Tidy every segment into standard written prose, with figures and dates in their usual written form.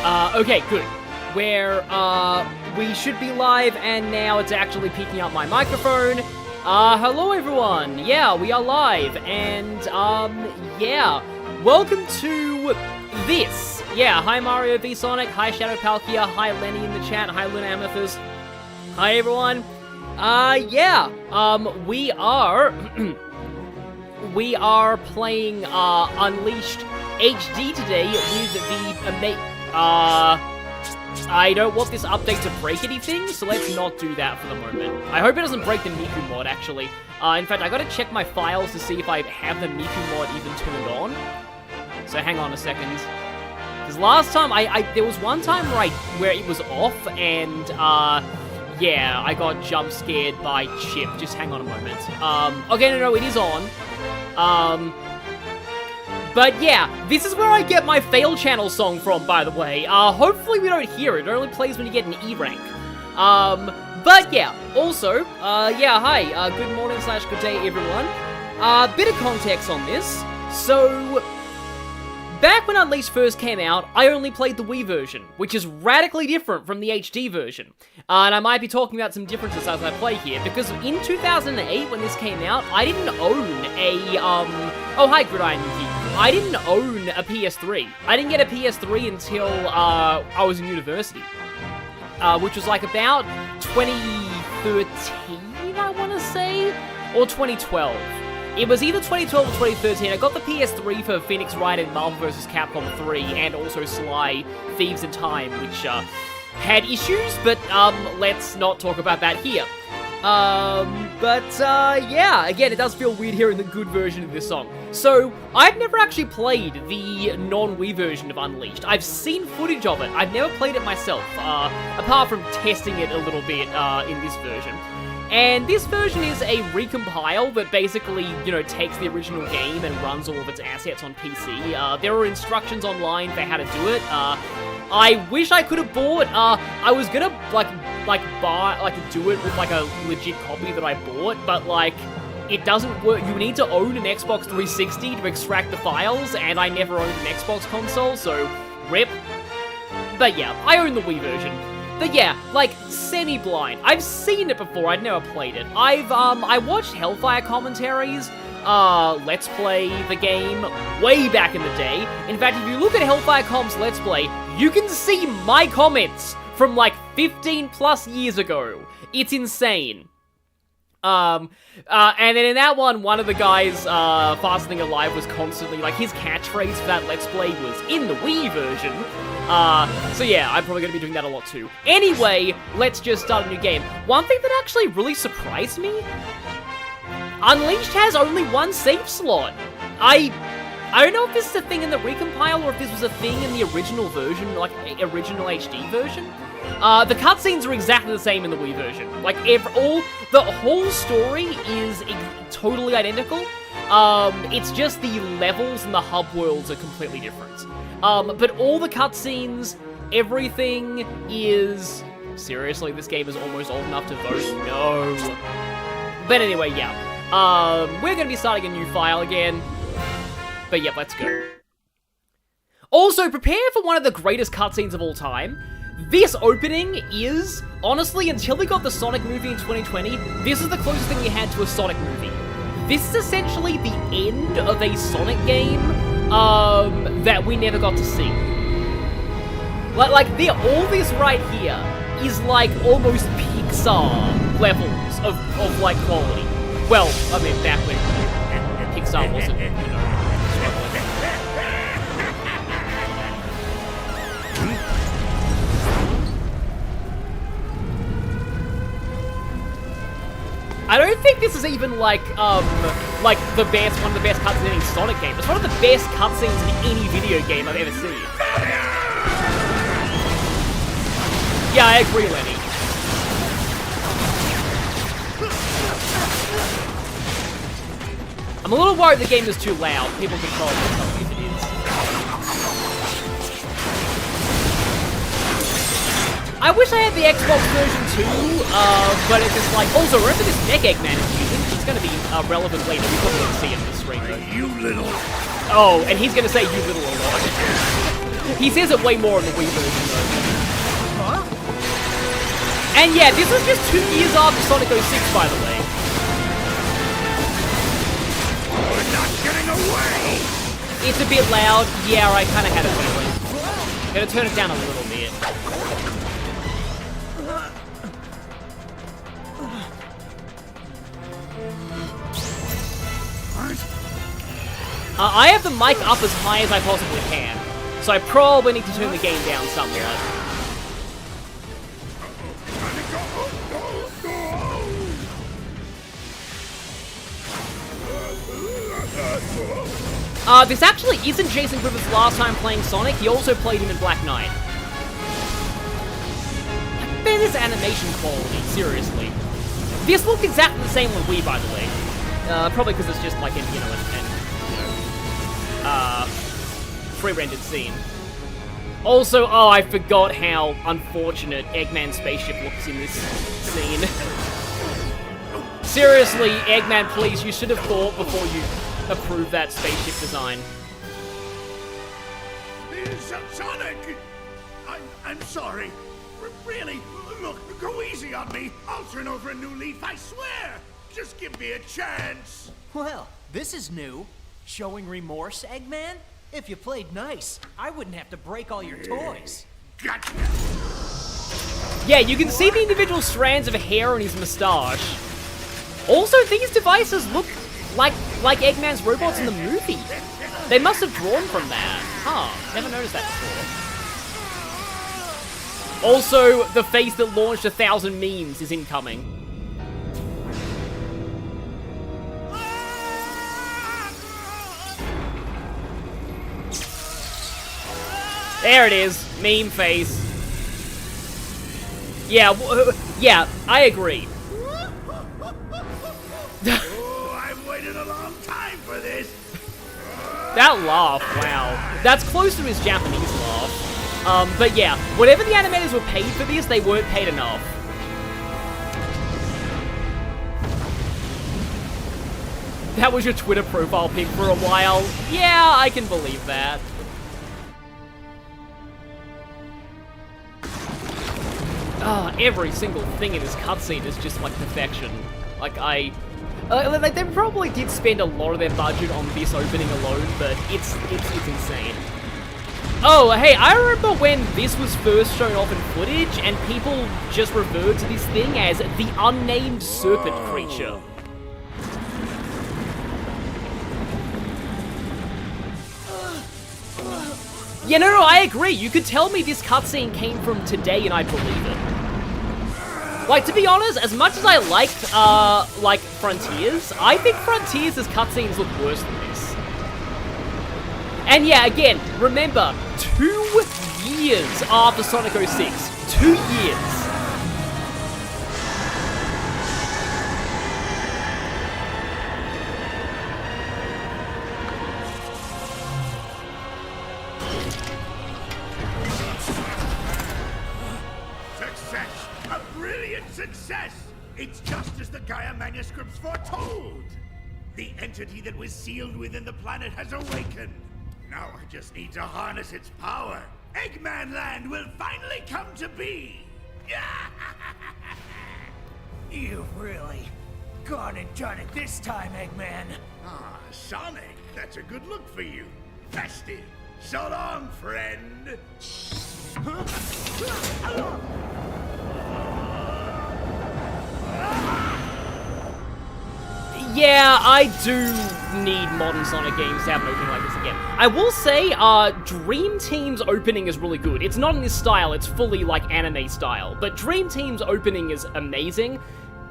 Okay, good. Where, we should be live, and now it's actually picking up my microphone. Hello everyone! Yeah, we are live, and, yeah. Welcome to this. Yeah, hi Mario v Sonic, hi Shadow Palkia, hi Lenny in the chat, hi Luna Amethyst. Hi everyone. Yeah, we are... we are playing, Unleashed HD today with the, I don't want this update to break anything, so let's not do that for the moment. I hope it doesn't break the Miku mod, actually. In fact, I gotta check my files to see if I have the Miku mod even turned on. So hang on a second. Because last time, there was one time where it was off, and, yeah, I got jump scared by Chip. Just hang on a moment. Okay, no, it is on. But yeah, this is where I get my fail channel song from, by the way. Hopefully we don't hear it. It only plays when you get an E rank. But yeah, also, yeah, hi, good morning / good day, everyone. Bit of context on this. So, back when Unleashed first came out, I only played the Wii version, which is radically different from the HD version. And I might be talking about some differences as I play here, because in 2008, when this came out, I didn't own a, oh, hi, Gridiron Yuki. I didn't own a PS3. I didn't get a PS3 until, I was in university. Which was like about 2013, I want to say? Or 2012. It was either 2012 or 2013. I got the PS3 for Phoenix Wright and Marvel vs. Capcom 3, and also Sly Thieves in Time, which, had issues, but, let's not talk about that here. Yeah, again, it does feel weird hearing the good version of this song. So, I've never actually played the non-Wii version of Unleashed. I've seen footage of it. I've never played it myself, apart from testing it a little bit, in this version. And this version is a recompile that basically, you know, takes the original game and runs all of its assets on PC. There are instructions online for how to do it. I wish I could have bought, I was gonna, do it with, a legit copy that I bought, but, it doesn't work. You need to own an Xbox 360 to extract the files, and I never owned an Xbox console, so rip. But yeah, I own the Wii version. But yeah, semi-blind. I've seen it before, I'd never played it. I watched Hellfire commentaries, Let's Play the game way back in the day. In fact, if you look at Hellfire Com's Let's Play, you can see my comments from, 15 plus years ago. It's insane. And then in that one of the guys, Fastest Thing Alive, was constantly, his catchphrase for that Let's Play was, in the Wii version. So yeah, I'm probably gonna be doing that a lot too. Anyway, let's just start a new game. One thing that actually really surprised me, Unleashed has only one save slot. I don't know if this is a thing in the recompile or if this was a thing in the original version, original HD version. The cutscenes are exactly the same in the Wii version. The whole story is totally identical. It's just the levels and the hub worlds are completely different. But all the cutscenes, everything is... Seriously, this game is almost old enough to vote? No. But anyway, yeah. We're gonna be starting a new file again. But yeah, let's go. Also, prepare for one of the greatest cutscenes of all time. This opening is, honestly, until we got the Sonic movie in 2020, this is the closest thing we had to a Sonic movie. This is essentially the end of a Sonic game, that we never got to see. All this right here is, almost Pixar levels of quality. Well, I mean, back when Pixar wasn't, you know, I don't think this is even, the best, one of the best cutscenes in any Sonic game. It's one of the best cutscenes in any video game I've ever seen. Yeah, I agree, Lenny. I'm a little worried the game is too loud. People can probably tell me if it is. I wish I had the Xbox version too, but it's just also remember this Mech Eggman is using? It's gonna be relevant later. We probably won't see it in the stream though. You little... Oh, and he's gonna say you little a lot. He says it way more in the Wii version, though. Huh? And yeah, this was just 2 years after Sonic 06, by the way. We're not getting away! It's a bit loud. Yeah, I kind of had a feeling. Gonna turn it down a little bit. I have the mic up as high as I possibly can, so I probably need to turn the game down somewhat. This actually isn't Jason Griffith's last time playing Sonic. He also played him in Black Knight. Man, this animation quality, seriously. This looked exactly the same on Wii, by the way. Probably because it's just like an, pre-rendered scene. Also, oh, I forgot how unfortunate Eggman's spaceship looks in this scene. Seriously, Eggman, please, you should have thought before you approved that spaceship design. Sonic! I'm sorry. Really, look, go easy on me. I'll turn over a new leaf, I swear. Just give me a chance. Well, this is new. Showing remorse, Eggman? If you played nice, I wouldn't have to break all your toys. Gotcha. Yeah, you can see the individual strands of hair on his mustache. Also, these devices look like Eggman's robots in the movie. They must have drawn from that. Huh, never noticed that before. Also, the face that launched 1,000 memes is incoming. There it is, meme face. Yeah, yeah, I agree. Oh, I've waited a long time for this. That laugh, wow. That's close to his Japanese laugh. But yeah, whatever the animators were paid for this, they weren't paid enough. That was your Twitter profile pic for a while. Yeah, I can believe that. Every single thing in this cutscene is just like perfection. Like they probably did spend a lot of their budget on this opening alone, but it's insane. Oh, hey, I remember when this was first shown off in footage, and people just referred to this thing as the unnamed serpent creature. Yeah, no, I agree. You could tell me this cutscene came from today, and I'd believe it. Like, to be honest, as much as I liked, like, Frontiers, I think Frontiers' cutscenes look worse than this. And yeah, again, remember, 2 years after Sonic 06. 2 years. Success! It's just as the Gaia manuscripts foretold! The entity that was sealed within the planet has awakened. Now I just need to harness its power. Eggman Land will finally come to be! You've really gone and done it this time, Eggman. Ah, Sonic, that's a good look for you. Festive. So long, friend. Yeah, I do need modern Sonic games to have an opening like this again. I will say, Dream Team's opening is really good. It's not in this style, it's fully, like, anime style. But Dream Team's opening is amazing.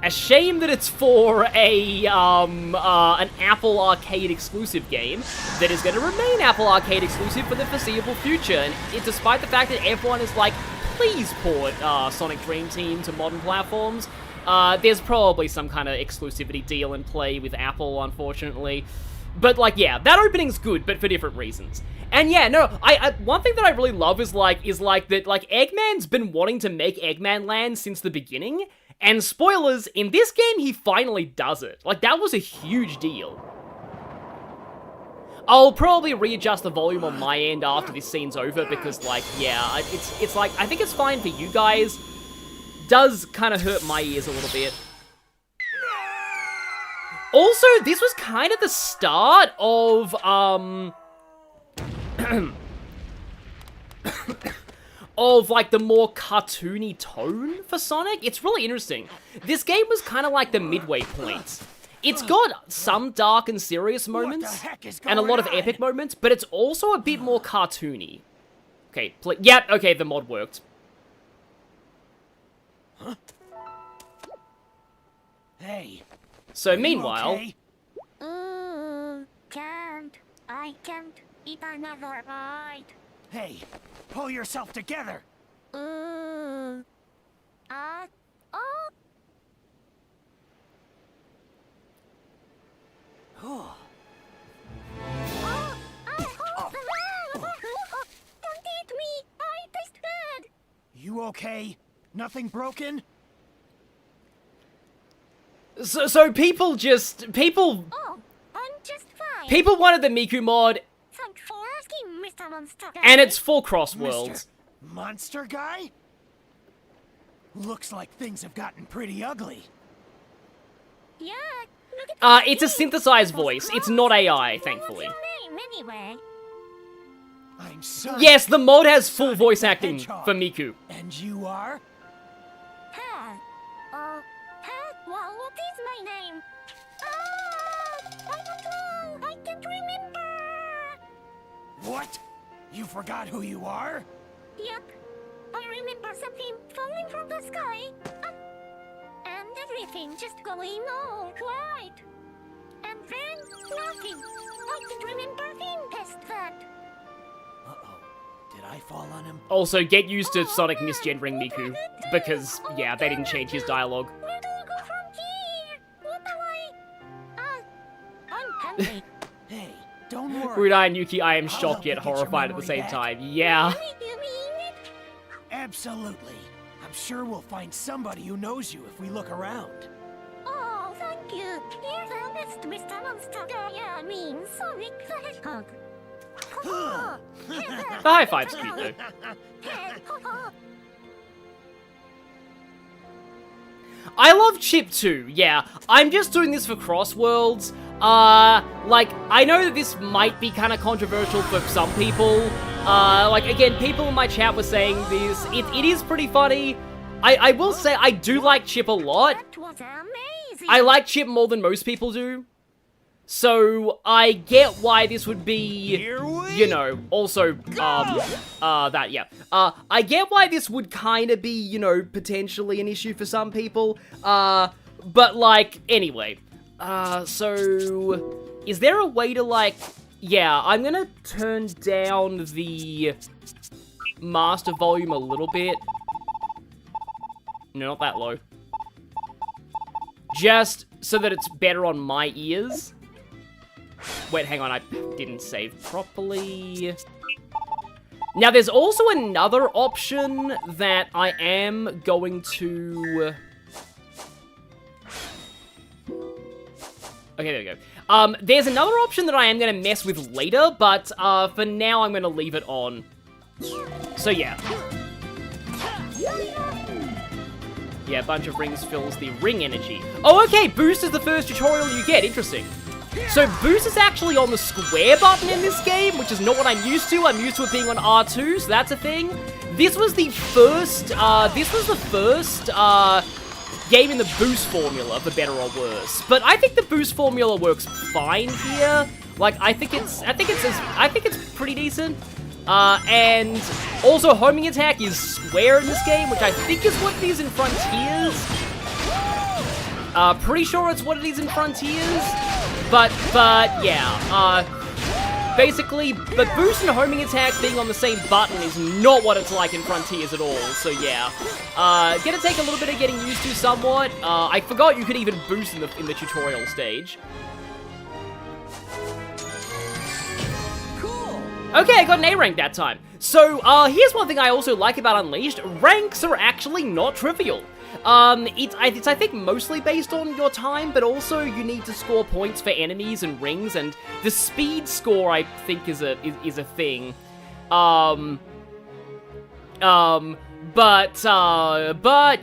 A shame that it's for an Apple Arcade exclusive game that is going to remain Apple Arcade exclusive for the foreseeable future. And despite the fact that everyone is like, please port Sonic Dream Team to modern platforms, there's probably some kind of exclusivity deal in play with Apple, unfortunately. But, like, yeah, that opening's good, but for different reasons. And yeah, no, one thing that I really love is that, Eggman's been wanting to make Eggman Land since the beginning, and spoilers, in this game, he finally does it. Like, that was a huge deal. I'll probably readjust the volume on my end after this scene's over because, like, yeah, it's like, I think it's fine for you guys. Does kind of hurt my ears a little bit. Also, this was kind of the start of, of, like, the more cartoony tone for Sonic. It's really interesting. This game was kind of like the midway point. It's got some dark and serious moments, and a lot of epic moments, but it's also a bit more cartoony. Okay, yep, okay, the mod worked. Huh? Hey. So meanwhile... Okay? I can't eat another bite. Hey, pull yourself together. Oh. Oh. Don't eat me! I taste bad! You okay? Nothing broken? So people just... Oh, I'm just fine. People wanted the Miku mod, Thanks for asking, Mr. Monster Guy. and it's full CrossWorlds. Mr. Monster Guy? Looks like things have gotten pretty ugly. Yeah, look at It's a synthesized voice. It's not AI, thankfully. What's your name, anyway? I'm Sonic. Yes, the mod has full Sonic voice the acting Hedgehog. for Miku. And you are? Pat. Pat? Well, what is my name? I don't know. I can't remember. What? You forgot who you are? Yep. I remember something falling from the sky. And everything just going all quiet. And then nothing. I can't remember thing past that. Uh-oh. Did I fall on him? Also, get used to Sonic misgendering Miku, because, yeah, they didn't change his dialogue. Where do I go from here? What do I'm hungry. Hey, don't worry. Rude-Eye and Yuki, I am I'll shocked help you yet get your horrified at the memory same back. time. Yeah. You mean it? Absolutely. I'm sure we'll find somebody who knows you if we look around. Oh, thank you. You're the best, Mr. Monster Guy. I mean, Sonic the Hedgehog. The high five's cute, though. I love Chip too, yeah. I'm just doing this for CrossWorlds. Like, I know that this might be kind of controversial for some people. Like, again, people in my chat were saying this. It is pretty funny. I will say I do like Chip a lot. That was amazing. I like Chip more than most people do. So, I get why this would be, you know, also, that, yeah. I get why this would kind of be, you know, potentially an issue for some people. But, like, anyway. So, is there a way to, like, yeah, I'm gonna turn down the master volume a little bit. No, not that low. Just so that it's better on my ears. Wait, hang on, I didn't save properly. Now, there's also another option that I am going to... Okay, there we go. There's another option that I am going to mess with later, but for now I'm going to leave it on. So, yeah. Yeah, a bunch of rings fills the ring energy. Oh, okay, boost is the first tutorial you get. Interesting. So boost is actually on the square button in this game, which is not what I'm used to. I'm used to it being on R2, so that's a thing. This was the first, game in the boost formula, for better or worse. But I think the boost formula works fine here. Like, I think it's pretty decent. And also homing attack is square in this game, which I think is what it is in Frontiers. Pretty sure it's what it is in Frontiers. But yeah, basically, but boost and homing attack being on the same button is not what it's like in Frontiers at all, so yeah. Gonna take a little bit of getting used to somewhat. I forgot you could even boost in the tutorial stage. Cool. Okay, I got an A rank that time. So, here's one thing I also like about Unleashed. Ranks are actually not trivial. It's I think mostly based on your time, but also you need to score points for enemies and rings, and the speed score I think is a thing. But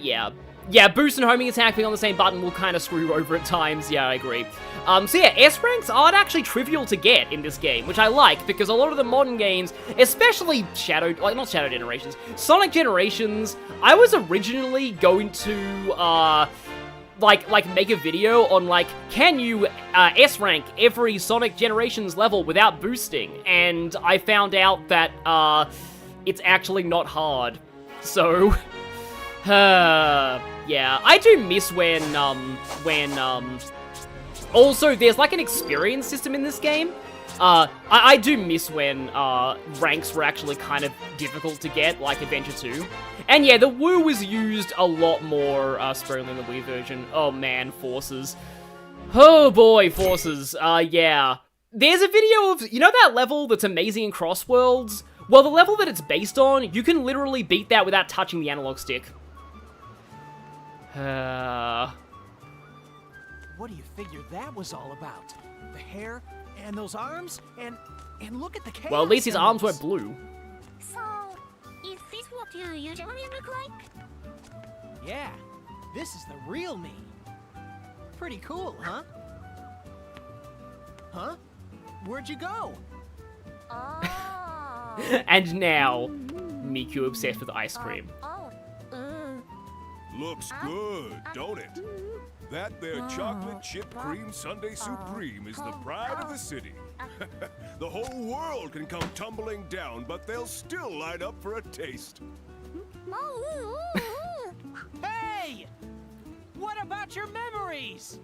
yeah. Yeah, boost and homing attack being on the same button will kind of screw you over at times. Yeah, I agree. So yeah, S ranks aren't actually trivial to get in this game, which I like, because a lot of the modern games, especially not Shadow Generations, Sonic Generations, I was originally going to, like make a video on, like, can you, S rank every Sonic Generations level without boosting? And I found out that, it's actually not hard. So, yeah, I do miss also, there's like an experience system in this game. I do miss when ranks were actually kind of difficult to get, like Adventure 2. And yeah, the Woo was used a lot more sparingly in the Wii version. Oh man, forces. Oh boy, forces. Yeah. There's a video of, you know that level that's amazing in CrossWorlds? Well, the level that it's based on, you can literally beat that without touching the analog stick. What do you figure that was all about? The hair and those arms and look at the chaos. Well, at least his arms weren't blue. So, is this what you usually look like? Yeah, this is the real me. Pretty cool, huh? Huh? Where'd you go? Oh. And now, Miku obsessed with ice cream. Looks good, don't it? That there chocolate chip cream sundae supreme is the pride of the city. The whole world can come tumbling down, but they'll still line up for a taste. Hey! What about your memories?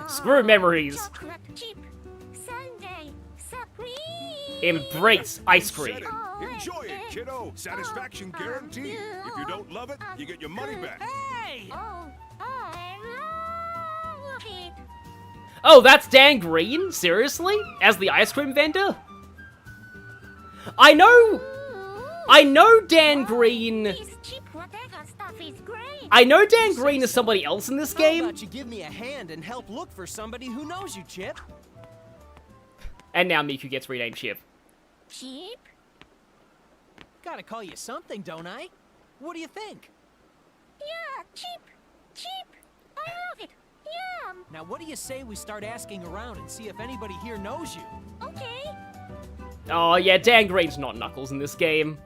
Screw memories. Chocolate chip sundae supreme. Embrace ice cream. Said it. Enjoy it, kiddo. Satisfaction guaranteed. If you don't love it, you get your money back. Hey! Oh, I love it. Oh, that's Dan Green? Seriously? As the ice cream vendor? I know Dan Green. This cheap whatever stuff is great. I know Dan Green is somebody else in this How game. about you give me a hand and help look for somebody who knows you, Chip? And now Miku gets renamed Chip. Cheap? Gotta call you something, don't I? What do you think? Yeah, cheap. Cheap. I love it. Yeah. Now, what do you say we start asking around and see if anybody here knows you? Okay. Oh yeah, Dan Green's not Knuckles in this game.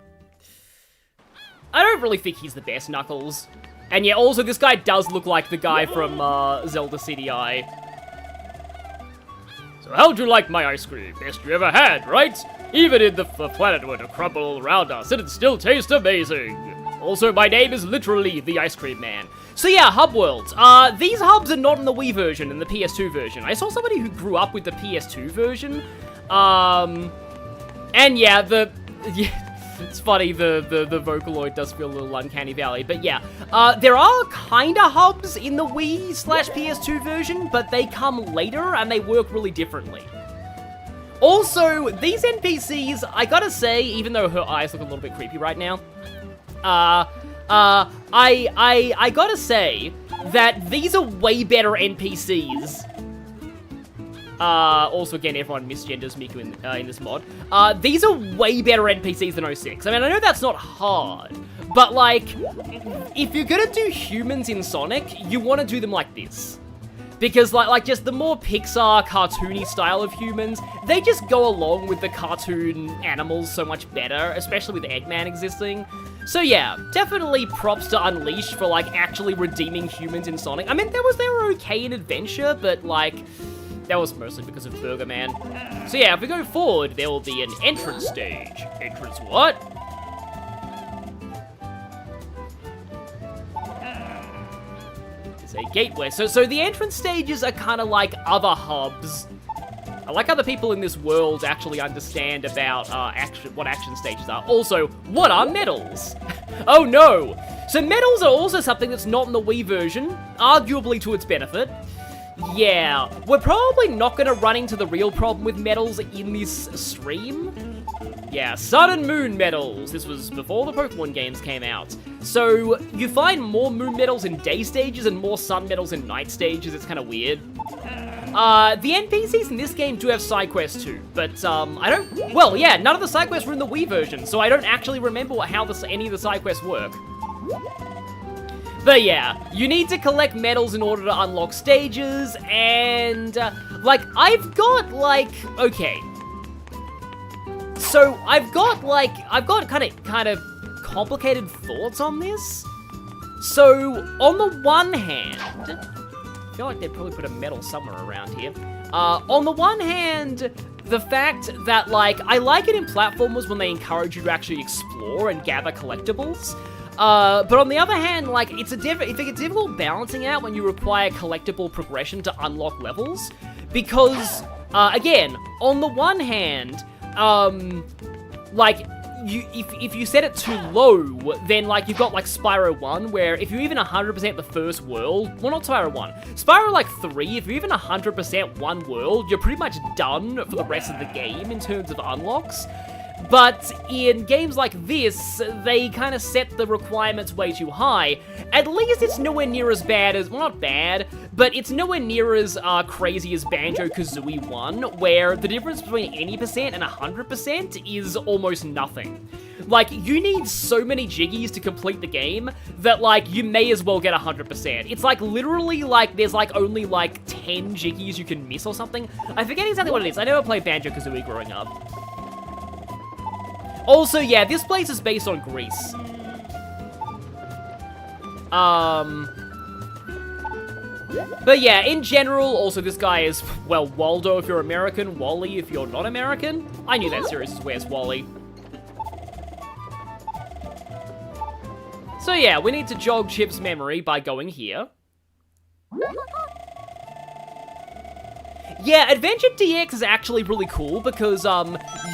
I don't really think he's the best Knuckles. And yeah, also this guy does look like the guy from Zelda CDI. So how'd you like my ice cream? Best you ever had, right? Even if the planet were to crumble all around us, it'd still taste amazing. Also, my name is literally the Ice Cream Man. So yeah, Hub Worlds. These hubs are not in the Wii version, in the PS2 version. I saw somebody who grew up with the PS2 version. And yeah, it's funny, the Vocaloid does feel a little uncanny valley, but yeah. There are kinda hubs in the Wii/PS2 version, but they come later and they work really differently. Also, these NPCs, I gotta say, even though her eyes look a little bit creepy right now, I gotta say that these are way better NPCs. Also, again, everyone misgenders Miku in this mod. These are way better NPCs than 06. I mean, I know that's not hard, but, like, if you're gonna do humans in Sonic, you want to do them like this. Because, like, just the more Pixar, cartoony style of humans, they just go along with the cartoon animals so much better, especially with Eggman existing. So yeah, definitely props to Unleashed for, like, actually redeeming humans in Sonic. I mean, they were okay in Adventure, but, like, that was mostly because of Burger Man. So yeah, if we go forward, there will be an entrance stage. Entrance what? It's a gateway. So the entrance stages are kind of like other hubs. I like how the people in this world actually understand about what action stages are. Also, what are medals? Oh no! So medals are also something that's not in the Wii version, arguably to its benefit. yeah, we're probably not going to run into the real problem with medals in this stream. Yeah, Sun and Moon medals. This was before the Pokemon games came out. So, you find more Moon medals in day stages and more Sun medals in night stages. It's kind of weird. The NPCs in this game do have side quests too, but, I don't... Well, yeah, none of the side quests were in the Wii version, so I don't actually remember how any of the side quests work. But yeah, you need to collect medals in order to unlock stages, and, like, I've got, like, okay. So, I've got kind of complicated thoughts on this. So, on the one hand, I feel like they'd probably put a medal somewhere around here. On the one hand, the fact that, like, I like it in platformers when they encourage you to actually explore and gather collectibles. But on the other hand, like, it's a difficult balancing out when you require collectible progression to unlock levels. Because, again, on the one hand, like, if you set it too low, then, like, you've got, like, Spyro 1, where if you're even 100% the first world, well, not Spyro 1, Spyro, like, 3, if you're even 100% one world, you're pretty much done for the rest of the game in terms of unlocks. But in games like this, they kind of set the requirements way too high. At least it's nowhere near as bad as, well, not bad, but it's nowhere near as crazy as Banjo-Kazooie 1, where the difference between any percent and 100% is almost nothing. Like, you need so many jiggies to complete the game that, like, you may as well get 100%. It's, like, literally, like, there's, like, only, like, 10 jiggies you can miss or something. I forget exactly what it is. I never played Banjo-Kazooie growing up. Also, yeah, this place is based on Greece. But yeah, in general, also this guy is, well, Waldo if you're American, Wally if you're not American. I knew that series is Where's Wally. So yeah, we need to jog Chip's memory by going here. Yeah, Adventure DX is actually really cool because,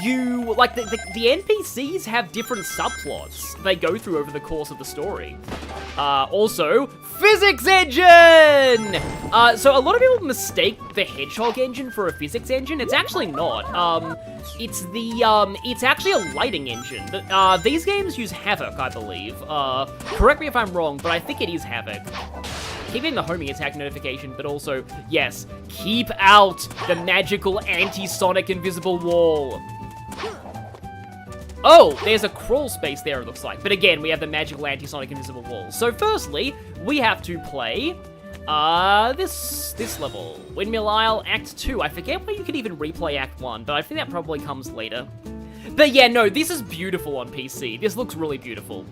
you, like, the NPCs have different subplots they go through over the course of the story. Also, Physics Engine! So a lot of people mistake the Hedgehog engine for a physics engine. It's actually not. It's actually a lighting engine. These games use Havoc, I believe. Correct me if I'm wrong, but I think it is Havoc. Keep getting the homing attack notification, but also, yes, keep out the magical anti-Sonic invisible wall. Oh, there's a crawl space there, it looks like. But again, we have the magical anti-Sonic invisible wall. So firstly, we have to play, this level. Windmill Isle, Act 2. I forget where you can even replay Act 1, but I think that probably comes later. But yeah, no, this is beautiful on PC. This looks really beautiful.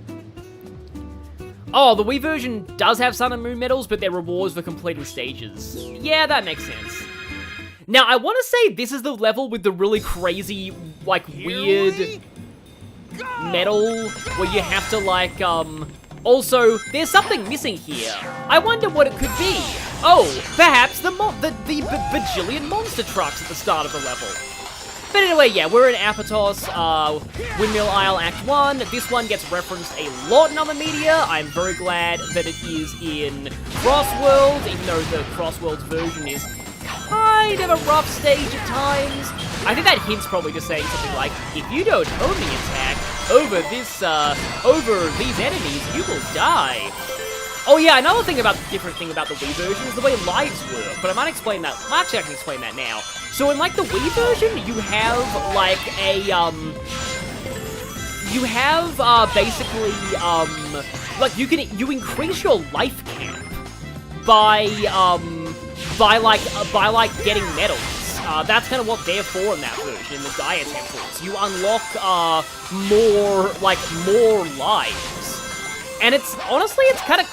Oh, the Wii version does have Sun and Moon medals, but they're rewards for completing stages. Yeah, that makes sense. Now, I want to say this is the level with the really crazy, like, weird medal where you have to, like, Also, there's something missing here. I wonder what it could be. Oh, perhaps the bajillion monster trucks at the start of the level. But anyway, yeah, we're in Apotos, Windmill Isle Act 1. This one gets referenced a lot in other media. I'm very glad that it is in CrossWorlds, even though the CrossWorlds version is kind of a rough stage at times. I think that hint's probably just saying something like, if you don't homing attack over these enemies, you will die. Oh yeah, another thing about the different thing about the Wii version is the way lives work, but I might explain that. Actually, I can explain that now. So in like the Wii version, you have like a basically like you increase your life cap by getting medals. That's kind of what they're for in that version, in the Gaia Temples. You unlock more lives, and it's honestly kind of.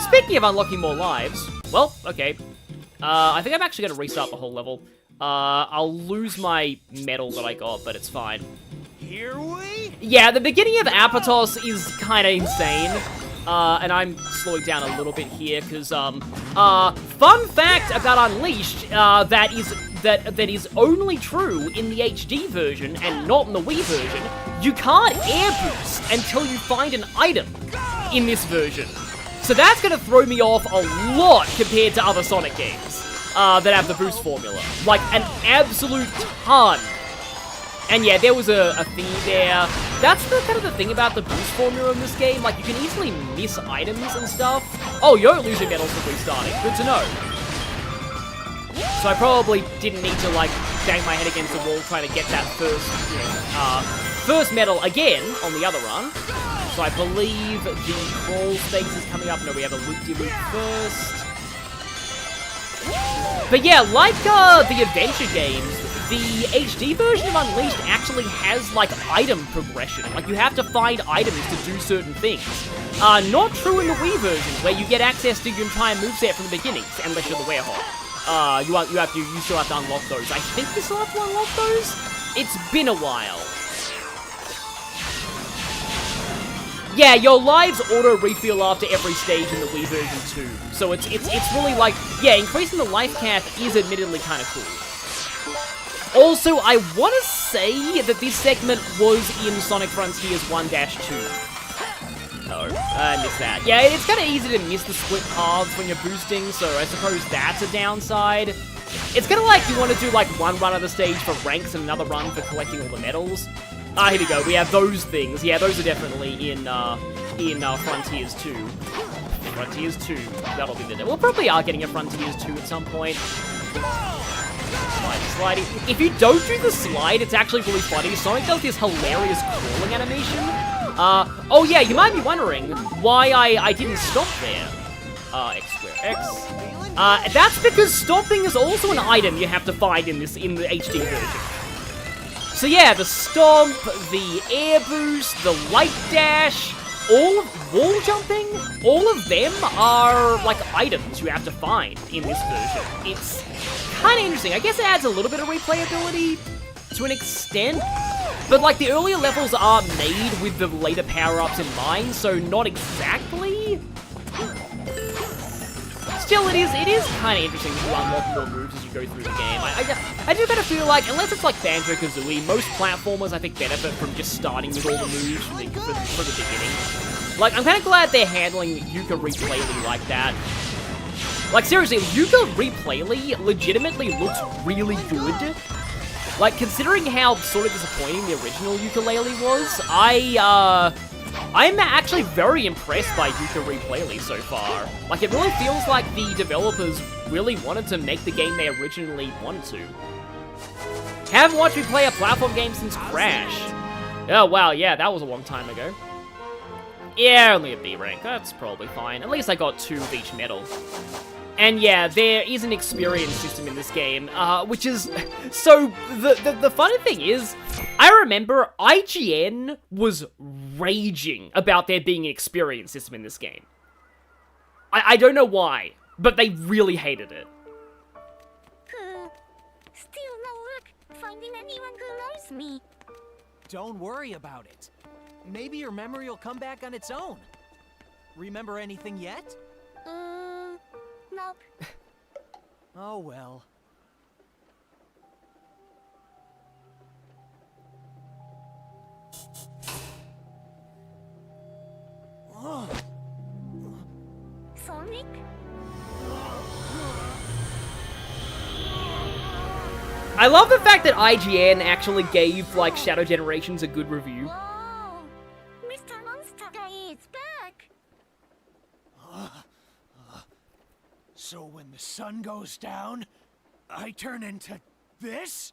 Speaking of unlocking more lives, well, okay. I think I'm actually going to restart the whole level. I'll lose my medal that I got, but it's fine. Here we? Yeah, the beginning of Apotos is kind of insane. And I'm slowing down a little bit here, because, fun fact about Unleashed, that is only true in the HD version and not in the Wii version. You can't air boost until you find an item in this version. So that's gonna throw me off a lot compared to other Sonic games that have the boost formula. Like, an absolute ton. And yeah, there was a thing there. That's the kind of the thing about the boost formula in this game. Like, you can easily miss items and stuff. Oh, you don't lose your medals for restarting. Good to know. So I probably didn't need to, like, bang my head against the wall trying to get that first medal again on the other run. So I believe the crawl space is coming up. No, we have a loop-de-loop first. But yeah, like the adventure games, the HD version of Unleashed actually has, like, item progression. Like, you have to find items to do certain things. Not true in the Wii version, where you get access to your entire moveset from the beginning, unless you're the werehog. You still have to unlock those. I think you still have to unlock those? It's been a while. Yeah, your lives auto-refill after every stage in the Wii version too. So it's really like, yeah, increasing the life cap is admittedly kind of cool. Also, I want to say that this segment was in Sonic Frontiers 1-2. No, I missed that. Yeah, it's kind of easy to miss the split paths when you're boosting, so I suppose that's a downside. It's kind of like you want to do like one run of the stage for ranks and another run for collecting all the medals. Here we go, we have those things. Yeah, those are definitely in Frontiers 2. Frontiers 2, that'll be the... We'll probably are getting a Frontiers 2 at some point. Slidey. If you don't do the slide, it's actually really funny. Sonic does this hilarious crawling animation. Oh yeah, you might be wondering why I didn't stop there. X square X. That's because stopping is also an item you have to find in the HD version. So yeah, the stomp, the air boost, the light dash, all of wall jumping, all of them are like items you have to find in this version. It's kind of interesting. I guess it adds a little bit of replayability to an extent, but like the earlier levels are made with the later power-ups in mind, so not exactly. Still, it is kind of interesting to unlock more moves as you go through the game. I do kind of feel like, unless it's like Banjo-Kazooie, most platformers I think benefit from just starting with all the moves from the beginning. Like, I'm kind of glad they're handling Yuka Replay-ly like that. Like, seriously, Yuka Replay-ly legitimately looks really good. Like, considering how sort of disappointing the original Yooka-Laylee was, I'm actually very impressed by Yuka Replay-ly so far. Like, it really feels like the developers really wanted to make the game they originally wanted to. Haven't watched me play a platform game since Crash. Oh, wow, yeah, that was a long time ago. Yeah, only a B rank. That's probably fine. At least I got 2 of each medal. And yeah, there is an experience system in this game, which is... So, the funny thing is, I remember IGN was raging about there being an experience system in this game. I don't know why, but they really hated it. Still no luck finding anyone who knows me. Don't worry about it. Maybe your memory will come back on its own. Remember anything yet? Nope. Oh well. Sonic? I love the fact that IGN actually gave, like, Shadow Generations a good review. Whoa! Mr. Monster Guy is back! So when the sun goes down, I turn into this?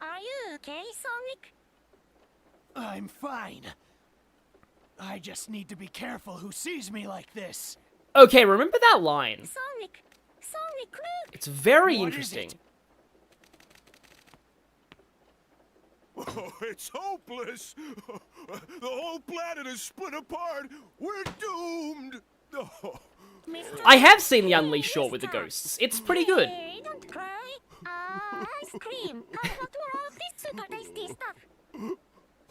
Are you okay, Sonic? I'm fine. I just need to be careful who sees me like this. Okay, remember that line. Sonic! Sonic, look! It's very What interesting. is it? Oh, it's hopeless. The whole planet is split apart. We're doomed. Oh. Mr. I have seen the Unleashed short with the ghosts. It's pretty good. Hey, don't cry. Ice cream. How about more of this super tasty stuff?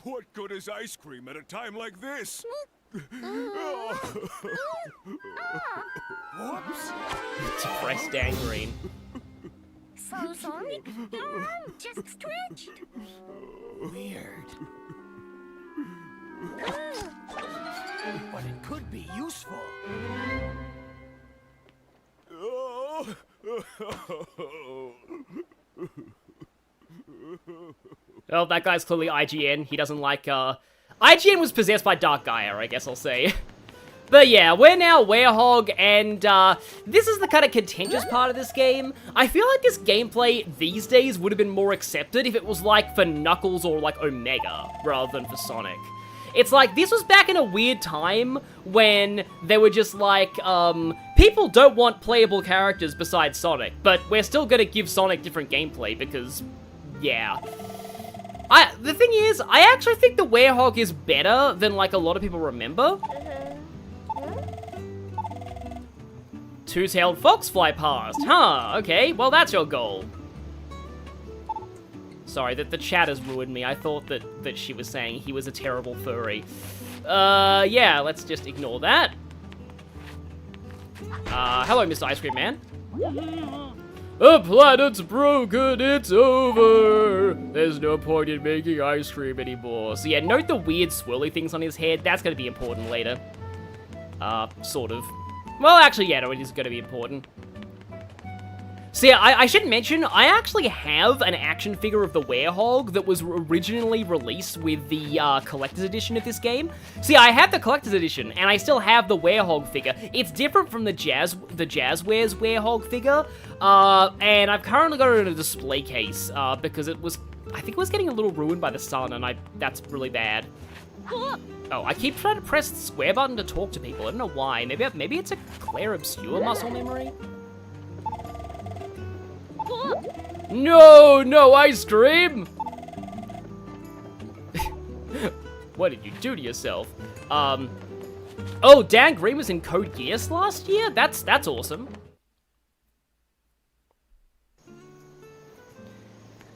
What good is ice cream at a time like this? Whoops. Depressed gangrene. So, Sonic, your arm just stretched. Weird. but it could be useful. Oh, that guy's clearly IGN. He doesn't like, IGN was possessed by Dark Gaia, I guess I'll say. But yeah, we're now Werehog, and this is the kind of contentious part of this game. I feel like this gameplay these days would have been more accepted if it was like for Knuckles or like Omega, rather than for Sonic. It's like, this was back in a weird time when they were just like, people don't want playable characters besides Sonic, but we're still gonna give Sonic different gameplay because, yeah. The thing is, I actually think the Werehog is better than like a lot of people remember. Two-tailed fox fly past. Huh, okay, well that's your goal. Sorry, the chat has ruined me. I thought that she was saying he was a terrible furry. Yeah, let's just ignore that. Hello, Mr. Ice Cream Man. The planet's broken, it's over. There's no point in making ice cream anymore. So yeah, note the weird swirly things on his head. That's gonna be important later. Sort of. Well, actually, yeah, no, it is gonna be important. So yeah, I should mention, I actually have an action figure of the Werehog that was originally released with the collector's edition of this game. So yeah, I have the collector's edition, and I still have the Werehog figure. It's different from the Jazzwares Werehog figure, and I've currently got it in a display case, because it was, I think it was getting a little ruined by the sun, and that's really bad. Oh, I keep trying to press the square button to talk to people. I don't know why. Maybe it's a Claire Obscure muscle memory? No ice cream! What did you do to yourself? Oh, Dan Green was in Code Geass last year? That's awesome.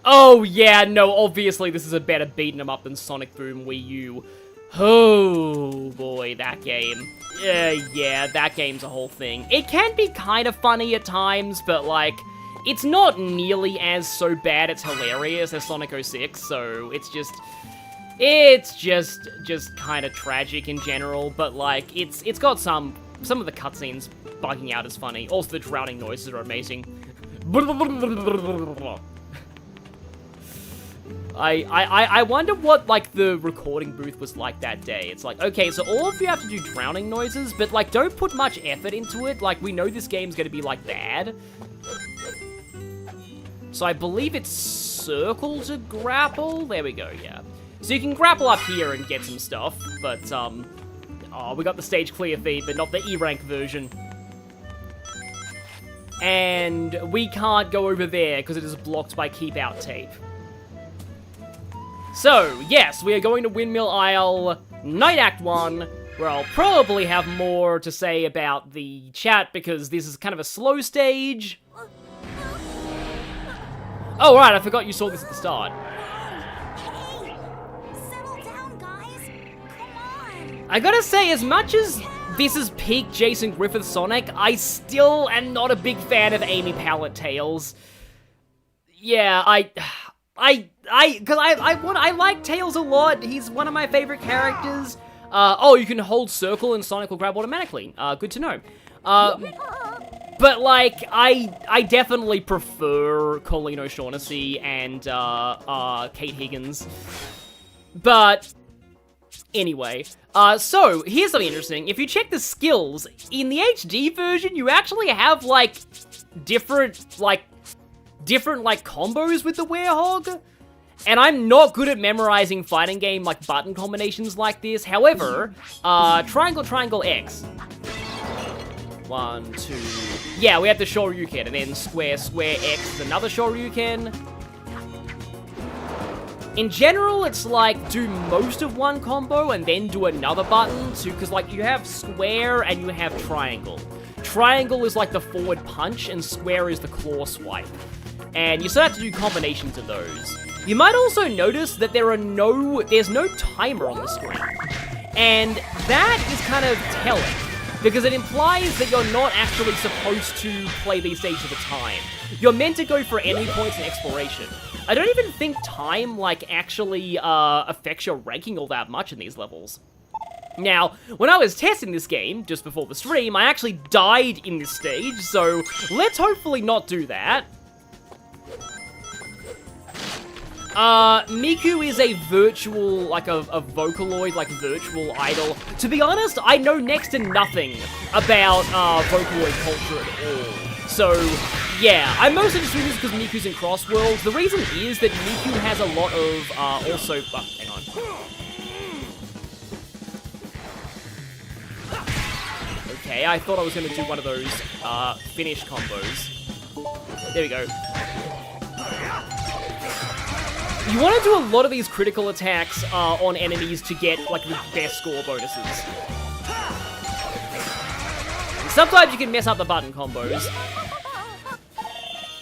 Oh, yeah, no, obviously this is a better beating 'em up than Sonic Boom Wii U. Oh, boy, that game. Yeah, that game's a whole thing. It can be kind of funny at times, but, like, it's not nearly as so bad it's hilarious as Sonic 06, so it's just kind of tragic in general, but, like, it's got some of the cutscenes bugging out is funny. Also, the drowning noises are amazing. I wonder what, like, the recording booth was like that day. It's like, okay, so all of you have to do drowning noises, but, like, don't put much effort into it. Like, we know this game's gonna be, like, bad. So I believe it's circle to grapple. There we go, yeah. So you can grapple up here and get some stuff, but, oh, we got the stage clear feed, but not the E-rank version. And we can't go over there because it is blocked by keep out tape. So, yes, we are going to Windmill Isle, Night Act 1, where I'll probably have more to say about the chat because this is kind of a slow stage. Oh, right, I forgot you saw this at the start. Hey, settle down, guys. Come on. I gotta say, as much as this is peak Jason Griffith Sonic, I still am not a big fan of Amy Palette Tails. Yeah, I like Tails a lot. He's one of my favorite characters. Oh, you can hold circle and Sonic will grab automatically. Good to know. But, like, I definitely prefer Colleen O'Shaughnessy and, Kate Higgins. But, anyway. So, here's something interesting. If you check the skills, in the HD version, you actually have, like, different combos with the Werehog. And I'm not good at memorizing fighting game, like, button combinations like this. However, triangle, triangle, X. 1, 2... Yeah, we have the Shoryuken, and then square, square, X is another Shoryuken. In general, it's like, do most of one combo and then do another button, too, because, like, you have square and you have triangle. Triangle is, like, the forward punch, and square is the claw swipe. And you still have to do combinations of those. You might also notice that there's no timer on the screen. And that is kind of telling, because it implies that you're not actually supposed to play these stages at a time. You're meant to go for enemy points and exploration. I don't even think time, like, actually affects your ranking all that much in these levels. Now, when I was testing this game, just before the stream, I actually died in this stage, so let's hopefully not do that. Miku is a virtual, like a Vocaloid, like virtual idol. To be honest, I know next to nothing about Vocaloid culture at all. So, yeah, I'm mostly just doing this because Miku's in CrossWorlds. The reason is that Miku has a lot of, also, hang on. Okay, I thought I was going to do one of those, finish combos. There we go. You want to do a lot of these critical attacks on enemies to get, like, the best score bonuses. Sometimes you can mess up the button combos.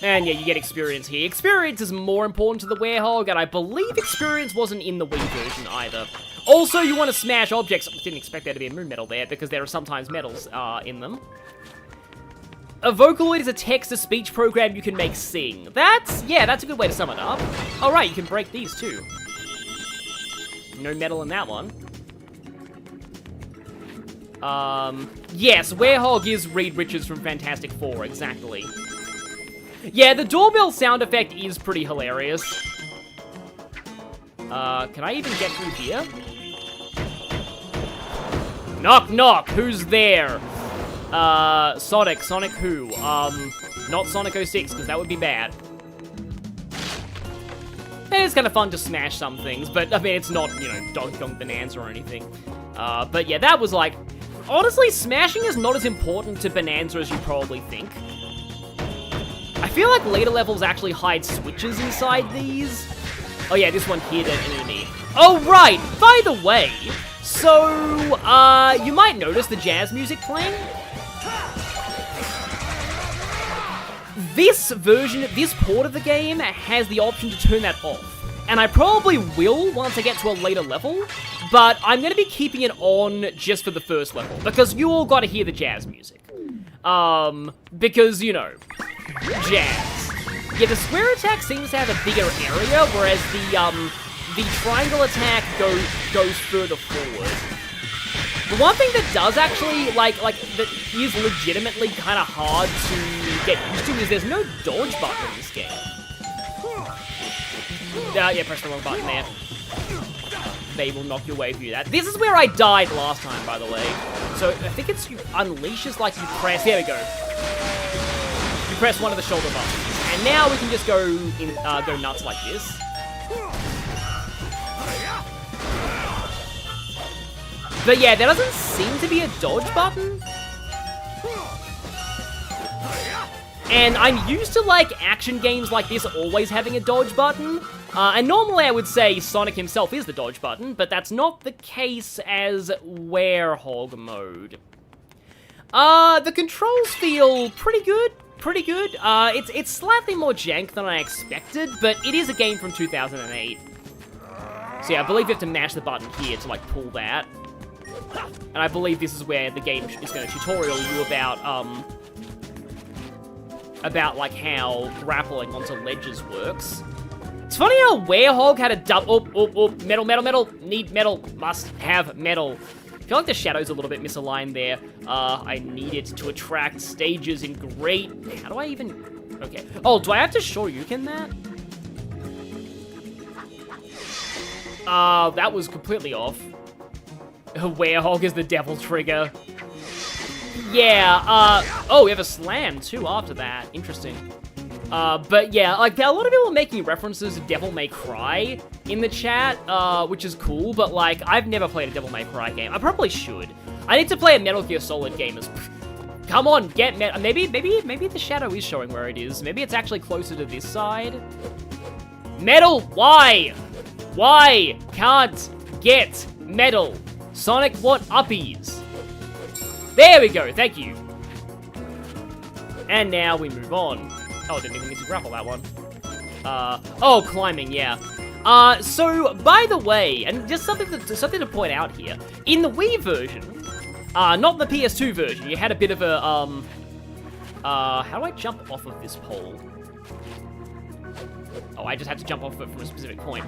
And yeah, you get experience here. Experience is more important to the Werehog, and I believe experience wasn't in the Wii version either. Also, you want to smash objects. I didn't expect there to be a moon medal there, because there are sometimes medals in them. A Vocaloid is a text-to-speech program you can make sing. That's a good way to sum it up. All right, you can break these too. No medal in that one. Yes, Werehog is Reed Richards from Fantastic Four, exactly. Yeah, the doorbell sound effect is pretty hilarious. Can I even get through here? Knock, knock, who's there? Sonic who? Not Sonic 06, because that would be bad. And it's kind of fun to smash some things, but, I mean, it's not, you know, Donkey Kong Bonanza or anything. But yeah, that was like... Honestly, smashing is not as important to Bonanza as you probably think. I feel like later levels actually hide switches inside these. Oh yeah, this one hid an enemy. Oh right, by the way, so, you might notice the jazz music playing. This version, this port of the game has the option to turn that off. And I probably will once I get to a later level, but I'm going to be keeping it on just for the first level, because you all got to hear the jazz music. Because, you know, jazz. Yeah, the square attack seems to have a bigger area, whereas the triangle attack goes further forward. The one thing that does actually, that is legitimately kind of hard to get used to is there's no dodge button in this game. Yeah, press the wrong button there. They will knock your way through that. This is where I died last time, by the way. So I think it's you unleashes, like you press. There we go. You press one of the shoulder buttons, and now we can just go nuts like this. But yeah, there doesn't seem to be a dodge button. And I'm used to, like, action games like this always having a dodge button. And normally I would say Sonic himself is the dodge button, but that's not the case as Werehog mode. The controls feel pretty good. It's slightly more jank than I expected, but it is a game from 2008. So yeah, I believe you have to mash the button here to, like, pull that. And I believe this is where the game is going to tutorial you about like how grappling onto ledges works. It's funny how Werehog had a metal, need metal, must have metal. I feel like the shadow's a little bit misaligned there. I need it to attract stages in great... How do I even... Okay. Oh, do I have to Shoryuken that? That was completely off. Werehog is the devil trigger. Yeah, oh, we have a slam, too, after that. Interesting. But yeah, like, a lot of people are making references to Devil May Cry in the chat, which is cool, but, like, I've never played a Devil May Cry game. I probably should. I need to play a Metal Gear Solid game as... Come on, get Metal... Maybe the shadow is showing where it is. Maybe it's actually closer to this side. Metal! Why? Why can't get metal? Sonic, what uppies? There we go, thank you. And now we move on. Oh, didn't even need to grapple that one. Oh, climbing, yeah. So, by the way, and just something to point out here, in the Wii version, not the PS2 version, you had a bit of a, how do I jump off of this pole? Oh, I just had to jump off of it from a specific point.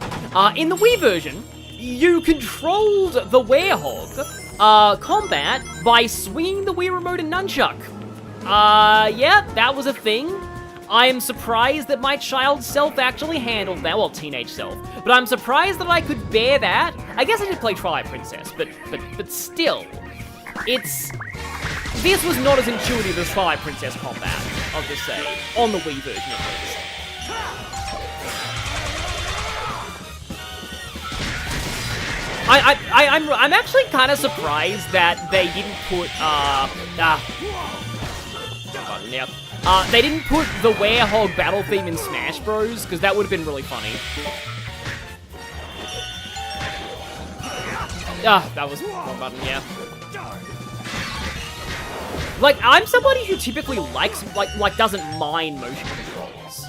In the Wii version, you controlled the werehog combat by swinging the Wii Remote and nunchuck. Yeah, that was a thing. I am surprised that my child self actually handled that, well, teenage self, but I'm surprised that I could bear that. I guess I did play Twilight Princess, but still, this was not as intuitive as Twilight Princess combat, I'll just say, on the Wii version at least. I'm actually kind of surprised that they didn't put, they didn't put the werehog battle theme in Smash Bros, because that would have been really funny. That was wrong button, yeah. Like, I'm somebody who typically likes, doesn't mind motion controls.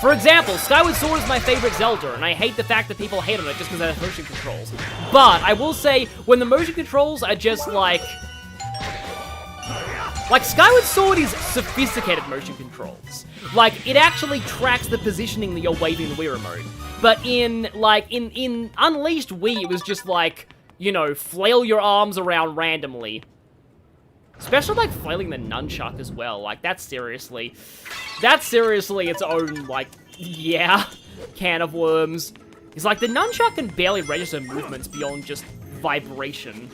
For example, Skyward Sword is my favorite Zelda, and I hate the fact that people hate on it just because it has motion controls. But I will say, when the motion controls are just like Skyward Sword is sophisticated motion controls. Like, it actually tracks the positioning that you're waving the Wii Remote. But in Unleashed Wii, it was just like, you know, flail your arms around randomly. Especially, like, flailing the nunchuck as well. Like, that's seriously its own, like, yeah, can of worms. It's like, the nunchuck can barely register movements beyond just vibration.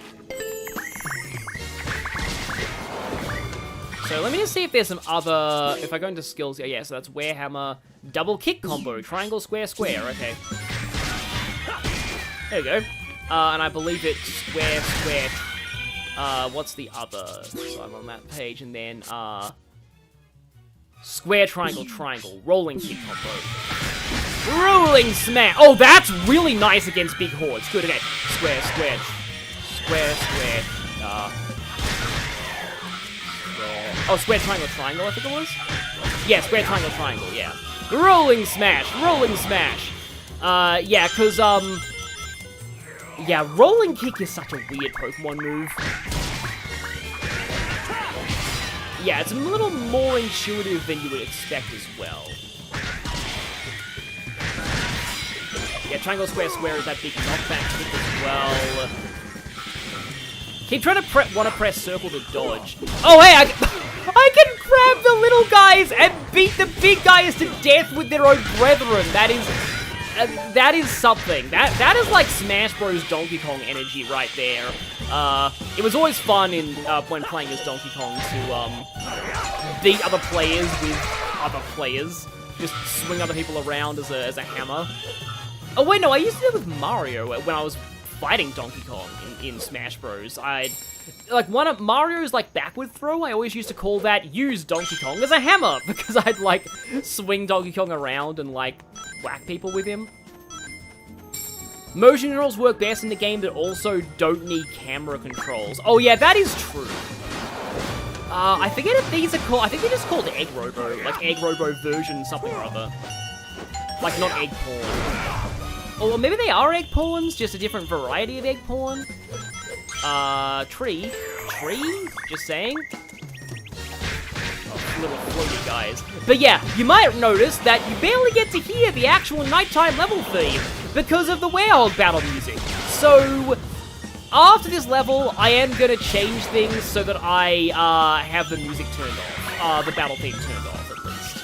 So let me just see if there's some other, if I go into skills, yeah, so that's Warehammer, double kick combo, triangle, square, square, okay. There we go. And I believe it's square, square, what's the other? So I'm on that page, and then, square, triangle, triangle, rolling kick combo. Rolling smash! Oh, that's really nice against big hordes. Good, okay. Square, square, square, square, oh, square, triangle, triangle, I think it was? Yeah, square, triangle, triangle, yeah. Rolling smash, rolling smash. Yeah, because, yeah, rolling kick is such a weird Pokemon move. Yeah, it's a little more intuitive than you would expect as well. Yeah, triangle, square, square is that big knockback kick as well. Keep trying to want to press circle to dodge. Oh, hey, I can grab the little guys and beat the big guys to death with their own brethren. That is something. That is like Smash Bros. Donkey Kong energy right there. It was always fun when playing as Donkey Kong to beat other players with other players. Just swing other people around as a hammer. Oh wait, no, I used to do it with Mario when I was fighting Donkey Kong in Smash Bros. Like, one of Mario's, like, backward throw, I always used to call that use Donkey Kong as a hammer, because I'd, like, swing Donkey Kong around and, like, whack people with him. Motion controls work best in the game that also don't need camera controls. Oh, yeah, that is true. I forget if these are called, I think they're just called Egg Robo, like, Egg Robo version something or other. Like, not Egg Porn. Or maybe they are egg pawns, just a different variety of egg pawn. Tree? Just saying. Oh, little floaty guys. But yeah, you might notice that you barely get to hear the actual nighttime level theme because of the werehog battle music. So, after this level, I am gonna change things so that I, have the music turned off. The battle theme turned off, at least.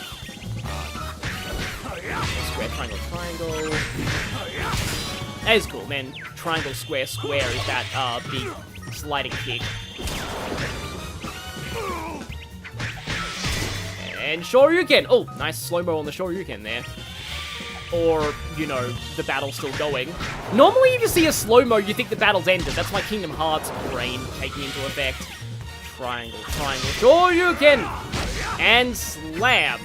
Square, triangle, triangle. That is cool, man. Triangle, square, square is that, big sliding kick. And Shoryuken! Oh, nice slow-mo on the Shoryuken there. Or, you know, the battle's still going. Normally, if you see a slow-mo, you think the battle's ended. That's my Kingdom Hearts brain taking into effect. Triangle, triangle, Shoryuken! And slam.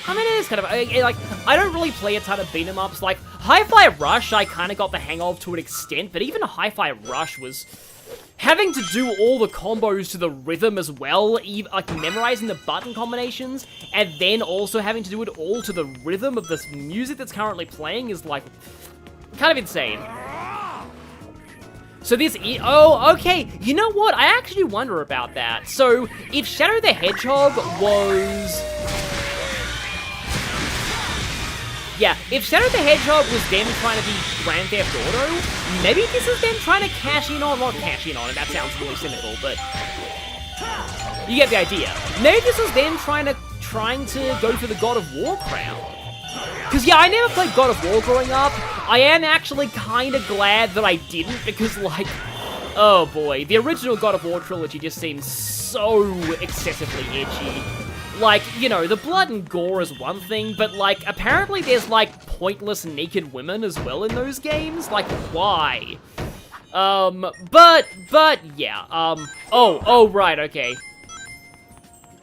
I mean, it is kind of, like, I don't really play a ton of beat-em-ups. Like, Hi-Fi Rush, I kind of got the hang of to an extent, but even Hi-Fi Rush was having to do all the combos to the rhythm as well, like, memorizing the button combinations, and then also having to do it all to the rhythm of this music that's currently playing is, like, kind of insane. So this oh, okay, you know what? I actually wonder about that. So, if Shadow the Hedgehog was... Yeah, if Shadow the Hedgehog was them trying to be Grand Theft Auto, maybe this is them trying to cash in on, not cash in on, and that sounds really cynical, but you get the idea. Maybe this is them trying to go for the God of War crown. Because, yeah, I never played God of War growing up. I am actually kind of glad that I didn't, because, like, oh boy, the original God of War trilogy just seems so excessively edgy. Like, you know, the blood and gore is one thing, but, like, apparently there's, like, pointless naked women as well in those games. Like, why? But, yeah, oh, right, okay.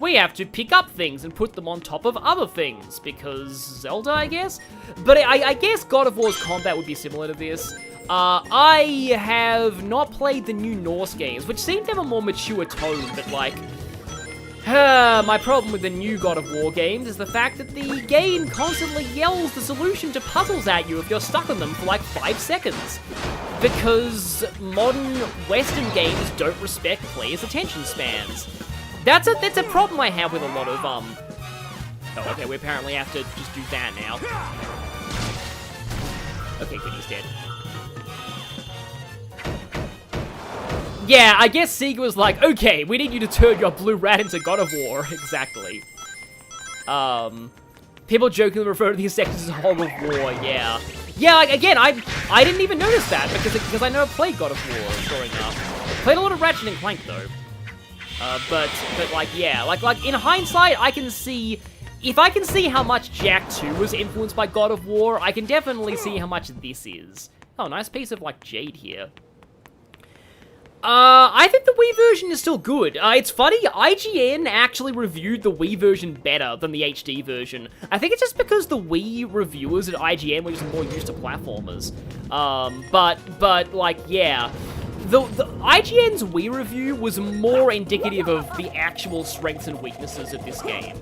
We have to pick up things and put them on top of other things, because Zelda, I guess? But I guess God of War's combat would be similar to this. I have not played the new Norse games, which seem to have a more mature tone, but, like, my problem with the new God of War games is the fact that the game constantly yells the solution to puzzles at you if you're stuck on them for like 5 seconds. Because modern Western games don't respect players' attention spans. That's a problem I have with a lot of, oh, okay, we apparently have to just do that now. Okay, good, he's dead. Yeah, I guess Sega was like, okay, we need you to turn your blue rat into God of War. Exactly. People jokingly refer to these sections as Hog of War, yeah. Yeah, like, again, I didn't even notice that, because I never played God of War growing up. Played a lot of Ratchet and Clank, though. But like, yeah, like, in hindsight, I can see, if I can see how much Jak 2 was influenced by God of War, I can definitely see how much this is. Oh, nice piece of, like, jade here. I think the Wii version is still good. It's funny, IGN actually reviewed the Wii version better than the HD version. I think it's just because the Wii reviewers at IGN were just more used to platformers. But like, yeah. The IGN's Wii review was more indicative of the actual strengths and weaknesses of this game.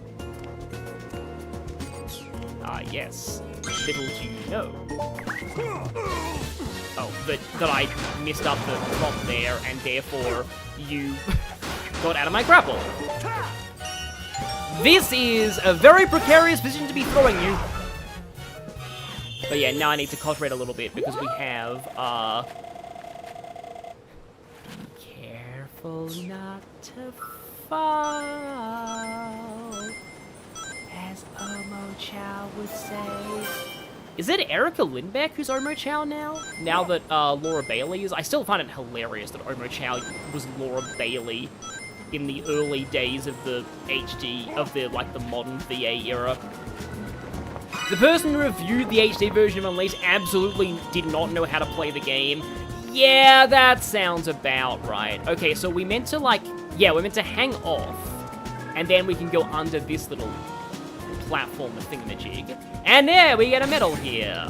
Yes. Little do you know. Oh, that I messed up the prop there, and therefore you got out of my grapple. This is a very precarious position to be throwing you. But yeah, now I need to concentrate a little bit, because we have, be careful not to fall, as Omo Chow would say. Is it Erica Lindbeck who's Omo Chow now? Now that Laura Bailey is? I still find it hilarious that Omo Chow was Laura Bailey in the early days of the HD, of the, like, the modern VA era. The person who reviewed the HD version of Unleashed absolutely did not know how to play the game. Yeah, that sounds about right. Okay, so we meant to, like, yeah, we're meant to hang off, and then we can go under this little platform thingamajig. And there, we get a medal here.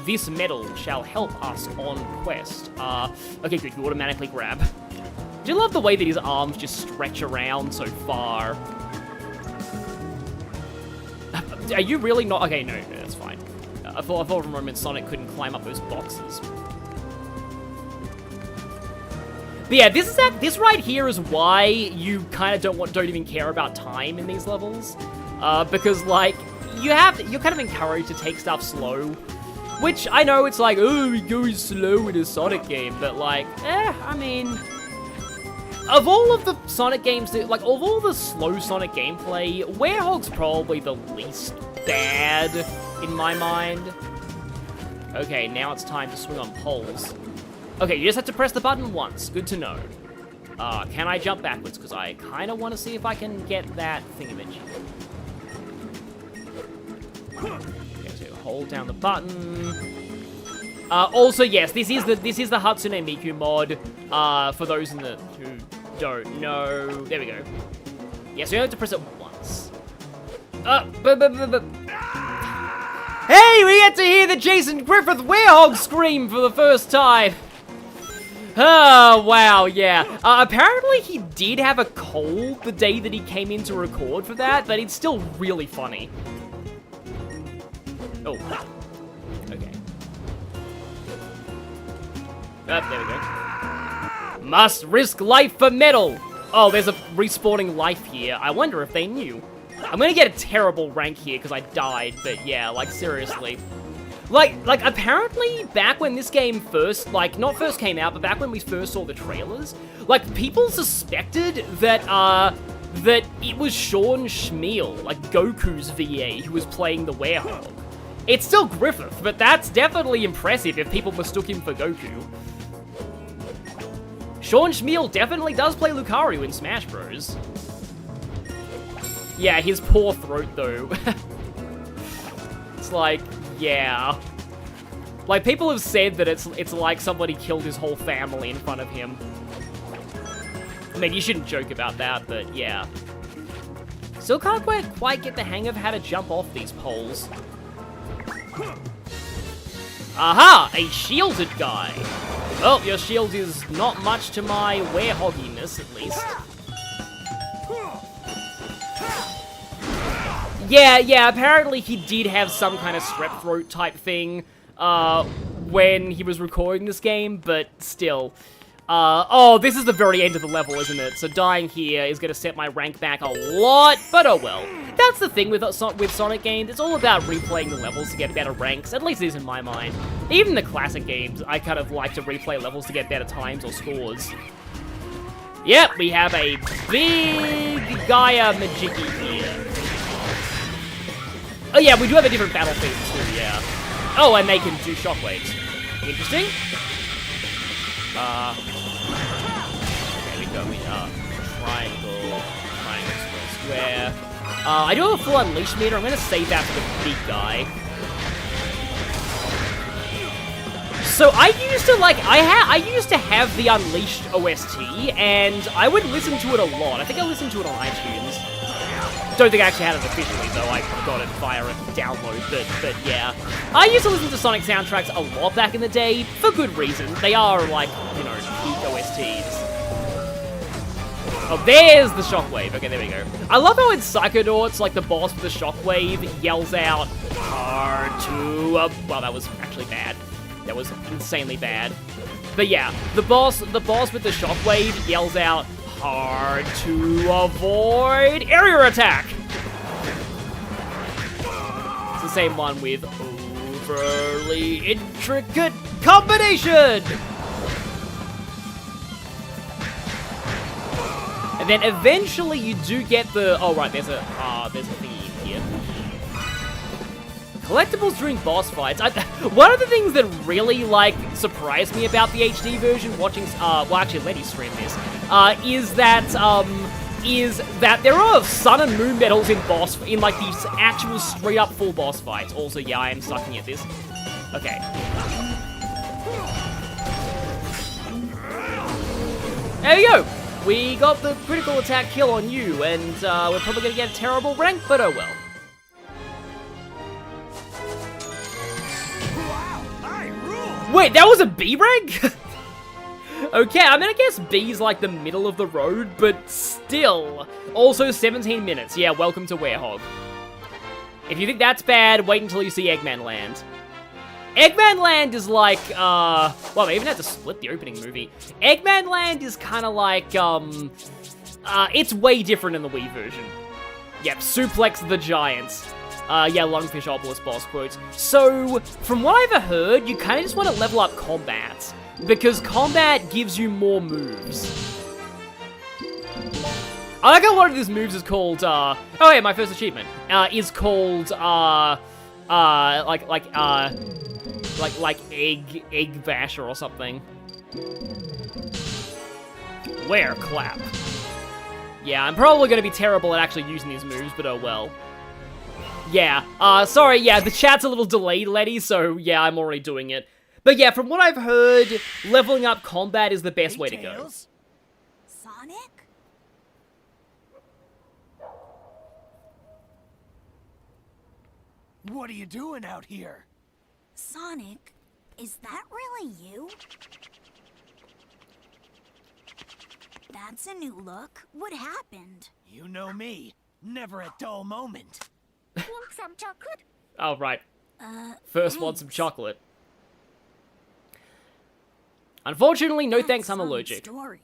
This medal shall help us on quest. Okay, good, you automatically grab. Do you love the way that his arms just stretch around so far? Are you really not? Okay, no, that's fine. I thought for a moment Sonic couldn't climb up those boxes. But yeah, this right here is why you kind of don't even care about time in these levels, because like you're kind of encouraged to take stuff slow, which I know it's like, oh, we go slow in a Sonic game, but like, I mean, of all of the Sonic games, of all the slow Sonic gameplay, Werehog's probably the least bad in my mind. Okay, now it's time to swing on poles. Okay, you just have to press the button once. Good to know. Can I jump backwards? Because I kind of want to see if I can get that thingamajig. Okay, so hold down the button. Also, yes, this is the Hatsune Miku mod. For those who don't know, there we go. Yes, we have to press it once. Hey, we get to hear the Jason Griffith Werehog scream for the first time. Oh, wow, yeah. Apparently he did have a cold the day that he came in to record for that, but it's still really funny. Oh, okay. There we go. Must risk life for medal. Oh, there's a respawning life here. I wonder if they knew. I'm gonna get a terrible rank here because I died, but yeah, like, seriously. Like, apparently, back when this game first, like, not first came out, but back when we first saw the trailers, like, people suspected that, that it was Sean Schmiel, like, Goku's VA, who was playing the Werehog. It's still Griffith, but that's definitely impressive if people mistook him for Goku. Sean Schmiel definitely does play Lucario in Smash Bros. Yeah, his poor throat, though. It's like, yeah. Like, people have said that it's like somebody killed his whole family in front of him. I mean, you shouldn't joke about that, but yeah. Still can't quite get the hang of how to jump off these poles. Aha! A shielded guy! Well, your shield is not much to my werehogginess, at least. Yeah, apparently he did have some kind of strep throat type thing, when he was recording this game, but still. Oh, this is the very end of the level, isn't it? So dying here is gonna set my rank back a lot, but oh well. That's the thing with Sonic games, it's all about replaying the levels to get better ranks, at least it is in my mind. Even the classic games, I kind of like to replay levels to get better times or scores. Yep, we have a big Gaia Majiki here. Oh yeah, we do have a different battle phase too, yeah. Oh, and they can do shockwaves. Interesting. Okay, we go triangle, square. I do have a full unleash meter. I'm gonna save that for the big guy. So I used to I used to have the Unleashed OST, and I would listen to it a lot. I think I listened to it on iTunes. Don't think I actually had it officially, though. I got it via a download, but yeah. I used to listen to Sonic soundtracks a lot back in the day, for good reason. They are, like, you know, peak OSTs. Oh, there's the shockwave. Okay, there we go. I love how in Psychonauts, like, the boss with the shockwave yells out, hard to... well, that was actually bad. That was insanely bad. But yeah, the boss with the shockwave yells out, hard to avoid area attack. It's the same one with overly intricate combination. And then eventually you do get the, oh right, there's a thingy in here. Collectibles during boss fights. One of the things that really, like, surprised me about the HD version, watching, well, actually, let me stream this, is that there are Sun and Moon medals in, like, these actual straight-up full boss fights. Also, yeah, I am sucking at this. Okay. There we go! We got the critical attack kill on you, and, we're probably gonna get a terrible rank, but oh well. Wait, that was a B rank? Okay, I'm gonna guess B's like the middle of the road, but still. Also 17 minutes. Yeah, welcome to Werehog. If you think that's bad, wait until you see Eggman Land. Eggman Land is like, well, I even had to split the opening movie. Eggman Land is kind of like, it's way different in the Wii version. Yep, Suplex the Giants. Yeah, Lungfish Obelisk boss quotes. So, from what I've heard, you kind of just want to level up combat, because combat gives you more moves. I like how one of these moves is called, oh yeah, my first achievement, is called, egg basher or something. Where clap. Yeah, I'm probably going to be terrible at actually using these moves, but oh well. Yeah, sorry, yeah, the chat's a little delayed, Letty, so yeah, I'm already doing it. But yeah, from what I've heard, leveling up combat is the best way to go. Sonic? What are you doing out here? Sonic, is that really you? That's a new look. What happened? You know me. Never a dull moment. Want some chocolate? Oh, right. First thanks. want some chocolate. Unfortunately, no That's thanks, I'm some allergic. Story.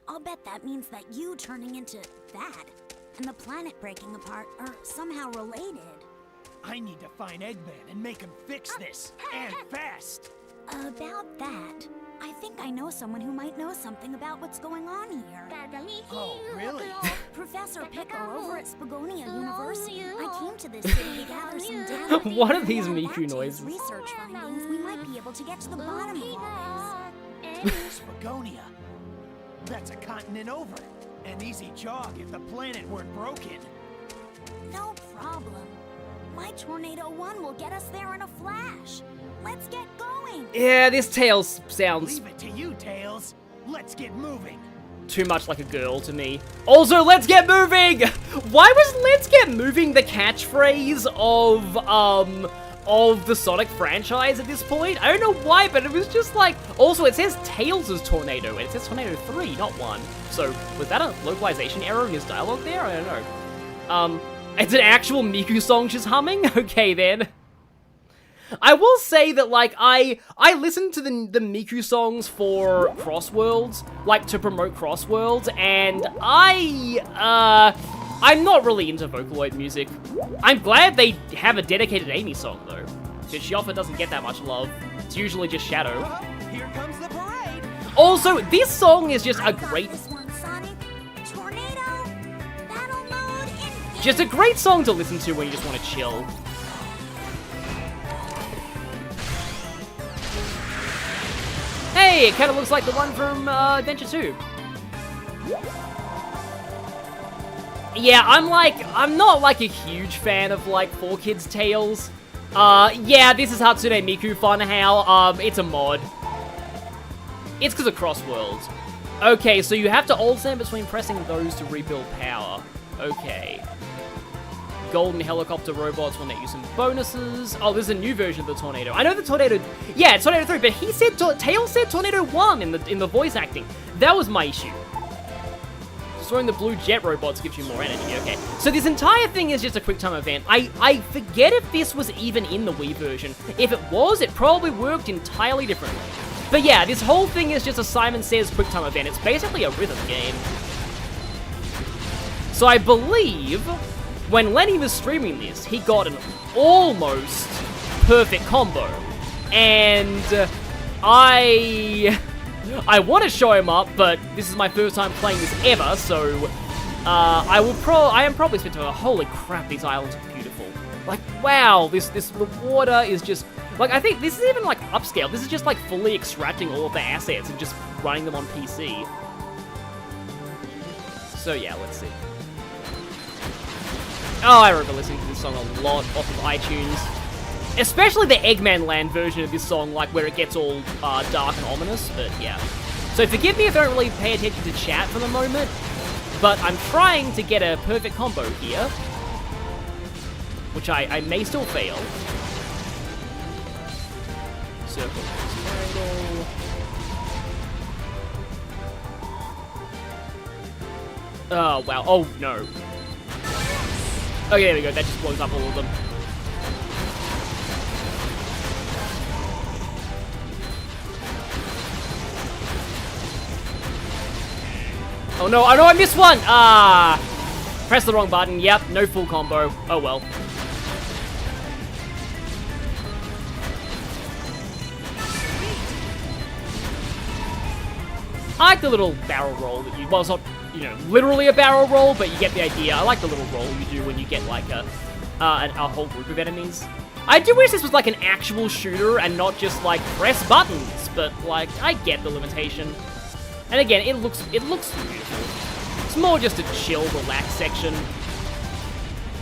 I'll bet that means that you turning into that and the planet breaking apart are somehow related. I need to find Eggman and make him fix this, and fast! About that, I think I know someone who might know something about what's going on here. Oh, really? Professor Pickle over at Spagonia University. I came to this city to gather some data. What are these With Miku that noises? team's research findings, we might be able to get to the bottom of all this. Spagonia. That's a continent over. An easy jog if the planet weren't broken. No problem. My Tornado 1 will get us there in a flash. Let's get going. Yeah, this Tails sounds Leave it to you, Tails. Let's get moving. too much like a girl to me. Also, let's get moving! Why was let's get moving the catchphrase of the Sonic franchise at this point? I don't know why, but it was just like... Also, it says Tails' Tornado, and it says Tornado 3, not 1. So, was that a localization error in his dialogue there? I don't know. It's an actual Miku song she's humming? Okay, then. I will say that, like, I listened to the Miku songs for CrossWorlds, like, to promote CrossWorlds, and I'm not really into Vocaloid music. I'm glad they have a dedicated Amy song, though, because she often doesn't get that much love. It's usually just Shadow. Here comes the parade. Also, this song is just a great... This one, Sonic. Tornado. Battle mode. Just a great song to listen to when you just want to chill. Hey, it kind of looks like the one from Adventure 2. Yeah, I'm not like a huge fan of like 4Kids Tales. Yeah, this is Hatsune Miku Fun How. It's a mod. It's because of CrossWorlds. Okay, so you have to alternate between pressing those to rebuild power. Okay. Golden helicopter robots will net you some bonuses. Oh, there's a new version of the Tornado. I know the Tornado... Yeah, it's Tornado 3, but he said... Tails said Tornado 1 in the voice acting. That was my issue. Destroying the blue jet robots gives you more energy. Okay. So this entire thing is just a quick time event. I forget if this was even in the Wii version. If it was, it probably worked entirely differently. But yeah, this whole thing is just a Simon Says quick time event. It's basically a rhythm game. So I believe... When Lenny was streaming this, he got an almost perfect combo. And I want to show him up, but this is my first time playing this ever, so I am probably spent to holy crap, these islands are beautiful. Like, wow, this water is just, like, I think this is even, like, upscale. This is just, like, fully extracting all of the assets and just running them on PC. So, yeah, let's see. Oh, I remember listening to this song a lot off of iTunes. Especially the Eggman Land version of this song, like, where it gets all dark and ominous, but yeah. So forgive me if I don't really pay attention to chat for the moment, but I'm trying to get a perfect combo here, which I may still fail. Circle, triangle. Oh, wow. Oh, no. Okay, there we go. That just blows up all of them. Oh no, I missed one! Ah! Press the wrong button. Yep, no full combo. Oh well. I like the little barrel roll that you... Well, it's not, you know, literally a barrel roll, but you get the idea. I like the little roll you do when you get, like, a whole group of enemies. I do wish this was, like, an actual shooter and not just, like, press buttons, but, like, I get the limitation. And again, it looks beautiful. It's more just a chill, relax section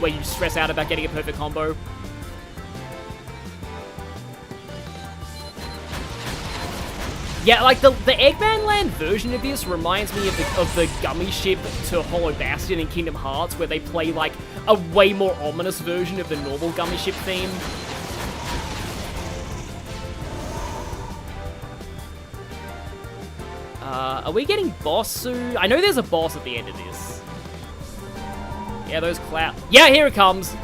where you stress out about getting a perfect combo. Yeah, like, the Eggman Land version of this reminds me of the gummy ship to Hollow Bastion in Kingdom Hearts, where they play, like, a way more ominous version of the normal gummy ship theme. Are we getting boss soon? I know there's a boss at the end of this. Yeah, those clouds. Yeah, here it comes.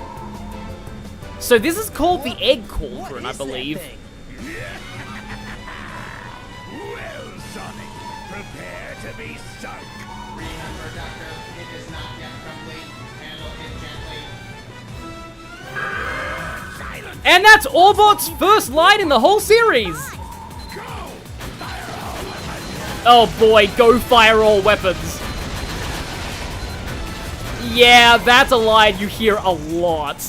So this is called the Egg Cauldron, I believe. Well, Sonic, prepare to be sunk. Remember, Doctor, it is not yet complete. And that's Orbot's first line in the whole series! Oh boy, go fire all weapons. Yeah, that's a line you hear a lot.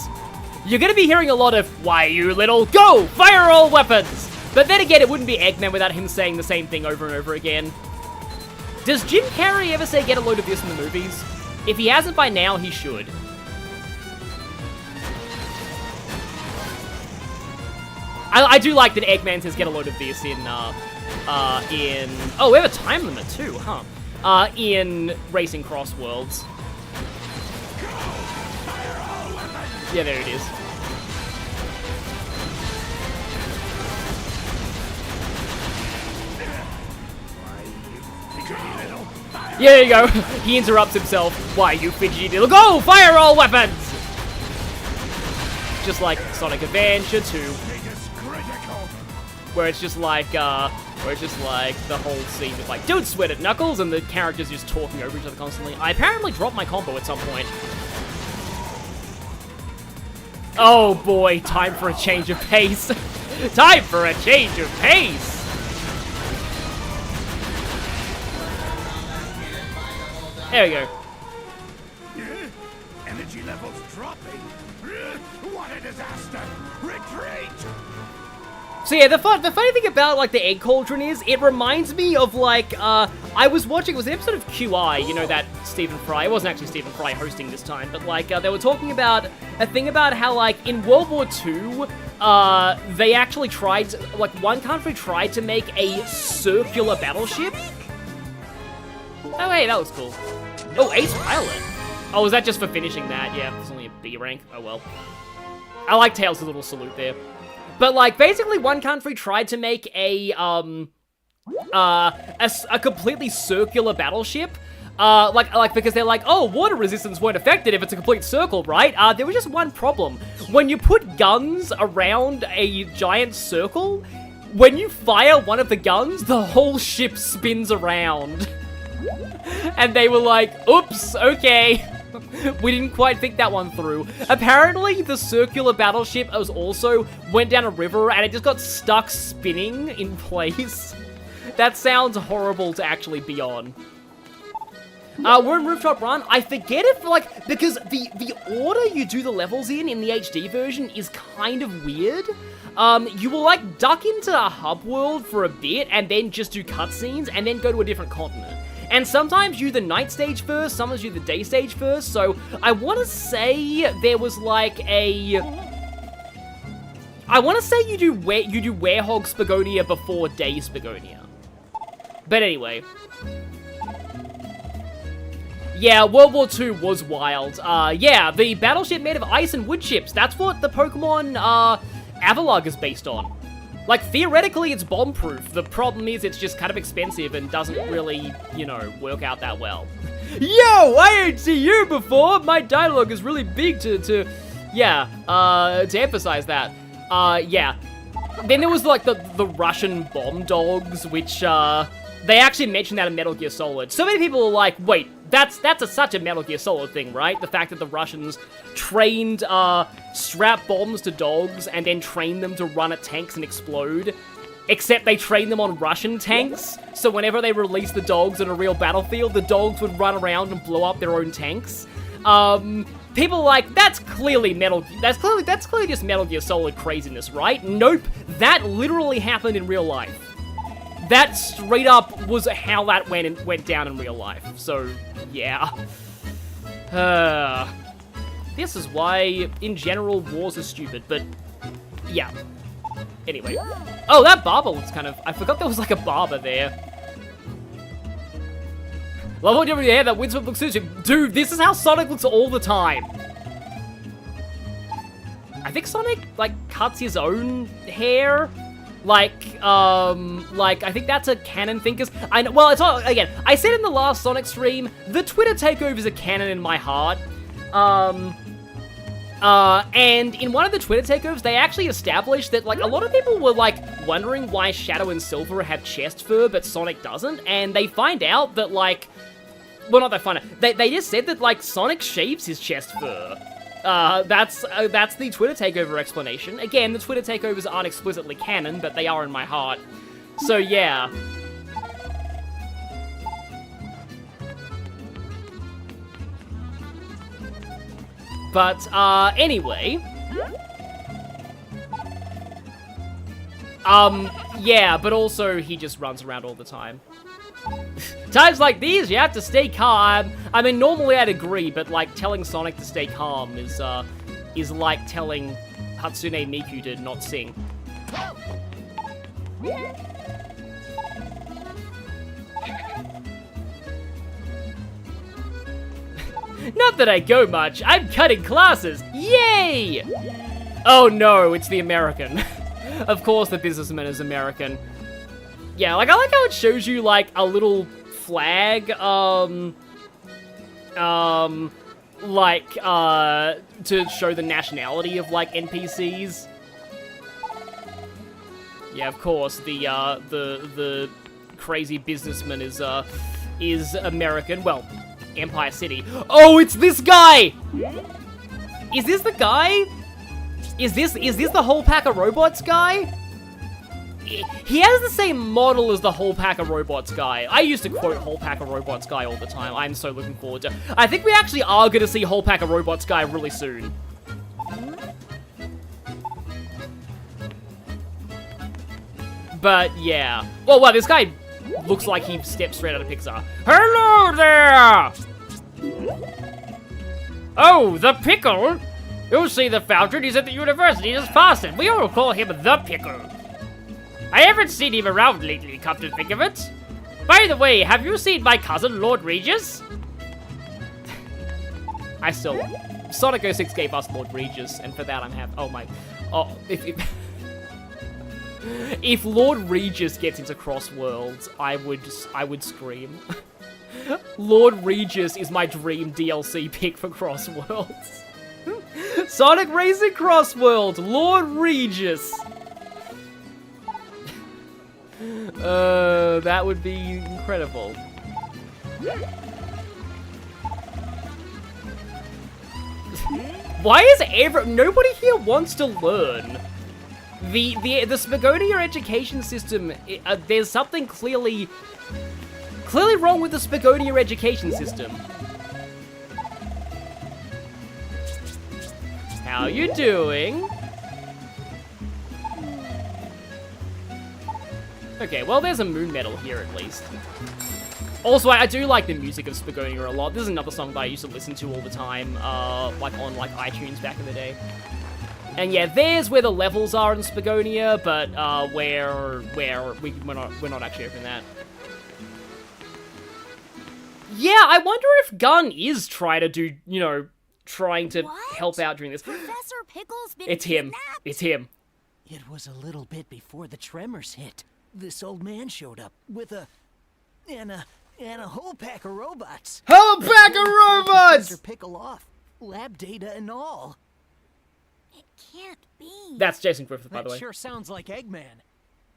You're gonna be hearing a lot of, why you little, go, fire all weapons! But then again, it wouldn't be Eggman without him saying the same thing over and over again. Does Jim Carrey ever say get a load of this in the movies? If he hasn't by now, he should. I do like that Eggman says get a load of this in, oh, we have a time limit too, huh? In Racing CrossWorlds. Yeah, there it is. Yeah, there you go. He interrupts himself. Why, you fidgety little... Go! Fire all weapons! Just like Sonic Adventure 2. Where it's just like, the whole scene is like, don't sweat it, Knuckles, and the characters just talking over each other constantly. I apparently dropped my combo at some point. Oh boy, time for a change of pace. Time for a change of pace! There we go. Energy levels dropping. What a disaster! Retreat! So yeah, the funny thing about, like, the Egg Cauldron is, it reminds me of, like, I was watching, it was an episode of QI, you know, that Stephen Fry, it wasn't actually Stephen Fry hosting this time, but, like, they were talking about a thing about how, like, in World War II, they actually tried, like, one country tried to make a circular battleship. Oh, hey, that was cool. Oh, Ace Pilot. Oh, was that just for finishing that? Yeah, it's only a B rank. Oh, well. I like Tails' little salute there. But, like, basically one country tried to make a completely circular battleship. Like, because they're like, oh, water resistance won't affect it if it's a complete circle, right? There was just one problem. When you put guns around a giant circle, when you fire one of the guns, the whole ship spins around. And they were like, oops, okay. We didn't quite think that one through. Apparently, the circular battleship also went down a river and it just got stuck spinning in place. That sounds horrible to actually be on. We're in Rooftop Run. I forget if, like, because the order you do the levels in the HD version is kind of weird. You will, like, duck into a hub world for a bit and then just do cutscenes and then go to a different continent. And sometimes you do the night stage first, sometimes you do the day stage first, so I want to say there was like a... I want to say you do Werehog Spagonia before Day Spagonia. But anyway. Yeah, World War II was wild. Yeah, the battleship made of ice and wood chips. That's what the Pokemon, Avalugg is based on. Like, theoretically, it's bomb-proof. The problem is it's just kind of expensive and doesn't really, you know, work out that well. Yo, I ain't seen you before! My dialogue is really big to emphasize that. Yeah. Then there was, like, the Russian bomb dogs, which, they actually mentioned that in Metal Gear Solid. So many people are like, wait, that's such a Metal Gear Solid thing, right? The fact that the Russians trained, strap bombs to dogs and then trained them to run at tanks and explode. Except they trained them on Russian tanks, so whenever they released the dogs in a real battlefield, the dogs would run around and blow up their own tanks. People are like, that's clearly just Metal Gear Solid craziness, right? Nope, that literally happened in real life. That straight up was how that went down in real life. So, yeah. This is why, in general, wars are stupid, but yeah. Anyway. Oh, that barber looks kind of... I forgot there was like a barber there. Love what you have in your hair, that windswept looks suits you. Dude, this is how Sonic looks all the time. I think Sonic, like, cuts his own hair. Like, I think that's a canon thing, because I know, well, it's not, again, I said in the last Sonic stream, the Twitter takeovers are canon in my heart. And in one of the Twitter takeovers, they actually established that, like, a lot of people were, like, wondering why Shadow and Silver have chest fur, but Sonic doesn't, and they find out that, like, well, not they find out, they just said that, like, Sonic shaves his chest fur. That's the Twitter takeover explanation. Again, the Twitter takeovers aren't explicitly canon, but they are in my heart. So yeah. But anyway. Yeah, but also he just runs around all the time. Times like these, you have to stay calm. I mean, normally I'd agree, but like telling Sonic to stay calm is like telling Hatsune Miku to not sing. Not that I go much. I'm cutting classes. Yay! Oh no, it's the American. Of course the businessman is American. Yeah, like, I like how it shows you, like, a little flag, to show the nationality of, like, NPCs. Yeah, of course, the crazy businessman is American. Well, Empire City. Oh, it's this guy! Is this the guy? Is this the whole pack of robots guy? He has the same model as the whole pack of robots guy. I used to quote whole pack of robots guy all the time. I'm so looking forward to... I think we actually are going to see whole pack of robots guy really soon. But yeah. Oh wow, this guy looks like he stepped straight out of Pixar. Hello there! Oh, the Pickle? You'll see the fountain. He's at the university. He's fastened. We all call him the Pickle. I haven't seen him around lately, come to think of it. By the way, have you seen my cousin, Lord Regis? Sonic 06 gave us Lord Regis, and for that I'm happy. Oh my... Oh, if Lord Regis gets into CrossWorlds, I would scream. Lord Regis is my dream DLC pick for CrossWorlds. Sonic Racing CrossWorld, Lord Regis. That would be incredible. Why is nobody here wants to learn? The Spagonia education system, there's something clearly wrong with the Spagonia education system. How you doing? Okay, well, there's a moon medal here at least. Also, I do like the music of Spagonia a lot. This is another song that I used to listen to all the time, like on iTunes back in the day. And yeah, there's where the levels are in Spagonia, but we're not actually opening that. Yeah, I wonder if Gun is trying to help out during this. Professor Pickle's been It's him. kidnapped? It's him. It was a little bit before the tremors hit. This old man showed up with a whole pack of robots. Whole pack of robots! Professor Pickle off, lab data and all. It can't be. That's Jason Griffith, by the way. That sure sounds like Eggman.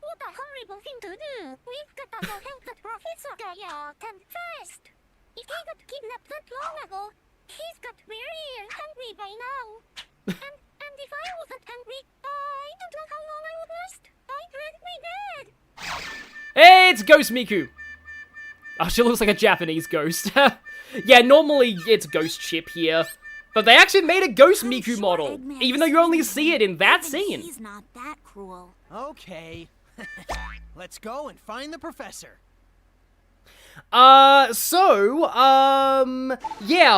What a horrible thing to do. We've got to go help the Professor Gaia first. If he got kidnapped that long ago, he's got very hungry by now. and if I wasn't hungry, I don't know how long I would last. I'd really be dead. Hey, it's Ghost Miku. Oh, she looks like a Japanese ghost. Yeah, normally it's Ghost Chip here. But they actually made a Ghost I'm Miku sure model, Eggman even though you only see it in that scene. He's not that cruel. Okay. Let's go and find the professor. Yeah,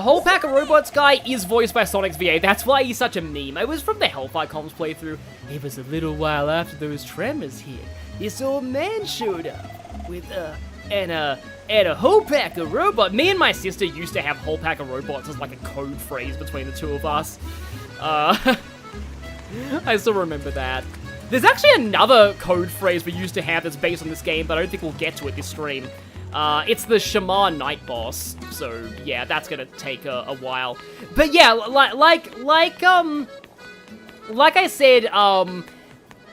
Whole Pack of Robots guy is voiced by Sonic's VA. That's why he's such a meme. It was from the Hellfire Comms playthrough. It was a little while after those tremors hit. This old man showed up with a whole pack of robots. Me and my sister used to have whole pack of robots as like a code phrase between the two of us. I still remember that. There's actually another code phrase we used to have that's based on this game, but I don't think we'll get to it this stream. It's the Shaman Night Boss, so yeah, that's gonna take a while. But yeah, like I said,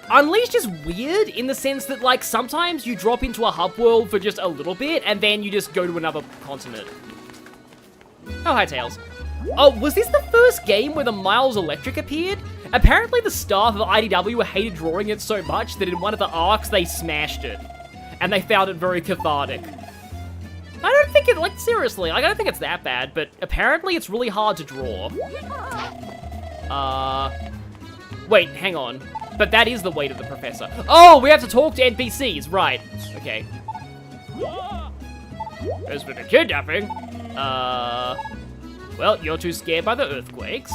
Unleashed is weird in the sense that, like, sometimes you drop into a hub world for just a little bit, and then you just go to another continent. Oh, hi, Tails. Oh, was this the first game where the Miles Electric appeared? Apparently the staff of IDW hated drawing it so much that in one of the arcs they smashed it. And they found it very cathartic. I don't think it, like, seriously, I don't think it's that bad, but apparently it's really hard to draw. Wait, hang on. But that is the weight of the professor. Oh, we have to talk to NPCs, right. Okay. There's been a kidnapping. Well, you're too scared by the earthquakes.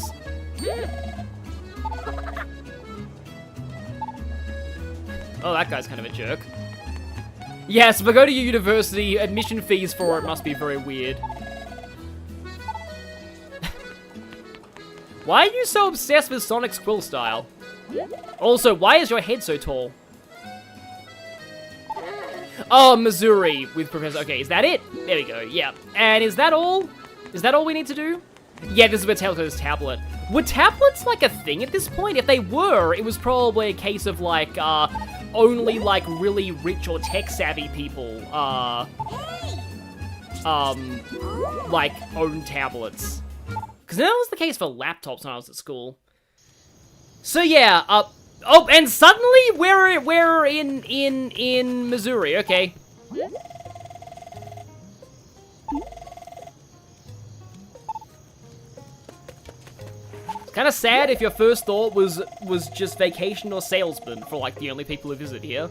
Oh, that guy's kind of a jerk. Yes, Spagonia University, admission fees for it must be very weird. Why are you so obsessed with Sonic's quill style? Also, why is your head so tall? Oh, Missouri with Professor... Okay, is that it? There we go, yeah. And is that all? Is that all we need to do? Yeah, this is where Tails got his tablet. Were tablets, like, a thing at this point? If they were, it was probably a case of, like, only, like, really rich or tech-savvy people, like, own tablets. Because that was the case for laptops when I was at school. So, yeah, oh, and suddenly we're in Missouri, okay. It's kind of sad if your first thought was just vacation or salesman for, like, the only people who visit here.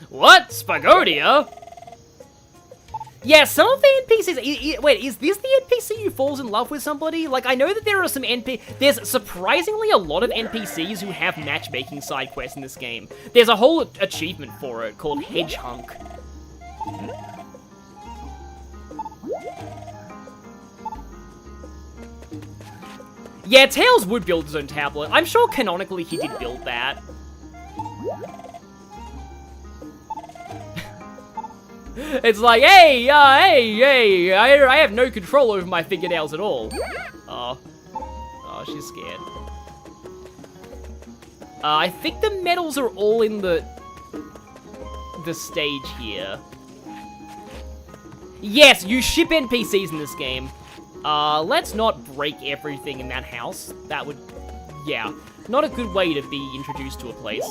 What? Spagonia? Yeah, some of the NPCs... Wait, is this the NPC who falls in love with somebody? Like, I know that there are some There's surprisingly a lot of NPCs who have matchmaking side quests in this game. There's a whole achievement for it called Hedge Hunk. Yeah, Tails would build his own tablet. I'm sure canonically he did build that. It's like, hey, I have no control over my fingernails at all. Oh, she's scared. I think the medals are all in the stage here. Yes, you ship NPCs in this game. Let's not break everything in that house. That would, yeah, not a good way to be introduced to a place.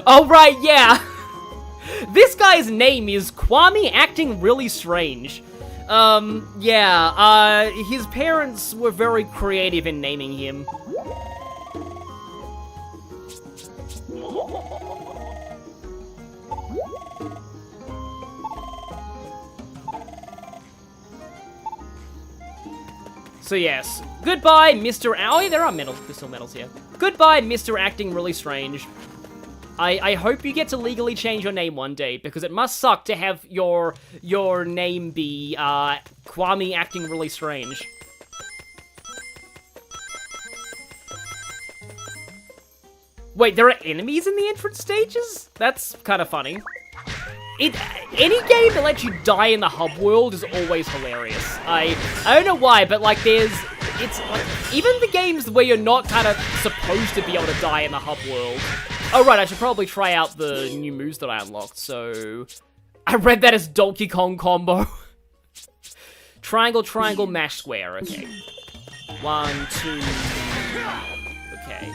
Oh, right, yeah. This guy's name is Kwame Acting Really Strange. Yeah, his parents were very creative in naming him. So yes, goodbye, Mr. Oh, yeah, there are crystal medals here. Goodbye, Mr. Acting Really Strange. I hope you get to legally change your name one day, because it must suck to have your name be, Kwame Acting Really Strange. Wait, there are enemies in the entrance stages? That's kind of funny. Any game that lets you die in the hub world is always hilarious. I don't know why, but like it's like, even the games where you're not kind of supposed to be able to die in the hub world. Oh right, I should probably try out the new moves that I unlocked, so... I read that as Donkey Kong combo. Triangle, triangle, mash, square, okay. 1, 2... Okay,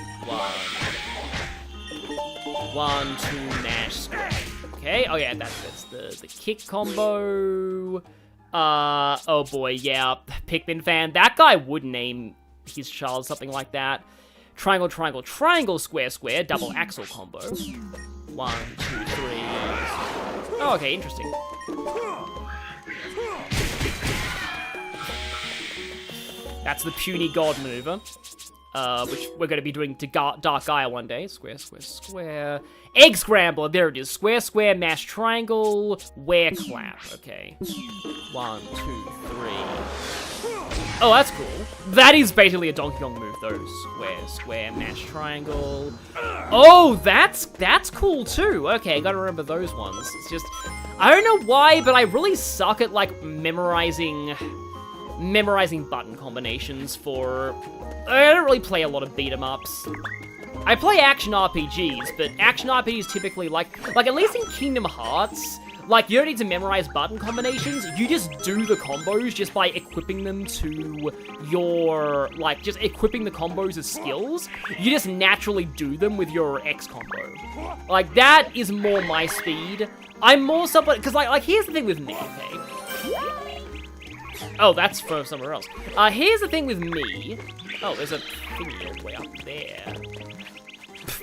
1, 2, mash, square. Okay, oh yeah, that's the kick combo. Oh boy, yeah, Pikmin fan. That guy would name his child something like that. Triangle, triangle, triangle, square, square, double axle combo. 1, 2, 3. Oh, okay, interesting. That's the puny god maneuver. Which we're going to be doing to Dark Gaia one day. Square, square, square. Egg scrambler, there it is. Square, square, mash, triangle, where clap. Okay. 1, 2, 3. Oh, that's cool. That is basically a Donkey Kong move, though. Square, square, mash, triangle. Oh, that's cool, too. Okay, gotta remember those ones. It's just, I don't know why, but I really suck at, like, memorizing button combinations for... I don't really play a lot of beat-em-ups. I play action RPGs, but action RPGs typically, like at least in Kingdom Hearts, Like, you don't need to memorize button combinations, you just do the combos just by equipping them to your, like, just equipping the combos as skills. You just naturally do them with your X combo. Like, that is more my speed. I'm more somebody, because, like, here's the thing with me, okay? Oh, that's for somewhere else. Here's the thing with me. Oh, there's a thingy all the way up there.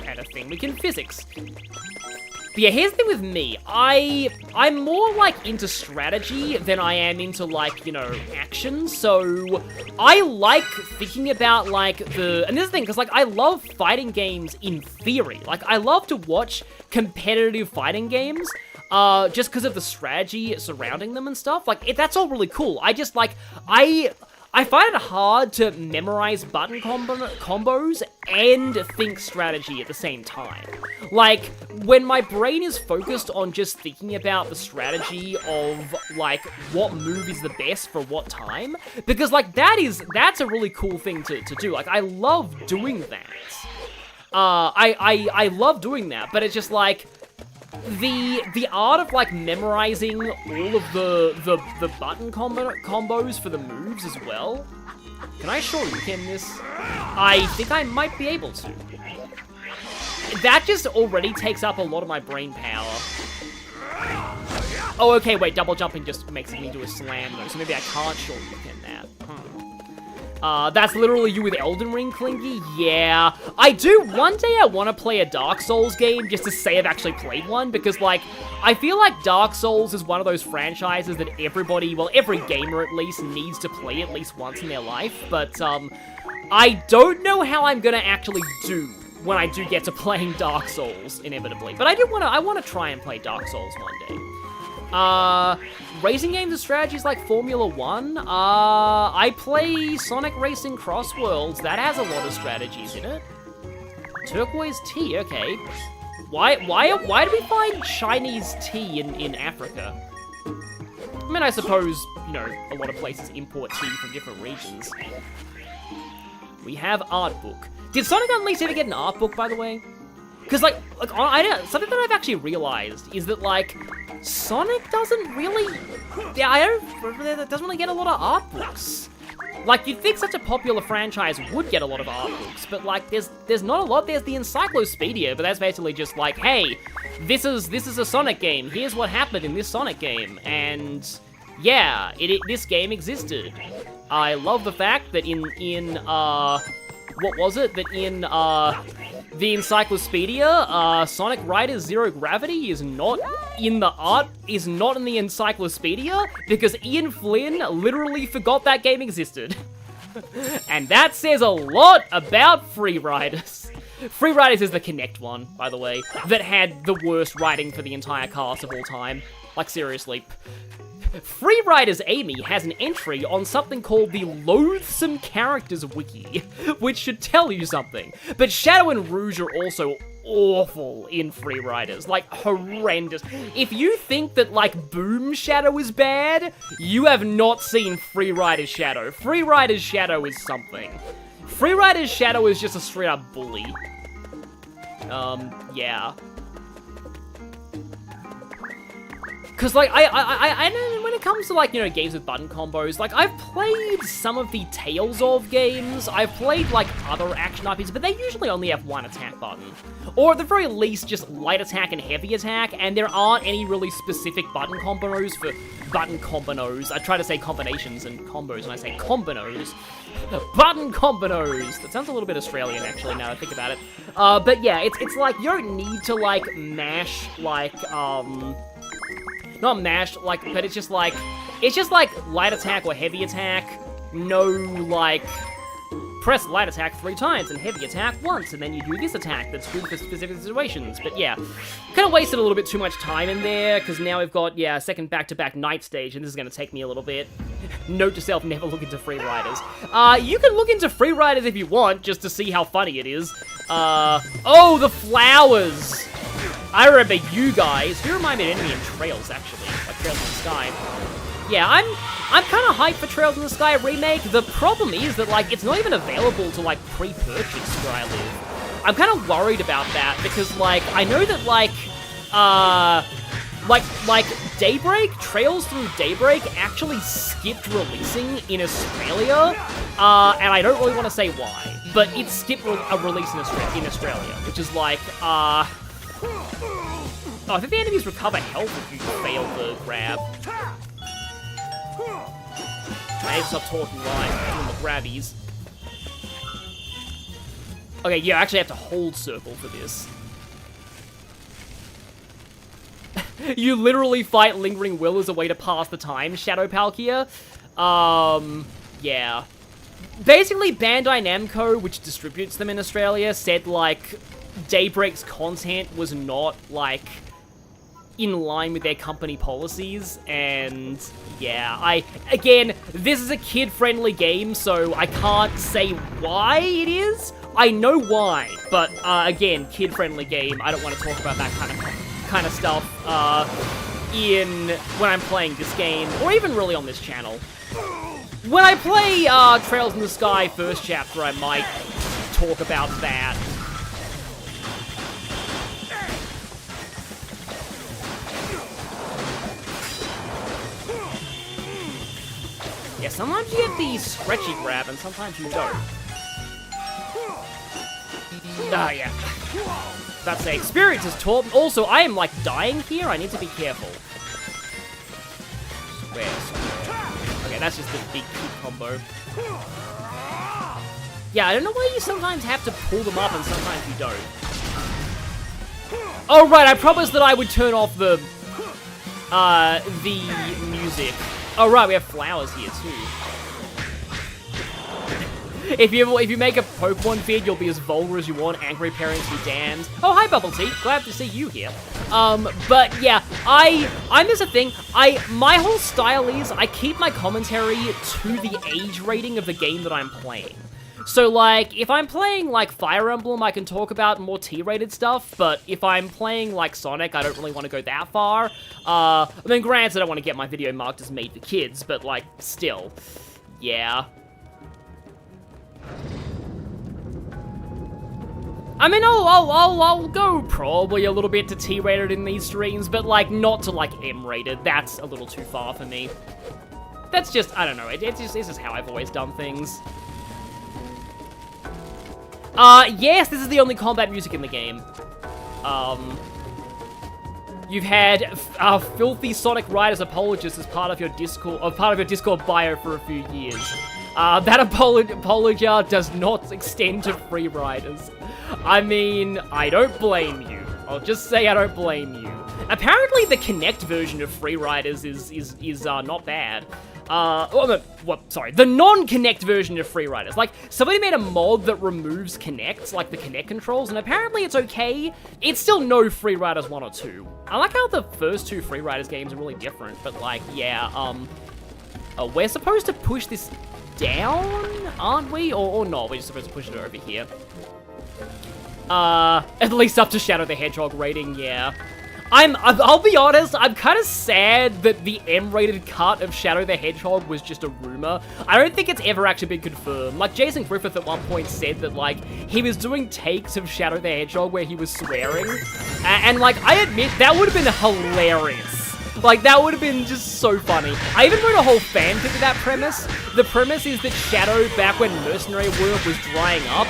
And a thing we can physics. But yeah, here's the thing with me. I'm more, like, into strategy than I am into, like, you know, action. So I like thinking about, like, and this is the thing, because, like, I love fighting games in theory. Like, I love to watch competitive fighting games, just because of the strategy surrounding them and stuff. Like, that's all really cool. I just, like, I find it hard to memorize button combos and think strategy at the same time. Like, when my brain is focused on just thinking about the strategy of, like, what move is the best for what time, because, like, that's a really cool thing to do. Like, I love doing that. I love doing that, but it's just, like, the art of, like, memorizing all of the button combos for the moves as well. Can I Shoryuken this? I think I might be able to. That just already takes up a lot of my brain power. Oh, okay, wait, double jumping just makes me do a slam, though, so maybe I can't Shoryuken that. That's literally you with Elden Ring, Clingy? Yeah. One day I want to play a Dark Souls game just to say I've actually played one, because, like, I feel like Dark Souls is one of those franchises that everybody, well, every gamer at least, needs to play at least once in their life, but, I don't know how I'm gonna actually do when I do get to playing Dark Souls, inevitably. But I want to try and play Dark Souls one day. Racing games and strategies like Formula 1. I play Sonic Racing CrossWorlds. That has a lot of strategies in it. Turquoise tea, okay. Why do we find Chinese tea in Africa? I mean, I suppose, you know, a lot of places import tea from different regions. We have art book. Did Sonic Unleashed ever get an art book, by the way? Because, like I don't, something that I've actually realized is that, like, Sonic doesn't really, doesn't really get a lot of art books. Like, you'd think such a popular franchise would get a lot of art books, but, like, there's not a lot. There's the Encyclopedia, but that's basically just like, hey, this is a Sonic game. Here's what happened in this Sonic game, and yeah, this game existed. I love the fact that in the Encyclopedia, Sonic Riders Zero Gravity is not in the Encyclopedia, because Ian Flynn literally forgot that game existed. And that says a lot about Free Riders. Free Riders is the Kinect one, by the way, that had the worst writing for the entire cast of all time. Like, seriously. Free Riders Amy has an entry on something called the Loathsome Characters Wiki, which should tell you something. But Shadow and Rouge are also awful in Free Riders, like, horrendous. If you think that, like, Boom Shadow is bad, you have not seen Free Riders Shadow. Free Riders Shadow is something. Free Riders Shadow is just a straight-up bully. Yeah. Because, like, I know when it comes to, like, you know, games with button combos, like, I've played some of the Tales of games, I've played, like, other action RPGs, but they usually only have one attack button. Or at the very least, just light attack and heavy attack, and there aren't any really specific button combos for button combos. I try to say combinations and combos, and I say combinos. Button combos! That sounds a little bit Australian, actually, now that I think about it. But yeah, it's like, you don't need to, like, mash, like, not mash, like, but it's just like light attack or heavy attack. No, like, press light attack 3 times and heavy attack once, and then you do this attack that's good for specific situations. But yeah, kind of wasted a little bit too much time in there, because now we've got, yeah, a second back-to-back night stage, and this is going to take me a little bit. Note to self, never look into Free Riders. You can look into Free Riders if you want, just to see how funny it is. Oh, the flowers! I remember you guys. You remind me of Enemy in Trails, actually. Like Trails in the Sky. Yeah, I'm kind of hyped for Trails in the Sky remake. The problem is that, like, it's not even available to, like, pre-purchase where I live. I'm kind of worried about that because, like, I know that, like, like Daybreak, Trails Through Daybreak actually skipped releasing in Australia, and I don't really want to say why, but it skipped a release in Australia, which is like, oh, I think the enemies recover health if you fail the grab. I need to stop talking live, doing the grabbies. Okay, yeah, I actually have to hold circle for this. You literally fight Lingering Will as a way to pass the time, Shadow Palkia. Yeah. Basically, Bandai Namco, which distributes them in Australia, said, like, Daybreak's content was not, like, in line with their company policies, and, yeah, again, this is a kid-friendly game, so I can't say why it is. I know why, but, again, kid-friendly game, I don't want to talk about that kind of stuff when I'm playing this game, or even really on this channel. When I play Trails in the Sky first chapter, I might talk about that. Yeah, sometimes you get the stretchy grab, and sometimes you don't. Yeah. That's the experience is taught. Also, I am, like, dying here. I need to be careful. Okay, that's just the big kick combo. Yeah, I don't know why you sometimes have to pull them up and sometimes you don't. Oh, right, I promised that I would turn off the music. Oh, right, we have flowers here, too. If you make a Pokemon feed, you'll be as vulgar as you want. Angry parents be damned. Oh, hi, Bubble Tea. Glad to see you here. But yeah, I'm just a thing. My whole style is I keep my commentary to the age rating of the game that I'm playing. So, like, if I'm playing, like, Fire Emblem, I can talk about more T-rated stuff, but if I'm playing, like, Sonic, I don't really want to go that far. I mean, granted, I don't want to get my video marked as made for kids, but, like, still. Yeah. I mean, I'll go probably a little bit to T-rated in these streams, but, like, not to, like, M-rated. That's a little too far for me. That's just, I don't know, it's just how I've always done things. Yes, this is the only combat music in the game. You've had filthy Sonic Riders apologist as part of your Discord bio for a few years. That apology does not extend to free riders. I mean, I don't blame you. I'll just say I don't blame you. Apparently, the Kinect version of free riders is not bad. The non-Kinect version of free riders. Like, somebody made a mod that removes Kinect, like the Kinect controls, and apparently it's okay. It's still no Free Riders 1 or 2. I like how the first two Free Riders games are really different, but, like, yeah, we're supposed to push this down, aren't we? Or not, we're just supposed to push it over here. At least up to Shadow the Hedgehog rating, yeah. I'll be honest, I'm kind of sad that the M-rated cut of Shadow the Hedgehog was just a rumor. I don't think it's ever actually been confirmed. Like, Jason Griffith at one point said that, like, he was doing takes of Shadow the Hedgehog where he was swearing. And like, I admit, that would have been hilarious. Like, that would have been just so funny. I even wrote a whole fanfic of that premise. The premise is that Shadow, back when Mercenary World was drying up,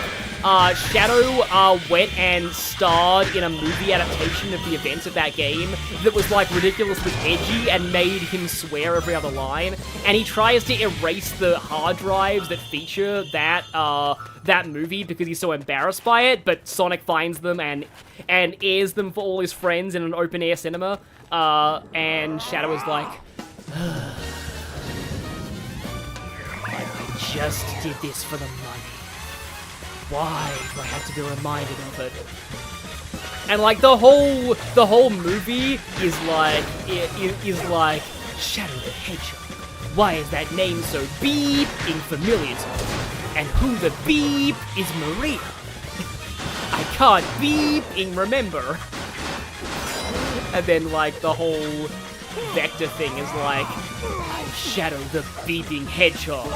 Shadow went and starred in a movie adaptation of the events of that game that was, like, ridiculously edgy and made him swear every other line. And he tries to erase the hard drives that feature that movie because he's so embarrassed by it, but Sonic finds them and airs them for all his friends in an open-air cinema. And Shadow is like, I just did this for the money. Why do I have to be reminded of it? And like the whole movie is like Shadow the Hedgehog. Why is that name so beeping familiar to me? And who the beep is Maria? I can't beeping remember. And then like the whole Vector thing is like, I'm Shadow the Beeping Hedgehog.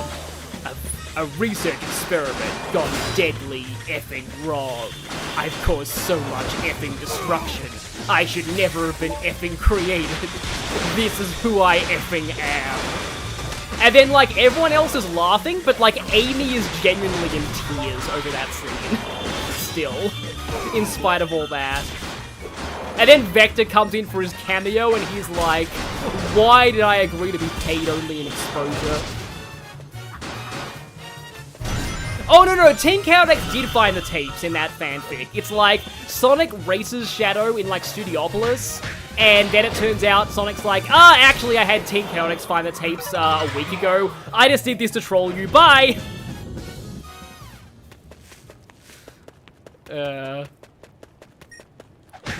A research experiment gone deadly effing wrong. I've caused so much effing destruction. I should never have been effing created. This is who I effing am. And then, like, everyone else is laughing, but, like, Amy is genuinely in tears over that scene. Still. In spite of all that. And then Vector comes in for his cameo, and he's like, why did I agree to be paid only in exposure? Oh, no, Team Chaos X did find the tapes in that fanfic. It's like Sonic races Shadow in, like, Studiopolis, and then it turns out Sonic's like, actually, I had Team Chaos X find the tapes a week ago. I just did this to troll you. Bye!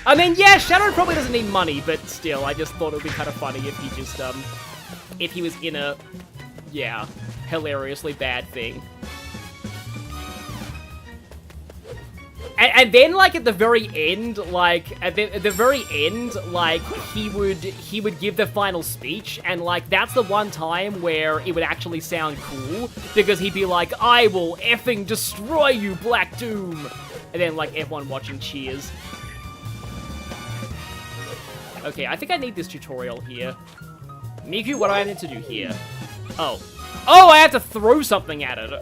I mean, yeah, Shadow probably doesn't need money, but still, I just thought it would be kind of funny if he just, if he was in a, yeah, hilariously bad thing. And then, like, at the very end, like, he would give the final speech, and, like, that's the one time where it would actually sound cool, because he'd be like, I will effing destroy you, Black Doom! And then, like, everyone watching cheers. Okay, I think I need this tutorial here. Miku, what do I need to do here? Oh. Oh, I have to throw something at it!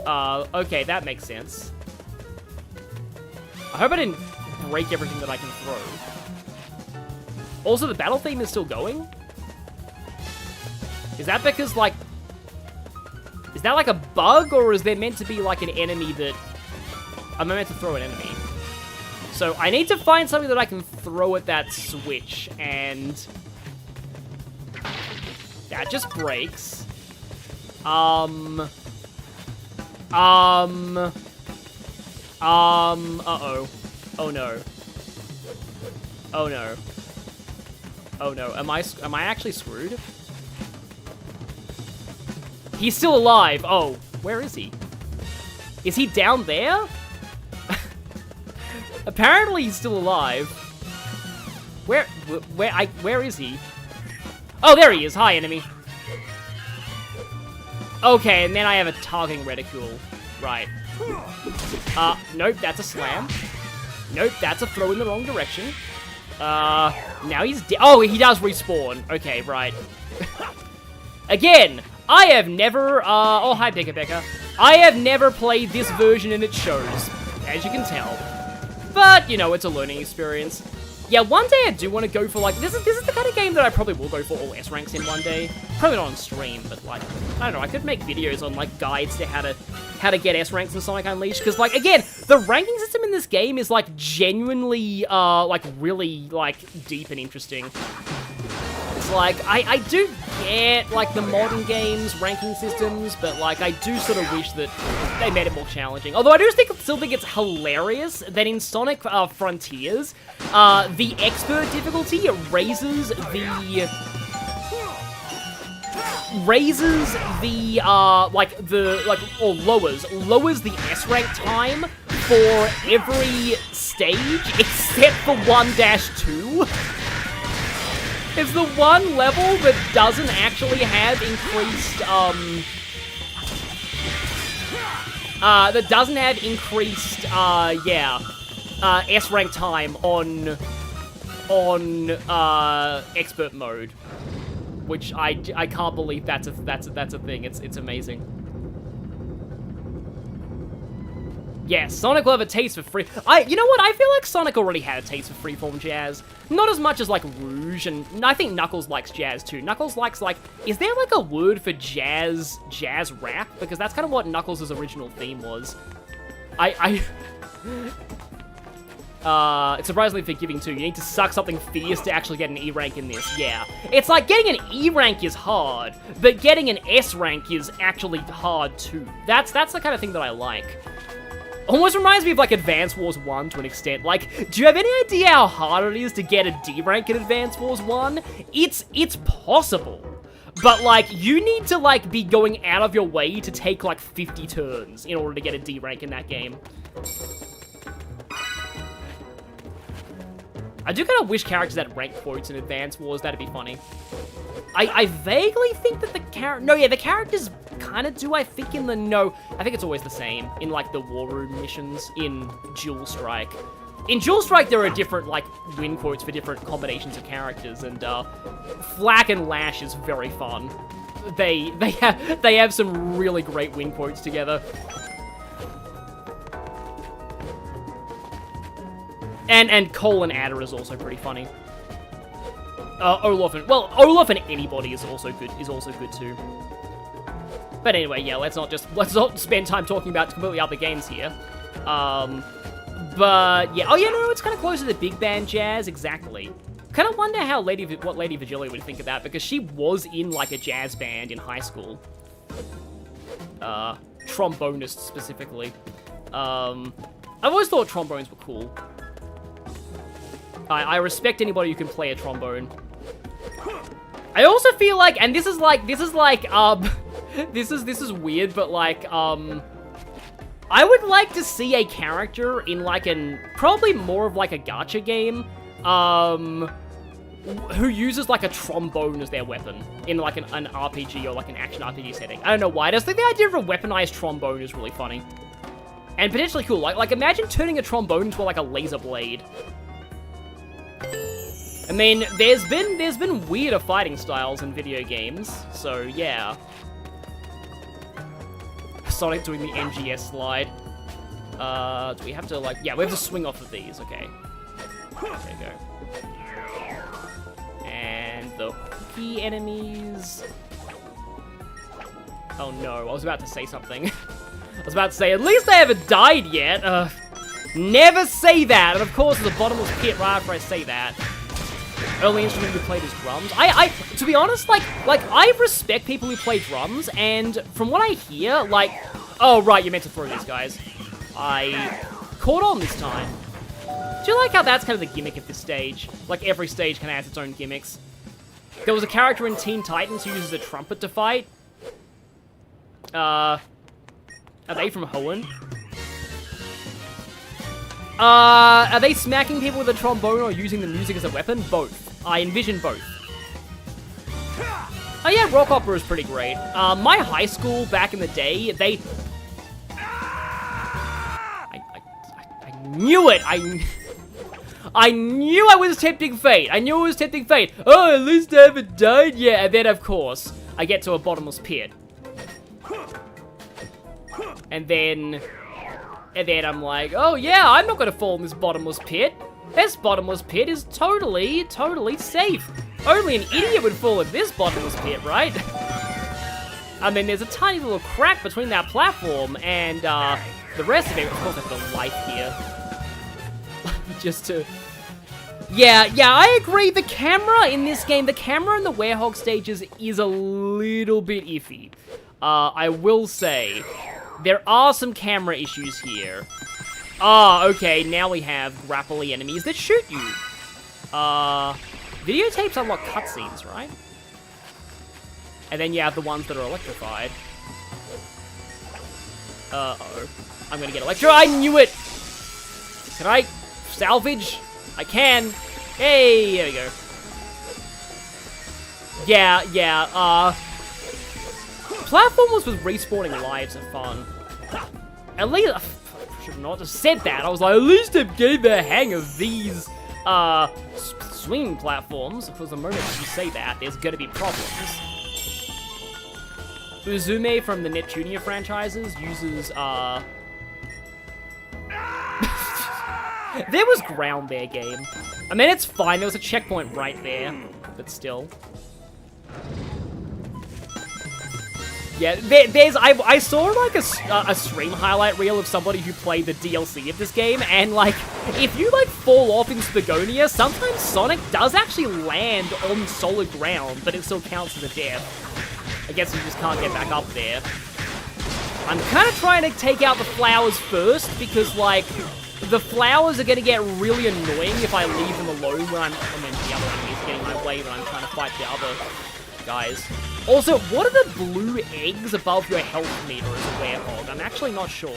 Okay, that makes sense. I hope I didn't break everything that I can throw. Also, the battle theme is still going? Is that because, like... Is that like a bug, or is there meant to be like an enemy that... I'm meant to throw an enemy. So, I need to find something that I can throw at that switch, and... That just breaks. Uh-oh. Oh no. Oh no. Oh no. Am I actually screwed? He's still alive. Oh, where is he? Is he down there? Apparently he's still alive. Where is he? Oh, there he is. Hi, enemy. Okay, and then I have a targeting reticule. Right. Nope, that's a slam. Nope, that's a throw in the wrong direction. Now he's oh, he does respawn. Okay, right. Again, I have never, oh, hi, Becca. I have never played this version and it shows, as you can tell. But, you know, it's a learning experience. Yeah, one day I do want to go for, like, this is the kind of game that I probably will go for all S ranks in one day. Probably not on stream, but, like, I don't know, I could make videos on, like, guides to how to get S ranks in Sonic Unleashed, because, like, again, the ranking system in this game is, like, genuinely, like, really, like, deep and interesting. It's like, I do get, like, the modern games ranking systems, but, like, I do sort of wish that they made it more challenging. Although I do still think it's hilarious that in Sonic Frontiers, the expert difficulty raises lowers the S rank time for every stage except for 1-2. It's the one level that doesn't actually have increased, S rank time on expert mode, which I can't believe that's a thing. It's amazing. Yeah, Sonic will have a taste for free. You know what? I feel like Sonic already had a taste for freeform jazz. Not as much as, like, Rouge, and I think Knuckles likes jazz, too. Knuckles likes, like, is there, like, a word for jazz rap? Because that's kind of what Knuckles' original theme was. It's surprisingly forgiving, too. You need to suck something fierce to actually get an E rank in this, yeah. It's like, getting an E rank is hard, but getting an S rank is actually hard, too. That's the kind of thing that I like. Almost reminds me of, like, Advance Wars 1 to an extent. Like, do you have any idea how hard it is to get a D rank in Advance Wars 1? It's possible. But, like, you need to, like, be going out of your way to take, like, 50 turns in order to get a D rank in that game. I do kind of wish characters had rank quotes in Advance Wars. That'd be funny. I vaguely think that the characters kind of do, I think, in the... No, I think it's always the same in, like, the War Room missions in Dual Strike. In Dual Strike, there are different, like, win quotes for different combinations of characters, and, Flak and Lash is very fun. They have some really great win quotes together. And Cole and Adder is also pretty funny. Olaf and anybody is also good too. But anyway, yeah, let's not spend time talking about completely other games here. But yeah, oh yeah, no, it's kind of close to the big band jazz, exactly. Kind of wonder how what Lady Virgilia would think of that, because she was in like a jazz band in high school. Trombonist specifically. I've always thought trombones were cool. I respect anybody who can play a trombone. I also feel like, and this is weird, but like, I would like to see a character in like probably more of like a gacha game, who uses like a trombone as their weapon in like an RPG or like an action RPG setting. I don't know why, I just think the idea of a weaponized trombone is really funny. And potentially cool, like imagine turning a trombone into like a laser blade. I mean, there's been weirder fighting styles in video games, so yeah. Sonic doing the MGS slide. Do we have to, like... Yeah, we have to swing off of these, okay. There we go. And the hooky enemies... Oh no, I was about to say something. I was about to say, at least I haven't died yet. Never say that, and of course there's a bottomless pit right after I say that. Only instrument we played is drums. To be honest, like I respect people who play drums, and from what I hear, like, oh right, you're meant to throw these guys. I caught on this time. Do you like how that's kind of the gimmick of this stage? Like every stage kind of has its own gimmicks. There was a character in Teen Titans who uses a trumpet to fight. Are they from Hoenn? Are they smacking people with a trombone or using the music as a weapon? Both. I envision both. Oh yeah, rock opera is pretty great. My high school back in the day, they... I knew it! I knew I was tempting fate! I knew I was tempting fate! Oh, at least I haven't died yet! And then, of course, I get to a bottomless pit. And then I'm like, oh yeah, I'm not gonna fall in this bottomless pit. This bottomless pit is totally safe. Only an idiot would fall in this bottomless pit, right? I mean, there's a tiny little crack between that platform and the rest of it. Of course, I have the life here. Just to... Yeah, I agree. The camera in this game, the camera in the Werehog stages is a little bit iffy. I will say, there are some camera issues here. Okay, now we have grapply enemies that shoot you. Videotapes unlock cutscenes, right? And then you have the ones that are electrified. Uh-oh. I'm gonna get electro. I knew it! Can I salvage? I can. Hey, there we go. Yeah, platformers with respawning lives are fun. At least, I should not have said that. I was like, at least I'm getting the hang of these, swinging platforms. Because the moment you say that, there's gonna be problems. Uzume from the Neptunia franchises uses, There was ground there, game. I mean, it's fine. There was a checkpoint right there. But still. Yeah, I saw like a stream highlight reel of somebody who played the DLC of this game, and like, if you like fall off in Spagonia, sometimes Sonic does actually land on solid ground, but it still counts as a death. I guess you just can't get back up there. I'm kind of trying to take out the flowers first, because like, the flowers are gonna get really annoying if I leave them alone when the other enemy's getting in my way when I'm trying to fight the other guys. Also, what are the blue eggs above your health meter as a werehog? I'm actually not sure.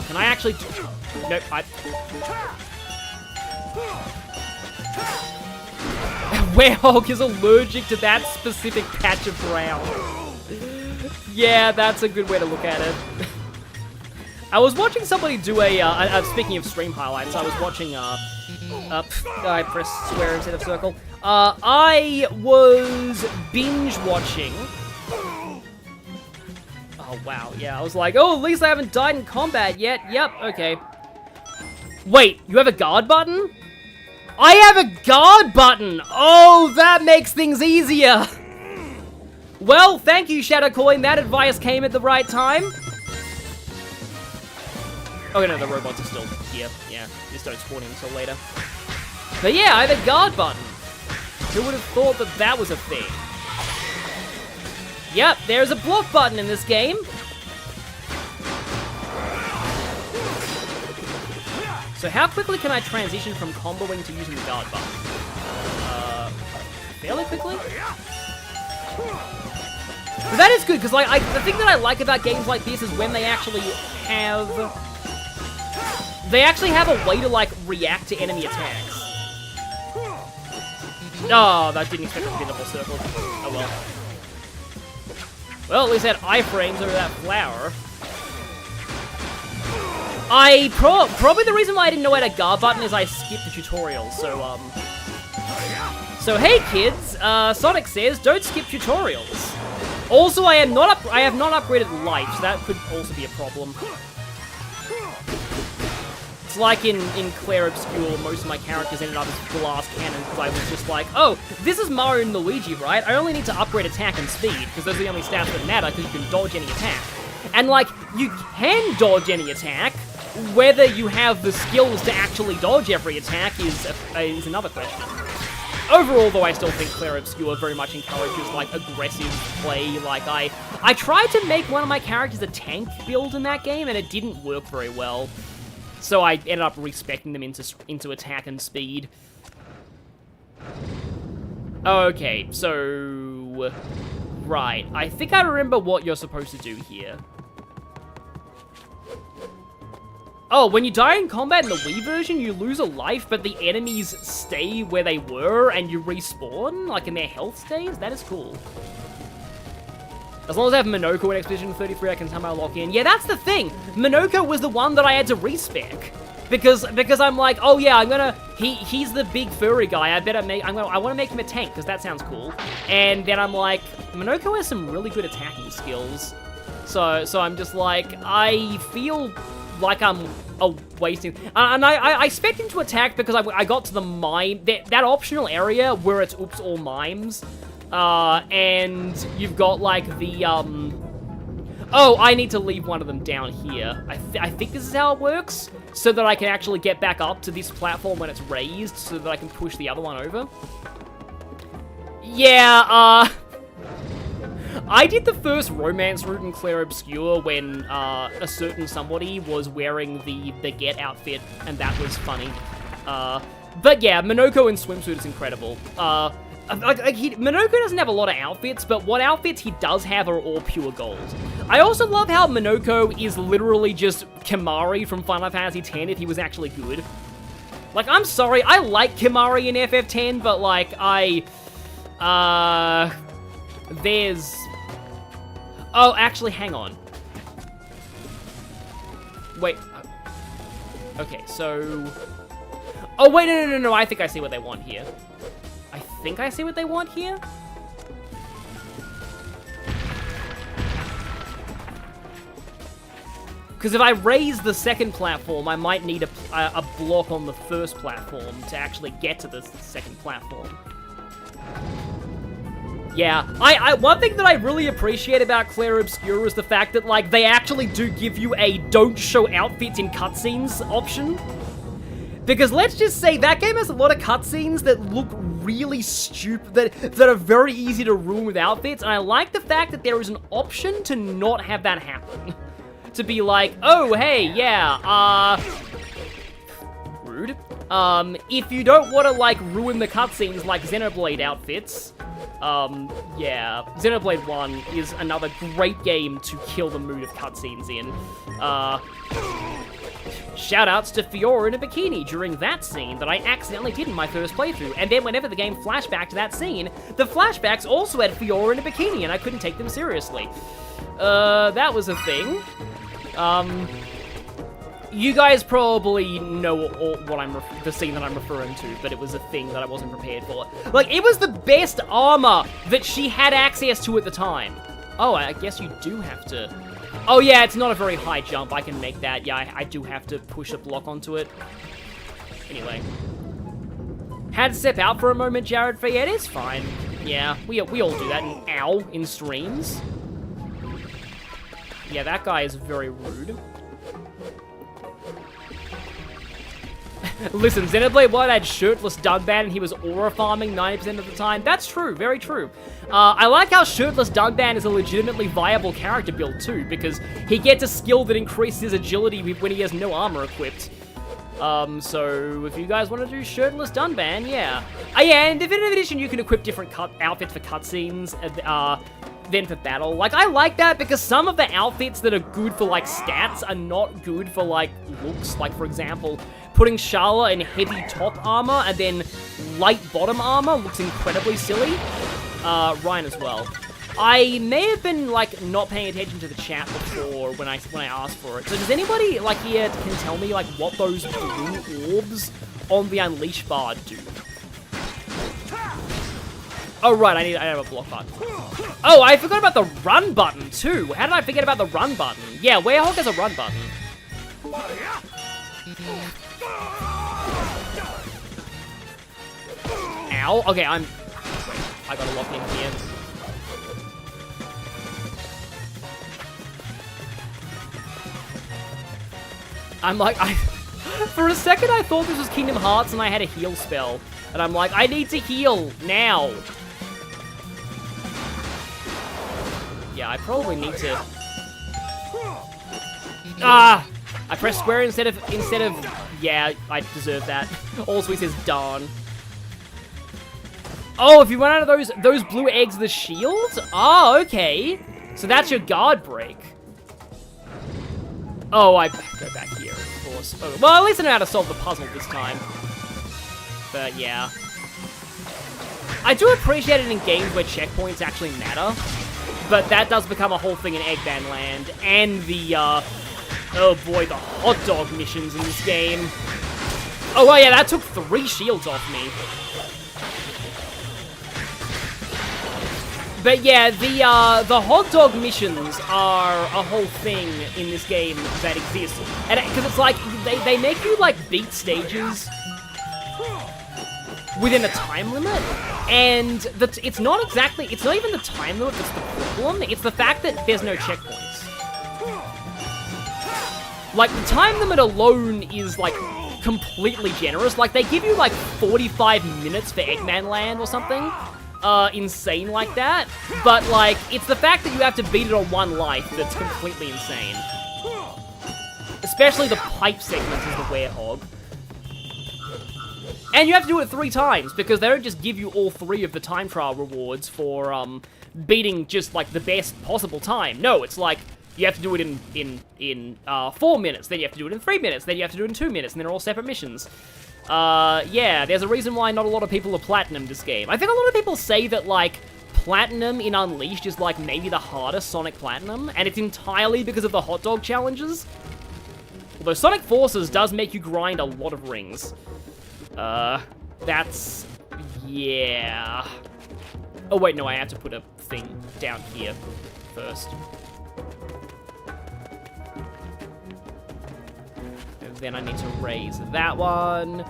Can I actually... Nope, Werehog is allergic to that specific patch of ground. Yeah, that's a good way to look at it. I was watching somebody do speaking of stream highlights, I was watching, I press square instead of circle. I was binge watching. Oh, wow, yeah, I was like, oh, at least I haven't died in combat yet. Yep, okay. Wait, you have a guard button? I have a guard button! Oh, that makes things easier! Well, thank you, Shadowcoin. That advice came at the right time. Oh, no, the robots are still here. Yeah, just don't spawn in until later. But yeah, I have a guard button. Who would have thought that that was a thing? Yep, there's a block button in this game. So how quickly can I transition from comboing to using the guard button? Fairly quickly? But that is good, because like, the thing that I like about games like this is when they actually have a way to like react to enemy attacks. Oh, that didn't expect it to be in the whole circle. Oh well. Well, at least I had iframes over that flower. Probably the reason why I didn't know I had a guard button is I skipped the tutorial, so hey kids, Sonic says, don't skip tutorials. Also, I have not upgraded life, so that could also be a problem. It's like in Claire Obscure, most of my characters ended up as glass cannon, because I was just like, oh, this is Mario and Luigi, right? I only need to upgrade attack and speed, because those are the only stats that matter, because you can dodge any attack. And like, you can dodge any attack, whether you have the skills to actually dodge every attack is another question. Overall, though, I still think Claire Obscure very much encourages, like, aggressive play. Like, I tried to make one of my characters a tank build in that game, and it didn't work very well. So I ended up respecting them into attack and speed. Okay, so... Right, I think I remember what you're supposed to do here. Oh, when you die in combat in the Wii version, you lose a life, but the enemies stay where they were, and you respawn, like in their health stays? That is cool. As long as I have Minoko in Expedition 33, I can somehow lock in. Yeah, that's the thing! Minoko was the one that I had to respec. Because I'm like, oh yeah, he's the big furry guy, I want to make him a tank, because that sounds cool. And then I'm like, Minoko has some really good attacking skills. So I'm just like, I feel like I'm wasting... And I spec'd into attack because I got to the mime... That optional area where it's oops all mimes. And you've got like the... Oh, I need to leave one of them down here. I think this is how it works. So that I can actually get back up to this platform when it's raised. So that I can push the other one over. Yeah, I did the first romance route in Claire Obscure when a certain somebody was wearing the Get outfit, and that was funny. But yeah, Minoko in swimsuit is incredible. Minoko doesn't have a lot of outfits, but what outfits he does have are all pure gold. I also love how Minoko is literally just Kimari from Final Fantasy X if he was actually good. Like, I'm sorry, I like Kimari in FF10, but like, there's... Oh, actually, hang on. Wait. Okay, so... Oh, wait, no, I think I see what they want here. I think I see what they want here? Because if I raise the second platform, I might need a block on the first platform to actually get to the second platform. Yeah, one thing that I really appreciate about Claire Obscure is the fact that, like, they actually do give you a don't show outfits in cutscenes option. Because let's just say, that game has a lot of cutscenes that look really stupid, that are very easy to ruin with outfits, and I like the fact that there is an option to not have that happen. To be like, oh, hey, yeah, rude. If you don't want to, like, ruin the cutscenes like Xenoblade outfits, yeah, Xenoblade 1 is another great game to kill the mood of cutscenes in. Shoutouts to Fiora in a bikini during that scene that I accidentally did in my first playthrough, and then whenever the game flashed back to that scene, the flashbacks also had Fiora in a bikini, and I couldn't take them seriously. That was a thing. You guys probably know what the scene that I'm referring to, but it was a thing that I wasn't prepared for. Like, it was the best armor that she had access to at the time. Oh, I guess you do have to... Oh yeah, it's not a very high jump, I can make that. Yeah, I do have to push a block onto it. Anyway. Had to step out for a moment, Jared Fayette, it's fine. Yeah, we all do that in streams. Yeah, that guy is very rude. Listen, Xenoblade White had shirtless Dunban and he was aura farming 90% of the time. That's true, very true. I like how shirtless Dunban is a legitimately viable character build too, because he gets a skill that increases his agility when he has no armor equipped. So if you guys want to do shirtless Dunban, yeah. Yeah, in Definitive Edition you can equip different outfits for cutscenes, than for battle. Like, I like that because some of the outfits that are good for, like, stats are not good for, like, looks. Like, for example, putting Charlotte in heavy top armor and then light bottom armor looks incredibly silly. Ryan as well. I may have been, like, not paying attention to the chat before when I asked for it. So does anybody, like, here can tell me, like, what those blue orbs on the Unleash bar do? Oh, right, I have a block button. Oh, I forgot about the run button, too. How did I forget about the run button? Yeah, Werehog has a run button. Ow. Okay, I gotta lock in here. I'm like, for a second I thought this was Kingdom Hearts and I had a heal spell. And I'm like, I need to heal now. Yeah, I probably need to... Ah! I pressed square instead of... Yeah, I deserve that. Also, he says darn. Oh, if you run out of those blue eggs, the shield? Oh, okay. So that's your guard break. Oh, I go back here, of course. Oh, well, at least I know how to solve the puzzle this time. But yeah. I do appreciate it in games where checkpoints actually matter. But that does become a whole thing in Eggman Land. And the, oh boy, the hot dog missions in this game. Oh, well, yeah, that took 3 shields off me. But yeah, the hot dog missions are a whole thing in this game that exists. And because it's like, they make you, like, beat stages within a time limit, and it's not even the time limit that's the problem, it's the fact that there's no checkpoints. Like, the time limit alone is, like, completely generous. Like, they give you, like, 45 minutes for Eggman Land or something, insane like that, but, like, it's the fact that you have to beat it on 1 life that's completely insane. Especially the pipe segments is the Werehog. And you have to do it 3 times, because they don't just give you all 3 of the time trial rewards for, beating just, like, the best possible time. No, it's like, you have to do it in 4 minutes, then you have to do it in 3 minutes, then you have to do it in 2 minutes, and they're all separate missions. Yeah, there's a reason why not a lot of people have platinumed this game. I think a lot of people say that, like, Platinum in Unleashed is, like, maybe the hardest Sonic Platinum, and it's entirely because of the hot dog challenges. Although Sonic Forces does make you grind a lot of rings. That's... yeah. Oh, wait, no, I have to put a thing down here first. And then I need to raise that one.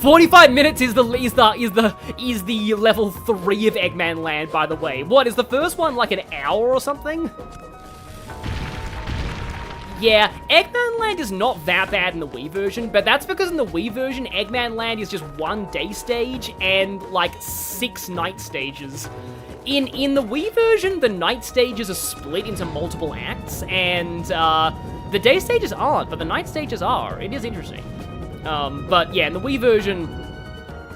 45 minutes is the level 3 of Eggman Land, by the way. What, is the first one like an hour or something? Yeah, Eggman Land is not that bad in the Wii version, but that's because in the Wii version, Eggman Land is just 1 day stage and, like, 6 night stages. In the Wii version, the night stages are split into multiple acts, and, the day stages aren't, but the night stages are. It is interesting. But, yeah, in the Wii version,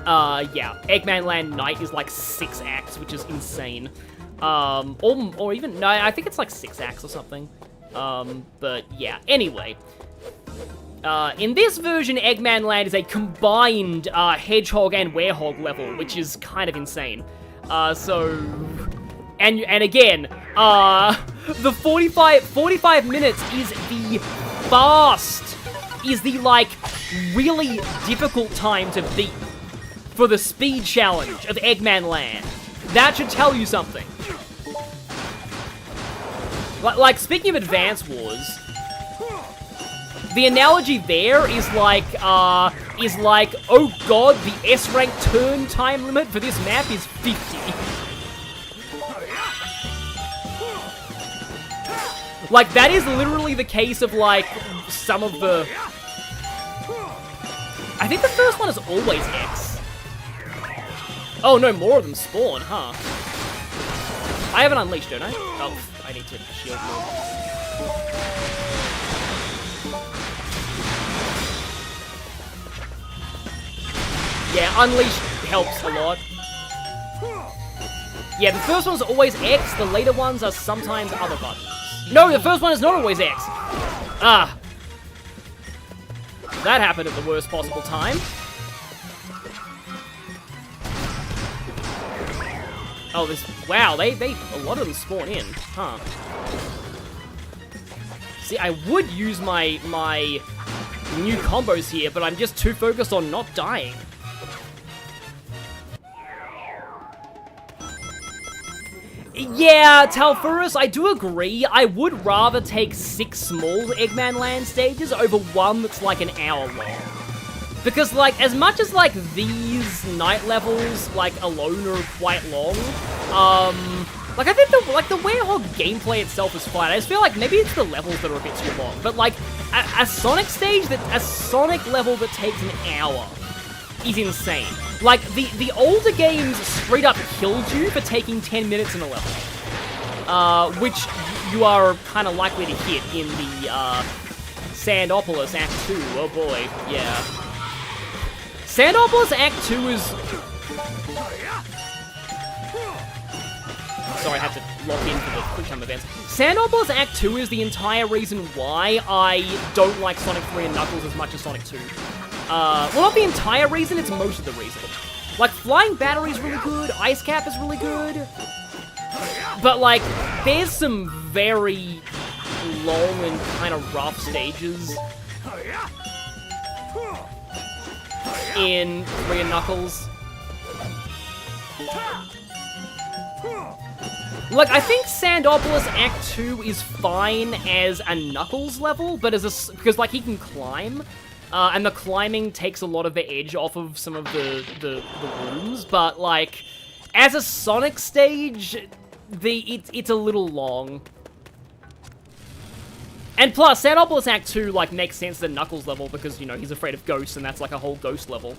yeah, Eggman Land Night is, like, 6 acts, which is insane. Or even, no, I think it's, like, 6 acts or something. But yeah, anyway. In this version, Eggman Land is a combined Hedgehog and Werehog level, which is kind of insane. And again, the 45 minutes is the like really difficult time to beat for the speed challenge of Eggman Land. That should tell you something. Like speaking of Advance Wars, the analogy there is like, oh god, the S-rank turn time limit for this map is 50. Like, that is literally the case of, like, some of the... I think the first one is always X. Oh, no, more of them spawn, huh? I have an Unleashed, don't I? Oh, I need to shield more. Yeah, Unleashed helps a lot. Yeah, the first one's always X, the later ones are sometimes other buttons. No, the first one is not always X. Ah. That happened at the worst possible time. Oh, wow, a lot of them spawn in, huh? See, I would use my new combos here, but I'm just too focused on not dying. Yeah, Talfurus, I do agree. I would rather take 6 small Eggman Land stages over one that's like an hour long. Because, like, as much as, like, these night levels, like, alone are quite long, like, I think the Werehog gameplay itself is fine. I just feel like maybe it's the levels that are a bit too long. But, like, a Sonic level that takes an hour is insane. Like, the older games straight up killed you for taking 10 minutes in a level. Which you are kind of likely to hit in the, Sandopolis Act 2. Oh boy, yeah. Sandopolis Act 2 is... Sorry, I had to lock in for the quick time events. Sandopolis Act 2 is the entire reason why I don't like Sonic 3 and Knuckles as much as Sonic 2. Well, not the entire reason, it's most of the reason. Like, Flying Battery is really good, Ice Cap is really good, but, like, there's some very long and kind of rough stages in 3 and Knuckles. Like, I think Sandopolis Act 2 is fine as a Knuckles level, but because, like, he can climb. And the climbing takes a lot of the edge off of some of the rooms, but, like, as a Sonic stage, it's a little long. And plus, Sandopolis Act 2, like, makes sense the Knuckles level because, you know, he's afraid of ghosts, and that's, like, a whole ghost level.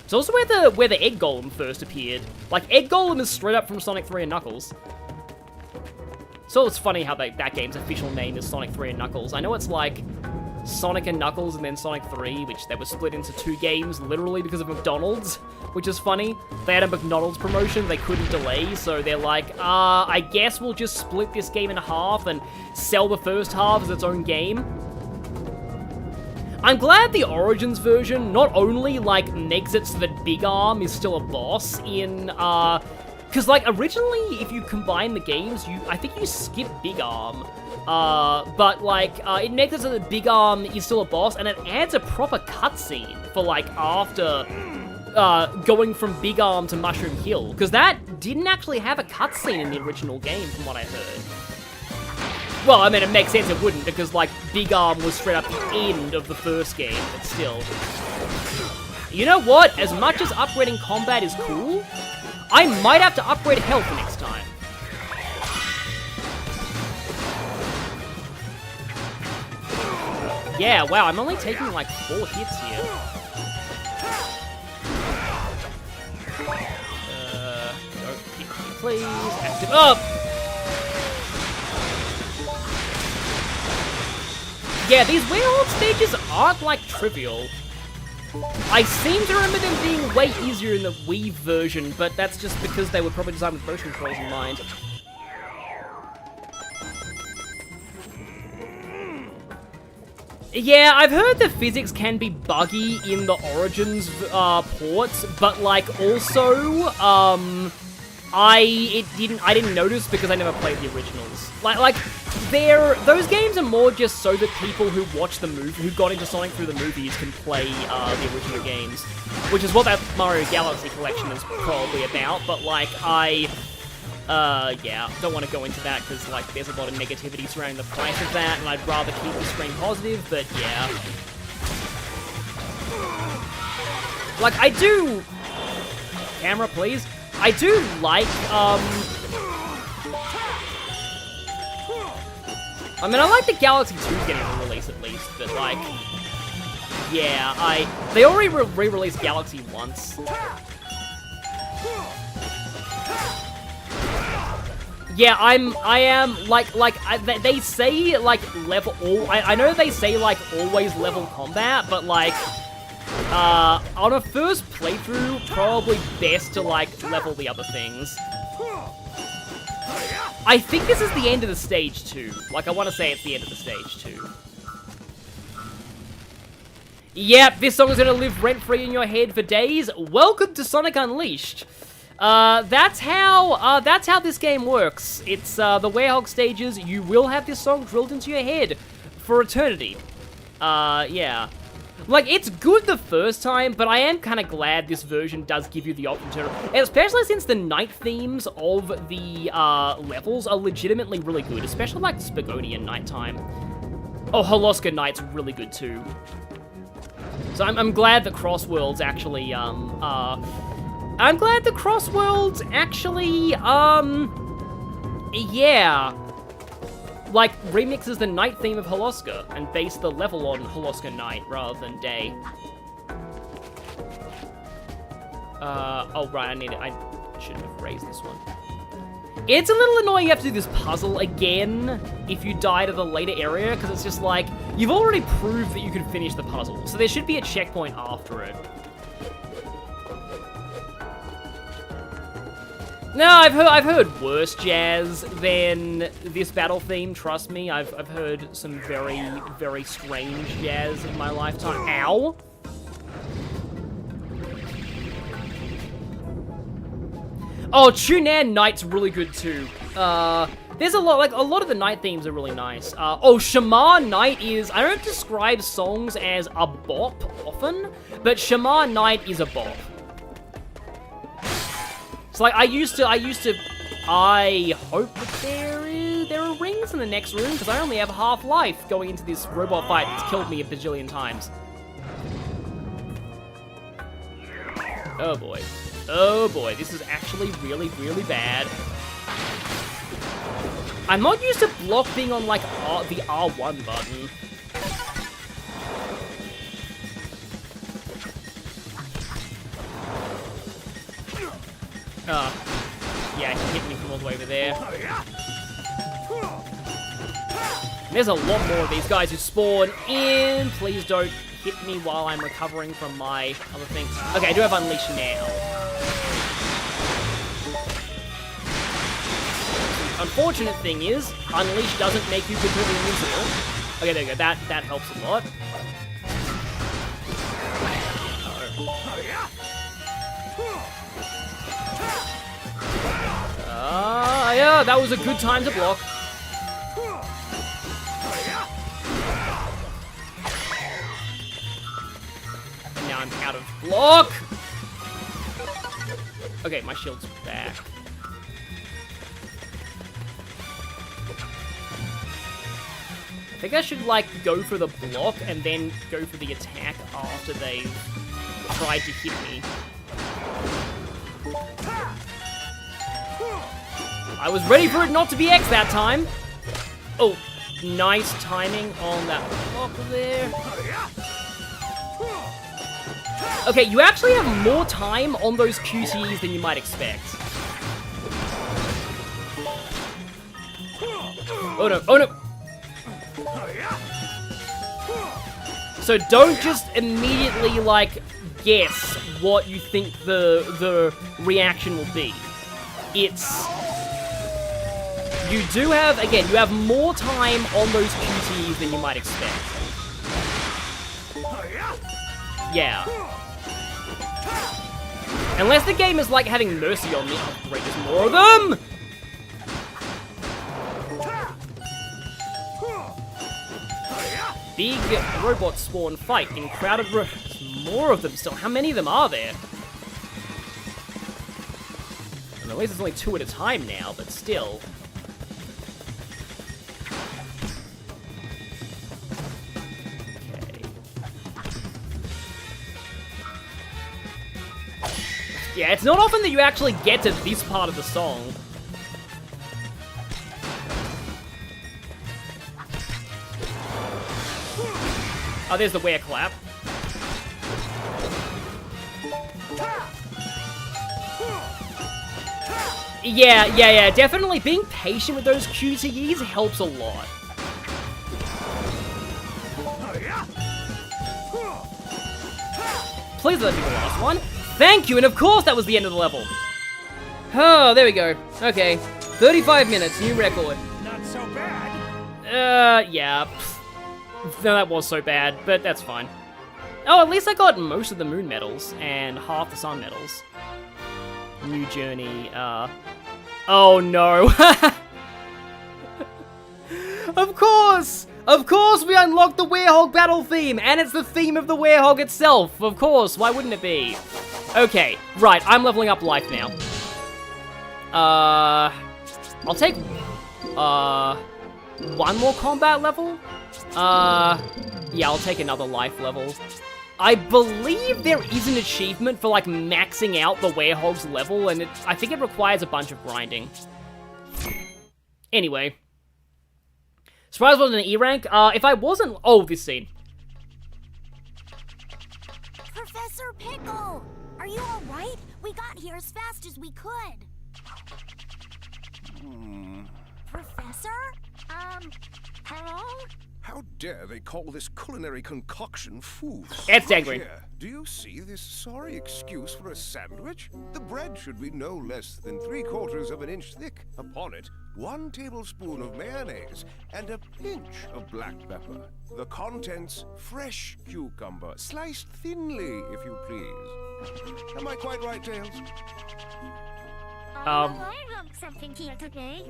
It's also where the Egg Golem first appeared. Like, Egg Golem is straight up from Sonic 3 and Knuckles. So it's funny how that game's official name is Sonic 3 and Knuckles. I know it's, like... Sonic and Knuckles and then Sonic 3, which they were split into 2 games literally because of McDonald's, which is funny. They had a McDonald's promotion they couldn't delay, so they're like, I guess we'll just split this game in half and sell the first half as its own game. I'm glad the Origins version not only, like, makes it so that Big Arm is still a boss in, because, like, originally, if you combine the games, I think you skip Big Arm. But, like, it makes it so that Big Arm is still a boss, and it adds a proper cutscene for, like, after, going from Big Arm to Mushroom Hill, because that didn't actually have a cutscene in the original game, from what I heard. Well, I mean, it makes sense it wouldn't, because, like, Big Arm was straight up the end of the first game, but still. You know what? As much as upgrading combat is cool, I might have to upgrade health next time. Yeah, wow, I'm only taking like 4 hits here. Don't hit me, please. Active up! Yeah, these Werehog stages aren't like trivial. I seem to remember them being way easier in the Wii version, but that's just because they were probably designed with motion controls in mind. Yeah, I've heard the physics can be buggy in the Origins ports, but like also, I didn't notice because I never played the originals. Like those games are more just so that people who watch the movie, who got into Sonic through the movies, can play the original games, which is what that Mario Galaxy collection is probably about. But like yeah, don't want to go into that because like there's a lot of negativity surrounding the price of that, and I'd rather keep the stream positive. But yeah, like I do. Camera, please. I do like, I mean, I like the Galaxy 2 getting a release at least, but like, yeah, they already re-released Galaxy once. Yeah, I am, they say, like, I know they say, like, always level combat, but, like, on a first playthrough, probably best to, like, level the other things. I think this is the end of the stage 2. Like, I want to say it's the end of the stage 2. Yep, this song is gonna live rent-free in your head for days. Welcome to Sonic Unleashed. That's how this game works. It's, the Werehog stages, you will have this song drilled into your head for eternity. Yeah. Like, it's good the first time, but I am kind of glad this version does give you the option to, and especially since the night themes of the, levels are legitimately really good, especially, like, Spagonia Nighttime. Oh, Holoska Night's really good, too. So I'm glad that CrossWorlds actually, I'm glad the CrossWorlds actually, yeah, like, remixes the night theme of Holoska and base the level on Holoska Night rather than day. Oh, right, I shouldn't have raised this one. It's a little annoying you have to do this puzzle again if you die to the later area, because it's just like, you've already proved that you can finish the puzzle, so there should be a checkpoint after it. No, I've heard worse jazz than this battle theme, trust me. I've heard some very, very strange jazz in my lifetime. Ow! Oh, Tunan Night's really good too. There's a lot of the night themes are really nice. Oh, Shamar Night is, I don't describe songs as a bop often, but Shamar Night is a bop. So like, I hope that there are rings in the next room, because I only have half life going into this robot fight that's killed me a bajillion times. Oh boy. Oh boy, this is actually really, really bad. I'm not used to block being on, like, the R1 button. Yeah, he hit me from all the way over there. There's a lot more of these guys who spawn in. Please don't hit me while I'm recovering from my other thing. Okay, I do have Unleash now. Unfortunate thing is, Unleash doesn't make you completely invincible. Okay, there you go. That helps a lot. Yeah, that was a good time to block. Now I'm out of block. Okay, my shield's back. I think I should, like, go for the block and then go for the attack after they've tried to hit me. I was ready for it not to be X that time. Oh, nice timing on that block there. Okay, you actually have more time on those QTEs than you might expect. Oh no, oh no! So don't just immediately, like, guess what you think the reaction will be. It's... You do have, again, you have more time on those QTEs than you might expect. Yeah. Unless the game is like having mercy on me. Oh, great, there's more of them! Big robot spawn fight in crowded rooms. More of them still. How many of them are there? And at least there's only 2 at a time now, but still. Okay. Yeah, it's not often that you actually get to this part of the song. Oh, there's the wear clap. Yeah, definitely being patient with those QTEs helps a lot. Please let that be the last one. Thank you, and of course that was the end of the level. Oh, there we go. Okay, 35 minutes, new record. Not so bad. Yeah. No, that was so bad, but that's fine. Oh, at least I got most of the moon medals and half the sun medals. New journey, oh no. Of course! Of course we unlocked the Werehog battle theme, and it's the theme of the Werehog itself. Of course, why wouldn't it be? Okay, right, I'm leveling up life now. I'll take, one more combat level? Yeah, I'll take another life level. I believe there is an achievement for, like, maxing out the Werehog's level, and I think it requires a bunch of grinding. Anyway. Surprise wasn't an E rank. If I wasn't... Oh, this scene. Professor Pickle! Are you alright? We got here as fast as we could. Professor? Hello? How dare they call this culinary concoction food? It's angry. Here, do you see this sorry excuse for a sandwich? The bread should be no less than 3/4 of an inch thick. Upon it, 1 tablespoon of mayonnaise and a pinch of black pepper. The contents, fresh cucumber, sliced thinly, if you please. Am I quite right, Tails? I learned something here today.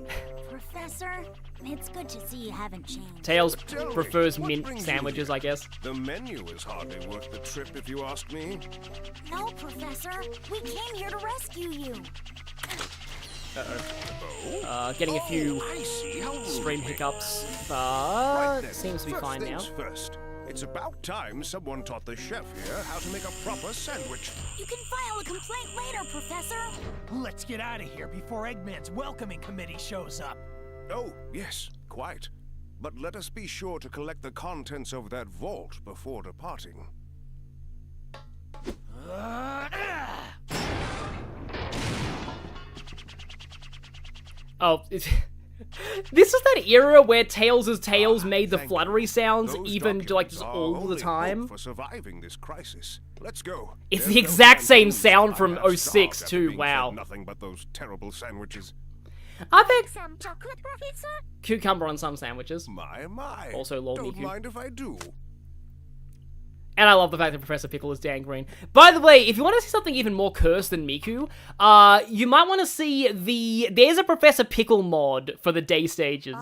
Professor, it's good to see you haven't changed. Tails Tell me, prefers what mint brings you sandwiches, here? I guess. The menu is hardly worth the trip, if you ask me. No, Professor. We came here to rescue you. Getting a few I see how stream rudely. hiccups, Right but then, seems to be first fine now. things First. It's about time someone taught the chef here how to make a proper sandwich. You can file a complaint later, Professor. Let's get out of here before Eggman's welcoming committee shows up. Oh, yes, quite. But let us be sure to collect the contents of that vault before departing. Oh, this is that era where Tails' tails made the Thank fluttery you. sounds Those even like documents just are all the only hope time. for surviving this crisis. Let's go. It's There's the no exact time to same lose. sound I from have 06 starved after too, being wow. fed nothing but those terrible sandwiches. I think Some chocolate, Professor? cucumber on some sandwiches. My. Also Lord Don't Miku. mind if I do. And I love the fact that Professor Pickle is Dan Green. By the way, if you want to see something even more cursed than Miku, you might want to see there's a Professor Pickle mod for the day stages.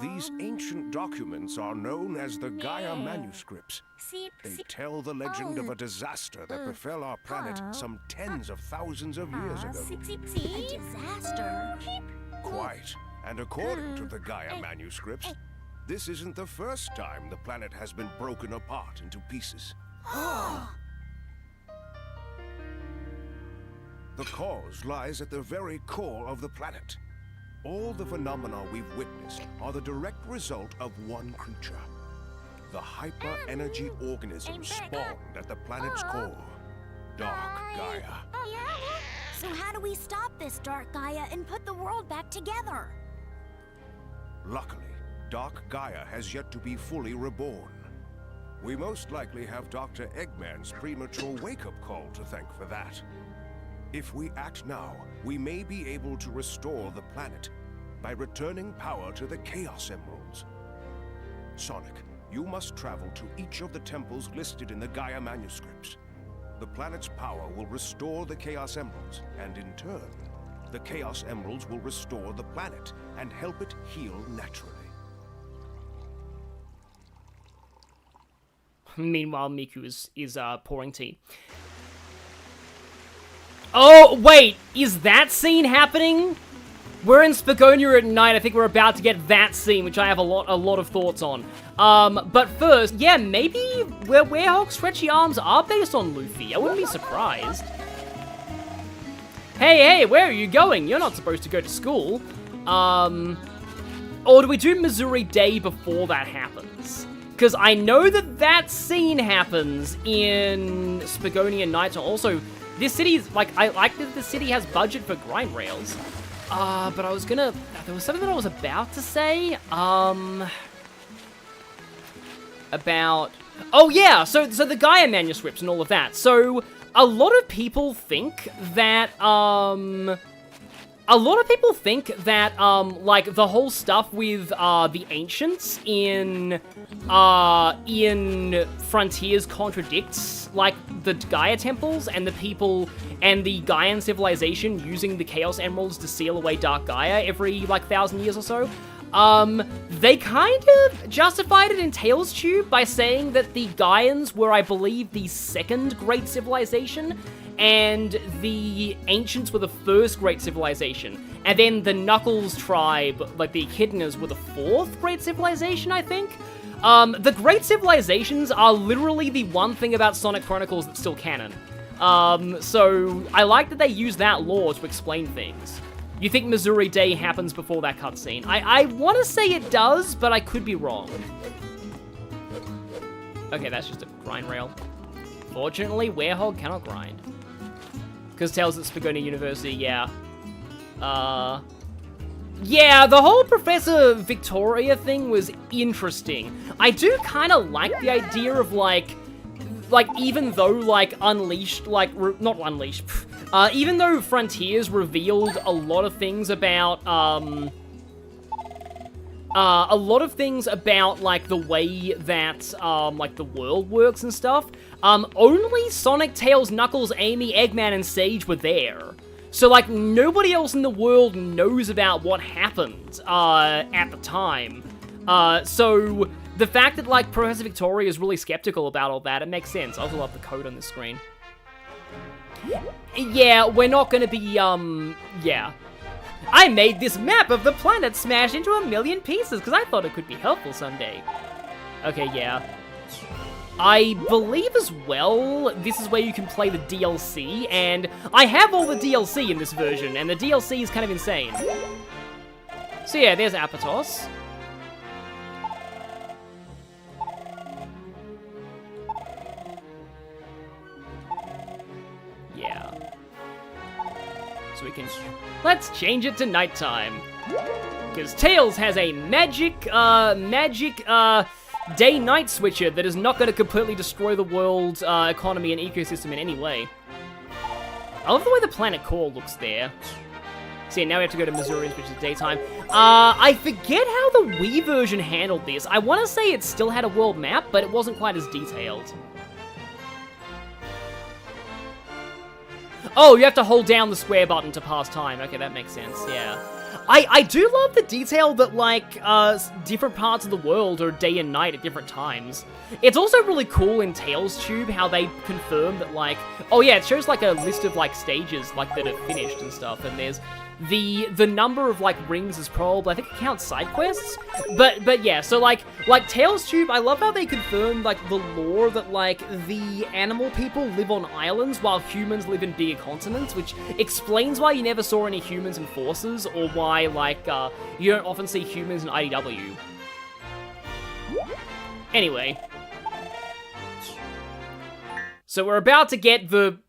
These ancient documents are known as the Gaia manuscripts. Sip, They sip. tell the legend of a disaster that befell our planet some tens of thousands of years ago. Sip, sip, A sip. disaster. Quite. And according to the Gaia manuscripts, this isn't the first time the planet has been broken apart into pieces. The cause lies at the very core of the planet. All the phenomena we've witnessed are the direct result of one creature. The hyper-energy organism spawned at the planet's core. Dark Gaia. Oh, yeah? So how do we stop this Dark Gaia and put the world back together? Luckily, Dark Gaia has yet to be fully reborn. We most likely have Dr. Eggman's premature wake-up call to thank for that. If we act now, we may be able to restore the planet by returning power to the Chaos Emeralds. Sonic, you must travel to each of the temples listed in the Gaia manuscripts. The planet's power will restore the Chaos Emeralds, and in turn, the Chaos Emeralds will restore the planet and help it heal naturally. Meanwhile, Miku is pouring tea. Oh, wait! Is that scene happening? We're in Spagonia at night. I think we're about to get that scene, which I have a lot of thoughts on. But first, yeah, maybe Werehog's stretchy arms are based on Luffy. I wouldn't be surprised. Hey, where are you going? You're not supposed to go to school. Or do we do Missouri Day before that happens? Because I know that scene happens in Spagonia Night. Also, this city's, like, I like that the city has budget for grind rails. But there was something that I was about to say, about, oh yeah, so the Gaia manuscripts and all of that. So, a lot of people think that, like, the whole stuff with, the Ancients in Frontiers contradicts, like, the Gaia temples and the people and the Gaian civilization using the Chaos Emeralds to seal away Dark Gaia every, like, 1,000 years or so. They kind of justified it in Tales Tube by saying that the Gaians were, I believe, the second great civilization, and the Ancients were the first great civilization. And then the Knuckles tribe, like the Echidnas, were the fourth great civilization, I think. The great civilizations are literally the one thing about Sonic Chronicles that's still canon. So I like that they use that lore to explain things. You think Missouri Day happens before that cutscene? I want to say it does, but I could be wrong. Okay, that's just a grind rail. Fortunately, Werehog cannot grind. Because Tales at Spagonia University, yeah. Yeah, the whole Professor Victoria thing was interesting. I do kind of like the idea of, like, even though, like, Unleashed, like, not Unleashed, even though Frontiers revealed a lot of things about, like, the way that, like, the world works and stuff, only Sonic, Tails, Knuckles, Amy, Eggman, and Sage were there. So, like, nobody else in the world knows about what happened, at the time. So, the fact that, like, Professor Victoria is really skeptical about all that, it makes sense. I also love the code on this screen. Yeah, we're not gonna be, yeah. I made this map of the planet smashed into 1,000,000 pieces, because I thought it could be helpful someday. Okay, yeah. I believe as well, this is where you can play the DLC, and I have all the DLC in this version, and the DLC is kind of insane. So yeah, there's Apotos. Yeah. So we can... Let's change it to nighttime. Because Tails has a magic day-night switcher that is not going to completely destroy the world's economy and ecosystem in any way. I love the way the planet core looks there. See, now we have to go to Missouri, which is daytime. I forget how the Wii version handled this. I want to say it still had a world map, but it wasn't quite as detailed. Oh, you have to hold down the square button to pass time. Okay, that makes sense, yeah. I do love the detail that, like, different parts of the world are day and night at different times. It's also really cool in Tales Tube how they confirm that, like... Oh yeah, it shows, like, a list of, like, stages, like, that are finished and stuff, and there's... The number of, like, rings is probably... I think it counts side quests? But yeah, so, like Tales Tube, I love how they confirm, like, the lore that, like, the animal people live on islands while humans live in bigger continents, which explains why you never saw any humans in Forces, or why, like, you don't often see humans in IDW. Anyway. So we're about to get the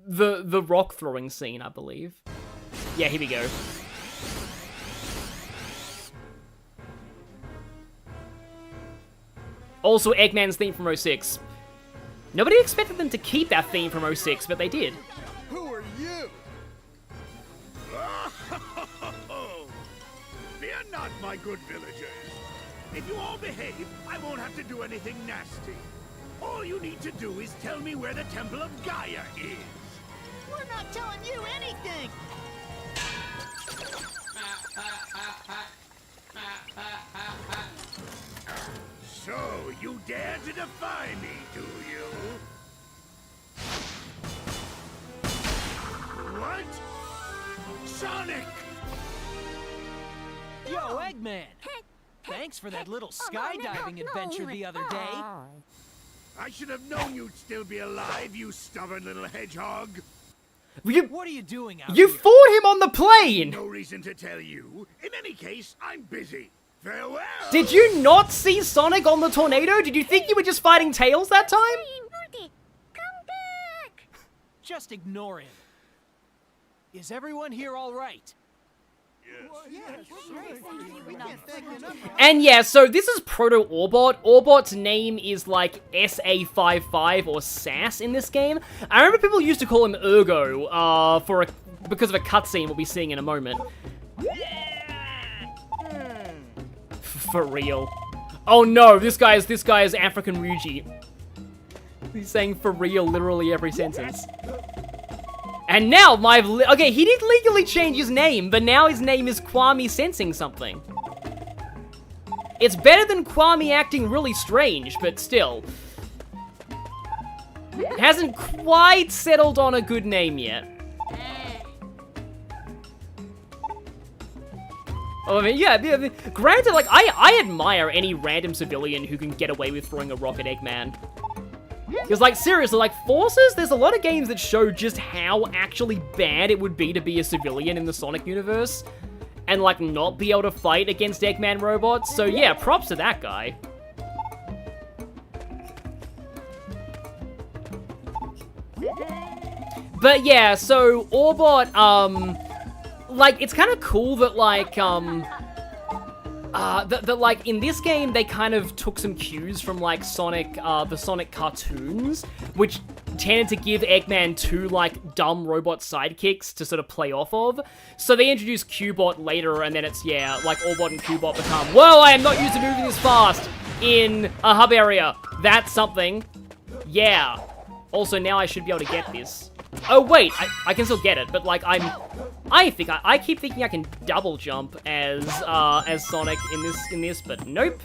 rock throwing scene, I believe. Yeah, here we go. Also, Eggman's theme from 06. Nobody expected them to keep that theme from 06, but they did. Who are you? Fear not, my good villagers. If you all behave, I won't have to do anything nasty. All you need to do is tell me where the Temple of Gaia is. We're not telling you anything! So, you dare to defy me, do you? What? Sonic! Yo, Eggman! Thanks for that little skydiving adventure the other day. I should have known you'd still be alive, you stubborn little hedgehog. What are you doing out You here? fought him on the plane! No reason to tell you. In any case, I'm busy. Farewell! Did you not see Sonic on the tornado? Did you think you were just fighting Tails that time? Hey, Morty, come back! Just ignore him. Is everyone here all right? And yeah, so this is Proto Orbot. Orbot's name is like SA55 or SAS in this game. I remember people used to call him Ergo because of a cutscene we'll be seeing in a moment. For real. Oh no, this guy is African Ryuji. He's saying for real literally every sentence. And now okay, he did legally change his name, but now his name is Kwame Sensing Something. It's better than Kwame acting really strange, but still. Hasn't quite settled on a good name yet. Oh, I mean, yeah, granted, like, I admire any random civilian who can get away with throwing a rock at Eggman. Because, like, seriously, like, Forces, there's a lot of games that show just how actually bad it would be to be a civilian in the Sonic universe. And, like, not be able to fight against Eggman robots. So, yeah, props to that guy. But, yeah, so, Orbot, like, it's kind of cool that, like, that, like, in this game, they kind of took some cues from, like, Sonic, the Sonic cartoons, which tended to give Eggman two, like, dumb robot sidekicks to sort of play off of. So they introduced Cubot later, and then it's, yeah, like, Orbot and Cubot become, whoa, I am not used to moving this fast in a hub area. That's something. Yeah. Also, now I should be able to get this. Oh, wait, I can still get it, but, like, I keep thinking I can double jump as Sonic in this, but nope.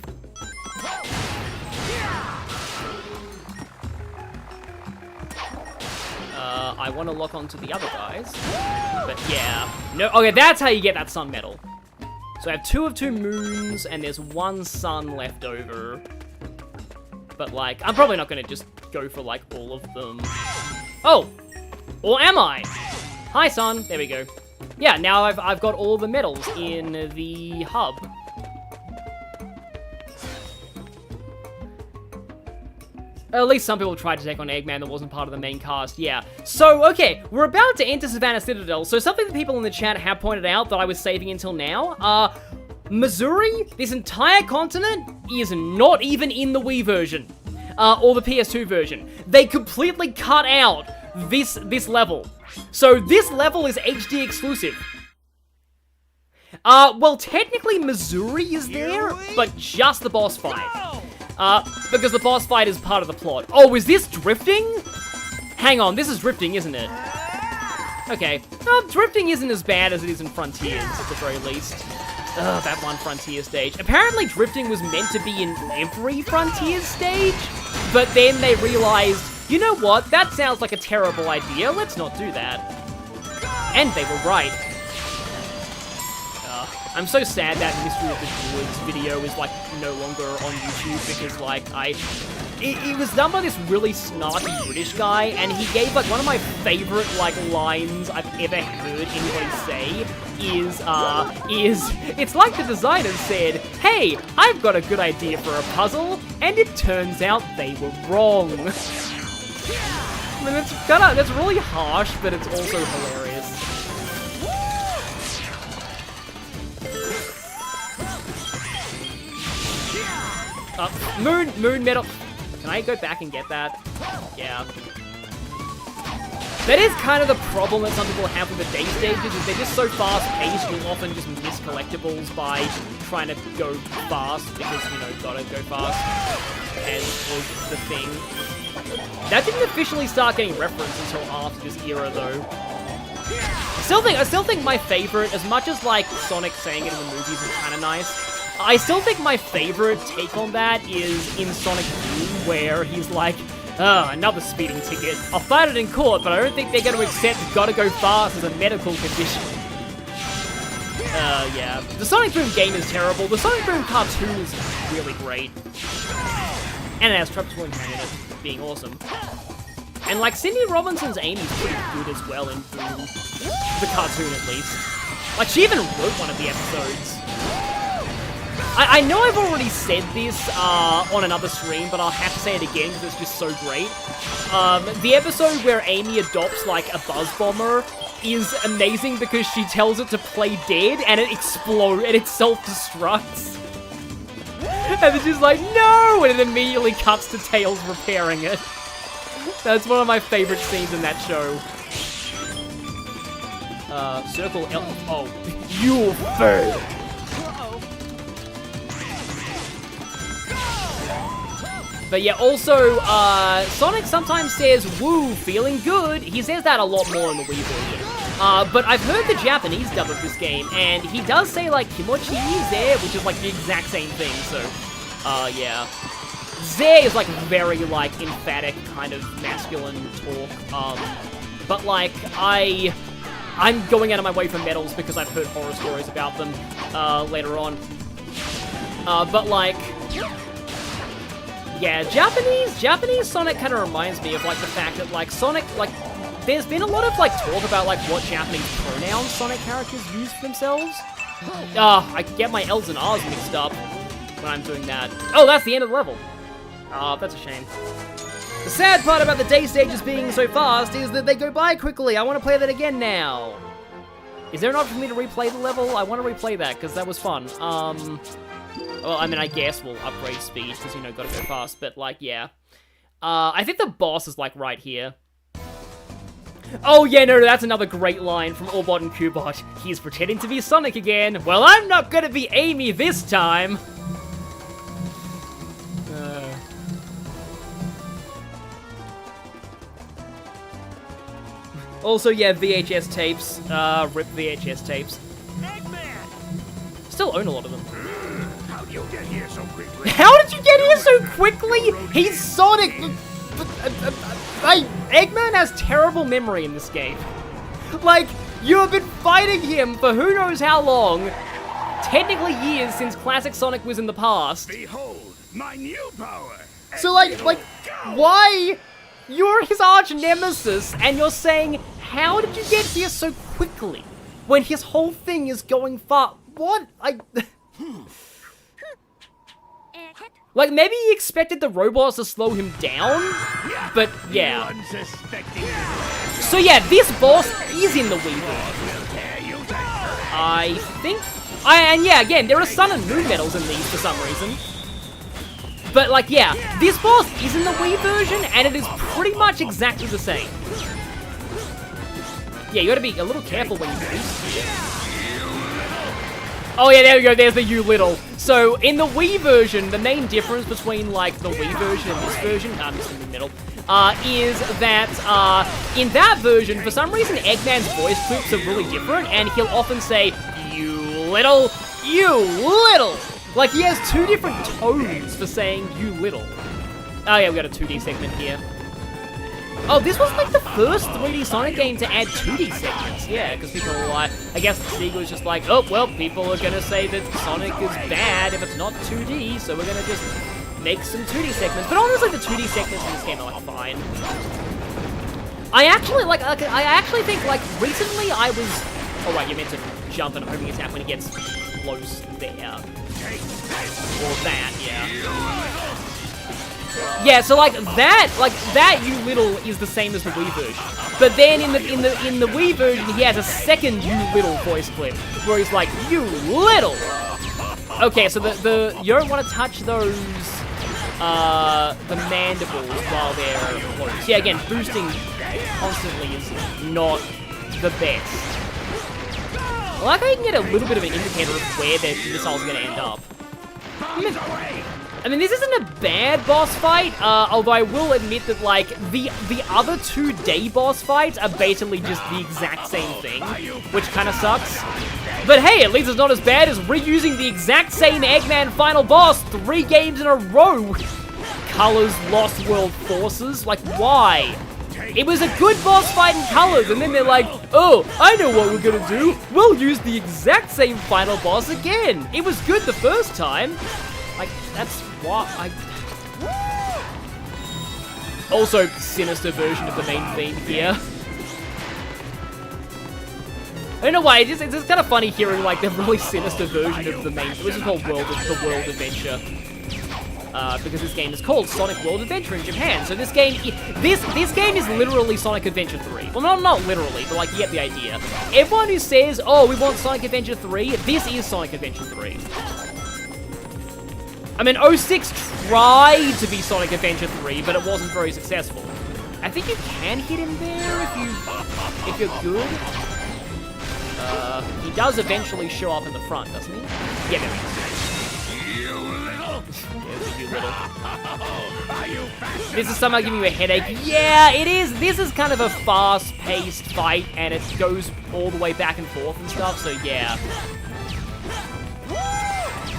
I want to lock onto the other guys, but yeah. No, okay, that's how you get that sun medal. So I have 2 of 2 moons, and there's 1 sun left over. But, like, I'm probably not going to just go for, like, all of them. Oh! Or am I? Hi, son. There we go. Yeah, now I've got all the medals in the hub. At least some people tried to take on Eggman that wasn't part of the main cast, yeah. So, okay, we're about to enter Savannah Citadel, so something that people in the chat have pointed out that I was saving until now, Missouri, this entire continent, is not even in the Wii version, or the PS2 version. They completely cut out this level. So this level is HD exclusive. Well, technically Missouri is there, but just the boss fight. Because the boss fight is part of the plot. Oh, is this drifting? Hang on, this is drifting, isn't it? Okay. Drifting isn't as bad as it is in Frontiers, at the very least. Ugh, that one Frontier stage. Apparently drifting was meant to be in every Frontiers stage, but then they realized, you know what, that sounds like a terrible idea, let's not do that. And they were right. I'm so sad that Mystery of the Woods video is, like, no longer on YouTube, because, like, it was done by this really snarky British guy, and he gave, like, one of my favorite, like, lines I've ever heard anybody say is, it's like the designer said, hey, I've got a good idea for a puzzle, and it turns out they were wrong. I mean, that's really harsh, but it's also hilarious. Moon medal. Can I go back and get that? Yeah. That is kind of the problem that some people have with the day stages, is they're just so fast-paced, you'll often just miss collectibles by trying to go fast, because, you know, gotta go fast, and was the thing. That didn't officially start getting referenced until after this era, though. I still think my favorite, as much as, like, Sonic saying it in the movies is kind of nice, I still think my favorite take on that is in Sonic 2, where he's like, another speeding ticket. I'll fight it in court, but I don't think they're going to accept gotta go fast as a medical condition. Yeah. The Sonic Boom game is terrible. The Sonic Boom cartoon is really great. And it has Tropical Twin in it, being awesome. And, like, Cindy Robinson's Amy's pretty good as well in Boom. The cartoon, at least. Like, she even wrote one of the episodes. I know I've already said this on another stream, but I'll have to say it again because it's just so great. The episode where Amy adopts, like, a buzz bomber is amazing because she tells it to play dead and it explodes and it self-destructs. And it's just like, no! And it immediately cuts to Tails repairing it. That's one of my favorite scenes in that show. Circle L. Oh, you failed! But yeah, also, Sonic sometimes says, woo, feeling good. He says that a lot more in the Wii version. But I've heard the Japanese dub of this game, and he does say, like, kimochi there, which is, like, the exact same thing, so, yeah. Ze is, like, very, like, emphatic, kind of masculine talk, but, like, I'm going out of my way for medals because I've heard horror stories about them, later on. But, like... Yeah, Japanese Sonic kind of reminds me of, like, the fact that, like, Sonic, like, there's been a lot of, like, talk about, like, what Japanese pronouns Sonic characters use for themselves. I get my L's and R's mixed up when I'm doing that. Oh, that's the end of the level. That's a shame. The sad part about the day stages being so fast is that they go by quickly. I want to play that again now. Is there an option for me to replay the level? I want to replay that, because that was fun. Well, I mean, I guess we'll upgrade speed, because, you know, gotta go fast, but, like, yeah. I think the boss is, like, right here. Oh, yeah, no, that's another great line from Orbot and Kubot. He's pretending to be Sonic again. Well, I'm not gonna be Amy this time! Also, yeah, VHS tapes. RIP VHS tapes. Eggman! Still own a lot of them. How'd you get here so quickly? How did you get here so quickly? He's Sonic! Eggman has terrible memory in this game. Like, you have been fighting him for who knows how long. Technically years since classic Sonic was in the past. Behold, my new power! So, like, why? You're his arch nemesis, and you're saying, how did you get here so quickly? When his whole thing is going far. What? Like, maybe he expected the robots to slow him down? But, yeah. So, yeah, this boss is in the Wii version. I think... and, yeah, again, there are Sun and Moon medals in these for some reason. But, like, yeah, this boss is in the Wii version, and it is pretty much exactly the same. Yeah, you gotta be a little careful when you do. Oh yeah, there we go, there's the you little. So, in the Wii version, the main difference between, like, the Wii version and this version, just in the middle, is that, in that version, for some reason, Eggman's voice clips are really different, and he'll often say, you little, you little. Like, he has two different tones for saying you little. Oh yeah, we got a 2D segment here. Oh, this was like the first 3D Sonic game to add 2D segments. Yeah, because people were like, I guess the Sega was just like, oh, well, people are gonna say that Sonic is bad if it's not 2D, so we're gonna just make some 2D segments. But honestly, the 2D segments in this game are, like, fine. I actually think, like, recently I was... Oh, right, you're meant to jump and homing attack when he gets close there. Or that, yeah. Yeah, so like that you little is the same as the Wii version. But then in the Wii version he has a second you little voice clip where he's like, you little. Okay, so the you don't want to touch those the mandibles while they're closed. Yeah, again, boosting constantly is not the best. I like how you can get a little bit of an indicator of where their missiles are going to end up. I mean, this isn't a bad boss fight, although I will admit that, like, the other 2 day boss fights are basically just the exact same thing, which kind of sucks. But hey, at least it's not as bad as reusing the exact same Eggman final boss 3 games in a row. Colors Lost World Forces? Like, why? It was a good boss fight in Colors, and then they're like, oh, I know what we're gonna do. We'll use the exact same final boss again. It was good the first time. Like, that's what Also, sinister version of the main theme here. I don't know why, it's just kind of funny hearing, like, the really sinister version of the main, which is called the World Adventure. Because this game is called Sonic World Adventure in Japan. So this game is literally Sonic Adventure 3. Well, not literally, but like, you get the idea. Everyone who says, oh, we want Sonic Adventure 3, this is Sonic Adventure 3. I mean, 06 tried to be Sonic Adventure 3, but it wasn't very successful. I think you can hit him there if you're good. He does eventually show up in the front, doesn't he? Yeah, there he is. This is somehow giving you a headache. Yeah, it is. This is kind of a fast-paced fight, and it goes all the way back and forth and stuff, so yeah.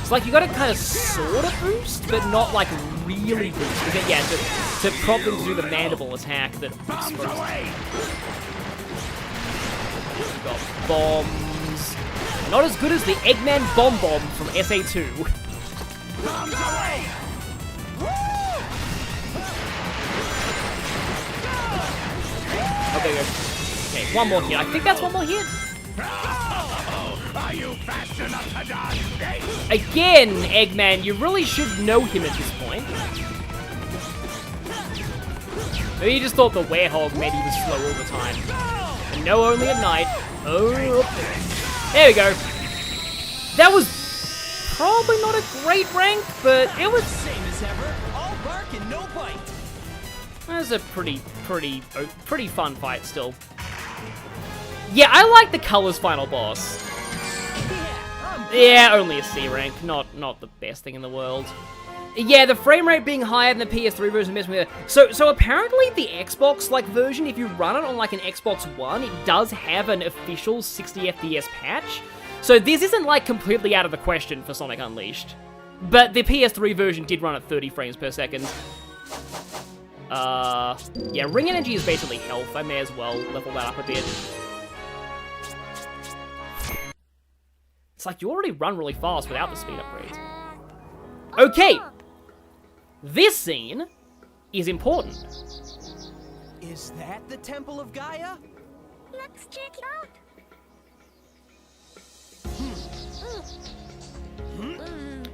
It's like you gotta kind of sort of boost, but not like really boost. Because, yeah, to prop them to do the mandible attack that explodes. We've got bombs. Not as good as the Eggman Bomb Bomb from SA2. Okay, good. Okay, one more hit. I think that's one more hit. Are you fast enough to dodge? Again, Eggman, you really should know him at this point. Maybe you just thought the werehog meant he was slow all the time. And no, only at night. Oh, there we go. That was probably not a great rank, but it was Same as ever, all bark and no bite. That was a pretty fun fight still. Yeah, I like the Colors final boss. Yeah, only a C rank, not the best thing in the world. Yeah, the frame rate being higher than the PS3 version messed with it. So apparently the Xbox like version, if you run it on like an Xbox One, it does have an official 60 FPS patch. So this isn't like completely out of the question for Sonic Unleashed. But the PS3 version did run at 30 frames per second. Yeah, ring energy is basically health. I may as well level that up a bit. It's like you already run really fast without the speed upgrades. Okay, this scene is important. Is that the Temple of Gaia? Let's check it out.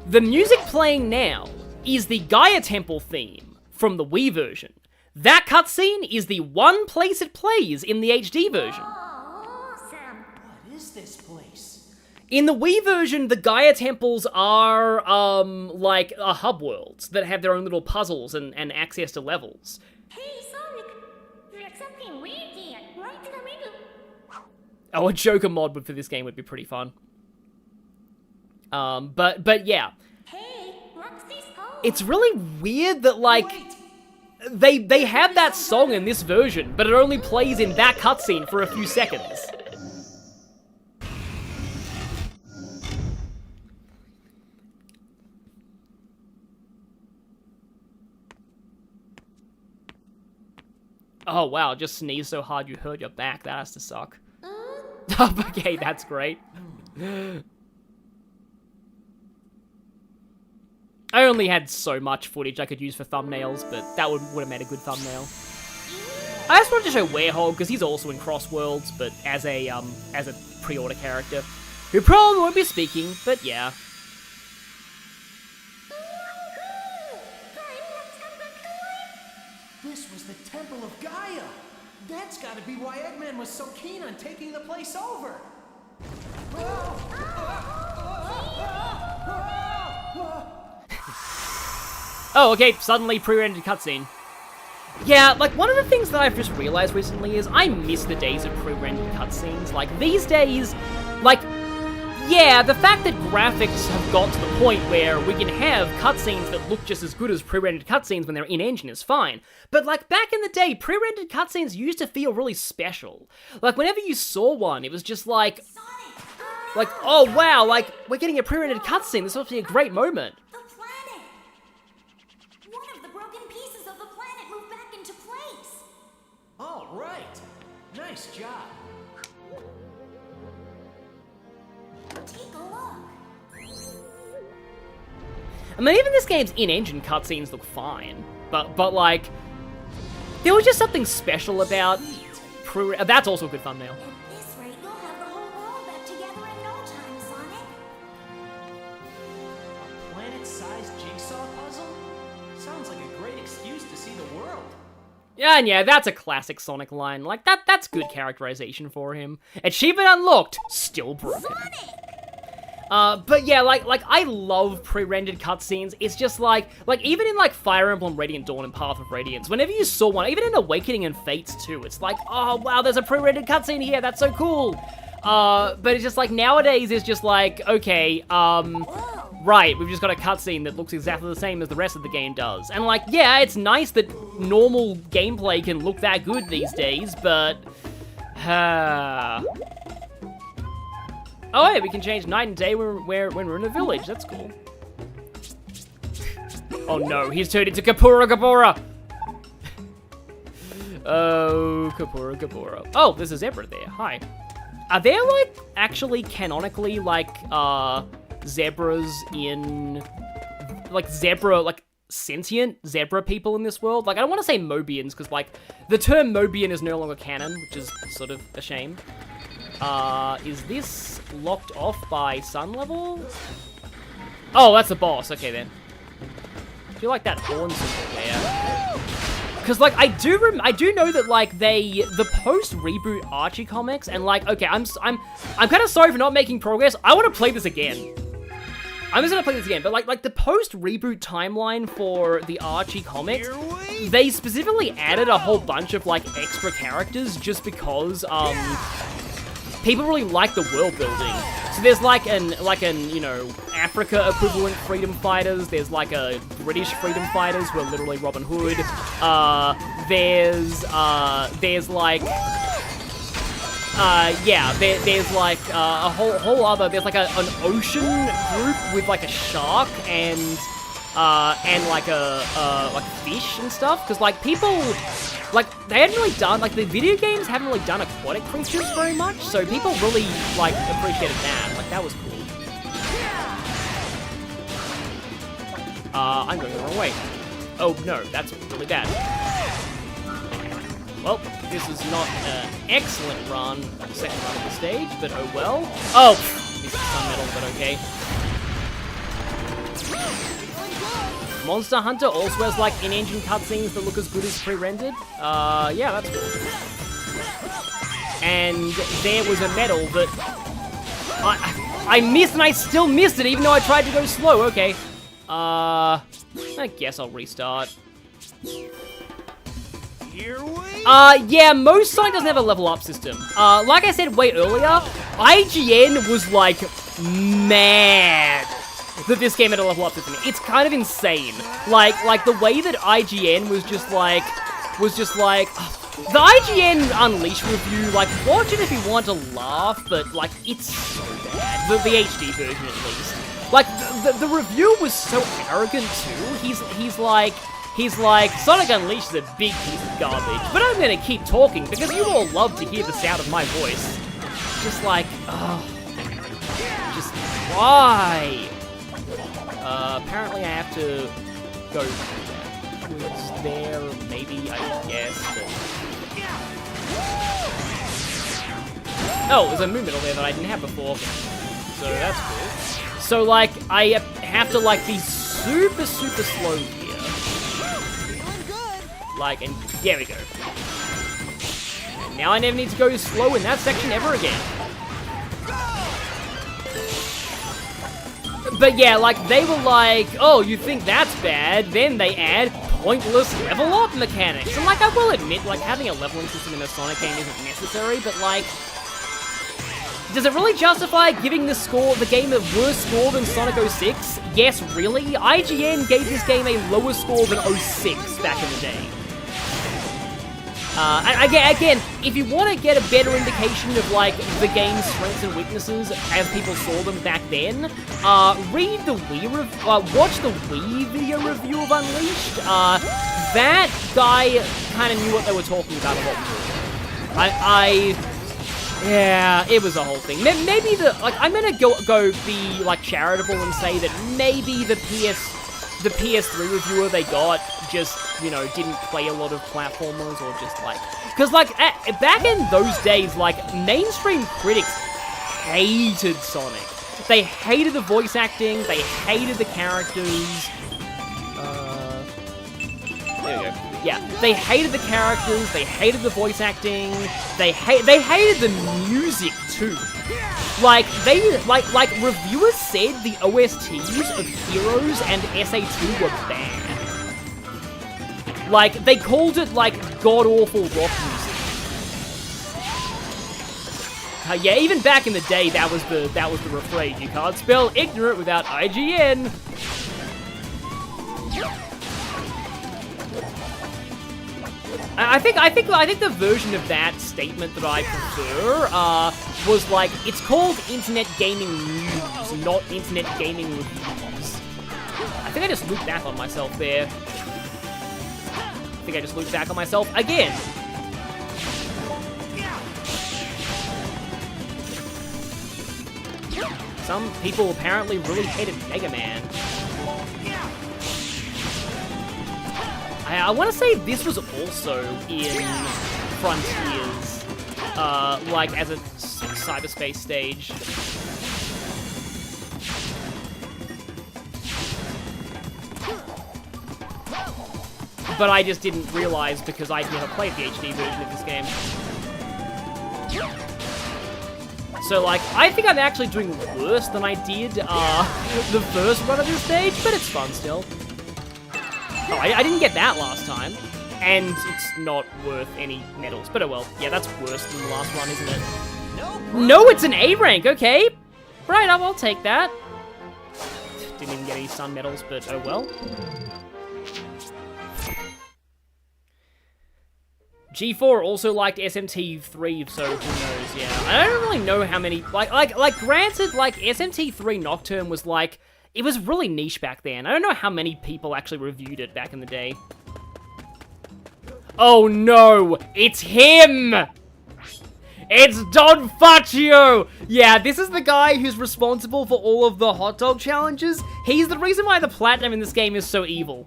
The music playing now is the Gaia Temple theme from the Wii version. That cutscene is the one place it plays in the HD version. Awesome. What is this place? In the Wii version, the Gaia temples are, like, hub worlds that have their own little puzzles and access to levels. Hey, Sonic. There's something weird here, right in the middle. Oh, a Joker mod for this game would be pretty fun. But yeah. Hey, what's this called? It's really weird that, like, they have that song in this version, but it only plays in that cutscene for a few seconds. Oh wow, just sneezed so hard you hurt your back. That has to suck. Okay, that's great. I only had so much footage I could use for thumbnails, but that would have made a good thumbnail. I just wanted to show Werehog, because he's also in CrossWorlds, but as a pre-order character, who probably won't be speaking, but yeah. This was the Temple of Gaia. That's got to be why Eggman was so keen on taking the place over. Oh, okay, suddenly pre-rendered cutscene. Yeah, like, one of the things that I've just realized recently is I miss the days of pre-rendered cutscenes. Like, these days, like, yeah, the fact that graphics have got to the point where we can have cutscenes that look just as good as pre-rendered cutscenes when they're in-engine is fine. But, like, back in the day, pre-rendered cutscenes used to feel really special. Like, whenever you saw one, it was just like, oh, wow, like, we're getting a pre-rendered cutscene. This must be a great moment. The planet! One of the broken pieces of the planet moved back into place! All right. Nice job. Take a look. I mean, even this game's in-engine cutscenes look fine, but like, there was just something special about that's also a good thumbnail. At this rate, you'll have the whole world back together in no time, Sonic. A planet-sized jigsaw puzzle? Sounds like a great excuse to see the world. Yeah, and yeah, that's a classic Sonic line. Like, that's good characterization for him. Achievement unlocked, still broken. But yeah, like I love pre-rendered cutscenes. It's just like even in like Fire Emblem Radiant Dawn and Path of Radiance, whenever you saw one, even in Awakening and Fates too, it's like, oh wow, there's a pre-rendered cutscene here, that's so cool. But it's just like nowadays it's just like, okay, right, we've just got a cutscene that looks exactly the same as the rest of the game does. And like, yeah, it's nice that normal gameplay can look that good these days, but oh, yeah, we can change night and day when we're in a village. That's cool. Oh no, he's turned into Kapura Kapura. Oh, Kapura Kapura. Oh, there's a zebra there. Hi. Are there, like, actually canonically, like, zebras in, like, sentient zebra people in this world? Like, I don't want to say Mobians, because, like, the term Mobian is no longer canon, which is sort of a shame. Is this locked off by sun level? Oh, that's the boss. Okay, then. I feel like that horn symbol there. Because, like, I do know that, like, the post-reboot Archie comics, and, like, okay, I'm kind of sorry for not making progress. I want to play this again. I'm just gonna play this again, but, like the post-reboot timeline for the Archie comics, they specifically added a whole bunch of, like, extra characters just because, people really like the world building. So there's like an you know, Africa equivalent freedom fighters. There's like a British freedom fighters who are literally Robin Hood. There's like there's like a whole other. There's like an ocean group with like a shark and like like fish and stuff. Because like people. Like, they hadn't really done, like, the video games haven't really done aquatic creatures very much, so people really, like, appreciated that. Like, that was cool. I'm going the wrong way. Oh, no, that's really bad. Well, this is not an excellent run, second run of the stage, but oh well. Oh, this is some metal, but okay. Monster Hunter also has, like, in-engine cutscenes that look as good as pre-rendered. Yeah, that's cool. And there was a medal that I missed, and I still missed it, even though I tried to go slow. Okay. I guess I'll restart. Yeah, most Sonic doesn't have a level up system. Like I said way earlier, IGN was, like, mad that this game had a level up system. It's kind of insane. Like the way that IGN was just like, the IGN Unleashed review, like, watch it if you want to laugh, but, like, it's so bad. The HD version, at least. Like, the review was so arrogant, too. He's like, Sonic Unleashed is a big piece of garbage, but I'm gonna keep talking because you all love to hear the sound of my voice. Just like, just why? Apparently I have to go backwards there, maybe, I guess, but... Oh, there's a movement over there that I didn't have before, so that's cool. So, like, I have to, like, be super slow here. Like, and there we go. And now I never need to go slow in that section ever again. But yeah, like, they were like, oh, you think that's bad? Then they add pointless level up mechanics. And like, I will admit, like, having a leveling system in a Sonic game isn't necessary, but like, does it really justify giving the game a worse score than Sonic 06? Yes, really? IGN gave this game a lower score than 06 back in the day. Again, if you want to get a better indication of, like, the game's strengths and weaknesses as people saw them back then, read the watch the Wii video review of Unleashed. That guy kind of knew what they were talking about a lot more. Yeah, it was a whole thing. Maybe I'm gonna go be, like, charitable and say that maybe the PS3 reviewer they got just, you know, didn't play a lot of platformers, or just, like... Because, like, back in those days, like, mainstream critics hated Sonic. They hated the voice acting, they hated the characters. There we go. Yeah, they hated the characters, they hated the voice acting, they hated the music, too. Like, reviewers said the OSTs of Heroes and SA2 were bad. Like, they called it, like, god-awful rock music. Yeah, even back in the day, that was the refrain. You can't spell ignorant without IGN. I think the version of that statement that I prefer was like, it's called Internet Gaming News, not Internet Gaming Reviews. I think I just looped back on myself there. Again. Some people apparently really hated Mega Man. I want to say this was also in Frontiers, like as a cyberspace stage. But I just didn't realize because I'd never played the HD version of this game. So, like, I think I'm actually doing worse than I did the first run of this stage, but it's fun still. Oh, I didn't get that last time, and it's not worth any medals, but oh well. Yeah, that's worse than the last run, isn't it? No, it's an A rank, okay. Right, I'll take that. Didn't even get any sun medals, but oh well. G4 also liked SMT3, so who knows, yeah. I don't really know how many, like granted, like, SMT3 Nocturne was like, it was really niche back then. I don't know how many people actually reviewed it back in the day. Oh no, it's him! It's Don Faccio! Yeah, this is the guy who's responsible for all of the hot dog challenges. He's the reason why the platinum in this game is so evil.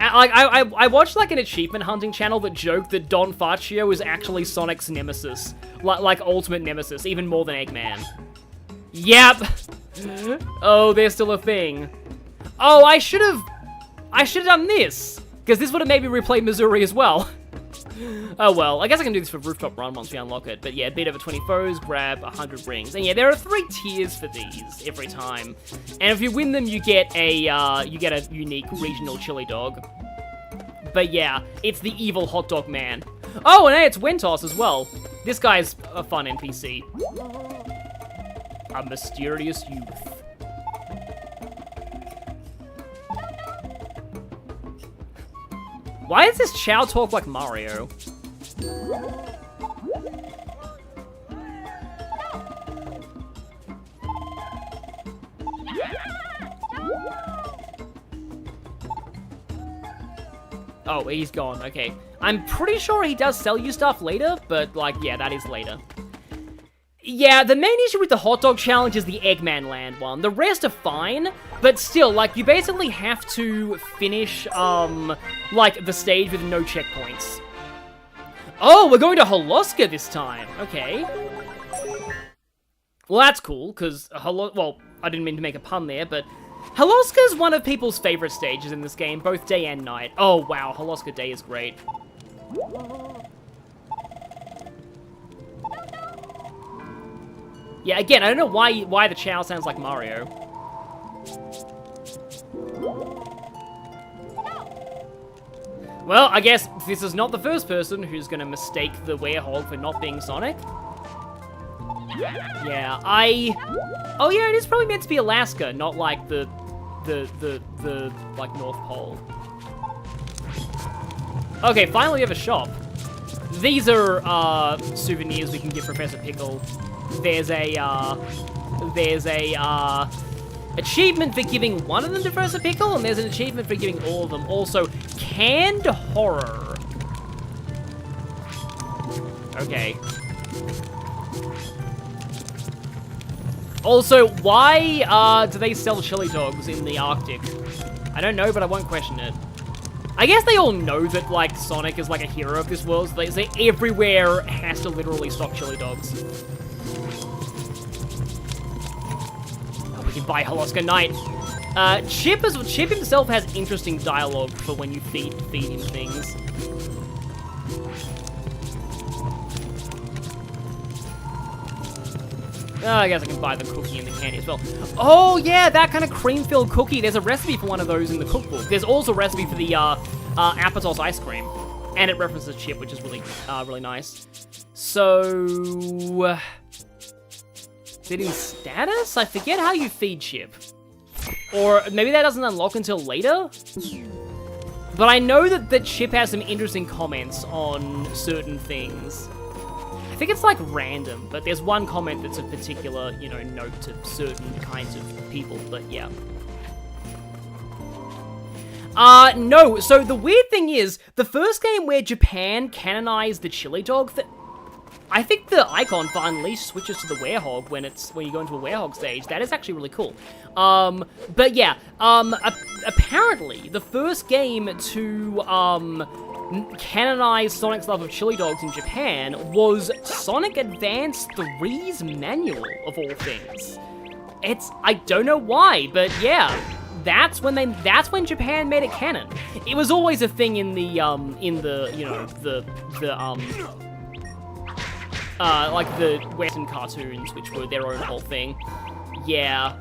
I watched, like, an achievement hunting channel that joked that Don Faccio is actually Sonic's nemesis. Like ultimate nemesis, even more than Eggman. Yep! Oh, there's still a thing. Oh, I should have done this! Because this would have made me replay Missouri as well. Oh well, I guess I can do this for Rooftop Run once we unlock it. But yeah, beat over 20 foes, grab 100 rings. And yeah, there are 3 tiers for these every time. And if you win them, you get a unique regional chili dog. But yeah, it's the evil hot dog man. Oh, and hey, it's Wentos as well. This guy's a fun NPC. A mysterious youth. Why does this Chow talk like Mario? Oh, he's gone, okay. I'm pretty sure he does sell you stuff later, but, like, yeah, that is later. Yeah, the main issue with the hot dog challenge is the Eggman Land one. The rest are fine, but still, like, you basically have to finish, like, the stage with no checkpoints. Oh, we're going to Holoska this time. Okay. Well, that's cool, because, well, I didn't mean to make a pun there, but Holoska is one of people's favorite stages in this game, both day and night. Oh, wow, Holoska Day is great. Yeah, again, I don't know why the Chow sounds like Mario. Well, I guess this is not the first person who's gonna mistake the werehog for not being Sonic. Yeah, oh yeah, it is probably meant to be Alaska, not like the like North Pole. Okay, finally we have a shop. These are souvenirs we can give Professor Pickle. There's a achievement for giving one of them to Professor Pickle, and there's an achievement for giving all of them. Also, canned horror. Okay. Also, why do they sell chili dogs in the Arctic? I don't know, but I won't question it. I guess they all know that, like, Sonic is, like, a hero of this world, so they everywhere has to literally stock chili dogs. Oh, we can buy Holoska Knight. Chip himself has interesting dialogue for when you feed him things. Oh, I guess I can buy the cookie and the candy as well. Oh, yeah, that kind of cream-filled cookie. There's a recipe for one of those in the cookbook. There's also a recipe for the Apotos ice cream. And it references Chip, which is really, really nice. So... is it in status? I forget how you feed Chip. Or maybe that doesn't unlock until later? But I know that Chip has some interesting comments on certain things. I think it's like random, but there's one comment that's a particular, you know, note to certain kinds of people, but yeah. No, so the weird thing is, the first game where Japan canonized the chili dog, I think the icon for Unleashed switches to the werehog when you go into a werehog stage. That is actually really cool. But yeah, apparently the first game to, canonized Sonic's love of chili dogs in Japan was Sonic Advance 3's manual, of all things. I don't know why, but yeah, that's when Japan made it canon. It was always a thing in the, you know, like the Western cartoons, which were their own whole thing. Yeah.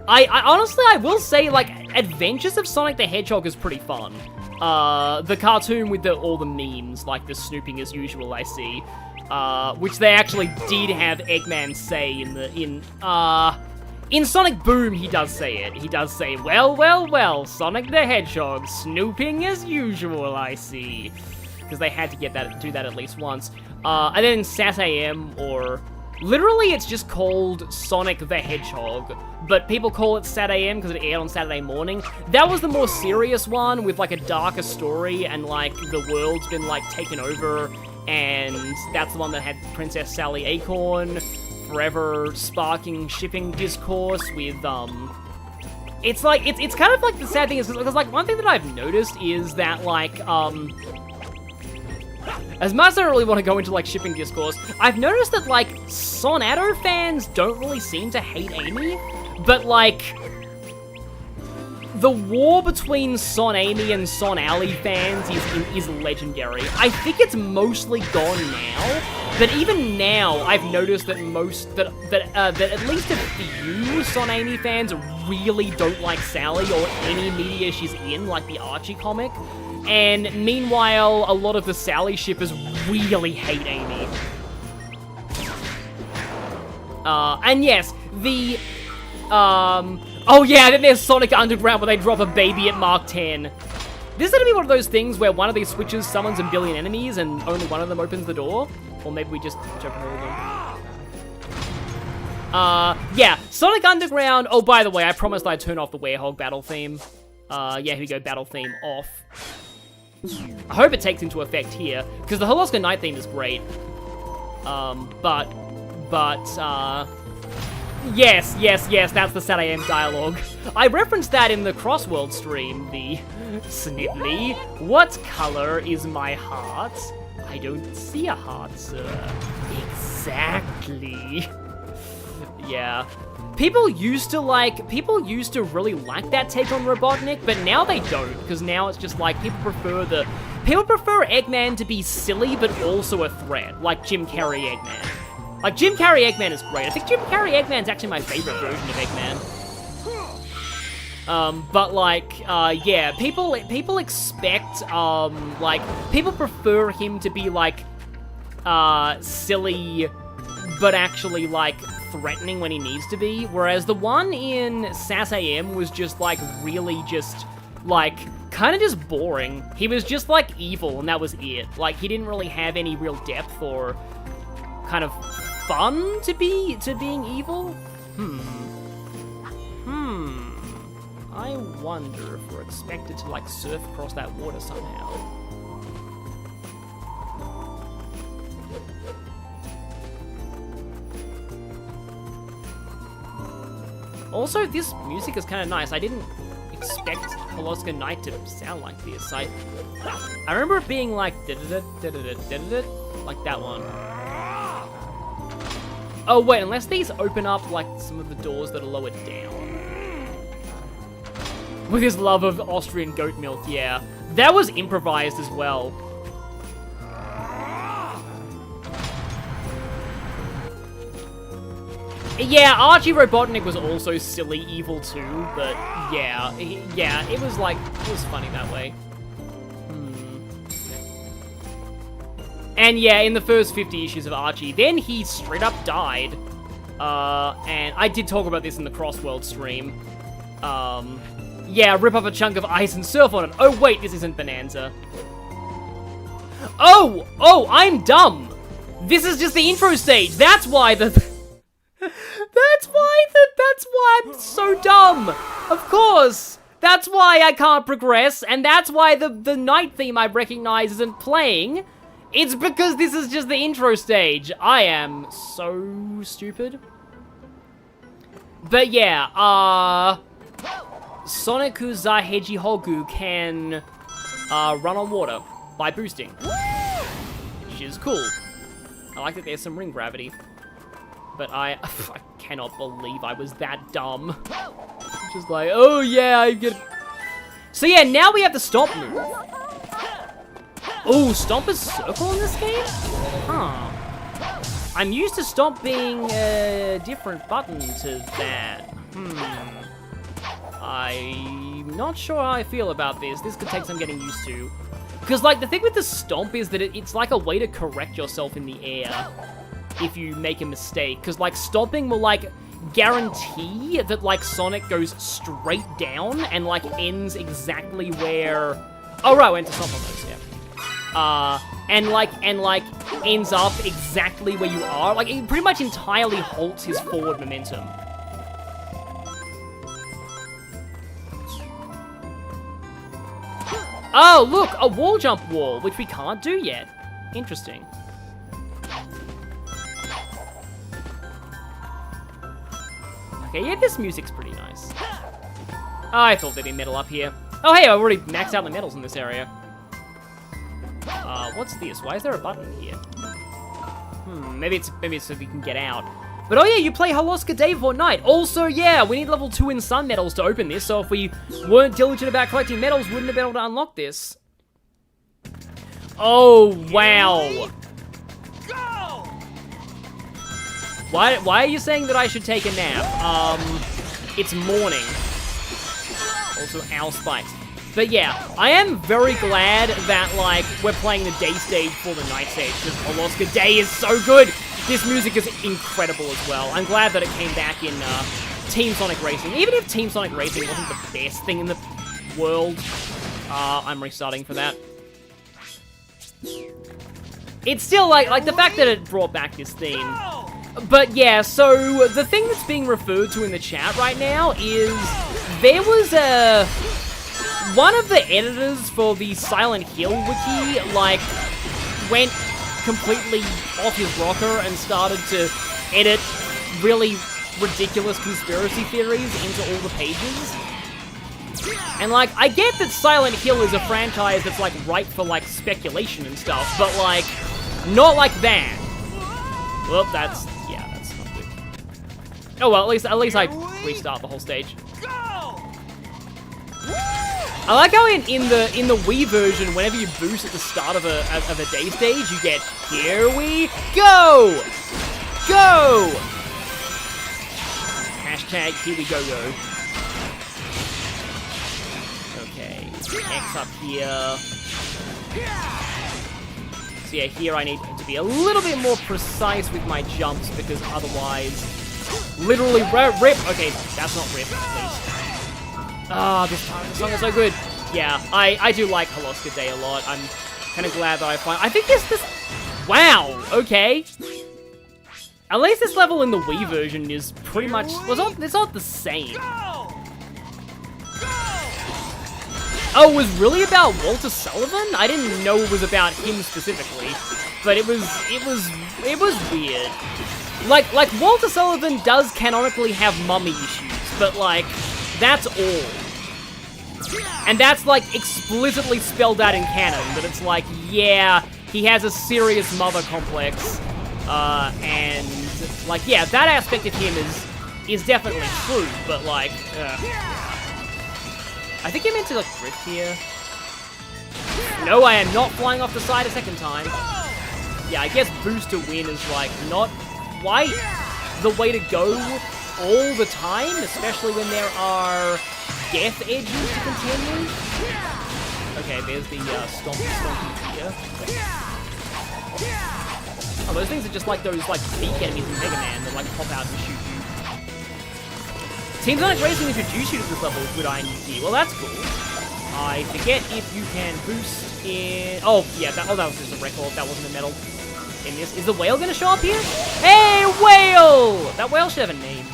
I honestly, I will say, like, Adventures of Sonic the Hedgehog is pretty fun. The cartoon with all the memes, like the snooping as usual I see, which they actually did have Eggman say in Sonic Boom, he does say it. He does say, well, well, well, Sonic the Hedgehog, snooping as usual I see. Because they had to do that at least once. And then in Sat AM, or... literally, it's just called Sonic the Hedgehog, but people call it Sat AM because it aired on Saturday morning. That was the more serious one with, like, a darker story, and, like, the world's been, like, taken over, and that's the one that had Princess Sally Acorn, forever sparking shipping discourse with, it's, like, it's kind of, like, the sad thing is, because, like, one thing that I've noticed is that, like, as much as I don't really want to go into, like, shipping discourse, I've noticed that, like, Sonado fans don't really seem to hate Amy, but, like, the war between Son Amy and Son Alley fans is legendary. I think it's mostly gone now, but even now, I've noticed that that at least a few Son Amy fans really don't like Sally or any media she's in, like the Archie comic. And meanwhile, a lot of the Sally shippers really hate Amy. And yes, oh yeah, then there's Sonic Underground where they drop a baby at Mark 10. This is gonna be one of those things where one of these switches summons a billion enemies and only one of them opens the door. Or maybe we just jump all of them. Yeah, Sonic Underground, oh by the way, I promised I'd turn off the werehog battle theme. Yeah, here we go, battle theme off. I hope it takes into effect here, because the Holoska Knight theme is great. Yes, that's the Sat AM dialogue. I referenced that in the CrossWorlds stream, the Snibbly. What color is my heart? I don't see a heart, sir. Exactly. Yeah. People used to really like that take on Robotnik, but now they don't, because now it's just like, people prefer Eggman to be silly, but also a threat, like Jim Carrey Eggman. Like, Jim Carrey Eggman is great. I think Jim Carrey Eggman's actually my favorite version of Eggman. But like, yeah, people expect, like, people prefer him to be, like, silly, but actually, like, threatening when he needs to be, whereas the one in Sass AM was just, like, really just, like, kind of just boring. He was just, like, evil, and that was it. Like, he didn't really have any real depth or kind of fun to being evil. I wonder if we're expected to, like, surf across that water somehow. Also, this music is kind of nice. I didn't expect Holoska Night to sound like this. I remember it being like da-da-da-da-da-da-da-da, like that one. Oh wait, unless these open up like some of the doors that are lowered down. With his love of Austrian goat milk, yeah. That was improvised as well. Yeah, Archie Robotnik was also silly evil too, but yeah, it was like, it was funny that way. And yeah, in the first 50 issues of Archie, then he straight up died. And I did talk about this in the CrossWorlds stream. Yeah, rip off a chunk of ice and surf on it. Oh wait, this isn't Bonanza. Oh, I'm dumb. This is just the intro stage. That's why that's why I'm so dumb. Of course. That's why I can't progress, and that's why the night theme I recognize isn't playing. It's because this is just the intro stage. I am so stupid. But yeah, Soniku Zaheji Hogu can run on water by boosting, which is cool. I like that there's some ring gravity. But I cannot believe I was that dumb. Just like, oh yeah, I get... So yeah, now we have the stomp move. Oh, stomp is circle in this game? Huh. I'm used to stomp being a different button to that. I'm not sure how I feel about this. This could take some getting used to. Because like, the thing with the stomp is that it's like a way to correct yourself in the air if you make a mistake, because like stomping will like guarantee that like Sonic goes straight down and like ends exactly where, oh right, went to stomp on those, yeah. And like ends up exactly where you are. Like it pretty much entirely halts his forward momentum. Oh look, a wall jump wall, which we can't do yet. Interesting. Okay, yeah, this music's pretty nice. I thought there'd be metal up here. Oh, hey, I've already maxed out the metals in this area. What's this? Why is there a button here? Maybe it's so we can get out. But oh yeah, you play Holoska day before night. Also, yeah, we need level 2 in Sun medals to open this, so if we weren't diligent about collecting medals, wouldn't have been able to unlock this. Oh, wow. Why are you saying that I should take a nap? It's morning. Also, owl spikes. But yeah, I am very glad that, like, we're playing the day stage for the night stage, because Holoska Day is so good! This music is incredible as well. I'm glad that it came back in, Team Sonic Racing. Even if Team Sonic Racing wasn't the best thing in the world, I'm restarting for that. It's still, like, the fact that it brought back this theme. But yeah, so the thing that's being referred to in the chat right now is there was one of the editors for the Silent Hill wiki, like, went completely off his rocker and started to edit really ridiculous conspiracy theories into all the pages. And like, I get that Silent Hill is a franchise that's like ripe for like speculation and stuff, but like, not like that. Well, that's not good. Oh well, at least I restart the whole stage. I like how in the Wii version, whenever you boost at the start of a day stage, you get, here we go! go! Hashtag here we go go. Okay, X up here. So yeah, here I need to be a little bit more precise with my jumps because otherwise, literally rip. Okay, that's not rip, please. Ah, this song is so good. Yeah, I do like Holoska Day a lot. I'm kind of glad that I think this. Wow. Okay. At least this level in the Wii version is pretty much. It's not the same. Oh, it was really about Walter Sullivan? I didn't know it was about him specifically, but it was weird. Like Walter Sullivan does canonically have mummy issues, but like, that's all. And that's like explicitly spelled out in canon, that it's like, yeah, he has a serious mother complex, and like, yeah, that aspect of him is definitely true, but like, I think he meant to like drift here. No, I am not flying off the side a second time. Yeah, I guess boost to win is like not quite the way to go all the time, especially when there are death edges to continue. Okay, there's the stompy here. Oh, those things are just like those like beak enemies in Mega Man that like pop out and shoot you. Team Sonic Racing introduced you to this level with good IND. Well, that's cool. I forget if you can boost in... Oh, yeah, that was just a record. That wasn't a medal in this. Is the whale going to show up here? Hey, whale! That whale should have a name.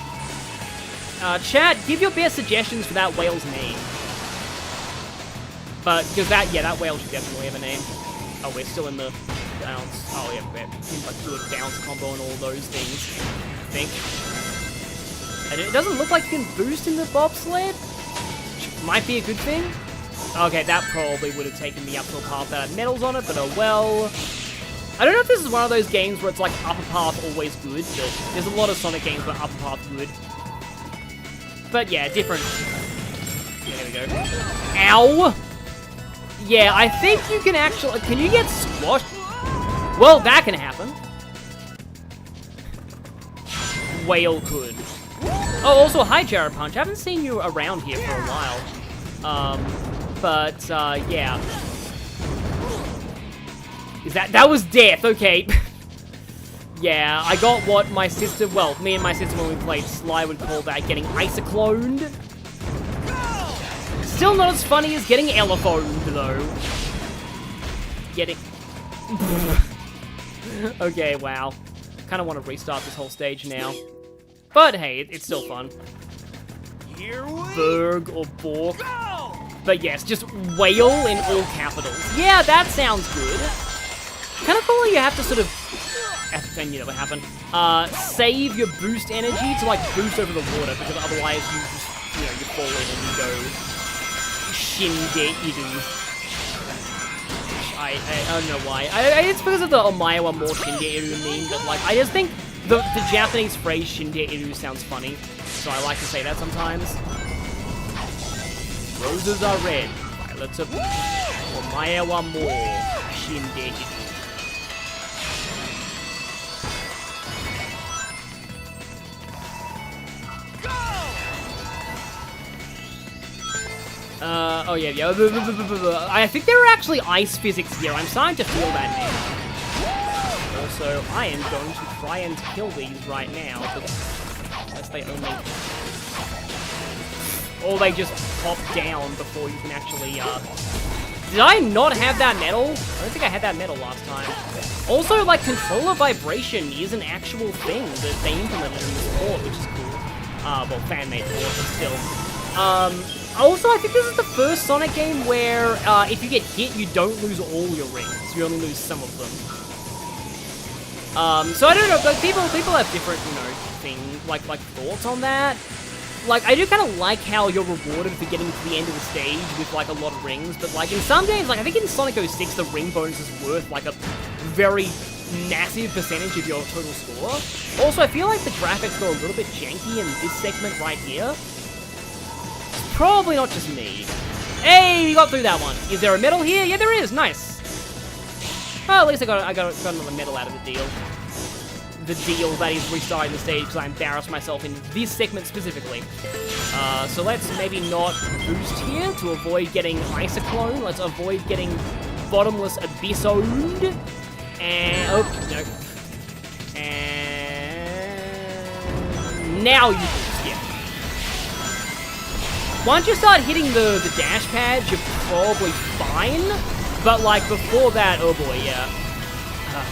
Chat, give your best suggestions for that whale's name. But, because that whale should definitely have a name. Oh, we're still in the bounce. Oh, yeah, we're like good bounce combo and all those things, I think. And it doesn't look like you can boost in the bobsled, which might be a good thing. Okay, that probably would have taken me up to a path that had medals on it, but oh well. I don't know if this is one of those games where it's like upper path always good, but there's a lot of Sonic games where upper path good. But yeah, different. Yeah, there we go. Ow! Yeah, I think you can actually... Can you get squashed? Well, that can happen. Whale could. Oh, also, hi, Jared Punch. I haven't seen you around here for a while. Yeah. That was death, okay. Yeah, I got what my sister, well, me and my sister when we played Sly would call that getting isoCloned. Still not as funny as getting Elephoned, though. Getting... Okay, wow. Kind of want to restart this whole stage now. But hey, it's still fun. Berg or Bork. But yes, just whale in all capitals. Yeah, that sounds good. Kind of cool you have to sort of... And you know what happened. Save your boost energy to like boost over the water, because otherwise you just, you know, you fall in and you go... Shinde-iru. I don't know why. It's because of the Omae wa mo Shinde-iru meme, but like, I just think the Japanese phrase Shinde-iru sounds funny, so I like to say that sometimes. Roses are red, violets are blue. Omae wa mo Shinde-iru. Oh yeah. I think there are actually ice physics here. I'm starting to feel that now. Also, I am going to try and kill these right now, unless they only... Or they just pop down before you can actually, Did I not have that medal? I don't think I had that medal last time. Also, like, controller vibration is an actual thing that they implemented in this port, which is cool. Well, fan-made port, but still. Also, I think this is the first Sonic game where, if you get hit, you don't lose all your rings. You only lose some of them. So I don't know, but people have different, you know, like thoughts on that. Like, I do kind of like how you're rewarded for getting to the end of the stage with, like, a lot of rings, but, like, in some games, like, I think in Sonic 06, the ring bonus is worth, like, a very massive percentage of your total score. Also, I feel like the graphics are a little bit janky in this segment right here. Probably not just me. Hey, we got through that one. Is there a medal here? Yeah, there is. Nice. Oh, at least I got another medal out of the deal. the deal that is restarting the stage because I embarrassed myself in this segment specifically. So let's maybe not boost here to avoid getting Icyclone. Let's avoid getting Bottomless Abyss-owned. And, oh, no. And now you boost, yeah. Once you start hitting the dash pads, you're probably fine. But, like, before that, oh boy, yeah.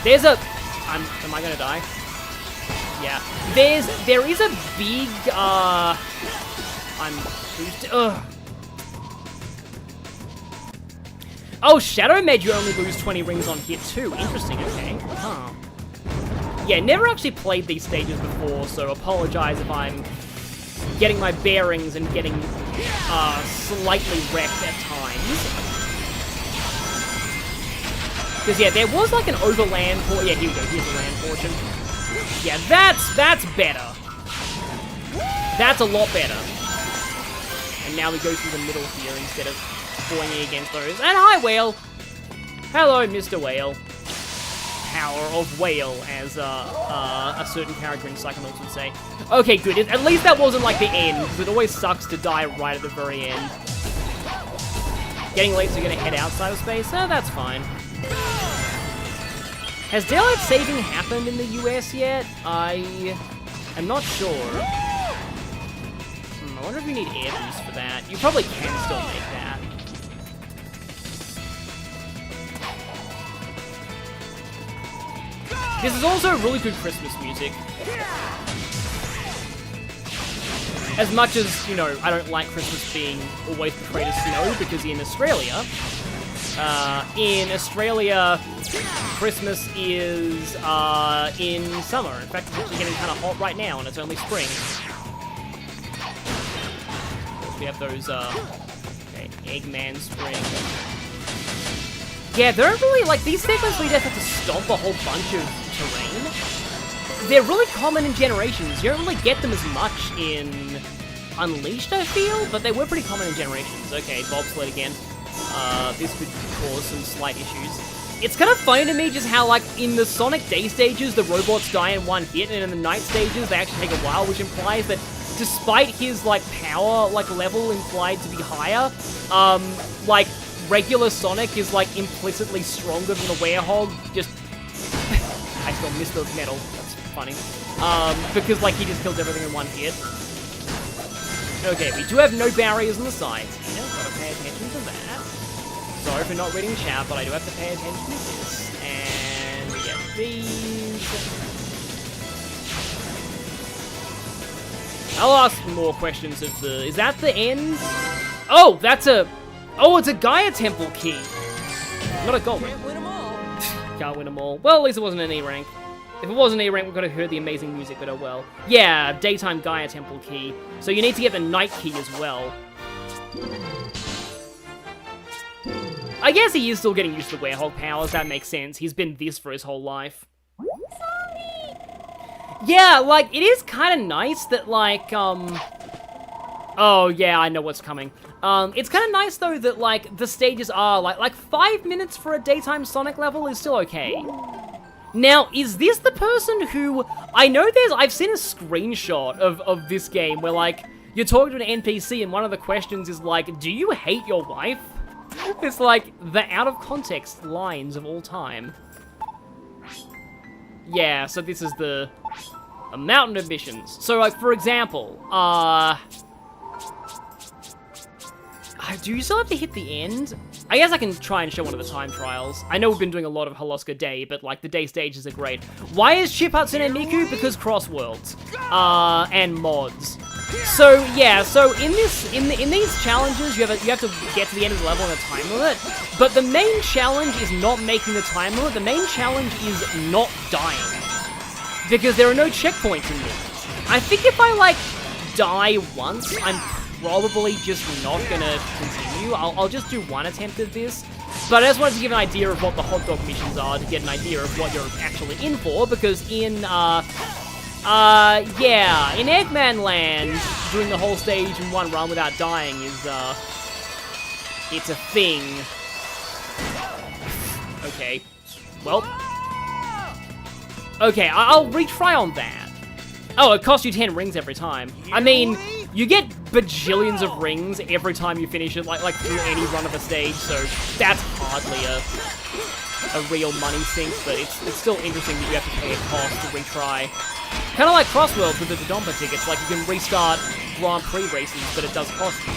There's a... am I gonna die? Yeah. There is a big, I'm boosted. Ugh. Oh, Shadow made you only lose 20 rings on hit too. Interesting, okay. Huh. Yeah, never actually played these stages before, so apologize if I'm getting my bearings and getting, slightly wrecked at times. Because, yeah, there was, like, an overland portion. Yeah, here we go. Here's the land portion. Yeah, that's better. That's a lot better. And now we go through the middle here instead of boinging against those. And hi, Whale! Hello, Mr. Whale. Power of Whale, as a certain character in Psychonauts would say. Okay, good. At least that wasn't, like, the end, because it always sucks to die right at the very end. Getting late, so you're gonna head outside of space? Oh, that's fine. Has daylight saving happened in the US yet? I am not sure. I wonder if you need air boost for that. You probably can still make that. This is also really good Christmas music. As much as, you know, I don't like Christmas being always portrayed as snow, because in Australia, Christmas is in summer. In fact, it's actually getting kind of hot right now, and it's only spring. We have those, okay, Eggman Spring. Yeah, they're really, like, these segments where you just have to stomp a whole bunch of terrain. They're really common in Generations. You don't really get them as much in Unleashed, I feel, but they were pretty common in Generations. Okay, bobsled again. This could cause some slight issues. It's kind of funny to me just how, like, in the Sonic Day stages, the robots die in one hit, and in the night stages, they actually take a while, which implies that despite his, like, power, like, level implied to be higher, like, regular Sonic is, like, implicitly stronger than the Werehog, just... I still missed the metal, that's funny. Because, like, he just kills everything in one hit. Okay, we do have no barriers on the sides here, gotta pay attention to that. Sorry for not reading chat, but I do have to pay attention to this. And we get these. I'll ask more questions of the... Is that the end? Oh, that's a... Oh, it's a Gaia Temple key. Not a gold rank. Can't win them all. Can't win them all. Well, at least it wasn't an E rank. If it was an E rank, we could have heard the amazing music, but oh well. Yeah, daytime Gaia Temple key. So you need to get the night key as well. I guess he is still getting used to the Werehog powers. That makes sense. He's been this for his whole life. Yeah, like, it is kind of nice that, like, Oh, yeah, I know what's coming. It's kind of nice, though, that, like, the stages are, like 5 minutes for a daytime Sonic level is still okay. Now, is this the person who... I know I've seen a screenshot of this game where, like, you're talking to an NPC and one of the questions is, like, do you hate your wife? It's, like, the out-of-context lines of all time. Yeah, so this is the mountain of missions. So, like, for example, do you still have to hit the end? I guess I can try and show one of the time trials. I know we've been doing a lot of Holoska Day, but, like, the day stages are great. Why is Chip Hatsune Miku? Because CrossWorlds. And mods. So, yeah, so in these challenges, you have to get to the end of the level on a time limit, but the main challenge is not making the time limit, the main challenge is not dying. Because there are no checkpoints in these. I think if I, like, die once, I'm probably just not gonna continue. I'll just do one attempt at this, but I just wanted to give an idea of what the hot dog missions are to get an idea of what you're actually in for, because in, yeah, in Eggman Land, doing the whole stage in one run without dying is, it's a thing. Okay. Well. Okay, I'll retry on that. Oh, it costs you 10 rings every time. I mean, you get bajillions of rings every time you finish it, like through any run of a stage, so that's hardly a real money sink, but it's still interesting that you have to pay a cost to retry. Kind of like CrossWorlds with the Dodonpa tickets, like you can restart Grand Prix races, but it does cost you.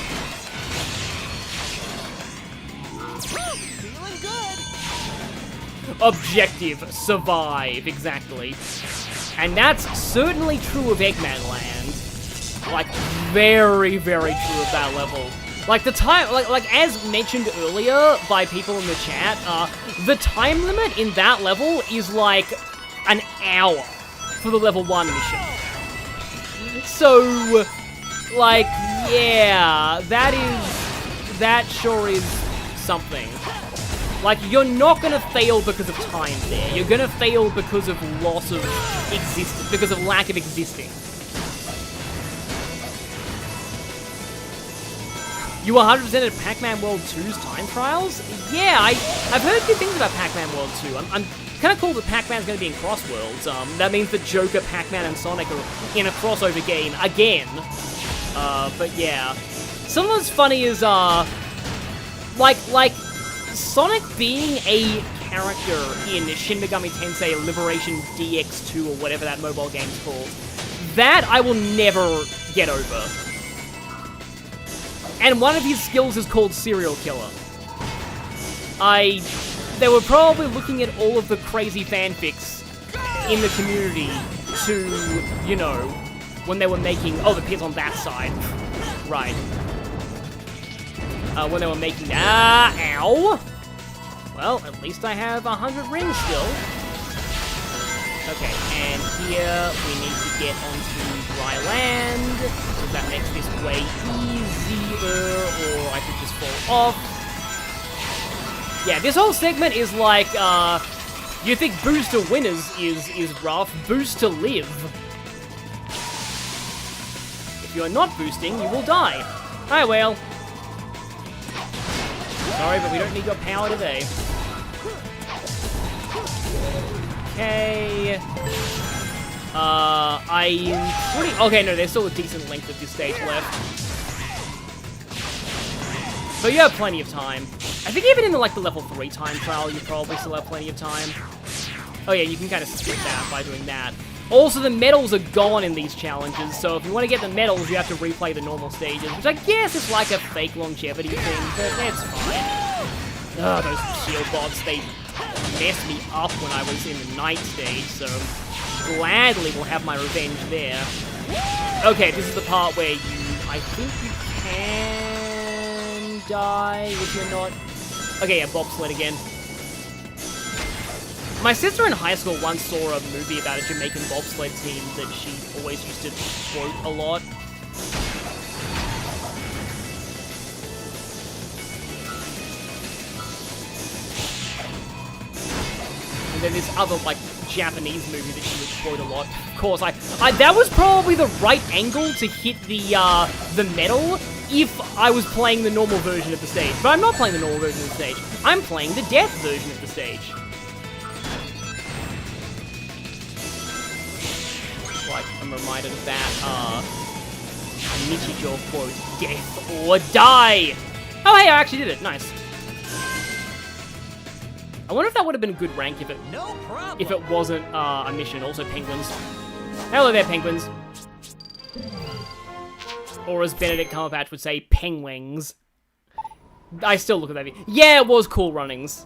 Feeling good. Objective, survive, exactly. And that's certainly true of Eggman Land. Like, very, very true of that level. Like, the time, like as mentioned earlier by people in the chat, the time limit in that level is like an hour for the level 1 mission. So, like, yeah, that sure is something. Like, you're not gonna fail because of time there. You're gonna fail because of loss of because of lack of existing. You 100% at Pac-Man World 2's time trials? Yeah, I've heard good things about Pac-Man World 2. I'm kind of cool that Pac-Man's going to be in CrossWorlds. That means that Joker, Pac-Man, and Sonic are in a crossover game again. But yeah. Something that's funny is, like, Sonic being a character in Shin Megami Tensei Liberation DX2 or whatever that mobile game's called, that I will never get over. And one of his skills is called Serial Killer. They were probably looking at all of the crazy fanfics in the community to, you know, when they were making... Oh, the pit's on that side. Right. When they were making... ow! Well, at least I have 100 rings still. Okay, and here we need to get onto dry land, because that makes this way easier, or I could just fall off. Yeah, this whole segment is like, you think boost to winners is rough, boost to live. If you are not boosting, you will die. Hi, Whale. Sorry, but we don't need your power today. Okay. I'm pretty... Okay, no, there's still a decent length of this stage left. So you have plenty of time. I think even in the, like, the level 3 time trial, you probably still have plenty of time. Oh yeah, you can kind of skip that by doing that. Also, the medals are gone in these challenges, so if you want to get the medals, you have to replay the normal stages, which I guess is like a fake longevity thing, but it's fine. Ugh, those shield bots, they messed me up when I was in the night stage, so gladly will have my revenge there. Okay, this is the part where I think you can die if you're not... Okay, yeah, bobsled again. My sister in high school once saw a movie about a Jamaican bobsled team that she always used to quote a lot. And then this other, like, Japanese movie that she would quote a lot. Of course, that was probably the right angle to hit the medal if I was playing the normal version of the stage. But I'm not playing the normal version of the stage. I'm playing the death version of the stage. Like, I'm reminded of that, Nichijou quote, death or die! Oh, hey, I actually did it. Nice. I wonder if that would have been a good rank if it wasn't a mission. Also, penguins. Hello there, penguins. Or as Benedict Cumberbatch would say, penguins. I still look at that. Yeah, it was Cool Runnings.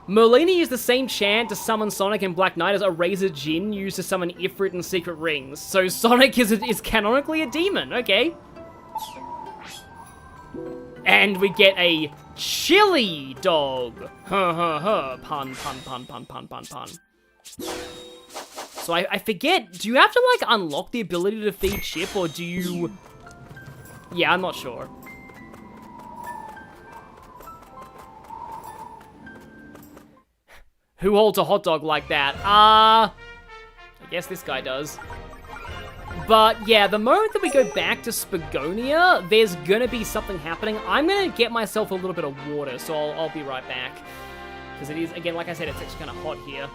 Merlini used the same chant to summon Sonic in Black Knight as a Razor Jin used to summon Ifrit in Secret Rings. So Sonic is canonically a demon. Okay. And we get a chili dog. Pun, pun, pun, pun, pun, pun, pun. So I forget, do you have to, like, unlock the ability to feed Chip, or do you... Yeah, I'm not sure. Who holds a hot dog like that? I guess this guy does. But yeah, the moment that we go back to Spagonia, there's gonna be something happening. I'm gonna get myself a little bit of water, so I'll be right back. Because it is, again, like I said, it's actually kind of hot here.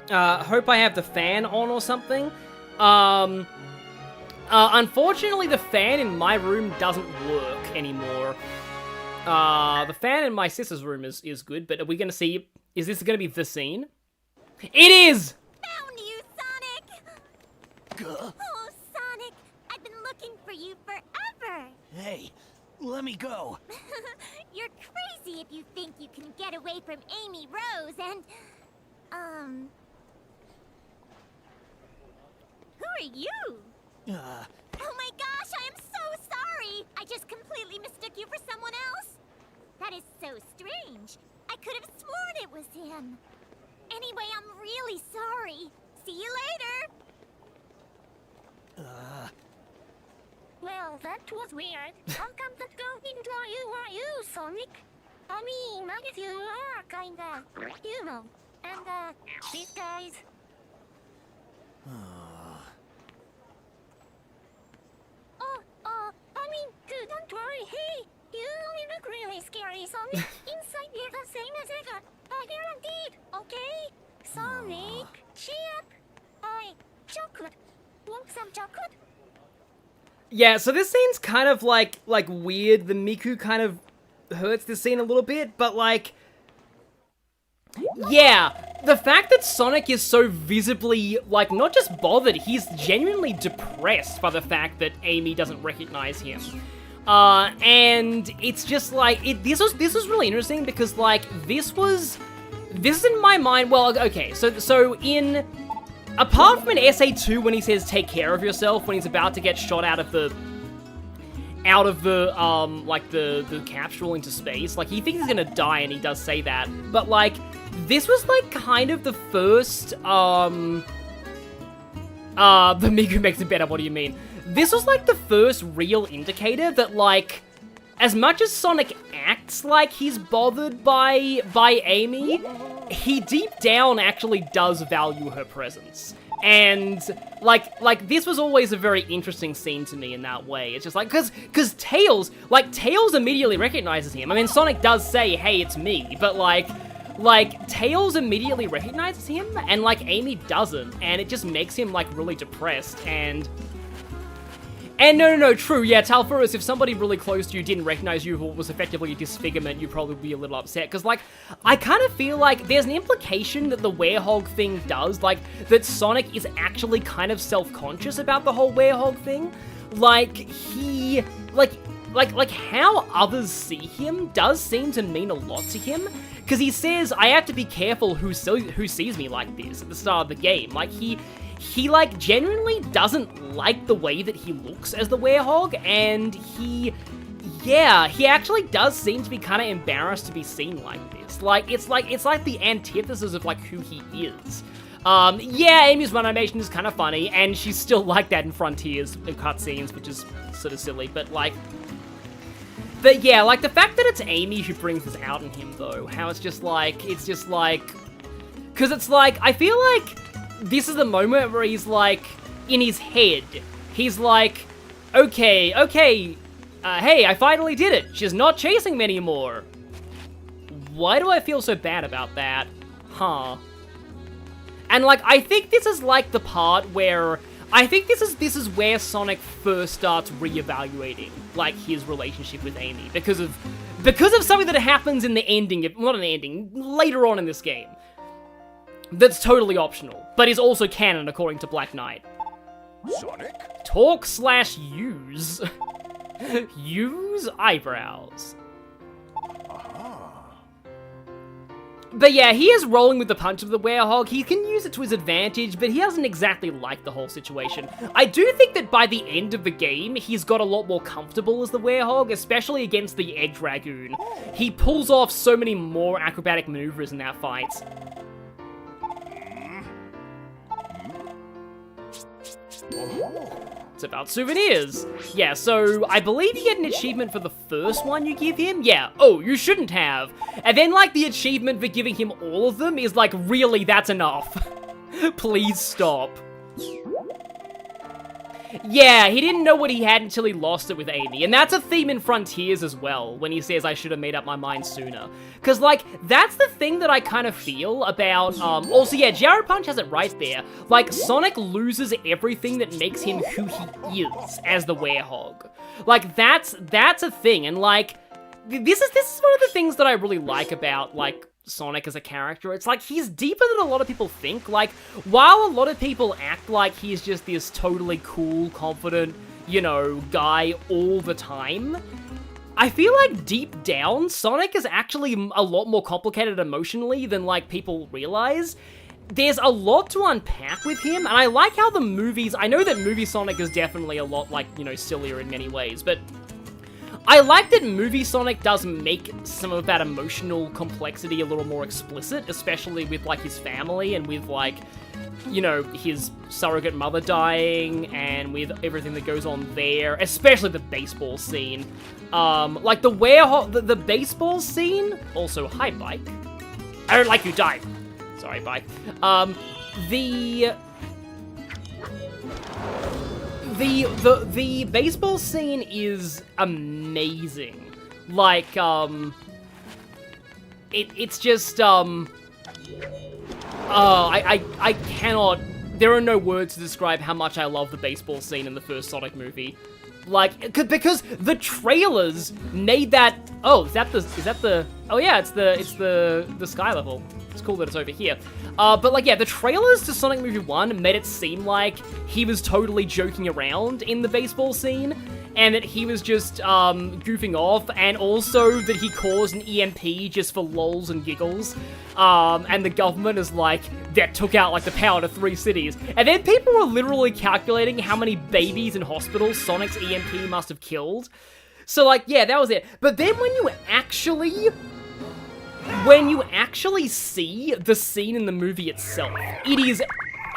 Hope I have the fan on or something. Unfortunately, the fan in my room doesn't work anymore. The fan in my sister's room is good, but are we gonna see... Is this gonna be the scene? It is! Found you, Sonic! Oh, Sonic, I've been looking for you forever. Hey, let me go. You're crazy if you think you can get away from Amy Rose and... Who are you? Oh my gosh, I am so sorry! I just completely mistook you for someone else. That is so strange. I could have sworn it was him. Anyway, I'm really sorry. See you later. Well, that was weird. How come that go into you, Sonic? I mean, not if you are kinda, you know. And, these guys... I mean, dude, don't worry, hey! You only look really scary, Sonic. Inside you're the same as ever. Here indeed, okay? Sonic, cheer up. Chocolate. Want some chocolate? Yeah, so this scene's kind of like weird. The Miku kind of hurts this scene a little bit, but like... Yeah, the fact that Sonic is so visibly, like, not just bothered, he's genuinely depressed by the fact that Amy doesn't recognize him. And it's just like, this was really interesting because, like, this is in my mind, well, okay, so in, apart from in SA2 when he says take care of yourself, when he's about to get shot out of the like, the capsule into space, like, he thinks he's gonna die and he does say that, but, like, this was, like, kind of the first, the Miku makes it better, what do you mean? This was, like, the first real indicator that, like, as much as Sonic acts like he's bothered by Amy, he deep down actually does value her presence. And, like, this was always a very interesting scene to me in that way. It's just like, cause Tails immediately recognizes him. I mean, Sonic does say, hey, it's me, but, like, Tails immediately recognizes him, and, like, Amy doesn't, and it just makes him, like, really depressed, and no, true, yeah, Talfurus, if somebody really close to you didn't recognize you or was effectively a disfigurement, you'd probably be a little upset, because, like, I kind of feel like there's an implication that the werehog thing does, like, that Sonic is actually kind of self-conscious about the whole werehog thing. Like, he, like, how others see him does seem to mean a lot to him, because he says, I have to be careful who sees me like this at the start of the game. Like, he like, genuinely doesn't like the way that he looks as the werehog, and he actually does seem to be kind of embarrassed to be seen like this. Like, it's like the antithesis of, like, who he is. Yeah, Amy's run animation is kind of funny, and she's still like that in Frontiers and cutscenes, which is sort of silly, but, like... But yeah, like, the fact that it's Amy who brings this out in him, though, how it's just like... Because it's like, I feel like this is the moment where he's like, in his head, he's like, okay, hey, I finally did it. She's not chasing me anymore. Why do I feel so bad about that? Huh. And, like, I think this is, like, the part where... I think this is where Sonic first starts reevaluating, like, his relationship with Amy, because of something that happens in the ending, not in the ending, later on in this game. That's totally optional, but is also canon according to Black Knight. Sonic? Talk/use. Use eyebrows. But yeah, he is rolling with the punch of the werehog. He can use it to his advantage, but he doesn't exactly like the whole situation. I do think that by the end of the game, he's got a lot more comfortable as the werehog, especially against the Edge Dragoon. He pulls off so many more acrobatic maneuvers in that fight. It's about souvenirs. Yeah, so I believe you get an achievement for the first one you give him. Yeah, oh, you shouldn't have. And then, like, the achievement for giving him all of them is like, really, that's enough. Please stop. Yeah, he didn't know what he had until he lost it with Amy. And that's a theme in Frontiers as well, when he says I should have made up my mind sooner. Because, like, that's the thing that I kind of feel about, also, yeah, Gyro Punch has it right there. Like, Sonic loses everything that makes him who he is as the Werehog. Like, that's a thing, and, like, this is one of the things that I really like about, like, Sonic as a character. It's like, he's deeper than a lot of people think. Like, while a lot of people act like he's just this totally cool, confident, you know, guy all the time, I feel like deep down, Sonic is actually a lot more complicated emotionally than, like, people realize. There's a lot to unpack with him, and I like how the movies... I know that movie Sonic is definitely a lot, like, you know, sillier in many ways, but I like that movie Sonic does make some of that emotional complexity a little more explicit, especially with, like, his family and with, like, you know, his surrogate mother dying and with everything that goes on there, especially the baseball scene. Like, the baseball scene... Also, hi, Bike. I don't like you, die. Sorry, Bike. The baseball scene is amazing. Like, it's just, I cannot, there are no words to describe how much I love the baseball scene in the first Sonic movie. Like, because the trailers made that, oh, is that the, oh yeah, it's the sky level. It's cool that it's over here. But like, yeah, the trailers to Sonic Movie 1 made it seem like he was totally joking around in the baseball scene, and that he was just, goofing off, and also that he caused an EMP just for lols and giggles, and the government is like, that took out, like, the power to 3 cities. And then people were literally calculating how many babies in hospitals Sonic's EMP must have killed. So, like, yeah, that was it. But then when you actually see the scene in the movie itself, it is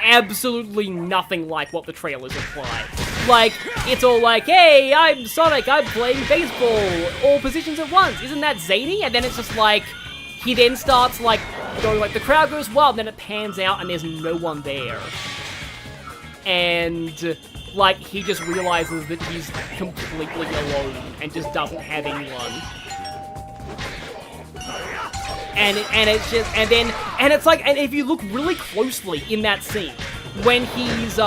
absolutely nothing like what the trailers imply. Like, it's all like, hey, I'm Sonic, I'm playing baseball, all positions at once, isn't that zany? And then it's just like, he then starts, like, going, like, the crowd goes wild, and then it pans out, and there's no one there. And, like, he just realizes that he's completely alone, and just doesn't have anyone. And it's just, and it's like, and if you look really closely in that scene, when he's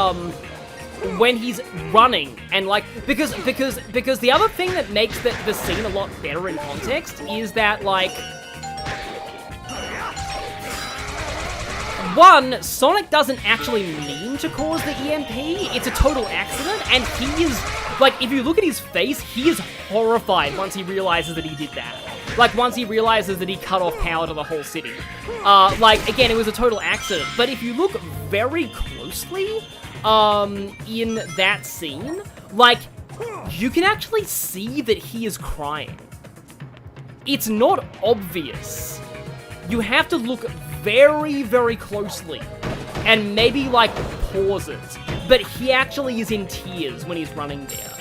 running, and like, because the other thing that makes the scene a lot better in context is that, like, one, Sonic doesn't actually mean to cause the EMP, it's a total accident, and he is, like, if you look at his face, he is horrified once he realizes that he did that. Like, once he realizes that he cut off power to the whole city. Like, again, it was a total accident. But if you look very closely, in that scene, like, you can actually see that he is crying. It's not obvious. You have to look very, very closely. And maybe, like, pause it. But he actually is in tears when he's running there.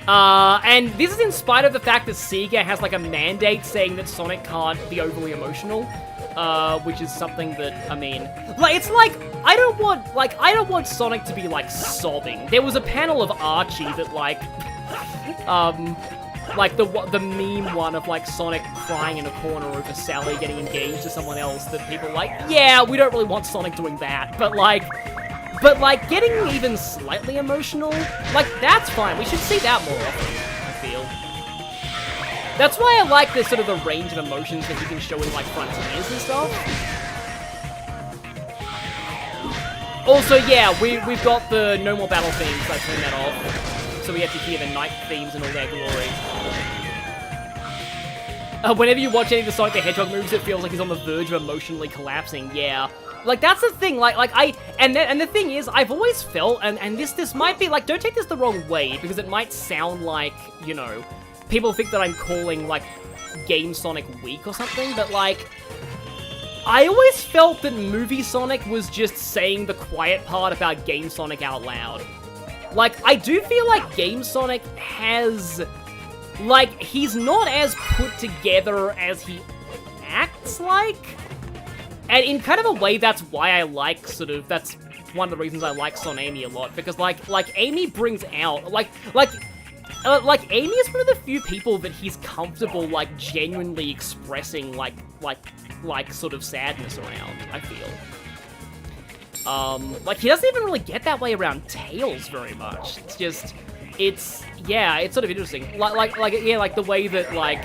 And this is in spite of the fact that Sega has, like, a mandate saying that Sonic can't be overly emotional, which is something that, I mean, like, it's like, I don't want Sonic to be, like, sobbing. There was a panel of Archie that, like, like, the meme one of, like, Sonic crying in a corner over Sally getting engaged to someone else that people are like, yeah, we don't really want Sonic doing that, but, like, getting even slightly emotional, like, that's fine. We should see that more often, I feel. That's why I like this sort of the range of emotions that you can show in, like, Frontiers and stuff. Also, yeah, we've got the No More Battle themes, I turned that off. So we have to hear the night themes in all their glory. Whenever you watch any of the Sonic the Hedgehog moves, it feels like he's on the verge of emotionally collapsing, yeah. Like, that's the thing, and the thing is, I've always felt, and this might be, like, don't take this the wrong way, because it might sound like, you know, people think that I'm calling, like, Game Sonic weak or something, but, like, I always felt that Movie Sonic was just saying the quiet part about Game Sonic out loud. Like, I do feel like Game Sonic has, like, he's not as put together as he acts like. And in kind of a way, that's why I like, sort of, that's one of the reasons I like Son Amy a lot, because like Amy brings out like Amy is one of the few people that he's comfortable like genuinely expressing like sort of sadness around, I feel. Like he doesn't even really get that way around Tails very much. It's just, it's sort of interesting. Like the way that like,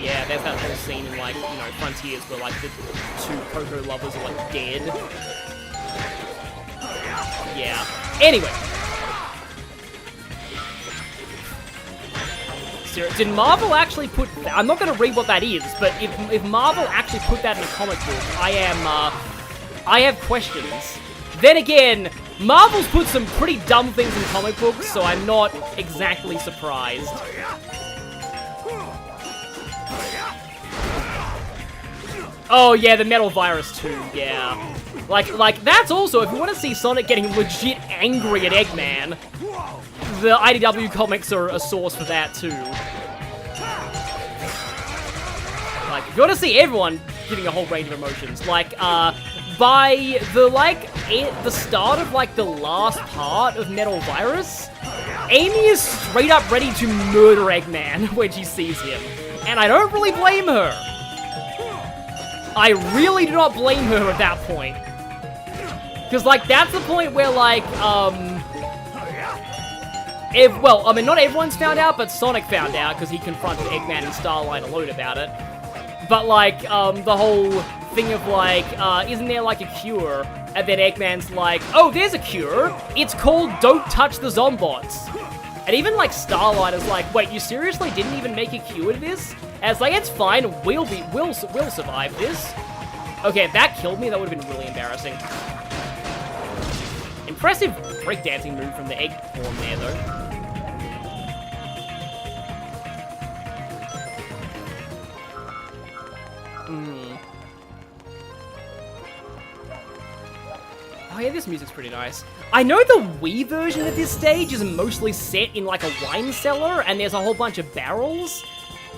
yeah, there's that whole scene in like, you know, Frontiers where like the two Coco lovers are like dead. Yeah. Anyway. Did Marvel actually put... I'm not going to read what that is, but if Marvel actually put that in a comic book, I have questions. Then again, Marvel's put some pretty dumb things in comic books, so I'm not exactly surprised. Oh yeah, the Metal Virus too, yeah. Like that's also, if you want to see Sonic getting legit angry at Eggman, the IDW comics are a source for that too. Like, if you want to see everyone giving a whole range of emotions, like, by the start of, like, the last part of Metal Virus, Amy is straight up ready to murder Eggman when she sees him. And I don't really blame her. I really do not blame her at that point. Because, like, that's the point where, like, well, I mean, not everyone's found out, but Sonic found out because he confronted Eggman and Starlight alone about it. But, like, the whole thing of, like, isn't there, like, a cure? And then Eggman's like, oh, there's a cure. It's called Don't Touch the Zombots. And even, like, Starlight is like, wait, you seriously didn't even make a cure to this? And it's like, it's fine, we'll survive this. Okay, if that killed me, that would have been really embarrassing. Impressive breakdancing move from the egg form there, though. Oh yeah, this music's pretty nice. I know the Wii version of this stage is mostly set in like a wine cellar, and there's a whole bunch of barrels.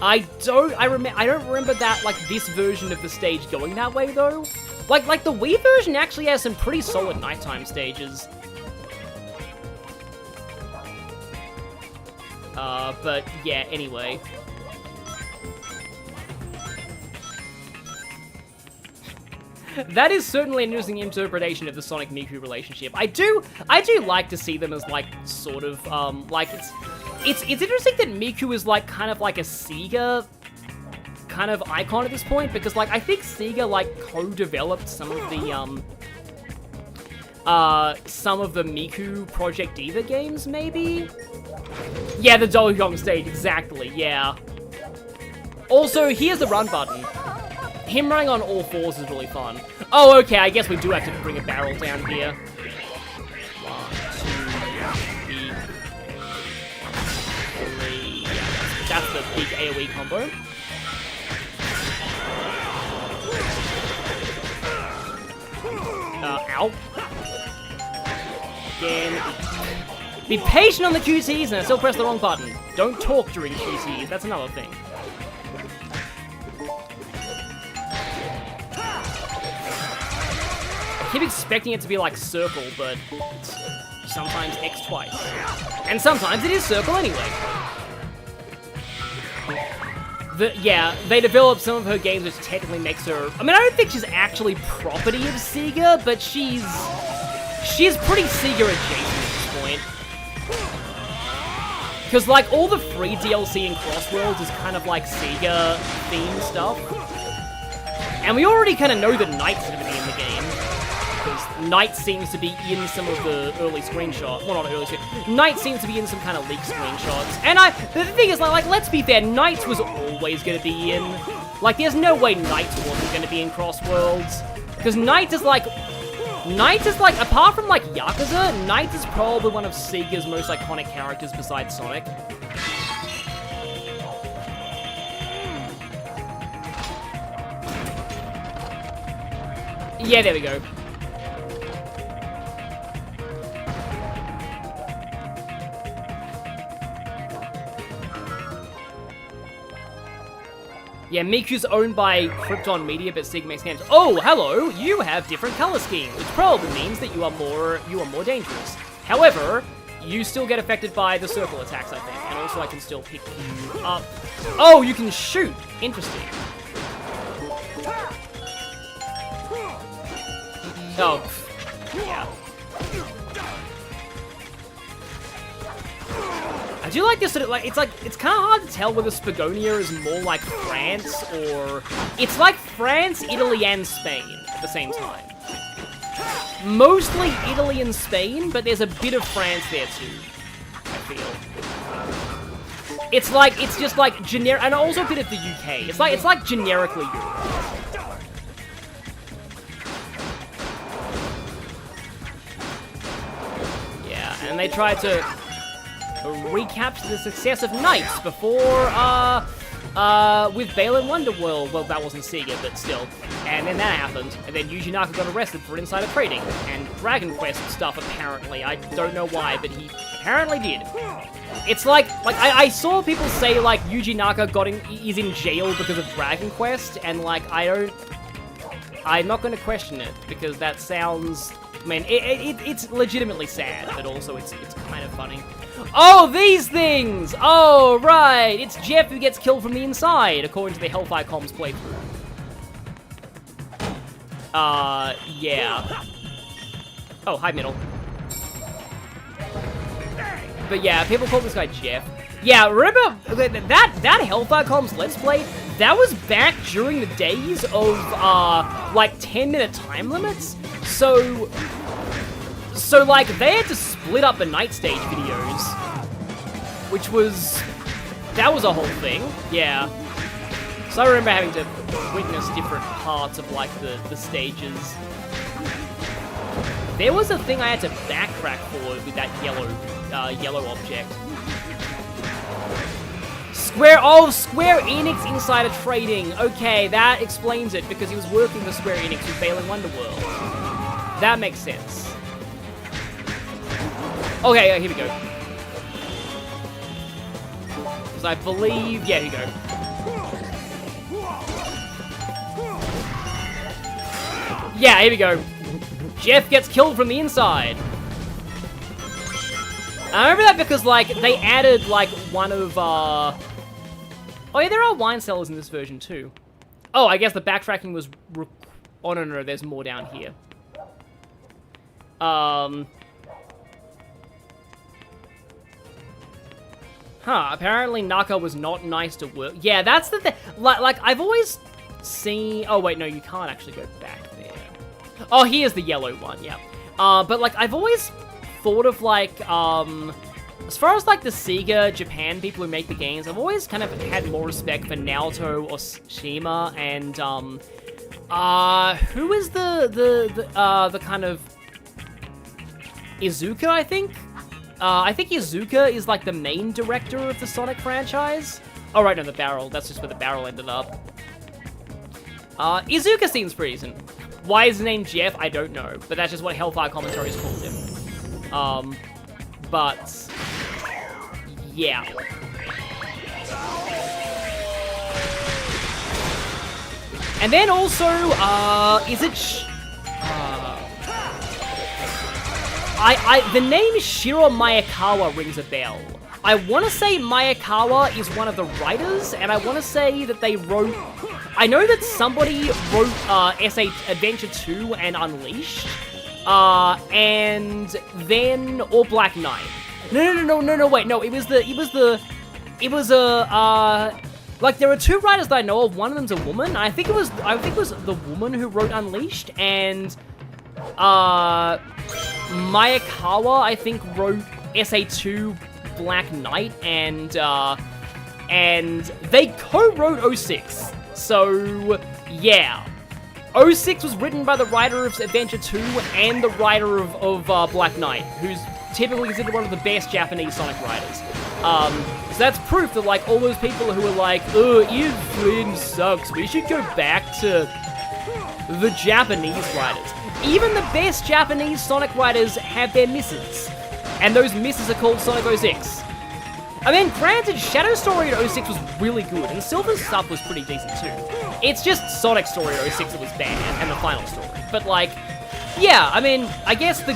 I don't remember that, like, this version of the stage going that way though. Like the Wii version actually has some pretty solid nighttime stages. But yeah, anyway. That is certainly an interesting interpretation of the Sonic-Miku relationship. I do like to see them as, like, sort of, like, it's interesting that Miku is, like, kind of like a Sega kind of icon at this point, because, like, I think Sega, like, co-developed some of the Miku Project Diva games, maybe? Yeah, the Donkey Kong stage, exactly, yeah. Also, here's the run button. Him running on all fours is really fun. Oh, okay, I guess we do have to bring a barrel down here. 1, 2, 3. That's the big AoE combo. Ow. Again. Be patient on the QTs and I still press the wrong button. Don't talk during QTs, that's another thing. I keep expecting it to be like circle, but it's sometimes X twice. And sometimes it is circle anyway. Yeah, they developed some of her games which technically makes her... I mean, I don't think she's actually property of Sega, but she's pretty Sega adjacent at this point. Because, like, all the free DLC in CrossWorlds is kind of like Sega-themed stuff. And we already kind of know that Knight's going to be in the game. Because Knight seems to be in some of the early screenshots. Well, not early screenshots. Knight seems to be in some kind of leaked screenshots. And the thing is, like, let's be fair, Knight was always going to be in. Like, there's no way Knight wasn't going to be in CrossWorlds. Because Knight is, like, apart from, like, Yakuza, Knight is probably one of Sega's most iconic characters besides Sonic. Yeah, there we go. Yeah, Miku's owned by Krypton Media, but Sega makes games. Oh, hello! You have different color schemes, which probably means that you are more dangerous. However, you still get affected by the circle attacks, I think, and also I can still pick you up. Oh, you can shoot! Interesting. Oh, yeah. I do like this sort of, like, it's kind of hard to tell whether Spagonia is more like France or... It's like France, Italy, and Spain at the same time. Mostly Italy and Spain, but there's a bit of France there too, I feel. It's just like generic, and also a bit of the UK. It's like generically Europe. Yeah, and they tried to recapture the success of Knights before, with Bale and Wonderworld. Well, that wasn't Sega, but still. And then that happened, and then Yuji Naka got arrested for insider trading, and Dragon Quest stuff, apparently. I don't know why, but he apparently did. It's like I saw people say, like, Yuji Naka is in jail because of Dragon Quest, and, like, I'm not gonna question it, because that sounds... I mean, it's legitimately sad, but also it's kind of funny. Oh, these things! Oh, right! It's Jeff who gets killed from the inside, according to the Hellfire Comms playthrough. Yeah. Oh, hi, Middle. But yeah, people call this guy Jeff. Yeah, remember that Hellfire Comms Let's Play? That was back during the days of, like, 10-minute time limits. So, like, they had to split up the Night Stage videos, which was... That was a whole thing, yeah. So I remember having to witness different parts of, like, the stages. There was a thing I had to backtrack for with that yellow object. Square Enix insider trading. Okay, that explains it, because he was working for Square Enix with Bale and Wonderworld. That makes sense. Okay, here we go. Because I believe... Yeah, here we go. Yeah, here we go. Jeff gets killed from the inside. I remember that because, like, they added, like, one of, Oh, yeah, there are wine cellars in this version, too. Oh, I guess the backtracking was... Oh, no, there's more down here. Apparently Naka was not nice to work. Yeah, that's the thing. Like, I've always seen... Oh, wait, no, you can't actually go back there. Oh, here's the yellow one, yeah. But, like, I've always thought of, like, as far as, like, the Sega Japan people who make the games, I've always kind of had more respect for Naoto or Shima, and, who is the kind of... Iizuka, I think? I think Iizuka is, like, the main director of the Sonic franchise. Oh, right, no, the barrel. That's just where the barrel ended up. Iizuka seems pretty decent. Why is his name Jeff? I don't know. But that's just what Hellfire Commentaries called him. But... Yeah. And then also, is it... the name Shiro Mayakawa rings a bell. I want to say Mayakawa is one of the writers, and I want to say that they wrote... I know that somebody wrote S8 Adventure 2 and Unleashed, and then... Or Black Knight. No, wait, no, it was like, there are two writers that I know of. One of them's a woman. I think it was the woman who wrote Unleashed, and Mayakawa, I think, wrote SA2 Black Knight, and they co-wrote 06. So, yeah. 06 was written by the writer of Adventure 2 and the writer of Black Knight, who's typically considered one of the best Japanese Sonic writers. So that's proof that, like, all those people who are like, Ian Flynn sucks, we should go back to the Japanese writers. Even the best Japanese Sonic writers have their misses. And those misses are called Sonic 06. I mean, granted, Shadow Story in 06 was really good, and Silver's stuff was pretty decent too. It's just Sonic Story in 06 that was bad, and the final story. But like, yeah, I mean, I guess the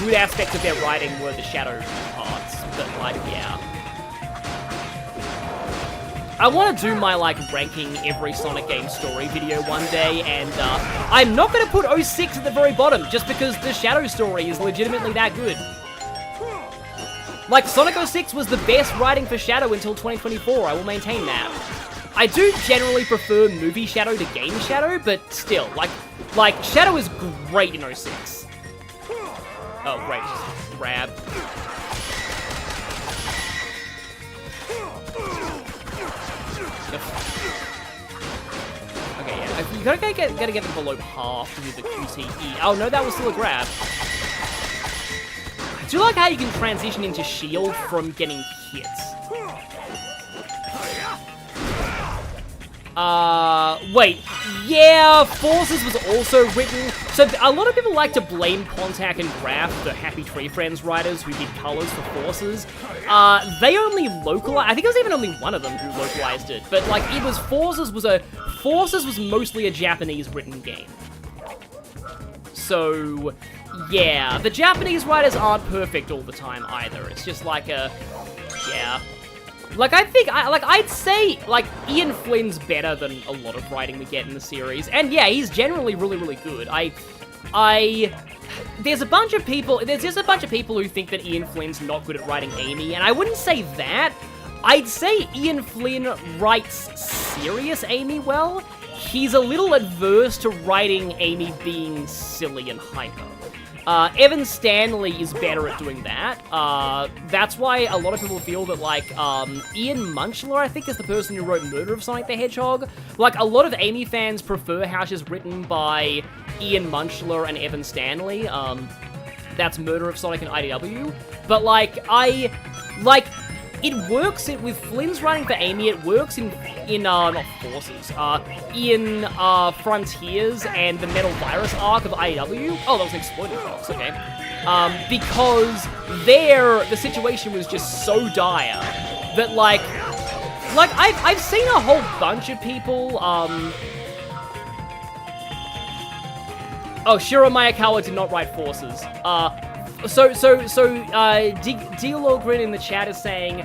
good aspects of their writing were the Shadow parts, but like, yeah. I want to do my, like, ranking every Sonic game story video one day, and I'm not going to put 06 at the very bottom, just because the Shadow Story is legitimately that good. Like, Sonic 06 was the best writing for Shadow until 2024, I will maintain that. I do generally prefer movie Shadow to game Shadow, but still, like Shadow is great in 06. Oh, great, just grab. Okay, yeah, you gotta get them below half with the QTE. Oh no, that was still a grab. I do like how you can transition into shield from getting hits. Wait, yeah, Forces was also written. So a lot of people like to blame Pontac and Graf, the Happy Tree Friends writers who did colors for Forces. They only localized, I think it was even only one of them who localized it, but like it was Forces was mostly a Japanese written game. So, yeah, the Japanese writers aren't perfect all the time either. It's just like yeah. Like, I'd say, like, Ian Flynn's better than a lot of writing we get in the series. And yeah, he's generally really, really good. There's just a bunch of people who think that Ian Flynn's not good at writing Amy, and I wouldn't say that. I'd say Ian Flynn writes serious Amy well. He's a little adverse to writing Amy being silly and hyper. Evan Stanley is better at doing that. That's why a lot of people feel that, like, Ian Munchler, I think, is the person who wrote Murder of Sonic the Hedgehog. Like, a lot of Amy fans prefer how she's written by Ian Munchler and Evan Stanley. That's Murder of Sonic and IDW. But, it works with Flynn's writing for Amy, it works in not Forces, in Frontiers and the Metal Virus arc of IDW. Oh, that was an Exploited Fox, okay. Because there, the situation was just so dire that, like I've seen a whole bunch of people, Oh, Shiro Mayakawa did not write Forces. Dialogrin in the chat is saying,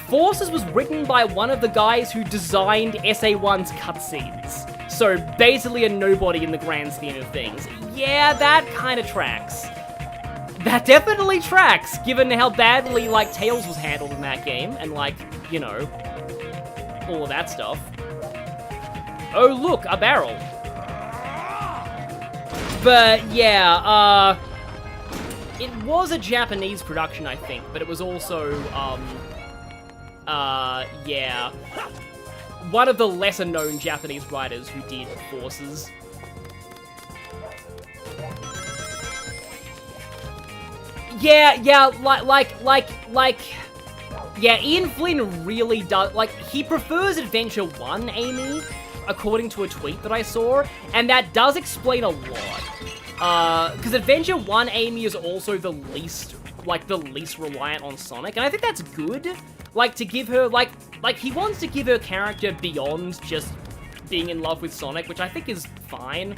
Forces was written by one of the guys who designed SA1's cutscenes. So basically a nobody in the grand scheme of things. Yeah, that kind of tracks. That definitely tracks, given how badly, like, Tails was handled in that game, and, like, you know, all of that stuff. Oh, look, a barrel. But, yeah, it was a Japanese production, I think, but it was also, yeah, one of the lesser-known Japanese writers who did Forces. Yeah, yeah, Ian Flynn really does, like, he prefers Adventure 1 Amy, according to a tweet that I saw, and that does explain a lot. Because Adventure 1 Amy is also the least reliant on Sonic, and I think that's good. Like, to give her, like, he wants to give her character beyond just being in love with Sonic, which I think is fine.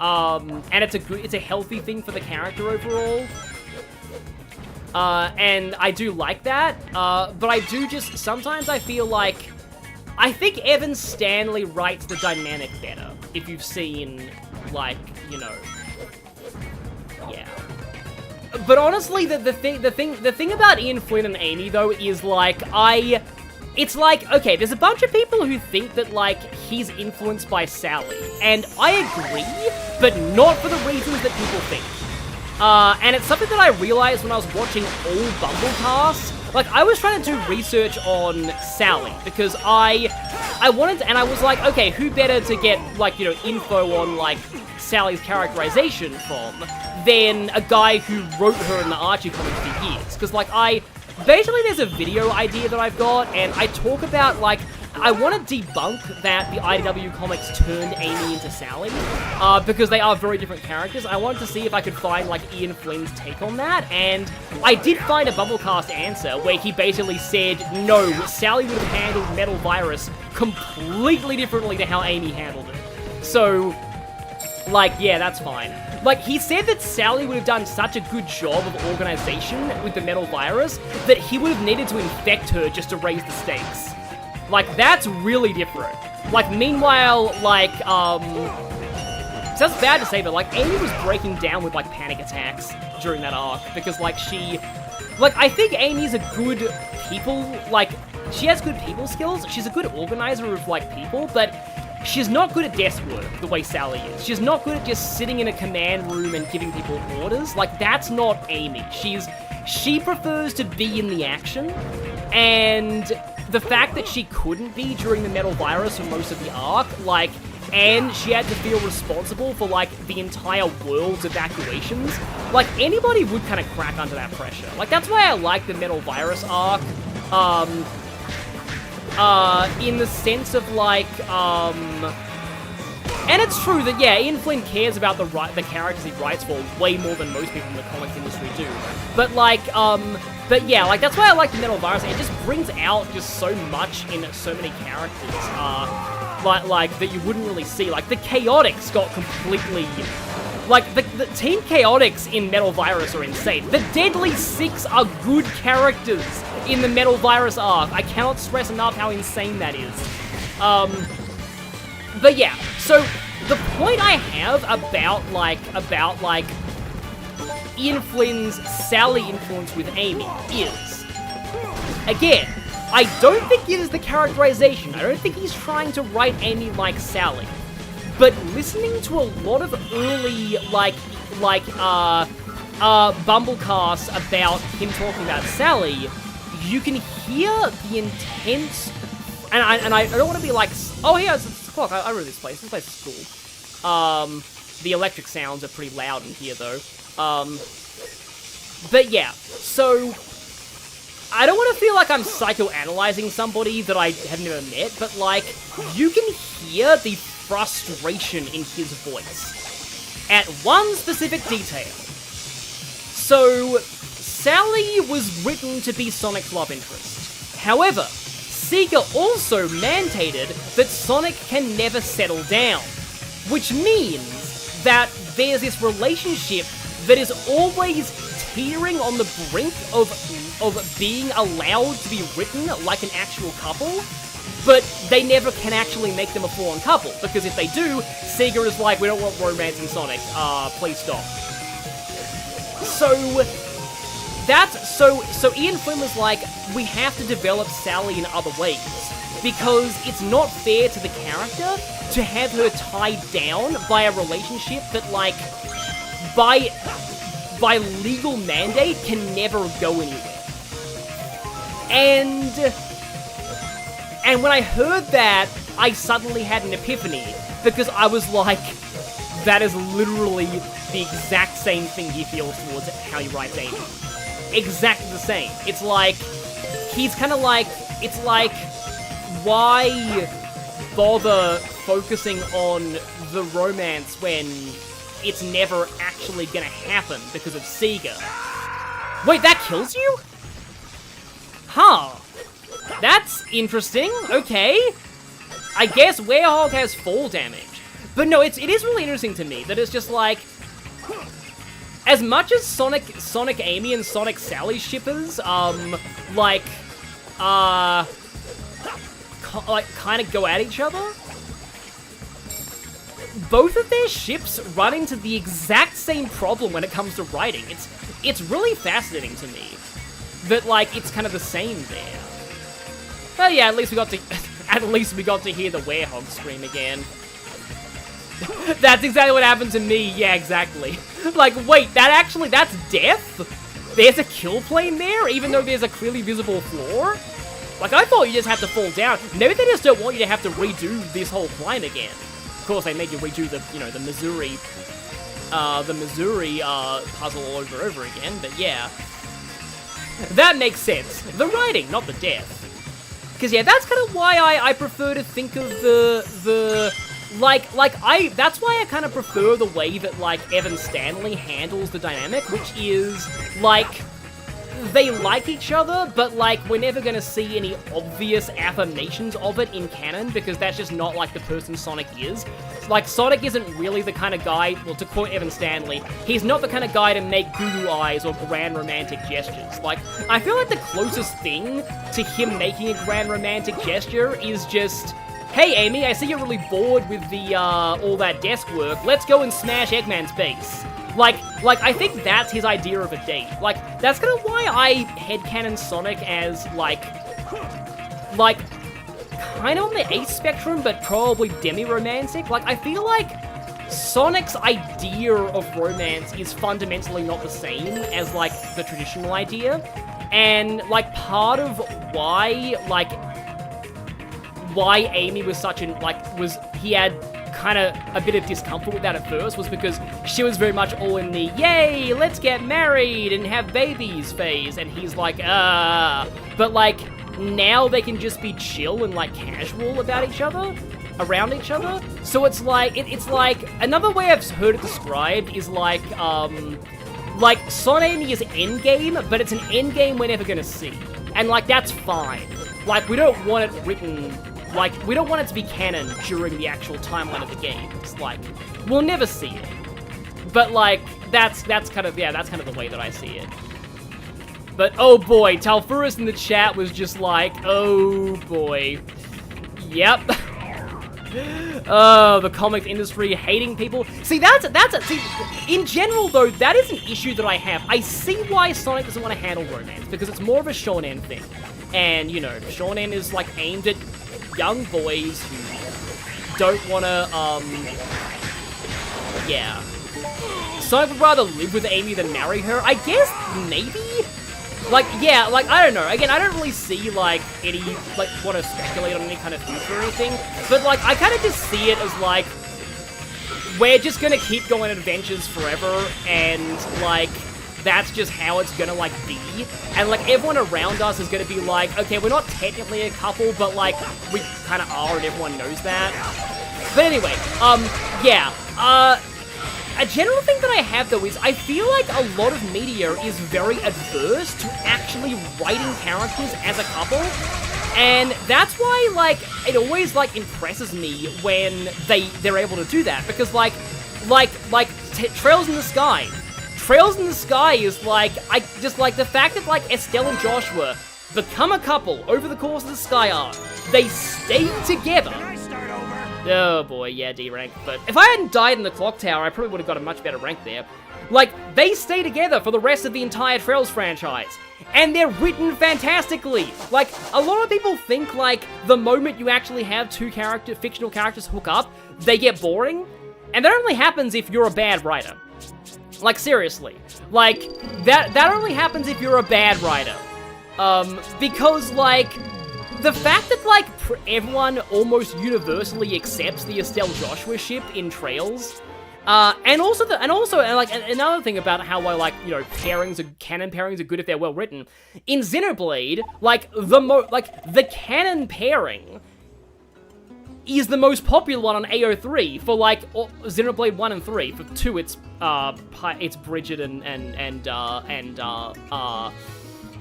And it's a healthy thing for the character overall. And I do like that, but I do just, sometimes I feel like, I think Evan Stanley writes the dynamic better, if you've seen, like, you know, yeah. But honestly, the thing about Ian Flynn and Amy, though, is, like, it's like, okay, there's a bunch of people who think that, like, he's influenced by Sally, and I agree, but not for the reasons that people think. And it's something that I realized when I was watching all Bumblecasts. Like, I was trying to do research on Sally, because I wanted to, and I was like, okay, who better to get, like, you know, info on, like, Sally's characterization from than a guy who wrote her in the Archie comics for years? Because, like, basically there's a video idea that I've got, and I talk about, like, I want to debunk that the IDW comics turned Amy into Sally, because they are very different characters. I wanted to see if I could find, like, Ian Flynn's take on that, and I did find a Bumblecast answer where he basically said, no, Sally would have handled Metal Virus completely differently to how Amy handled it. So, like, yeah, that's fine. Like, he said that Sally would have done such a good job of organization with the Metal Virus that he would have needed to infect her just to raise the stakes. Like, that's really different. Like, meanwhile, like, it sounds bad to say, but, like, Amy was breaking down with, like, panic attacks during that arc, because, like, I think Amy's a good she has good people skills, she's a good organizer of, like, people, but she's not good at desk work the way Sally is. She's not good at just sitting in a command room and giving people orders. Like, that's not Amy. She prefers to be in the action, and the fact that she couldn't be during the Metal Virus for most of the arc, like, and she had to feel responsible for, like, the entire world's evacuations, like, anybody would kind of crack under that pressure. Like, that's why I like the Metal Virus arc, in the sense of, like, and it's true that, yeah, Ian Flynn cares about the characters he writes for way more than most people in the comics industry do. But, like, but yeah, like, that's why I like the Metal Virus. It just brings out just so much in so many characters, like, that you wouldn't really see. Like, the Chaotix got completely... Like, the Team Chaotix in Metal Virus are insane. The Deadly Six are good characters in the Metal Virus arc. I cannot stress enough how insane that is. But yeah, so the point I have about Ian Flynn's Sally influence with Amy is, again, I don't think it is the characterization. I don't think he's trying to write Amy like Sally. But listening to a lot of early, Bumblecasts about him talking about Sally, you can hear the intense, and I don't want to be like, oh yeah, it's a clock, I remember this place is cool. The electric sounds are pretty loud in here though. But yeah, so, I don't want to feel like I'm psychoanalyzing somebody that I have never met, but like, you can hear the frustration in his voice at one specific detail. So, Sally was written to be Sonic's love interest. However, Sega also mandated that Sonic can never settle down, which means that there's this relationship that is always teetering on the brink of being allowed to be written like an actual couple, but they never can actually make them a full-on couple, because if they do, Sega is like, we don't want romance in Sonic, please stop. So Ian Flynn was like, we have to develop Sally in other ways, because it's not fair to the character to have her tied down by a relationship that, like, by legal mandate can never go anywhere. And when I heard that, I suddenly had an epiphany, because I was like, that is literally the exact same thing he feels towards how he writes Amy. Exactly the same. It's like, he's kind of like, it's like, why bother focusing on the romance when it's never actually gonna happen because of Sega? Wait, that kills you? Huh. That's interesting. Okay. I guess Werehog has fall damage. But no, it is really interesting to me that it's just like, as much as Sonic Amy and Sonic Sally shippers, kind of go at each other, both of their ships run into the exact same problem when it comes to writing. It's really fascinating to me that, like, it's kind of the same there. But yeah, at least we got to hear the Werehog scream again. That's exactly what happened to me. Yeah, exactly. Like, wait, that's death? There's a kill plane there, even though there's a clearly visible floor? Like, I thought you just have to fall down. Maybe they just don't want you to have to redo this whole climb again. Of course, they made you redo the, you know, the Missouri puzzle all over again, but yeah. That makes sense. The writing, not the death. Because yeah, that's kind of why I prefer to think of that's why I kind of prefer the way that, like, Evan Stanley handles the dynamic, which is, like, they like each other, but, like, we're never gonna see any obvious affirmations of it in canon, because that's just not, like, the person Sonic is. Like, Sonic isn't really the kind of guy, well, to quote Evan Stanley, he's not the kind of guy to make goo-goo eyes or grand romantic gestures. Like, I feel like the closest thing to him making a grand romantic gesture is just, hey, Amy, I see you're really bored with the, all that desk work. Let's go and smash Eggman's base. Like, I think that's his idea of a date. Like, that's kind of why I headcanon Sonic as, like, kind of on the ace spectrum, but probably demi-romantic. Like, I feel like Sonic's idea of romance is fundamentally not the same as, like, the traditional idea. And, like, part of why Amy was such an, he had kind of a bit of discomfort with that at first was because she was very much all in the, yay, let's get married and have babies phase, and he's like, but, like, now they can just be chill and, like, casual about each other, around each other. So it's like, it's like, another way I've heard it described is like Son Amy is endgame, but it's an endgame we're never gonna see. And, like, that's fine. Like, we don't want it written, like, we don't want it to be canon during the actual timeline of the games. Like, we'll never see it. But, like, that's kind of the way that I see it. But, oh boy, Talfurus in the chat was just like, oh boy. Yep. Oh, the comics industry hating people. See, see, in general, though, that is an issue that I have. I see why Sonic doesn't want to handle romance, because it's more of a shonen thing. And, you know, shonen is, like, aimed at young boys who don't want to, yeah. Sonic would rather live with Amy than marry her. I guess, maybe? Like, yeah, like, I don't know. Again, I don't really see, like, any, like, want to speculate on any kind of future or anything. But, like, I kind of just see it as, like, we're just gonna keep going on adventures forever, and, like, that's just how it's gonna, like, be. And, like, everyone around us is gonna be like, okay, we're not technically a couple, but, like, we kind of are, and everyone knows that. But anyway, yeah, a general thing that I have, though, is I feel like a lot of media is very adverse to actually writing characters as a couple. And that's why, like, it always, like, impresses me when they're able to do that. Because, like, Trails in the Sky. Trails in the Sky is, like, I just, like, the fact that, like, Estelle and Joshua become a couple over the course of the Sky arc. They stay together. Oh boy, yeah, D rank. But if I hadn't died in the clock tower, I probably would have got a much better rank there. Like, they stay together for the rest of the entire Trails franchise. And they're written fantastically. Like, a lot of people think, like, the moment you actually have two fictional characters hook up, they get boring. And that only happens if you're a bad writer. Like, seriously. Like, that only happens if you're a bad writer. Because, like, the fact that, like, everyone almost universally accepts the Estelle Joshua ship in Trails, and also, like, another thing about how, like, you know, canon pairings are good if they're well written. In Xenoblade, like, the canon pairing is the most popular one on AO3 for, like, Xenoblade 1 and 3. For 2, it's Bridget and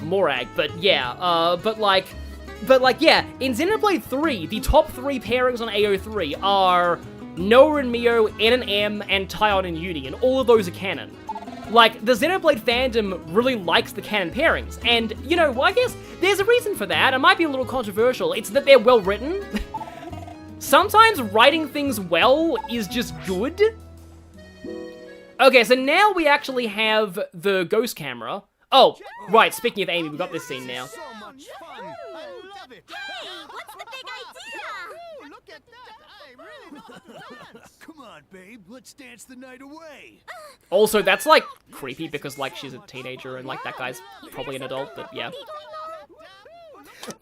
Morag. But yeah, but like, yeah, in Xenoblade 3, the top 3 pairings on AO3 are Noah and Mio, N and M, and Tyon and Uni, and all of those are canon. Like, the Xenoblade fandom really likes the canon pairings, and, you know, I guess there's a reason for that. It might be a little controversial. It's that they're well written. Sometimes writing things well is just good. Okay, so now we actually have the ghost camera. Oh, right, speaking of Amy, we've got this scene now. Hey, what's the big idea? Look at that! I really want to dance. Come on, babe, let's dance the night away. Also, that's, like, creepy because, like, she's a teenager and, like, that guy's probably an adult, but yeah.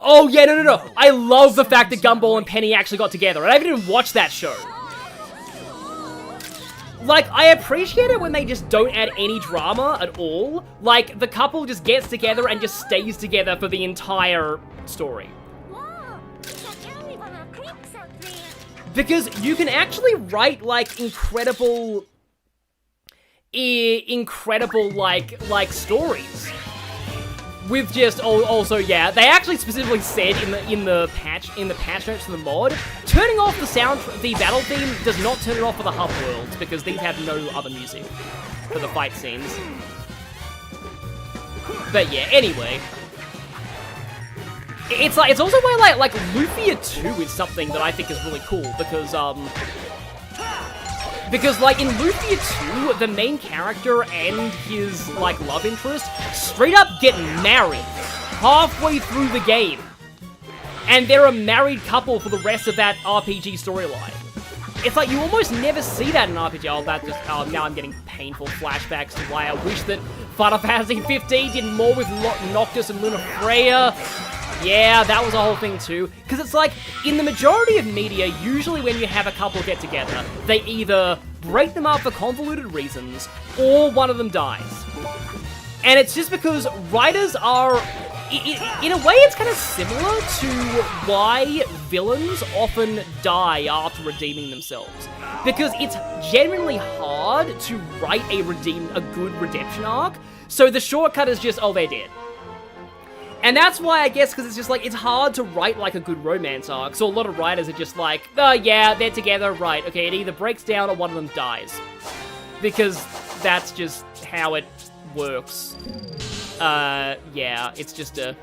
Oh, yeah, no. I love the fact that Gumball and Penny actually got together. I haven't even watched that show. Like, I appreciate it when they just don't add any drama at all. Like, the couple just gets together and just stays together for the entire story. Whoa, Because you can actually write, like, incredible, like, stories. With just, also, yeah, they actually specifically said in the patch notes for the mod, turning off the battle theme does not turn it off for the hub worlds, because these have no other music for the fight scenes. But yeah, anyway. It's also why, like, Lufia 2 is something that I think is really cool, because, like, in Lufia 2, the main character and his, like, love interest straight up get married halfway through the game. And they're a married couple for the rest of that RPG storyline. It's like, you almost never see that in RPG. Now I'm getting painful flashbacks to why I wish that Final Fantasy 15 did more with Noctis and Luna Freya. Yeah, that was a whole thing too. Because it's like, in the majority of media, usually when you have a couple get together, they either break them up for convoluted reasons, or one of them dies. And it's just because writers are... In a way, it's kind of similar to why villains often die after redeeming themselves. Because it's genuinely hard to write a good redemption arc, so the shortcut is just, oh, they're dead. And that's why, I guess, because it's just like, it's hard to write like a good romance arc, so a lot of writers are just like, oh yeah, they're together, right, okay, it either breaks down or one of them dies. Because that's just how it works. Yeah, it's just a...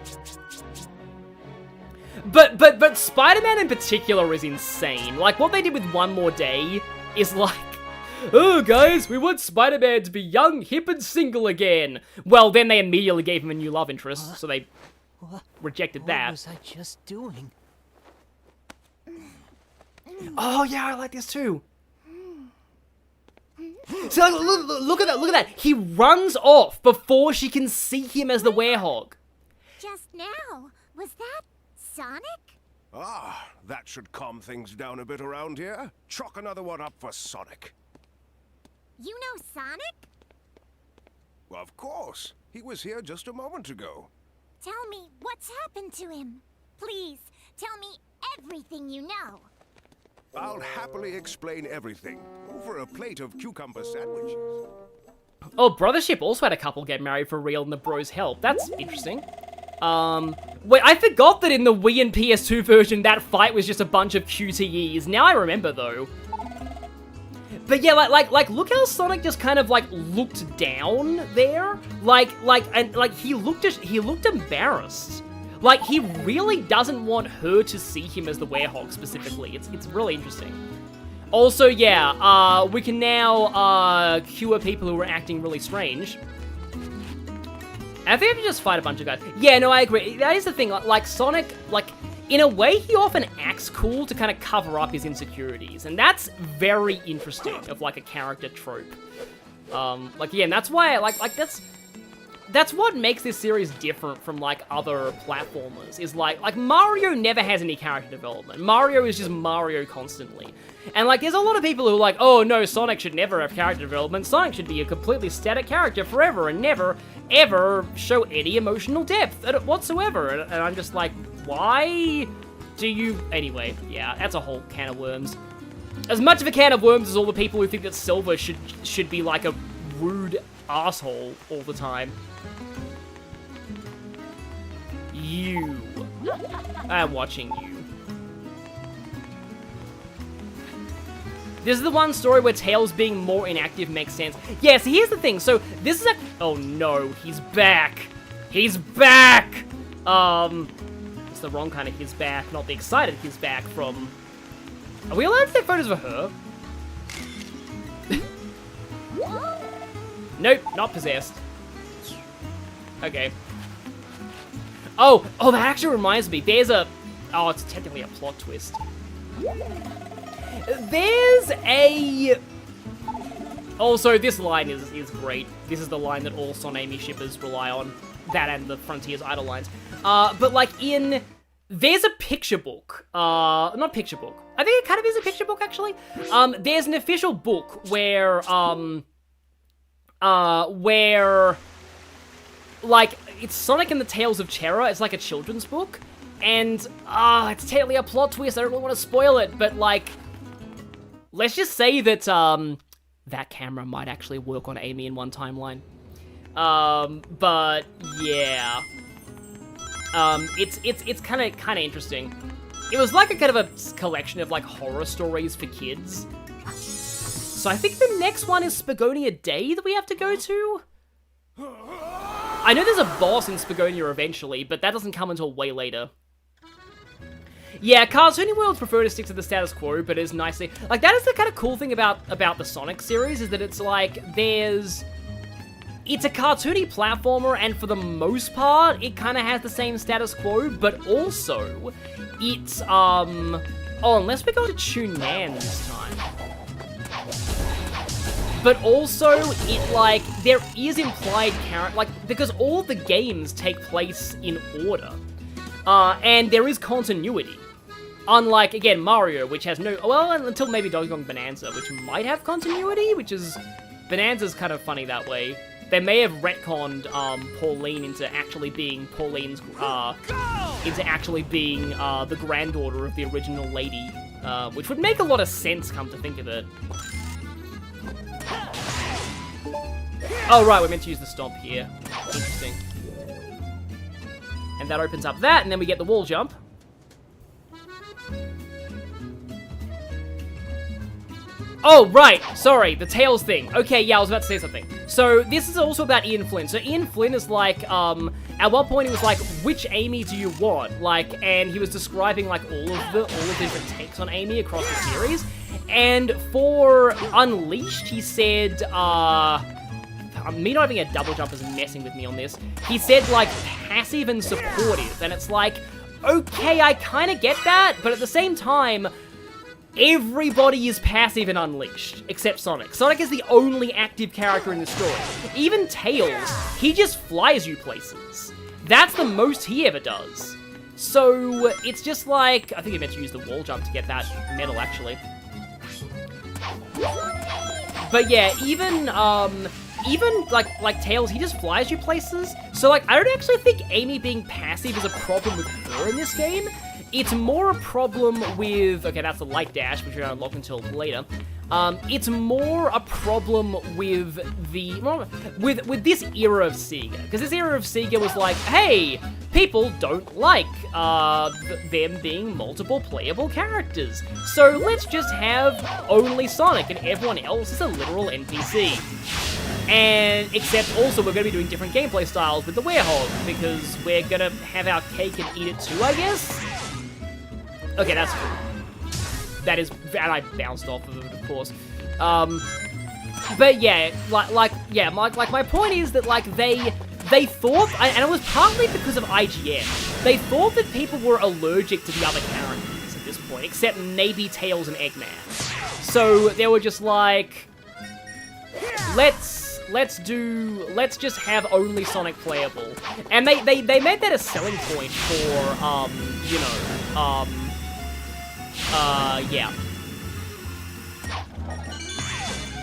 But Spider-Man in particular is insane. Like, what they did with One More Day is like, oh, guys, we want Spider-Man to be young, hip, and single again. Well, then they immediately gave him a new love interest, so they rejected that. What was I just doing? Oh, yeah, I like this too. So, like, look at that. He runs off before she can see him as the werehog. Just now, was that Sonic? Ah, that should calm things down a bit around here. Chalk another one up for Sonic. You know Sonic? Well, of course. He was here just a moment ago. Tell me what's happened to him. Please, tell me everything you know. I'll happily explain everything over a plate of cucumber sandwiches. Oh, Brothership also had a couple get married for real and the bros help. That's interesting. Wait, I forgot that in the Wii and PS2 version, that fight was just a bunch of QTEs. Now I remember, though. But yeah, like, look how Sonic just kind of, like, looked down there. He looked embarrassed. Like, he really doesn't want her to see him as the werehog, specifically. It's really interesting. Also, yeah, we can now, cure people who are acting really strange. I think we just fight a bunch of guys. Yeah, no, I agree. That is the thing, like, Sonic, like, in a way, he often acts cool to kind of cover up his insecurities. And that's very interesting of, like, a character trope. Like, yeah, and that's why, that's what makes this series different from, like, other platformers, is, like, Mario never has any character development. Mario is just Mario constantly. And, like, there's a lot of people who are like, oh, no, Sonic should never have character development. Sonic should be a completely static character forever and never, ever show any emotional depth whatsoever. And I'm just like, why do you... Anyway, yeah, that's a whole can of worms. As much of a can of worms as all the people who think that Silver should be, like, a rude asshole all the time. You. I'm watching you. This is the one story where Tails being more inactive makes sense. Yeah, so here's the thing. So, this is a... Oh, no. He's back. He's back! It's the wrong kind of he's back, not the excited he's back from... Are we allowed to take photos of her? Nope, not possessed. Okay. Oh, that actually reminds me. There's a... Oh, it's technically a plot twist. There's a... Also, this line is great. This is the line that all Sonami shippers rely on. That and the Frontiers Idol lines. But, like, there's a picture book. Not picture book. I think it kind of is a picture book, actually. There's an official book where, like, it's Sonic and the Tales of Terror. It's like a children's book. And, it's technically a plot twist. I don't really want to spoil it, but, like, let's just say that, that camera might actually work on Amy in one timeline. But, yeah. It's kind of interesting. It was like a kind of a collection of, like, horror stories for kids. So I think the next one is Spagonia Day that we have to go to? I know there's a boss in Spagonia eventually, but that doesn't come until way later. Yeah, cartoony worlds prefer to stick to the status quo, but it's nicely... Like, that is the kind of cool thing about the Sonic series, is that it's like, there's... It's a cartoony platformer, and for the most part, it kind of has the same status quo, but also, it's, Oh, unless we go to Tunan this time. But also, it, like, there is implied character... Like, because all the games take place in order. And there is continuity. Unlike, again, Mario, which has no... Well, until maybe Donkey Kong Bonanza, which might have continuity, which is... Bonanza's kind of funny that way. They may have retconned Pauline into actually being Pauline's... into actually being the granddaughter of the original lady. Which would make a lot of sense, come to think of it. Oh, right, we're meant to use the stomp here. Interesting. And that opens up that, and then we get the wall jump. Oh, right, sorry, the Tails thing. Okay, yeah, I was about to say something. So, this is also about Ian Flynn. So, Ian Flynn is like, at one point he was like, which Amy do you want? Like, and he was describing, like, all of the different takes on Amy across the series. And for Unleashed, he said, me not having a double jump is messing with me on this. He said, like, passive and supportive. And it's like, okay, I kind of get that, but at the same time, everybody is passive in Unleashed, except Sonic. Sonic is the only active character in the story. Even Tails, he just flies you places. That's the most he ever does. So, it's just like, I think I meant to use the wall jump to get that medal, actually. But yeah, even like Tails, he just flies you places. So like, I don't actually think Amy being passive is a problem with her in this game. It's more a problem with, okay, that's the light dash, which we're gonna unlock until later. It's more a problem with with this era of Sega, because this era of Sega was like, hey, people don't like them being multiple playable characters, so let's just have only Sonic and everyone else is a literal NPC. And except also we're gonna be doing different gameplay styles with the Werehog, because we're gonna have our cake and eat it too, I guess. Okay, that's cool. That is, and I bounced off of it, of course. But yeah, my point is that like they thought, and it was partly because of IGN, they thought that people were allergic to the other characters at this point, except maybe Tails and Eggman. So they were just like, let's just have only Sonic playable, and they made that a selling point for yeah.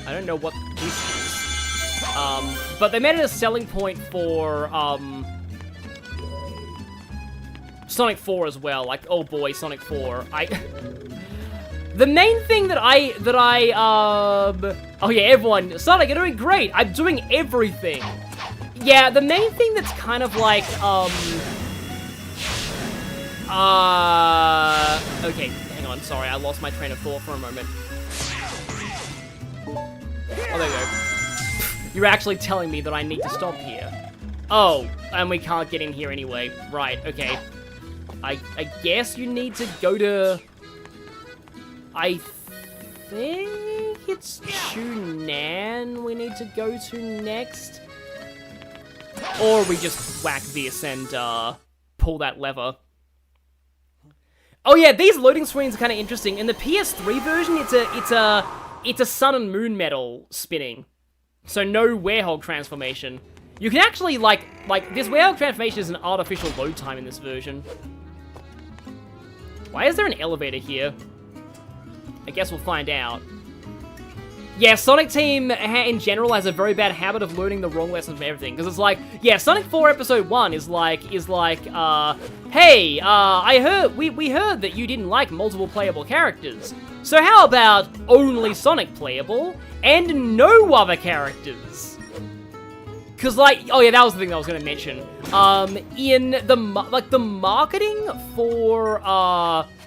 I don't know what this is. But they made it a selling point for, Sonic 4 as well. Like, oh boy, Sonic 4. The main thing that oh yeah, everyone, Sonic, you're doing great. I'm doing everything. Yeah, the main thing that's kind of like, okay, hang on, sorry, I lost my train of thought for a moment. Oh, there you go. You're actually telling me that I need to stop here. Oh, and we can't get in here anyway. Right, okay. I guess you need to go to... I think it's Tunan we need to go to next. Or we just whack this and, pull that lever. Oh yeah, these loading screens are kind of interesting. In the PS3 version, it's a sun and moon medal spinning. So no Werehog transformation. You can actually, like, this Werehog transformation is an artificial load time in this version. Why is there an elevator here? I guess we'll find out. Yeah, Sonic Team in general has a very bad habit of learning the wrong lessons from everything. Because it's like, yeah, Sonic 4 Episode 1 is like, hey, we heard that you didn't like multiple playable characters. So how about only Sonic playable and no other characters? Because, like, oh yeah, that was the thing that I was going to mention. In the marketing for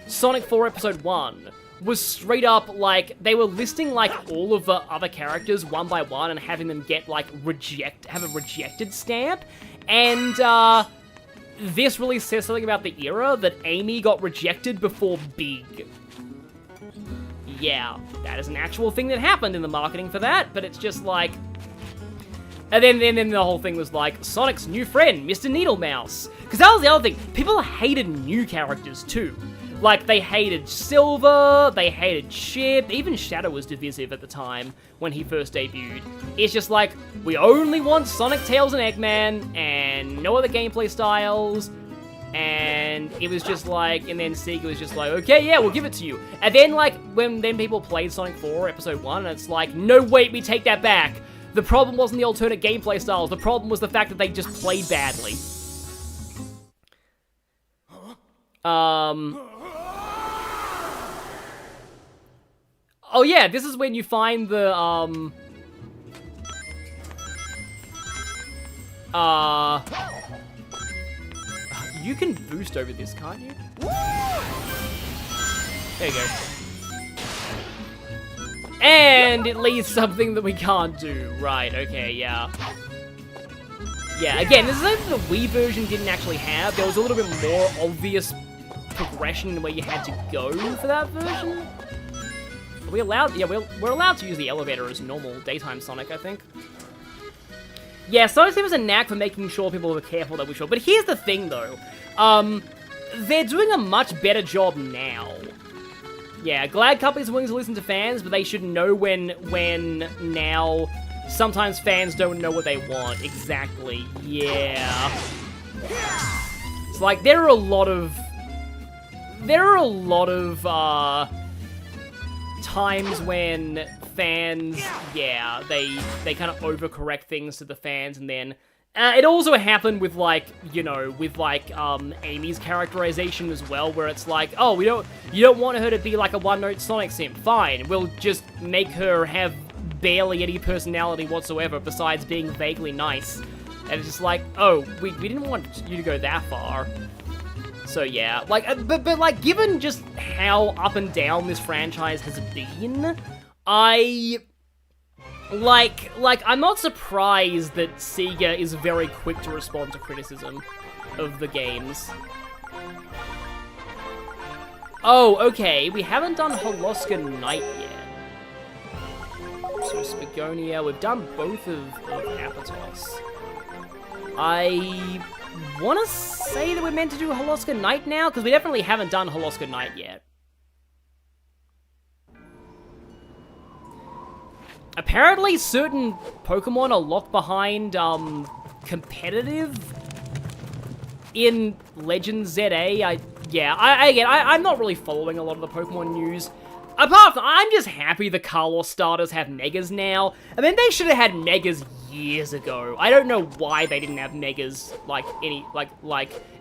Sonic 4 Episode 1 was straight up, like, they were listing, like, all of the other characters one by one and having them get, like, have a rejected stamp. And, this really says something about the era, that Amy got rejected before Big. Yeah, that is an actual thing that happened in the marketing for that, but it's just, like... And then the whole thing was, like, Sonic's new friend, Mr. Needlemouse. Because that was the other thing. People hated new characters, too. Like, they hated Silver, they hated Chip, even Shadow was divisive at the time when he first debuted. It's just like, we only want Sonic, Tails, and Eggman, and no other gameplay styles, and it was just like, and then Sega was just like, okay, yeah, we'll give it to you. And then, like, when then people played Sonic 4 Episode 1, and it's like, no, wait, we take that back. The problem wasn't the alternate gameplay styles, the problem was the fact that they just played badly. Oh yeah, this is when you find the, you can boost over this, can't you? There you go. And it leaves something that we can't do. Right, okay, yeah. Yeah, again, this is something the Wii version didn't actually have. There was a little bit more obvious progression in where you had to go for that version. Are we allowed? Yeah, we're allowed to use the elevator as normal daytime Sonic, I think. Yeah, Sonic Team has a knack for making sure people are careful that we should. But here's the thing, though. They're doing a much better job now. Yeah, glad companies are willing to listen to fans, but they should know when now sometimes fans don't know what they want. Exactly, yeah. It's like, there are a lot of times when fans, yeah, they kind of overcorrect things to the fans, and then it also happened with, like, you know, with, like, Amy's characterization as well, where it's like, oh, you don't want her to be like a one-note Sonic sim. Fine, we'll just make her have barely any personality whatsoever besides being vaguely nice. And it's just like, oh, we didn't want you to go that far. So yeah, like, but like, given just how up and down this franchise has been, I'm not surprised that Sega is very quick to respond to criticism of the games. Oh, okay, we haven't done Holoska Night yet. So Spagonia, we've done both of Apotos. I want to say that we're meant to do Holoska Night now, because we definitely haven't done Holoska Night yet. Apparently, certain Pokemon are locked behind, competitive in Legends ZA. I'm not really following a lot of the Pokemon news. Apart from, I'm just happy the Kalos starters have Megas now. I mean, they should have had Megas years ago. I don't know why they didn't have Megas, like,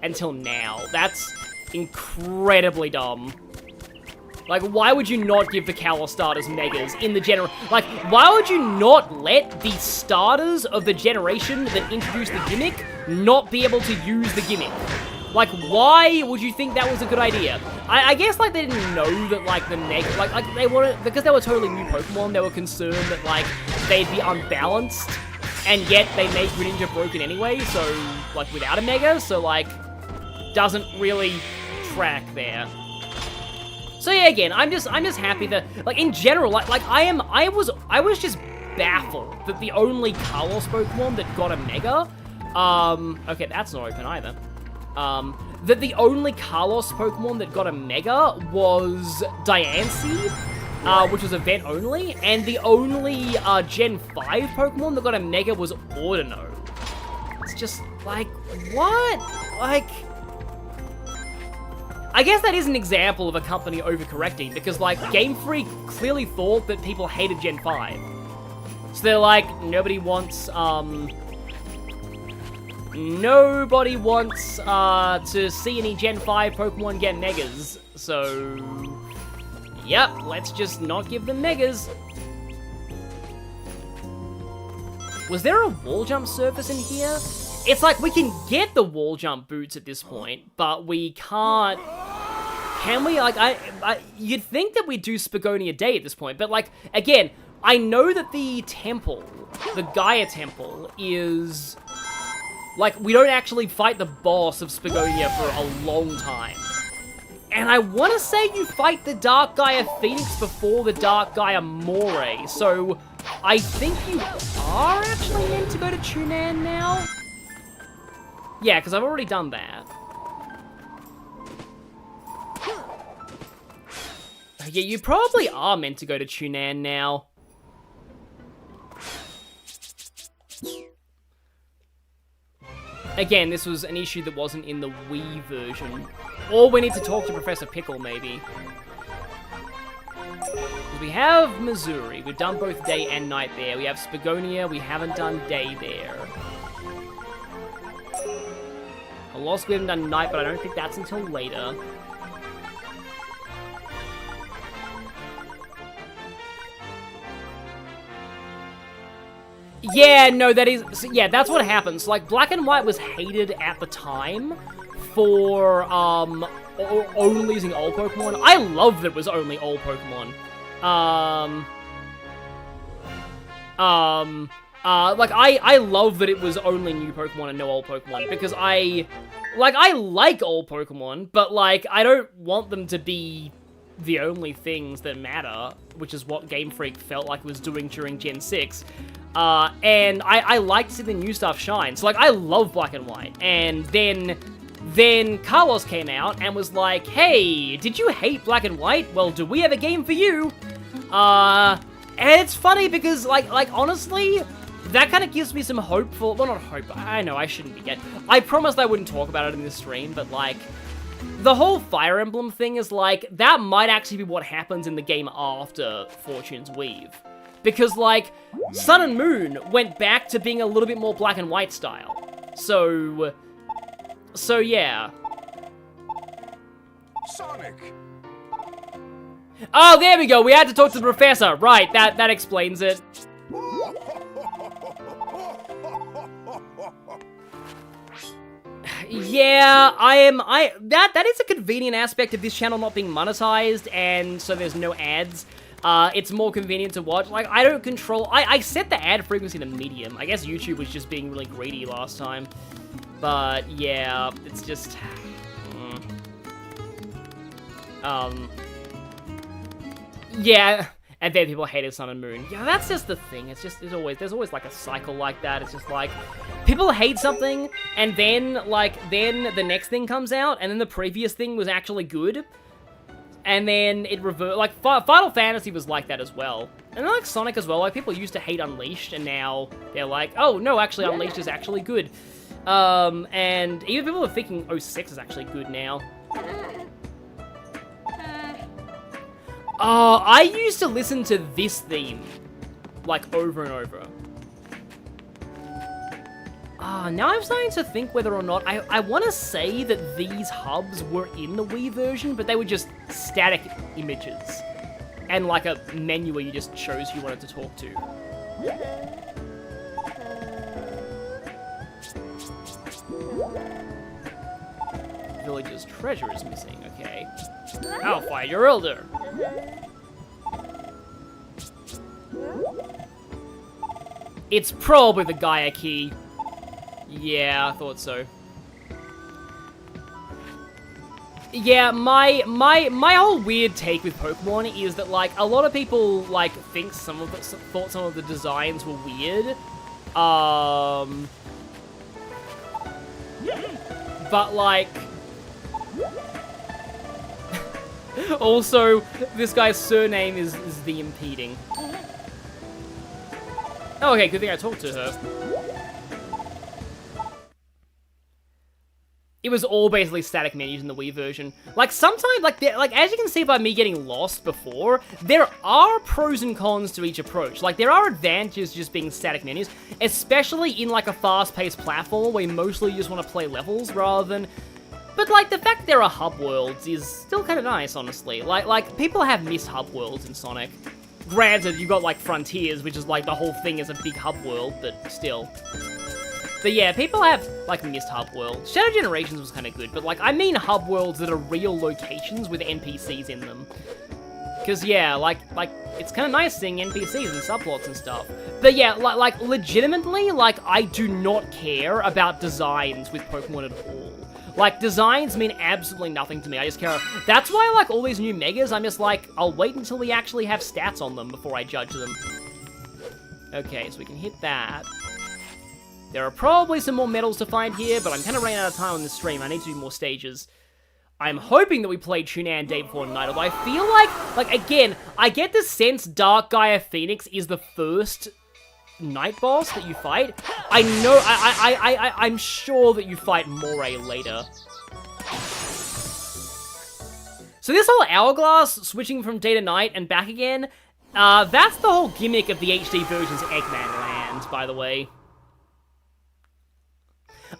until now. That's incredibly dumb. Like, why would you not give the Kalos starters Megas in the like, why would you not let the starters of the generation that introduced the gimmick not be able to use the gimmick? Like, why would you think that was a good idea? I guess, like, they didn't know that, like, the like, they wanted, because they were totally new Pokemon, they were concerned that, like, they'd be unbalanced, and yet they made Greninja broken anyway, so, like, without a Mega, so, like, doesn't really track there. So yeah, again, I'm just happy that, like, in general, I was just baffled that the only Kalos Pokemon that got a Mega, okay, that's not open either, that the only Kalos Pokemon that got a Mega was Diancie, which was event only, and the only, Gen 5 Pokemon that got a Mega was Ordino. It's just, like, what? Like, I guess that is an example of a company overcorrecting, because, like, Game Freak clearly thought that people hated Gen 5. So they're like, nobody wants to see any Gen 5 Pokemon get Megas. So, yep, let's just not give them Megas. Was there a wall jump surface in here? It's like we can get the wall jump boots at this point, but we can't. Can we? Like, you'd think that we'd do Spagonia Day at this point, but like, again, I know that the temple, the Gaia Temple, is like, we don't actually fight the boss of Spagonia for a long time. And I want to say you fight the Dark Gaia Phoenix before the Dark Gaia Moray, so I think you are actually meant to go to Tunan now? Yeah, because I've already done that. Yeah, you probably are meant to go to Tunan now. Again, this was an issue that wasn't in the Wii version. Or we need to talk to Professor Pickle, maybe. We have Missouri. We've done both day and night there. We have Spagonia. We haven't done day there. Lost, we haven't done night, but I don't think that's until later. Yeah, no, that is... So, yeah, that's what happens. Like, Black and White was hated at the time for, only using old Pokemon. I love that it was only old Pokemon. Like, I love that it was only new Pokemon and no old Pokemon, because I like old Pokemon, but, like, I don't want them to be the only things that matter, which is what Game Freak felt like it was doing during Gen 6. And I like to see the new stuff shine. So, like, I love Black and White. And then Carlos came out and was like, hey, did you hate Black and White? Well, do we have a game for you? And it's funny because, like honestly, that kind of gives me some hope for... Well, not hope. I know, I shouldn't be getting... I promised I wouldn't talk about it in this stream, but, like, the whole Fire Emblem thing is, like, that might actually be what happens in the game after Fortune's Weave. Because, like, Sun and Moon went back to being a little bit more Black and White style. So yeah. Sonic! Oh, there we go. We had to talk to the professor. Right, that explains it. Yeah, that is a convenient aspect of this channel not being monetized, and so there's no ads. It's more convenient to watch. Like, I don't control... I set the ad frequency to medium. I guess YouTube was just being really greedy last time. But, yeah, it's just... Yeah, and then people hated Sun and Moon. Yeah, that's just the thing. It's just, there's always like a cycle like that. It's just like, people hate something, and then, then the next thing comes out, and then the previous thing was actually good. And then it reversed. Like, Final Fantasy was like that as well. And like Sonic as well. Like, people used to hate Unleashed, and now they're like, oh, no, actually, Unleashed is actually good. And even people are thinking 06 is actually good now. I used to listen to this theme, like, over and over. Now I'm starting to think whether or not... I want to say that these hubs were in the Wii version, but they were just static images. And, like, a menu where you just chose who you wanted to talk to. Village's treasure is missing, okay. I'll find your elder. It's probably the Gaia key. Yeah, I thought so. Yeah, my whole weird take with Pokemon is that, like, a lot of people, like, think thought some of the designs were weird. But, like... Also, this guy's surname is The Impeding. Oh, okay, good thing I talked to her. It was all basically static menus in the Wii version. Like, sometimes, like, as you can see by me getting lost before, there are pros and cons to each approach. Like, there are advantages just being static menus, especially in, like, a fast-paced platform where you mostly just want to play levels rather than... But, like, the fact there are hub worlds is still kind of nice, honestly. Like, people have missed hub worlds in Sonic. Granted, you've got, like, Frontiers, which is, like, the whole thing is a big hub world, but still... But yeah, people have, like, missed hub worlds. Shadow Generations was kind of good, but, like, I mean hub worlds that are real locations with NPCs in them. Because, yeah, like, it's kind of nice seeing NPCs and subplots and stuff. But yeah, like, legitimately, like, I do not care about designs with Pokemon at all. Like, designs mean absolutely nothing to me, I just care. That's why, like, all these new Megas, I'm just like, I'll wait until we actually have stats on them before I judge them. Okay, so we can hit that. There are probably some more medals to find here, but I'm kind of running out of time on this stream. I need to do more stages. I'm hoping that we play Tunan Day before night, although I feel like, again, I get the sense Dark Gaia Phoenix is the first night boss that you fight. I know, I'm sure that you fight Moray later. So this whole hourglass, switching from day to night and back again, that's the whole gimmick of the HD version's Eggman Land, by the way.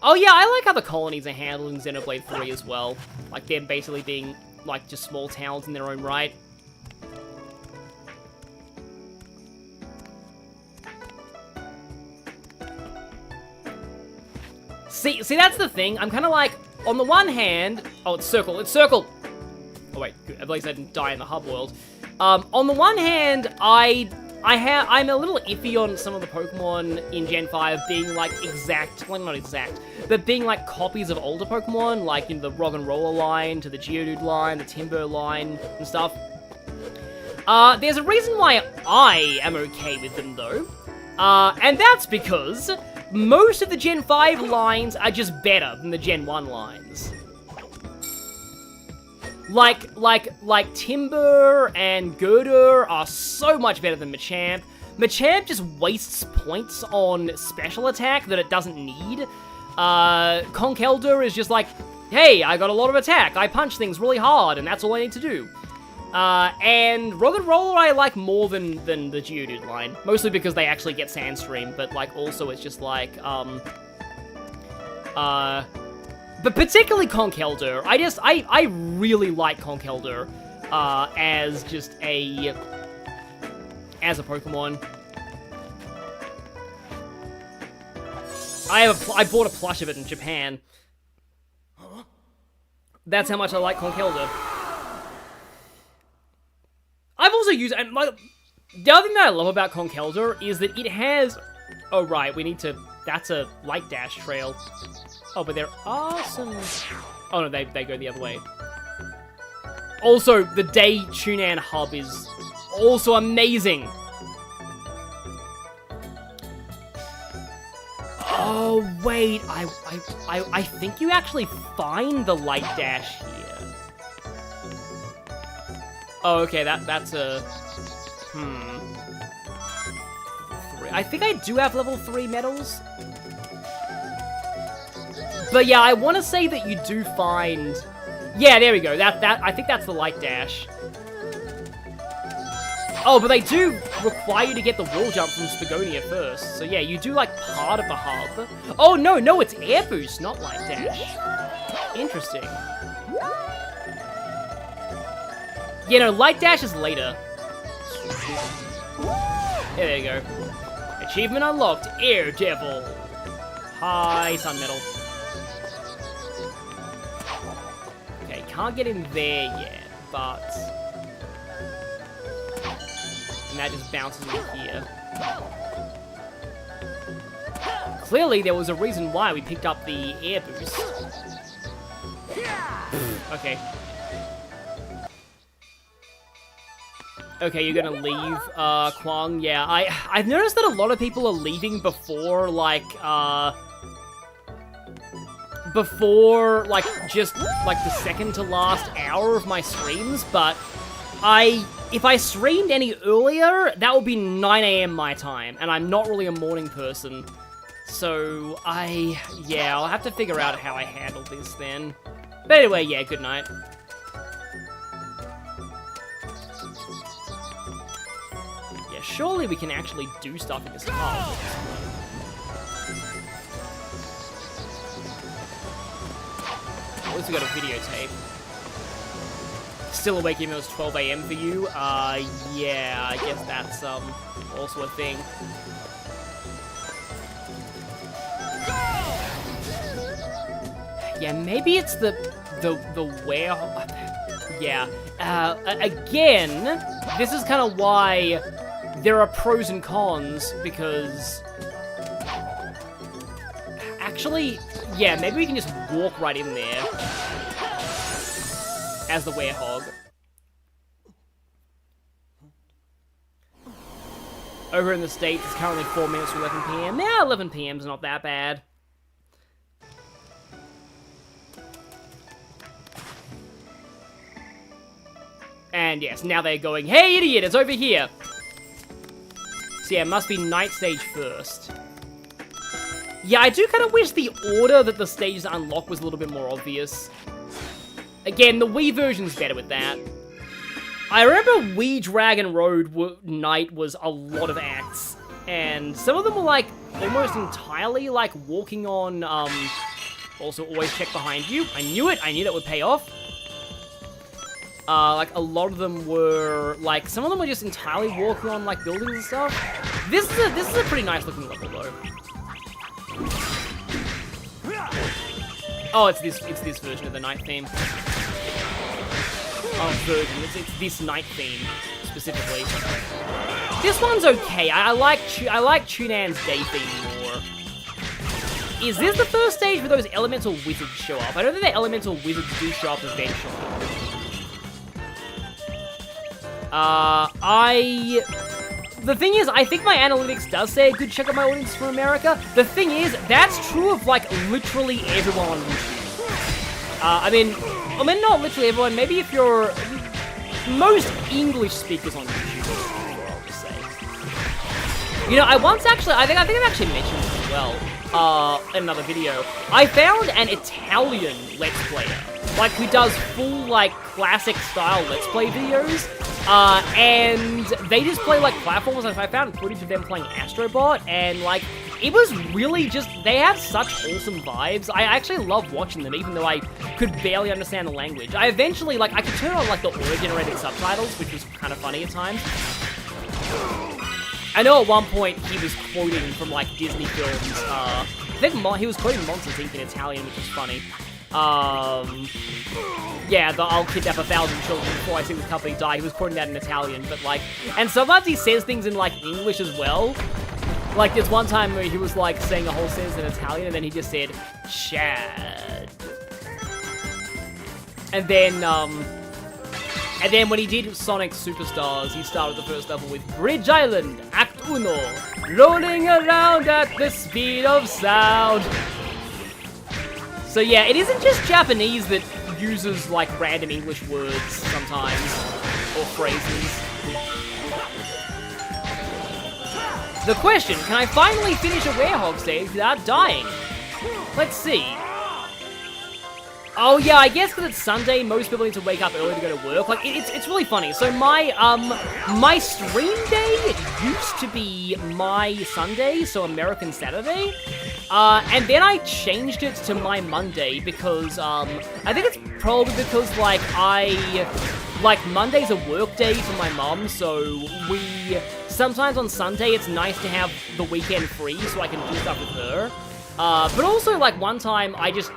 Oh yeah, I like how the colonies are handled in Xenoblade 3 as well. Like, they're basically being, like, just small towns in their own right. See, that's the thing. I'm kind of like, on the one hand... Oh, it's circle, it's circle! Oh wait, good. At least I didn't die in the hub world. On the one hand, I'm a little iffy on some of the Pokemon in Gen 5 being, like, exact, well, not exact, but being, like, copies of older Pokemon, like in the Rock and Roller line, to the Geodude line, the Timber line, and stuff. There's a reason why I am okay with them, though, and that's because most of the Gen 5 lines are just better than the Gen 1 lines. Like Timber and Girder are so much better than Machamp. Machamp just wastes points on special attack that it doesn't need. Conkeldurr is just like, hey, I got a lot of attack, I punch things really hard, and that's all I need to do. And Rock and Roller I like more than the Geodude line. Mostly because they actually get Sandstream, but, like, also it's just like, but particularly Conkeldurr. I really like Conkeldurr, as just as a Pokemon. I bought a plush of it in Japan. That's how much I like Conkeldurr. I've also used, and the other thing that I love about Conkeldurr is that it has, oh right, we need to, that's a Light Dash trail. Oh, but there are some... Oh, no, they go the other way. Also, the Day Tunan Hub is also amazing. Oh, wait. I think you actually find the Light Dash here. Oh, okay, that's a... I think I do have level 3 medals. But yeah, I want to say that you do find... Yeah, there we go. I think that's the Light Dash. Oh, but they do require you to get the wall jump from Spagonia first. So yeah, you do, like, part of the hub. Oh, no, it's Air Boost, not Light Dash. Interesting. Yeah, no, Light Dash is later. Yeah, there you go. Achievement unlocked, Air Devil. Hi, Sun Metal. Okay, can't get in there yet, but... And that just bounces in here. Clearly, there was a reason why we picked up the air boost. Okay. Okay, you're gonna leave, Kwang. Yeah, I've noticed that a lot of people are leaving before, like, just, like, the second to last hour of my streams, but if I streamed any earlier, that would be 9 AM my time, and I'm not really a morning person. So, I'll have to figure out how I handle this then. But anyway, yeah, good night. Yeah, surely we can actually do stuff in this hub. At least we got a videotape. Still awake even though it's 12 AM for you? Yeah, I guess that's, also a thing. Yeah, maybe it's the where... Yeah. Again, this is kind of why there are pros and cons, because... Actually, yeah, maybe we can just walk right in there as the werehog. Over in the States, it's currently 4 minutes to 11 PM. Yeah, 11 PM's not that bad. And yes, now they're going, hey idiot, it's over here! So yeah, it must be night stage first. Yeah, I do kind of wish the order that the stages unlock was a little bit more obvious. Again, the Wii version's better with that. I remember Wii Dragon Road Night was a lot of acts, and some of them were like almost entirely like walking on, also always check behind you. I knew it, I knew that would pay off. Like a lot of them were like, some of them were just entirely walking on like buildings and stuff. This is a pretty nice looking level though. Oh, it's this version of the night theme. Oh, version. It's this night theme specifically. This one's okay. I like Tunan's Day theme more. Is this the first stage where those elemental wizards show up? I don't think the elemental wizards do show up eventually. The thing is, I think my analytics does say a good chunk of my audience from America. The thing is, that's true of, like, literally everyone on YouTube. I mean, not literally everyone. Maybe if you're... Most English speakers on YouTube, I'll just say. You know, I once actually... I think I've actually mentioned this as well, in another video. I found an Italian Let's Player, like, who does full, like, classic-style Let's Play videos. And they just play, like, platforms. I found footage of them playing Astrobot, and, like, it was really just, they have such awesome vibes. I actually love watching them, even though I could barely understand the language. I eventually, like, I could turn on, like, the auto-generated subtitles, which was kind of funny at times. I know at one point he was quoting from, like, Disney films. I think he was quoting Monsters, Inc. in Italian, which is funny. Yeah, the I'll kidnap 1,000 children before I see the company die. He was quoting that in Italian, but like, and sometimes he says things in like English as well. Like there's one time where he was like saying a whole sentence in Italian, and then he just said Chad. And then when he did Sonic Superstars, he started the first level with Bridge Island, Act Uno, rolling around at the speed of sound. So yeah, it isn't just Japanese that uses like random English words sometimes, or phrases. The question, can I finally finish a werehog stage without dying? Let's see. Oh yeah, I guess because it's Sunday, most people need to wake up early to go to work. Like, it's really funny. So my stream day used to be my Sunday, so American Saturday. And then I changed it to my Monday because, I think it's probably because, like, Monday's a work day for my mom, so sometimes on Sunday it's nice to have the weekend free so I can do stuff with her. But also, like, one time I just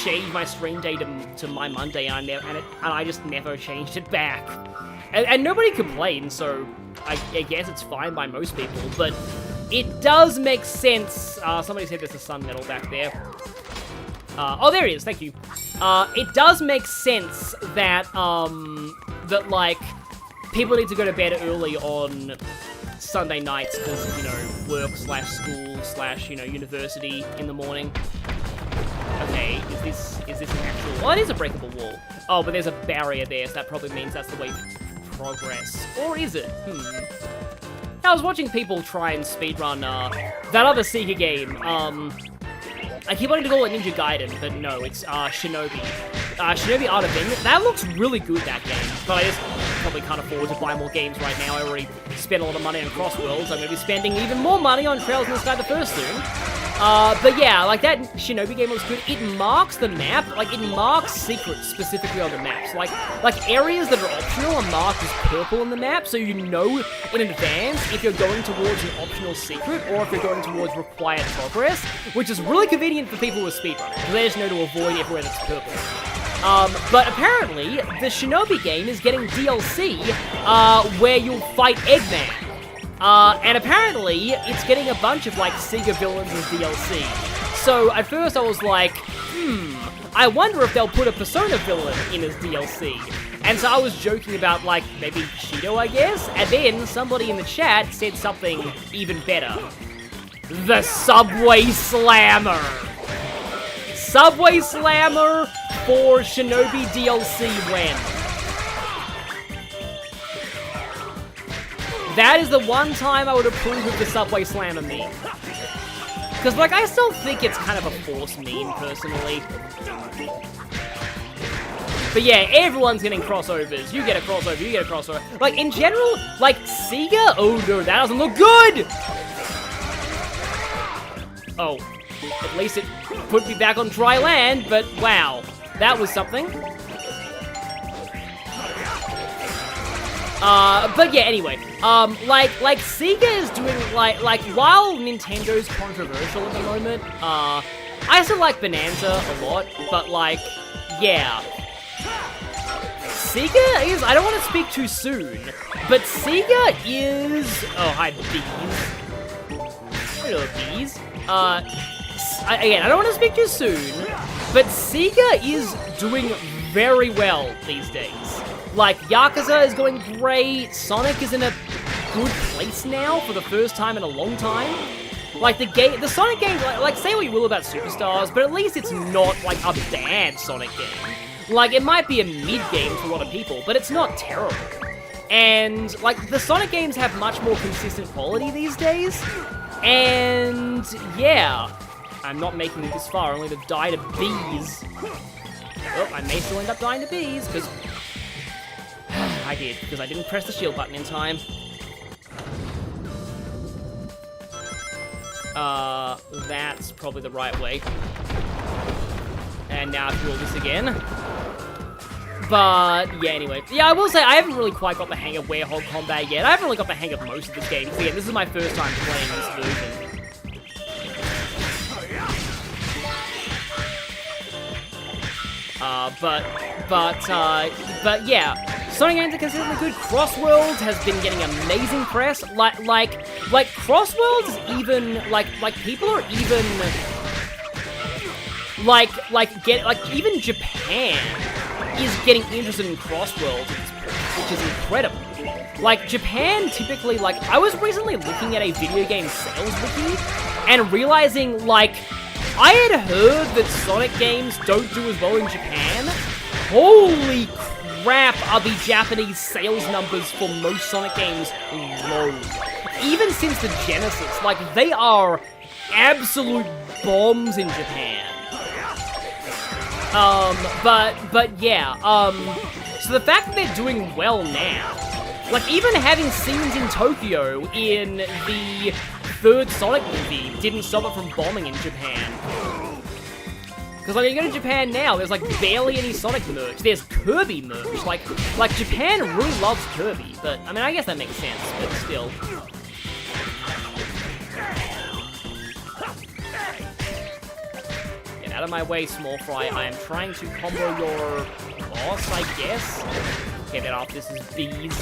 changed my stream day to my Monday, and I just never changed it back. And nobody complained, so I guess it's fine by most people, but it does make sense. Somebody said there's a sun medal back there. Oh, there it is, thank you. It does make sense that, like, people need to go to bed early on Sunday nights because, you know, work/school/ university in the morning. Okay, is this an actual... Well, it is a breakable wall. Oh, but there's a barrier there, so that probably means that's the way to progress. Or is it? I was watching people try and speedrun that other Sega game. I keep wanting to call it Ninja Gaiden, but no, it's Shinobi. Shinobi Art of Vengeance. That looks really good, that game. But I just probably can't afford to buy more games right now. I already spent a lot of money on CrossWorlds. I'm going to be spending even more money on Trails in the Sky the First soon. But yeah, like that Shinobi game looks good. It marks the map, like it marks secrets specifically on the maps. Like areas that are optional are marked as purple on the map, so you know in advance if you're going towards an optional secret or if you're going towards required progress, which is really convenient for people with speedrunning, because they just know to avoid everywhere that's purple. But apparently, the Shinobi game is getting DLC, where you'll fight Eggman. And apparently, it's getting a bunch of, like, Sega villains as DLC. So, at first I was like, I wonder if they'll put a Persona villain in as DLC. And so I was joking about, like, maybe Shido, I guess? And then somebody in the chat said something even better. The Subway Slammer! Subway Slammer for Shinobi DLC when? That is the one time I would approve of the Subway Slammer meme. Because, like, I still think it's kind of a forced meme, personally. But yeah, everyone's getting crossovers. You get a crossover, you get a crossover. Like, in general, like, Sega? Oh no, that doesn't look good! Oh, at least it put me back on dry land, but wow. That was something. But yeah, anyway, like Sega is doing, like, while Nintendo's controversial at the moment, I still like Bonanza a lot, but, like, yeah. Sega is, I don't want to speak too soon, but Sega is, oh, hi, bees. Hello, bees. Again, I don't want to speak too soon, but Sega is doing very well these days. Like, Yakuza is going great, Sonic is in a good place now for the first time in a long time. Like, the Sonic game, like, say what you will about Superstars, but at least it's not, like, a bad Sonic game. Like, it might be a mid-game to a lot of people, but it's not terrible. And, like, the Sonic games have much more consistent quality these days, and, yeah. I'm not making it this far, only to die to bees. Oh, I may still end up dying to bees, because... I did, because I didn't press the shield button in time. That's probably the right way. And now I have to do all this again. But, yeah, anyway. Yeah, I will say, I haven't really quite got the hang of Werehog combat yet. I haven't really got the hang of most of this game. So, yeah, this is my first time playing this version. But yeah, Sonic games are consistently good. CrossWorlds has been getting amazing press. Like CrossWorlds is even, like people are even, even Japan is getting interested in CrossWorlds at this point, which is incredible. Like, Japan typically, like, I was recently looking at a video game sales wiki and realizing, like, I had heard that Sonic games don't do as well in Japan. Holy crap, are the Japanese sales numbers for most Sonic games low. Even since the Genesis, like, they are absolute bombs in Japan. But yeah, so the fact that they're doing well now, like, even having scenes in Tokyo in the third Sonic movie didn't stop it from bombing in Japan. Because, like, you go to Japan now, there's, like, barely any Sonic merch. There's Kirby merch. Like Japan really loves Kirby. But, I mean, I guess that makes sense, but still. Get out of my way, Small Fry. I am trying to combo your boss, I guess. Get that off. This is bees.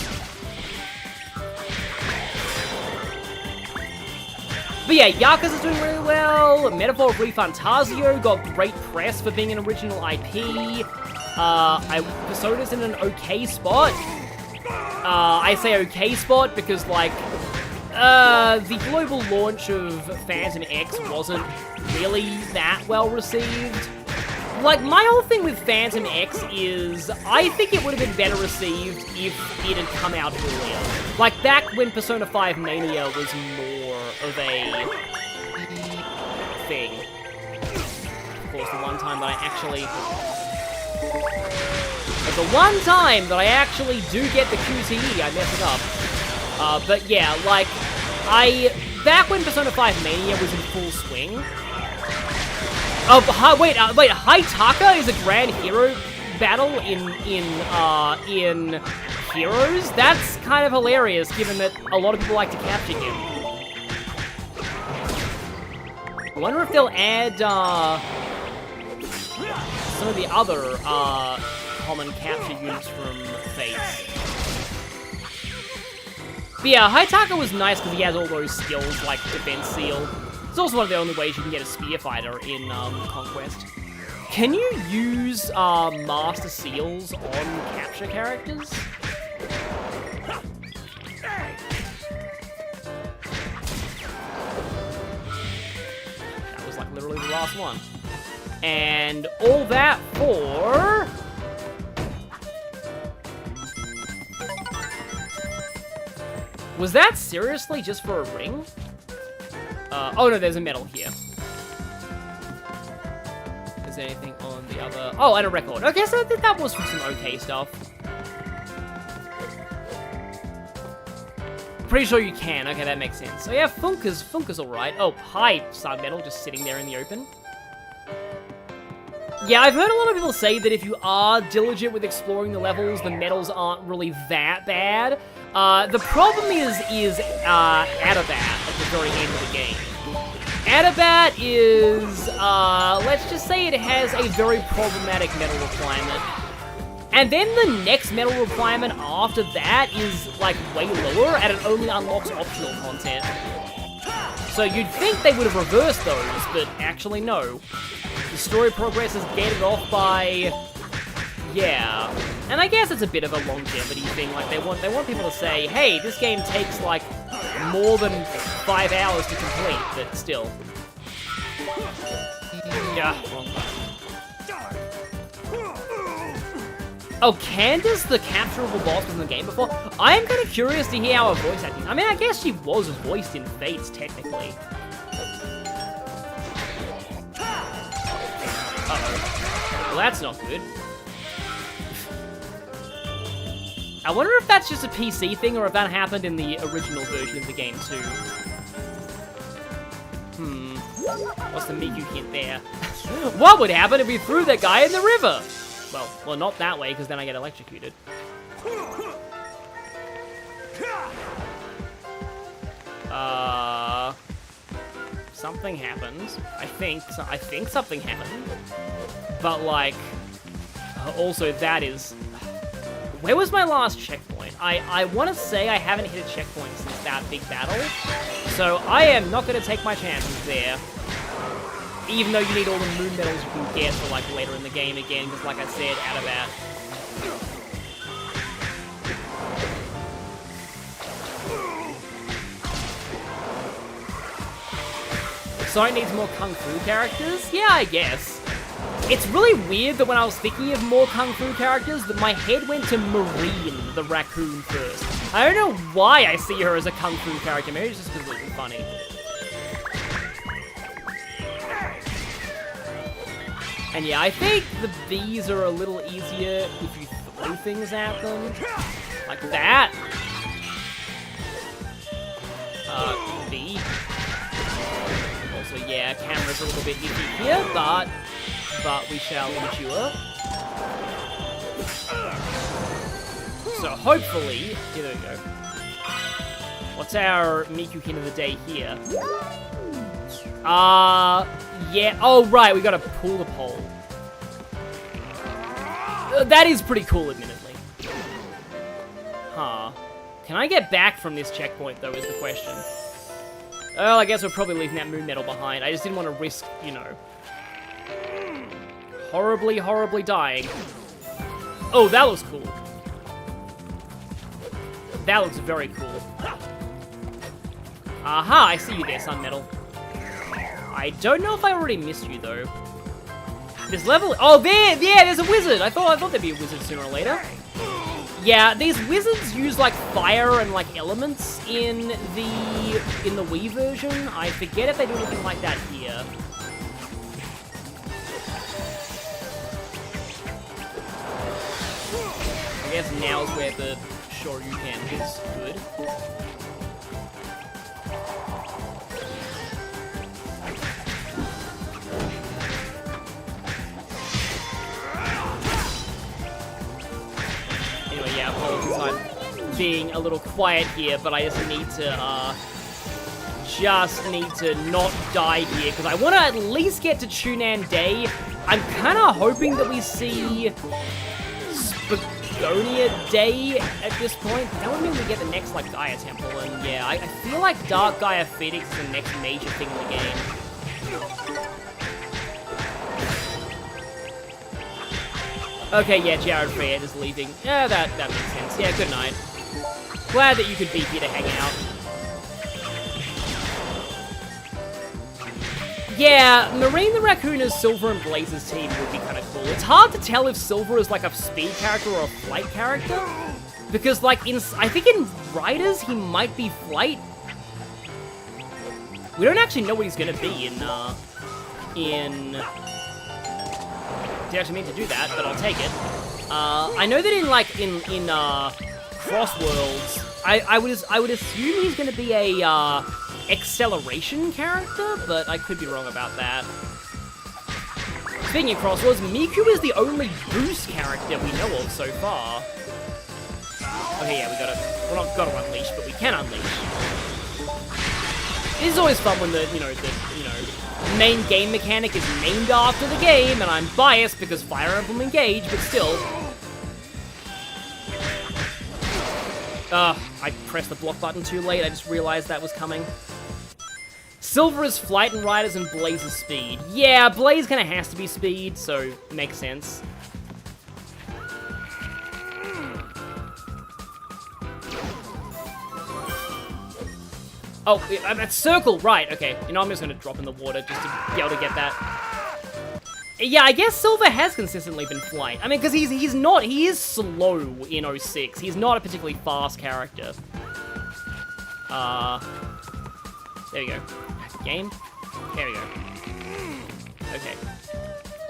But yeah, Yakuza's doing really well. Metaphor Refantasio got great press for being an original IP. Persona's in an okay spot. I say okay spot because, like, the global launch of Phantom X wasn't really that well received. like, my whole thing with Phantom X is, I think it would have been better received if it had come out earlier. Like, back when Persona 5 Mania was more of a thing. Of course, the one time that I actually do get the QTE, I mess it up. But yeah, like, back when Persona 5 Mania was in full swing. Oh, wait, Haitaka is a grand hero battle in Heroes? That's kind of hilarious, given that a lot of people like to capture him. I wonder if they'll add, some of the other, common capture units from Fates. But yeah, Haitaka was nice because he has all those skills, like Defense Seal. It's also one of the only ways you can get a Spear Fighter in, Conquest. Can you use, Master Seals on capture characters? That was, like, literally the last one. And all that for... Was that seriously just for a ring? Oh no, there's a medal here. Is there anything on the other... Oh, and a record. Okay, so that was for some okay stuff. Pretty sure you can. Okay, that makes sense. So yeah, Funka's alright. Oh, hi, Sub Medal, just sitting there in the open. Yeah, I've heard a lot of people say that if you are diligent with exploring the levels, the medals aren't really that bad. The problem is Adabat at the very end of the game. Adabat is, let's just say it has a very problematic medal requirement. And then the next medal requirement after that is, like, way lower, and it only unlocks optional content. So you'd think they would have reversed those, but actually no. The story progress is gated off by... Yeah. And I guess it's a bit of a longevity thing, like, they want people to say, hey, this game takes, like, more than 5 hours to complete, but still. Yeah. Oh, Candace, the capturable boss, was in the game before? I am kind of curious to hear how her voice acting... I mean, I guess she was voiced in Fates, technically. Uh-oh. Well, that's not good. I wonder if that's just a PC thing, or if that happened in the original version of the game, too. What's the Miku hint there? What would happen if we threw that guy in the river? Well, not that way, because then I get electrocuted. Something happened. I think something happened. But, like, also that is... Where was my last checkpoint? I want to say I haven't hit a checkpoint since that big battle. So I am not going to take my chances there. Even though you need all the moon medals you can get for, like, later in the game again, because, like I said, Adabat. Sonic needs more Kung Fu characters? Yeah, I guess. It's really weird that when I was thinking of more Kung Fu characters, that my head went to Marine, the raccoon, first. I don't know why I see her as a Kung Fu character, maybe it's just because it's funny. And yeah, I think the Bs are a little easier if you throw things at them. Like that. B. Also, yeah, camera's a little bit iffy here, but we shall endure. So hopefully, here we go. What's our Miku hint of the day here? Yeah, oh right, we gotta pull the pole. That is pretty cool, admittedly. Huh. Can I get back from this checkpoint, though, is the question. Well, I guess we're probably leaving that moon medal behind. I just didn't want to risk, you know, horribly, horribly dying. Oh, that looks cool. That looks very cool. Aha, I see you there, Sun Metal. I don't know if I already missed you, though. This level... Oh, there's a wizard! I thought there'd be a wizard sooner or later. Yeah, these wizards use, like, fire and, like, elements in the Wii version. I forget if they do anything like that here. I guess now's where the Shoryuken is good. Anyway, yeah, apologies, I'm being a little quiet here, but I just need to not die here, because I want to at least get to Tunan Day. I'm kind of hoping that we see Spagonia Day at this point. That would mean we get the next, like, Gia Temple, and yeah, I feel like Dark Gaia Phoenix is the next major thing in the game. Okay, yeah, Jared Fred is leaving. Yeah, that makes sense. Yeah, good night. Glad that you could be here to hang out. Yeah, Marine the Raccoon as Silver and Blaze's team would be kind of cool. It's hard to tell if Silver is like a speed character or a flight character. Because, like, I think in Riders, he might be flight. We don't actually know what he's gonna be in... Didn't actually mean to do that, but I'll take it. I know that in CrossWorlds, I would assume he's going to be a acceleration character, but I could be wrong about that. Speaking of CrossWorlds, Miku is the only boost character we know of so far. Okay, yeah, we're not gotta unleash, but we can unleash. It is always fun when the main game mechanic is named after the game, and I'm biased because Fire Emblem Engage, but still. I pressed the block button too late, I just realized that was coming. Silver is flight and Riders, and Blaze is speed. Yeah, Blaze kinda has to be speed, so makes sense. Oh, that's circle, right, okay. You know, I'm just gonna drop in the water just to be able to get that. Yeah, I guess Silver has consistently been flight. I mean, because he is slow in 06. He's not a particularly fast character. There we go. Game? There we go. Okay.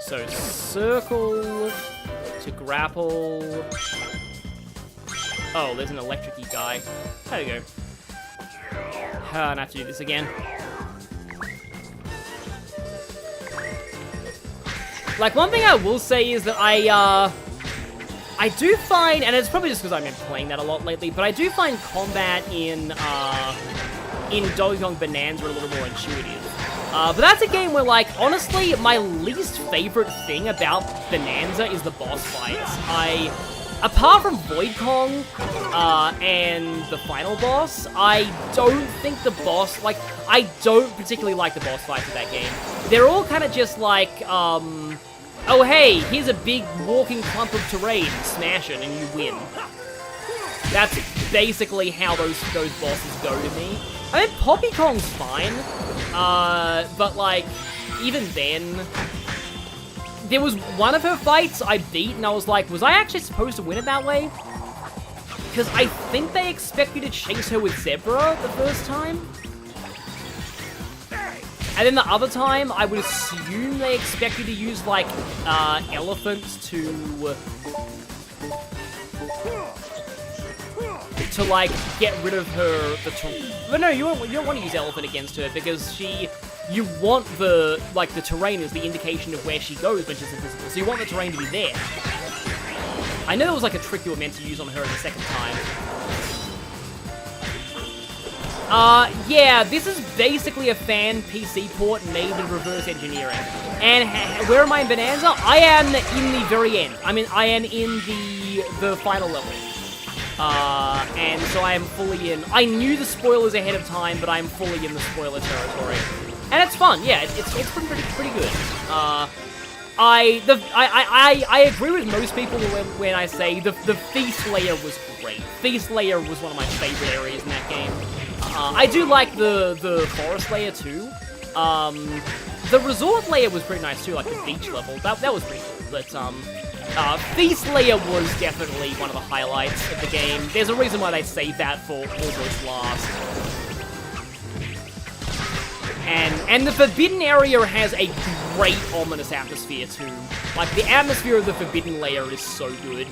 So, circle to grapple. Oh, there's an electric-y guy. There we go. I have to do this again. Like, one thing I will say is that I do find, and it's probably just because I've been playing that a lot lately, but I do find combat in Donkey Kong Bonanza a little more intuitive. But that's a game where, like, honestly, my least favorite thing about Bonanza is the boss fights. Apart from Void Kong, and the final boss, I don't think the boss, like, I don't particularly like the boss fights of that game. They're all kind of just like, oh hey, here's a big walking clump of terrain, smash it and you win. That's basically how those bosses go to me. I mean, Poppy Kong's fine, but like, even then, there was one of her fights I beat, and I was like, was I actually supposed to win it that way? Because I think they expect you to chase her with Zebra the first time. And then the other time, I would assume they expect you to use, like, elephants to like, get rid of her, but no, you don't want to use elephant against her, because you want the terrain as the indication of where she goes when she's invisible, so you want the terrain to be there. I know there was like a trick you were meant to use on her the second time. Yeah, this is basically a fan PC port made in reverse engineering. And where am I in Bonanza? I am in the very end. I mean, I am in the final level. And so I am fully in. I knew the spoilers ahead of time, but I am fully in the spoiler territory. And it's fun, yeah, it's pretty good. I agree with most people when I say the Feast layer was great. Feast layer was one of my favorite areas in that game. I do like the Forest layer too. The resort layer was pretty nice too, like the beach level. That was pretty cool. But feast layer was definitely one of the highlights of the game. There's a reason why they saved that for almost last. And the Forbidden area has a great ominous atmosphere too. Like, the atmosphere of the Forbidden layer is so good.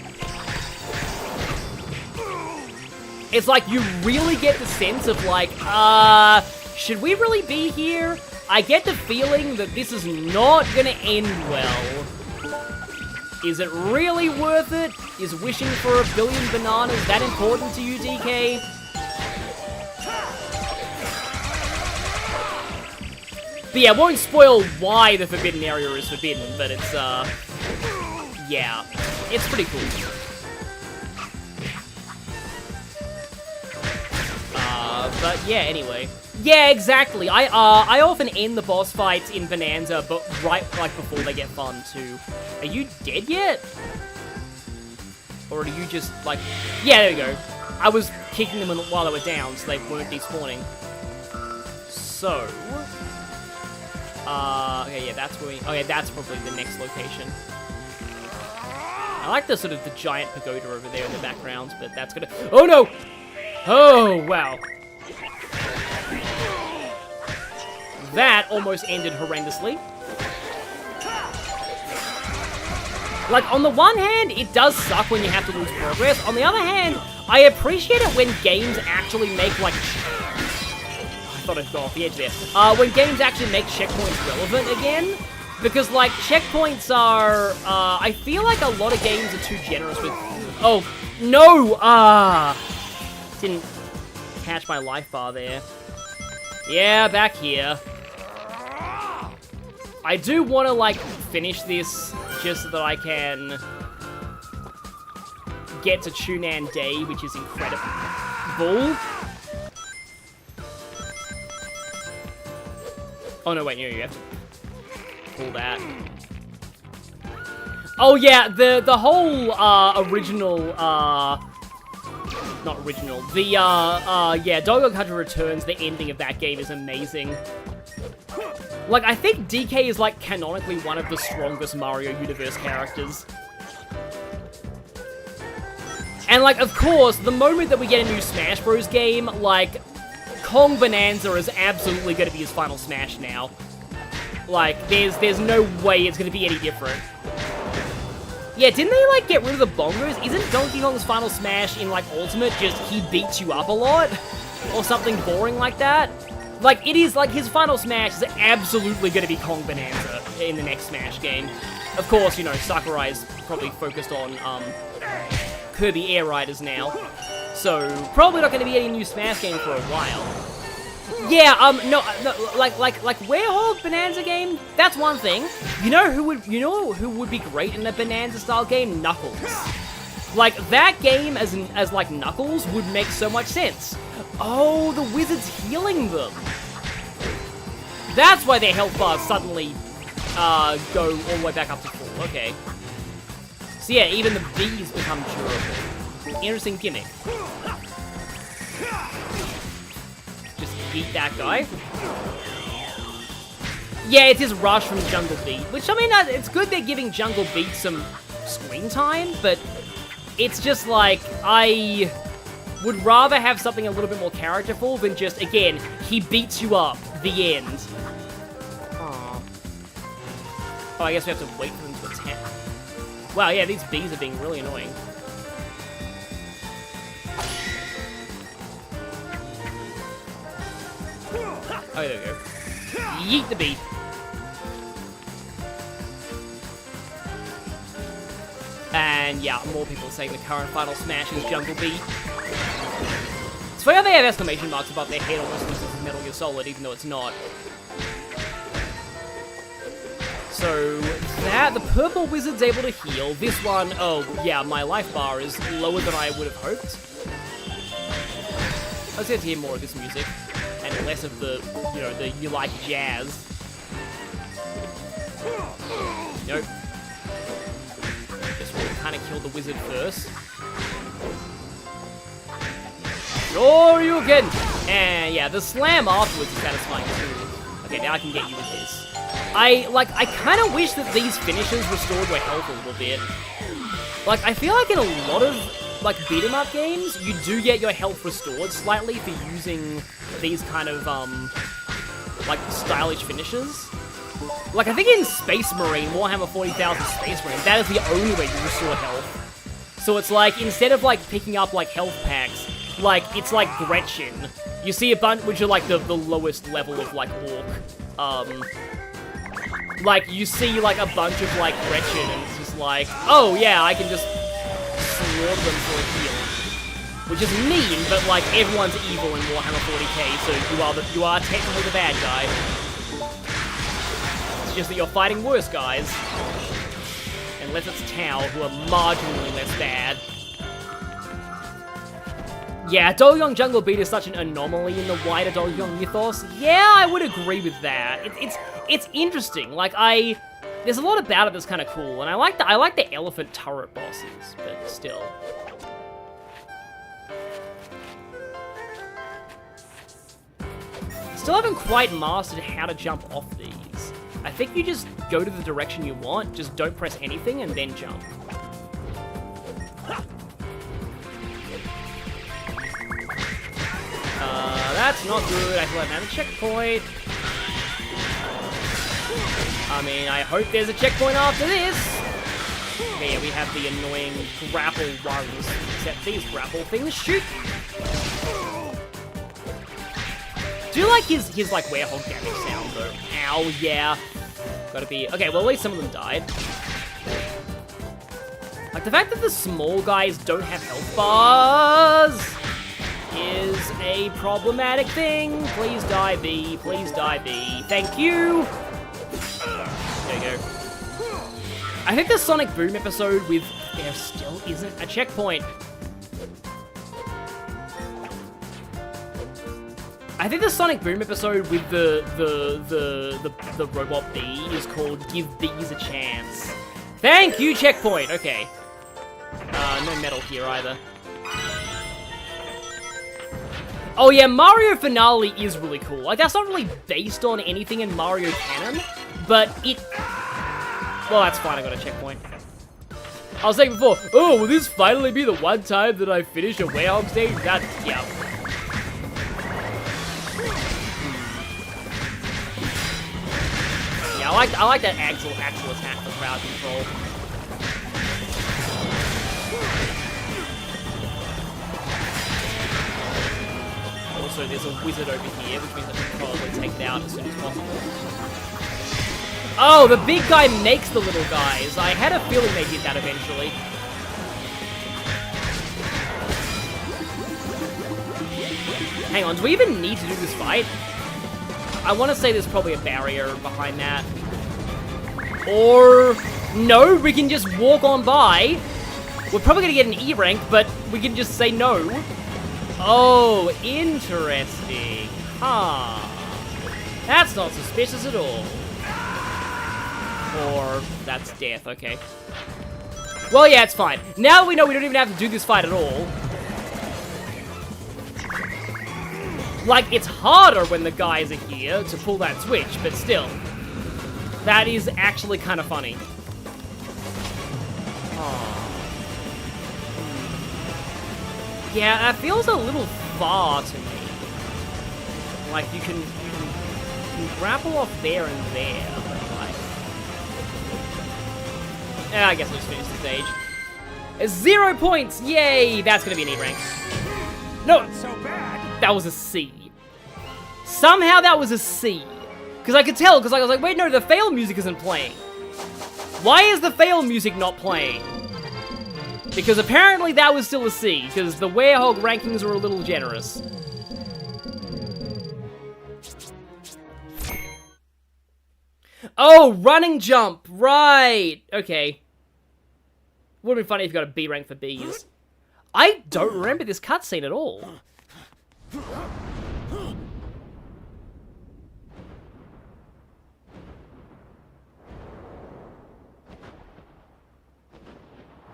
It's like, you really get the sense of like, should we really be here? I get the feeling that this is not gonna end well. Is it really worth it? Is wishing for a billion bananas that important to you, DK? But yeah, I won't spoil why the Forbidden area is forbidden, but it's, yeah, it's pretty cool. But yeah, anyway. Yeah, exactly. I often end the boss fights in Bonanza, but right, like, before they get fun, too. Are you dead yet? Or are you just, like... Yeah, there we go. I was kicking them while they were down, so they weren't despawning. So... okay, yeah, that's where we... Okay, that's probably the next location. I like the sort of the giant pagoda over there in the background, but that's gonna... Oh, no! Oh, wow. That almost ended horrendously. Like, on the one hand, it does suck when you have to lose progress. On the other hand, I appreciate it when games actually make, like... I thought I'd go off the edge there. When games actually make checkpoints relevant again. Because, like, checkpoints are... I feel like a lot of games are too generous with... Oh, no! Didn't catch my life bar there. Yeah, back here. I do want to, like, finish this just so that I can get to Tunan Day, which is incredible. Oh, no, wait, no, you have to pull that. Oh, yeah, the whole, original, not original, the, yeah, Doggone Country Returns, the ending of that game is amazing. Like, I think DK is, like, canonically one of the strongest Mario Universe characters. And, like, of course, the moment that we get a new Smash Bros. Game, like, Kong Bonanza is absolutely going to be his final Smash now. Like, there's no way it's going to be any different. Yeah, didn't they, like, get rid of the bongos? Isn't Donkey Kong's final Smash in, like, Ultimate just he beats you up a lot? Or something boring like that? Like, it is, like, his final Smash is absolutely going to be Kong Bonanza in the next Smash game. Of course, you know, Sakurai's probably focused on, Kirby Air Riders now. So, probably not going to be any new Smash game for a while. Yeah, no, like, Werewolf Bonanza game, that's one thing. You know who would be great in a Bonanza-style game? Knuckles. Like, that game as like, Knuckles would make so much sense. Oh, the wizard's healing them. That's why their health bars suddenly, go all the way back up to full. Okay. So yeah, even the bees become durable. Interesting gimmick. Just eat that guy. Yeah, it's his rush from Jungle Beat, which, I mean, it's good they're giving Jungle Beat some screen time, but it's just like, I would rather have something a little bit more characterful than just, again, he beats you up, the end. Aww. Oh, I guess we have to wait for them to attack. Wow, yeah, these bees are being really annoying. Oh, there we go. Yeet the bee. And yeah, more people saying the current final Smash is Jungle Beat. It's funny how they have exclamation marks above their head almost as if it's Metal Gear Solid, even though it's not. So, that, the purple wizard's able to heal. This one, oh yeah, my life bar is lower than I would have hoped. I was going to hear more of this music, and less of the, you know, the you like jazz. Nope. Just want to kind of kill the wizard first. Sure you can! And yeah, the slam afterwards is satisfying too. Okay, Okay, now I can get you with this. I kind of wish that these finishes restored your health a little bit. Like, I feel like in a lot of, like, beat-em-up games, you do get your health restored slightly for using these kind of, like, stylish finishes. Like, I think in Space Marine, Warhammer 40,000 Space Marine, that is the only way you restore health. So it's like, instead of, like, picking up, like, health packs, like, it's like Gretchen. You see a bunch, which are, like, the lowest level of, like, orc. Like, you see, like, a bunch of, like, Gretchen, and it's just like, oh, yeah, I can just slaughter them for a heal. Which is mean, but, like, everyone's evil in Warhammer 40k, so you are technically the bad guy. It's just that you're fighting worse guys. Unless it's Tau, who are marginally less bad. Yeah, Dolyong Jungle Beat is such an anomaly in the wider Dolyong mythos. Yeah, I would agree with that. It's interesting. Like, there's a lot about it that's kind of cool, and I like the elephant turret bosses, but still. Still haven't quite mastered how to jump off these. I think you just go to the direction you want, just don't press anything, and then jump. That's not good. I feel like I have a checkpoint. I mean, I hope there's a checkpoint after this. Okay, yeah, we have the annoying grapple ones, except these grapple things shoot. Do you like his like werehog damage sound though? Ow, yeah. Gotta be okay. Well, at least some of them died. Like the fact that the small guys don't have health bars is a problematic thing. Please die, B. Please die, B. Thank you. There you go. I think the Sonic Boom episode with there still isn't a checkpoint. I think the Sonic Boom episode with the robot bee is called Give Bees a Chance. Thank you, checkpoint. Okay. No metal here either. Oh yeah, Mario Finale is really cool. Like, that's not really based on anything in Mario canon, but it... Well, that's fine, I got a checkpoint. I was saying before, oh, will this finally be the one time that I finish a werehog stage? That, yeah. Yeah, I like that actual attack for crowd control. Also, there's a wizard over here, which means I should probably take it out as soon as possible. Oh, the big guy makes the little guys. I had a feeling they did that eventually. Hang on, do we even need to do this fight? I want to say there's probably a barrier behind that. Or... no, we can just walk on by. We're probably going to get an E rank, but we can just say no. Oh, interesting. Huh. That's not suspicious at all. Or that's death, okay. Well, yeah, it's fine. Now we know we don't even have to do this fight at all. Like, it's harder when the guys are here to pull that switch, but still. That is actually kind of funny. Oh. Yeah, that feels a little far to me. Like, you can grapple off there and there, but like... I guess I'll just finish the stage. 0 points! Yay! That's gonna be an E rank. No! Not so bad. That was a C. Somehow that was a C. Because I could tell, because I was like, wait, no, the fail music isn't playing. Why is the fail music not playing? Because apparently that was still a C, because the werehog rankings are a little generous. Oh, running jump, right. Okay. Would have been funny if you got a B rank for bees. I don't remember this cutscene at all.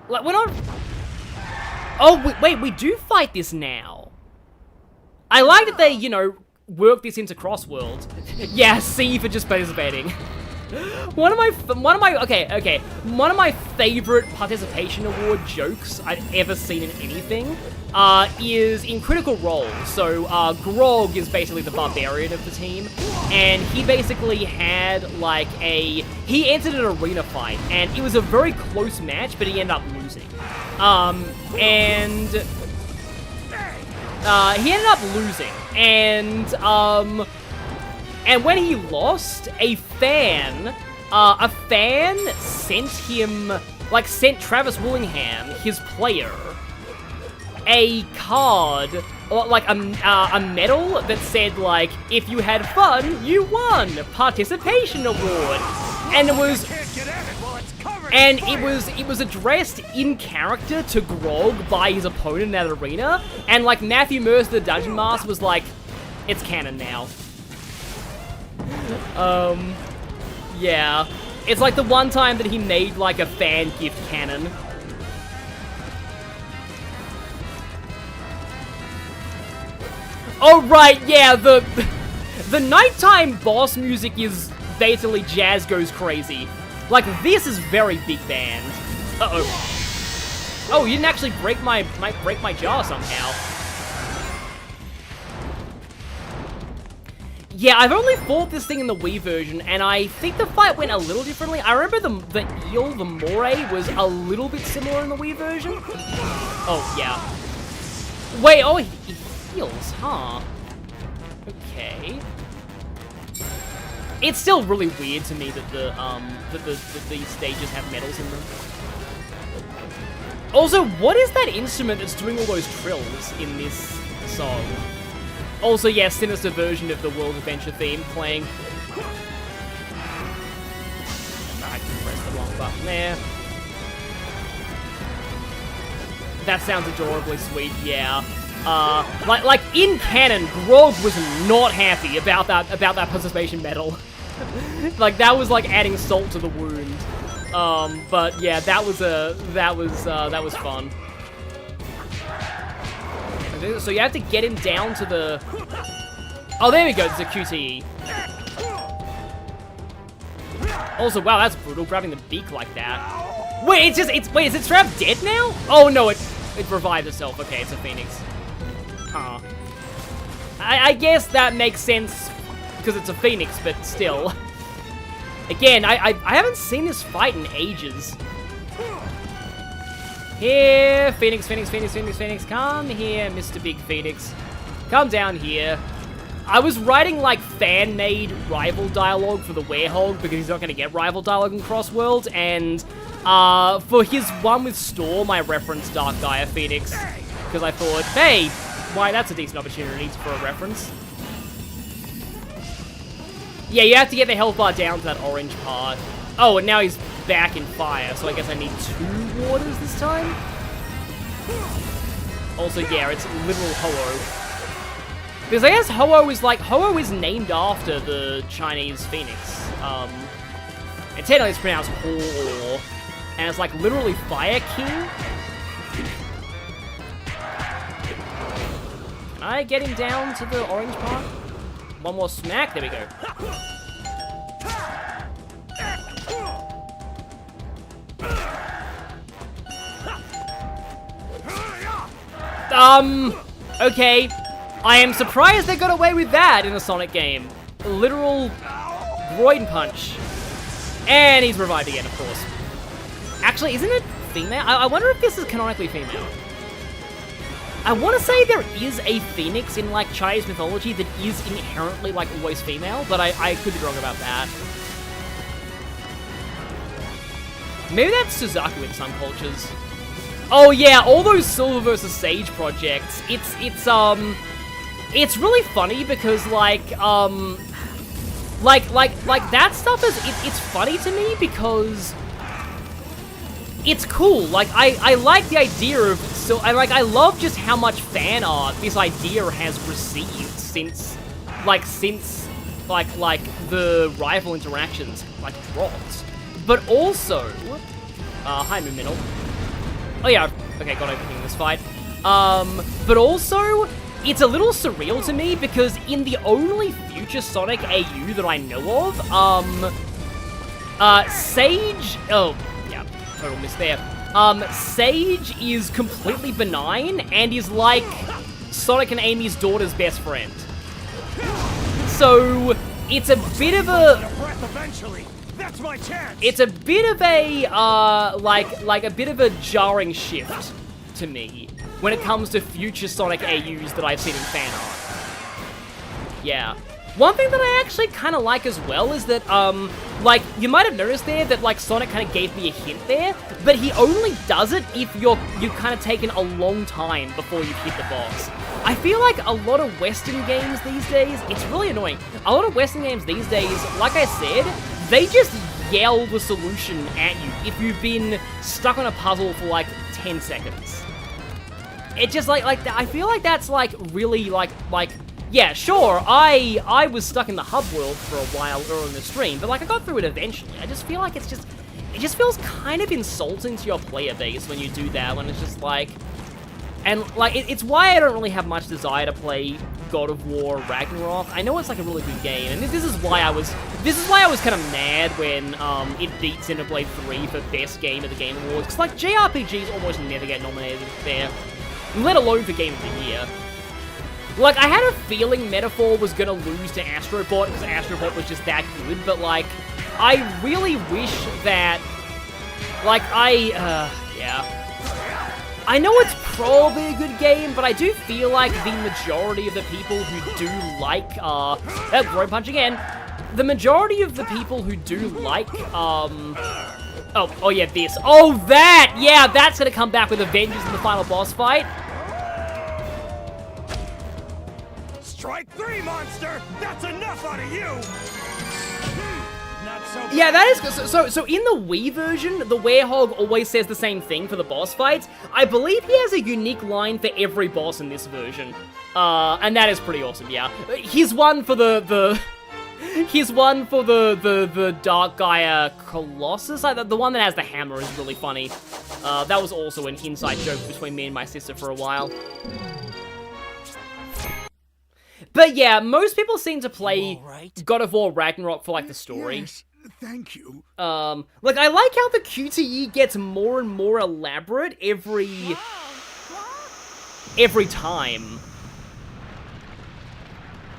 Like, we're not... Oh, wait, we do fight this now. I like that they, you know, work this into CrossWorlds. Yeah, C for just participating. One of my favorite participation award jokes I've ever seen in anything is in Critical Role. So Grog is basically the barbarian of the team, and he basically had like he entered an arena fight, and it was a very close match, but he ended up losing. He ended up losing, and when he lost, a fan sent him, like, sent Travis Willingham, his player, a card, or like a medal that said, like, if you had fun, you won, participation award, and it was addressed in character to Grog by his opponent in that arena, and like Matthew Mercer, the Dungeon Master, was like, it's canon now. Yeah. It's like the one time that he made, like, a fan gift canon. Oh, right, yeah, the nighttime boss music is basically Jazz Goes Crazy. Like, this is very big band. Uh-oh. Oh, you didn't actually break my jar somehow. Yeah, I've only fought this thing in the Wii version, and I think the fight went a little differently. I remember the eel, the moray, was a little bit similar in the Wii version. Oh, yeah. Wait, oh, he heals, huh? Okay. It's still really weird to me that these stages have medals in them. Also, what is that instrument that's doing all those trills in this song? Also, yeah, sinister version of the World Adventure theme playing. I can press the wrong button there. That sounds adorably sweet, yeah. Like in canon, Grog was not happy about that participation medal. Like that was like adding salt to the wound. But yeah, that was fun. So you have to get him down to the... Oh, there we go, there's a QTE. Also, wow, that's brutal, grabbing the beak like that. Wait, wait, is it straight up dead now? Oh, no, it revived itself. Okay, it's a phoenix. Huh. I guess that makes sense, because it's a phoenix, but still. Again, I haven't seen this fight in ages. Here, Phoenix, Phoenix, Phoenix, Phoenix, Phoenix, come here, Mr. Big Phoenix. Come down here. I was writing, like, fan-made rival dialogue for the Werehog, because he's not going to get rival dialogue in CrossWorlds, and, for his one with Storm, I referenced Dark Gaia Phoenix, because I thought, hey, why, that's a decent opportunity for a reference. Yeah, you have to get the health bar down to that orange part. Oh, and now he's back in fire, so I guess I need 2 waters this time? Also, yeah, it's literal Ho-Oh. Because I guess Ho-Oh is named after the Chinese phoenix. And technically it's pronounced Ho-Oh. And it's like literally Fire King. Can I get him down to the orange part? One more smack, there we go. Okay. I am surprised they got away with that in a Sonic game. A literal groin punch. And he's revived again, of course. Actually, isn't it female? I wonder if this is canonically female. I want to say there is a phoenix in, like, Chinese mythology that is inherently, like, always female, but I could be wrong about that. Maybe that's Suzaku in some cultures. Oh yeah, all those Silver vs. Sage projects, it's really funny because, like, that stuff is, it's funny to me because it's cool. Like, I like the idea of, so, I love just how much fan art this idea has received since the rival interactions, like, dropped. But also, hi Moonminal. Oh yeah, okay, got everything in this fight. But also, it's a little surreal to me because in the only future Sonic AU that I know of, Sage, oh, yeah, total miss there. Sage is completely benign and is like Sonic and Amy's daughter's best friend. So, it's a bit of a... Eventually, that's my chance. It's a bit of a, like a bit of a jarring shift to me when it comes to future Sonic AUs that I've seen in fan art. Yeah. One thing that I actually kind of like as well is that, like, you might have noticed there that, like, Sonic kind of gave me a hint there, but he only does it if you've kind of taken a long time before you've hit the boss. I feel like a lot of Western games these days, it's really annoying, a lot of Western games these days, like I said, they just yell the solution at you if you've been stuck on a puzzle for, like, 10 seconds. It just, like, I feel like that's, like, really, like, yeah, sure, I was stuck in the Hub World for a while earlier in the stream, but, like, I got through it eventually. I just feel like it just feels kind of insulting to your player base when you do that, when it's just, like... And, like, it's why I don't really have much desire to play God of War Ragnarok. I know it's, like, a really good game, and this is why I was kind of mad when, it beat Xenoblade 3 for Best Game of the Game Awards, because, like, JRPGs almost never get nominated there, let alone for Game of the Year. Like, I had a feeling Metaphor was gonna lose to Astrobot, because Astrobot was just that good, but, like, I really wish that, like, yeah. I know it's probably a good game, but I do feel like the majority of the people who do like, Groin Punch again, the majority of the people who do like, oh yeah, this. Oh, that! Yeah, that's gonna come back with a vengeance in the final boss fight. Strike 3, monster! That's enough out of you! Not so bad. Yeah, that is... So in the Wii version, the Werehog always says the same thing for the boss fights. I believe he has a unique line for every boss in this version. And that is pretty awesome, yeah. Here's one for the Dark Gaia Colossus. The one that has the hammer is really funny. That was also an inside joke between me and my sister for a while. But yeah, most people seem to play God of War Ragnarok for, like, the story. Yes, thank you. Like, I like how the QTE gets more and more elaborate every time.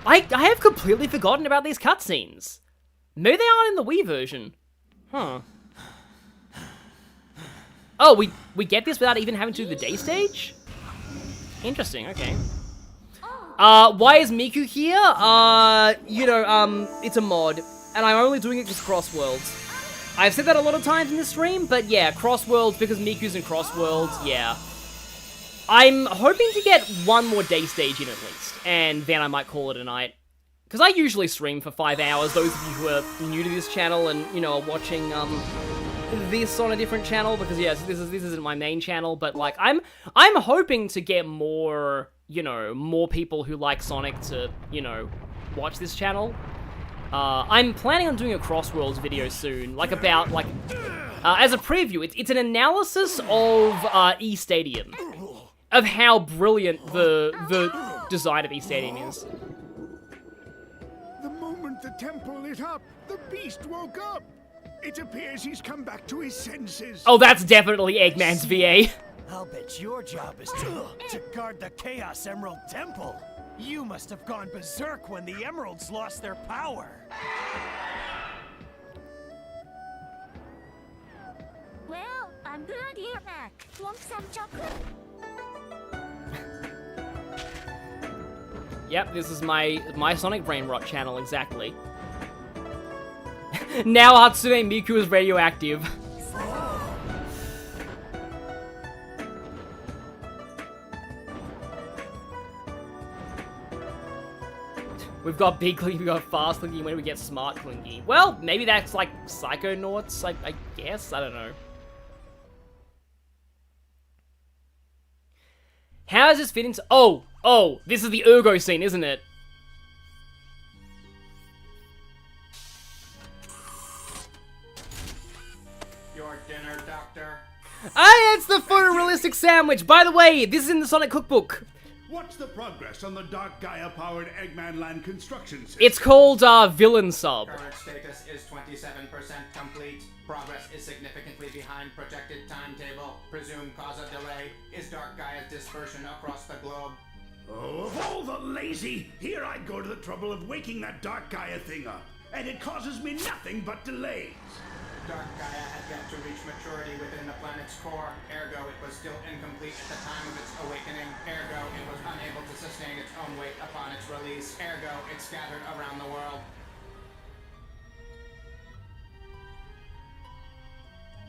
I have completely forgotten about these cutscenes. Maybe they aren't in the Wii version. Huh. Oh, we get this without even having to do the day stage? Interesting, okay. Why is Miku here? You know, it's a mod, and I'm only doing it because CrossWorlds. I've said that a lot of times in this stream, but yeah, CrossWorlds, because Miku's in CrossWorlds, yeah. I'm hoping to get one more day stage in at least, and then I might call it a night. Because I usually stream for 5 hours, those of you who are new to this channel and, you know, are watching, this on a different channel, because yes, this isn't my main channel, but, like, I'm hoping to get more... you know, more people who like Sonic to, you know, watch this channel. I'm planning on doing a CrossWorlds video soon, like about, like, as a preview, it's an analysis of, E-Stadium, of how brilliant the design of E-Stadium is. The moment the temple lit up, the beast woke up. It appears he's come back to his senses. Oh, that's definitely Eggman's VA. I'll bet your job is to guard the Chaos Emerald Temple. You must have gone berserk when the emeralds lost their power. Well, I'm glad you're back. Want some chocolate? Yep, this is my Sonic Brain Rot channel, exactly. Now Hatsune Miku is radioactive. We've got Big Clingy, we've got Fast Clingy, when do we get Smart Clingy? Well, maybe that's like Psychonauts, I guess? I don't know. How does this fit into... Oh, this is the Ergo scene, isn't it? Your dinner, Doctor. Ah, it's the photorealistic sandwich! By the way, this is in the Sonic Cookbook. What's the progress on the Dark Gaia-powered Eggman Land construction system? It's called, Villain Sub. Current status is 27% complete. Progress is significantly behind projected timetable. Presumed cause of delay is Dark Gaia's dispersion across the globe. Oh, of all the lazy, here I go to the trouble of waking that Dark Gaia thing up, and it causes me nothing but delays. Dark Gaia had yet to reach maturity within the planet's core, ergo it was still incomplete at the time of its awakening, ergo it was unable to sustain its own weight upon its release, ergo it scattered around the world.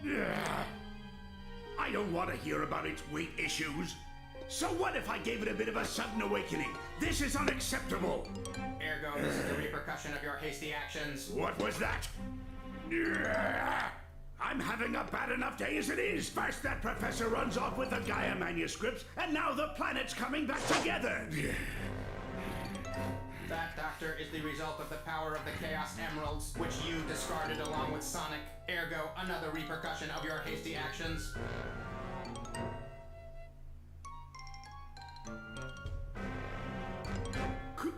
Ugh. I don't want to hear about its weight issues. So what if I gave it a bit of a sudden awakening? This is unacceptable. Ergo, this is the repercussion of your hasty actions. What was that? Ugh. I'm having a bad enough day as it is. First that professor runs off with the Gaia manuscripts, and now the planet's coming back together. That, Doctor, is the result of the power of the Chaos Emeralds, which you discarded along with Sonic. Ergo, another repercussion of your hasty actions.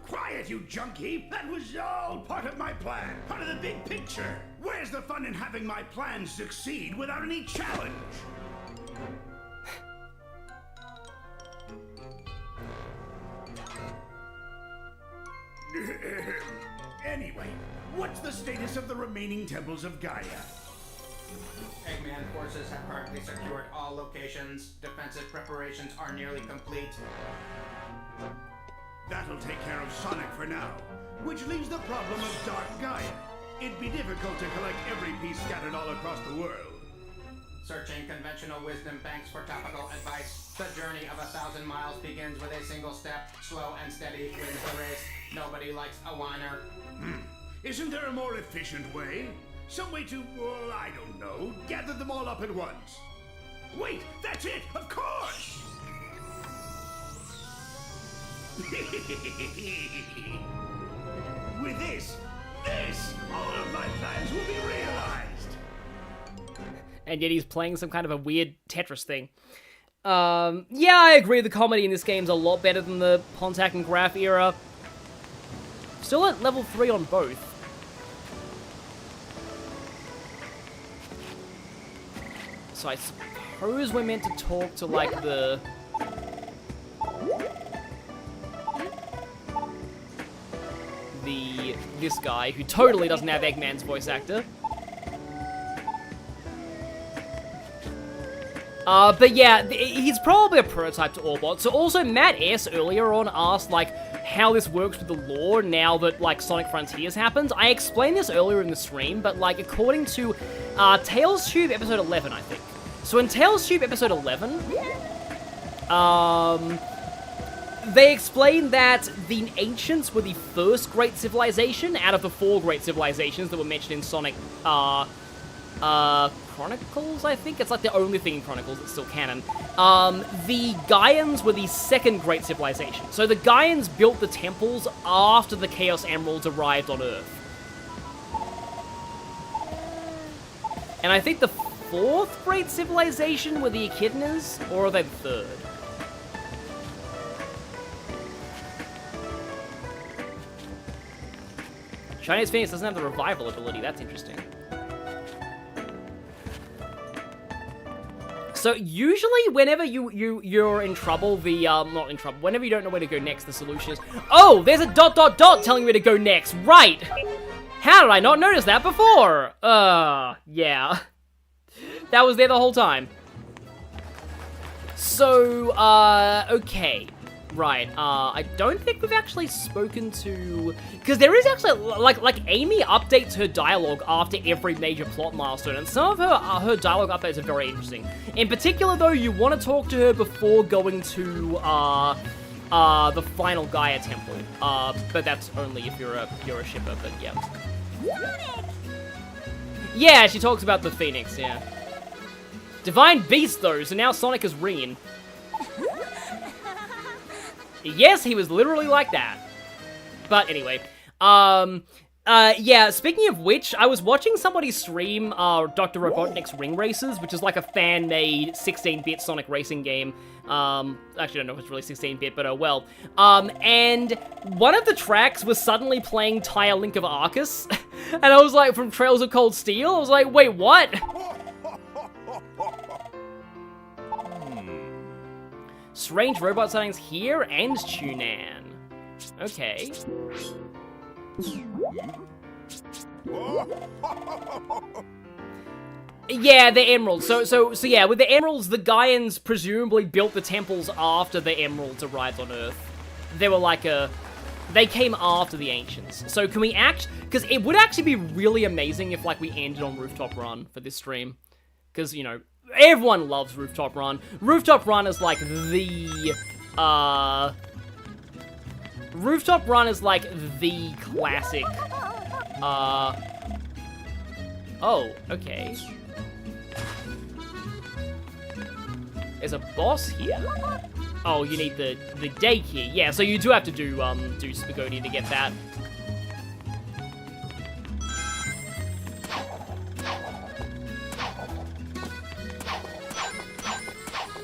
Quiet, you junk heap! That was all part of my plan, part of the big picture. Where's the fun in having my plans succeed without any challenge? Anyway, what's the status of the remaining temples of Gaia? Eggman forces have partly secured all locations. Defensive preparations are nearly complete. That'll take care of Sonic for now, which leaves the problem of Dark Gaia. It'd be difficult to collect every piece scattered all across the world. Searching conventional wisdom banks for topical advice. The journey of 1,000 miles begins with a single step. Slow and steady wins the race. Nobody likes a whiner. Isn't there a more efficient way? Some way to, well, I don't know, gather them all up at once. Wait, that's it, of course! With this, all of my plans will be realized. And yet he's playing some kind of a weird Tetris thing. Yeah, I agree, the comedy in this game's a lot better than the Pontac and Graph era. Still at level 3 on both. So I suppose we're meant to talk to, like, this guy, who totally doesn't have Eggman's voice actor. But yeah, he's probably a prototype to Orbot. So also, Matt S. earlier on asked, like, how this works with the lore now that, like, Sonic Frontiers happens. I explained this earlier in the stream, but, like, according to Tales Tube episode 11, I think. So in Tales Tube episode 11, they explain that the Ancients were the first great civilization out of the 4 great civilizations that were mentioned in Sonic, Chronicles, I think? It's like the only thing in Chronicles that's still canon. The Gaians were the second great civilization. So the Gaians built the temples after the Chaos Emeralds arrived on Earth. And I think the 4th great civilization were the Echidnas, or are they the 3rd? Chinese Phoenix doesn't have the revival ability, that's interesting. So usually whenever you're in trouble, not in trouble, whenever you don't know where to go next, the solution is, oh, there's a ... telling me to go next, right! How did I not notice that before? Yeah. That was there the whole time. So, okay. Right, I don't think we've actually spoken to... Because there is actually, like Amy updates her dialogue after every major plot milestone, and some of her dialogue updates are very interesting. In particular, though, you want to talk to her before going to, the final Gaia Temple. But that's only if you're a shipper, but yeah. Sonic! Yeah, she talks about the Phoenix, yeah. Divine Beast, though, so now Sonic is Reen. Yes, he was literally like that. But anyway, Yeah, speaking of which, I was watching somebody stream Dr. Robotnik's Ring Races, which is like a fan-made 16-bit Sonic racing game. Actually, I don't know if it's really 16-bit, but oh well. And one of the tracks was suddenly playing Tire Link of Arceus, and I was like, from Trails of Cold Steel? I was like, wait, what? Strange robot sightings here and Tunan. Okay. Yeah, the emeralds. So yeah, with the emeralds, the Gaians presumably built the temples after the emeralds arrived on Earth. They were like they came after the ancients. So can we because it would actually be really amazing if like we ended on Rooftop Run for this stream. Because, you know, everyone loves Rooftop Run. Rooftop Run is like the, Rooftop Run is like the classic, oh, okay. There's a boss here. Oh, you need the daycare. Yeah, so you do have to do Spagonia to get that.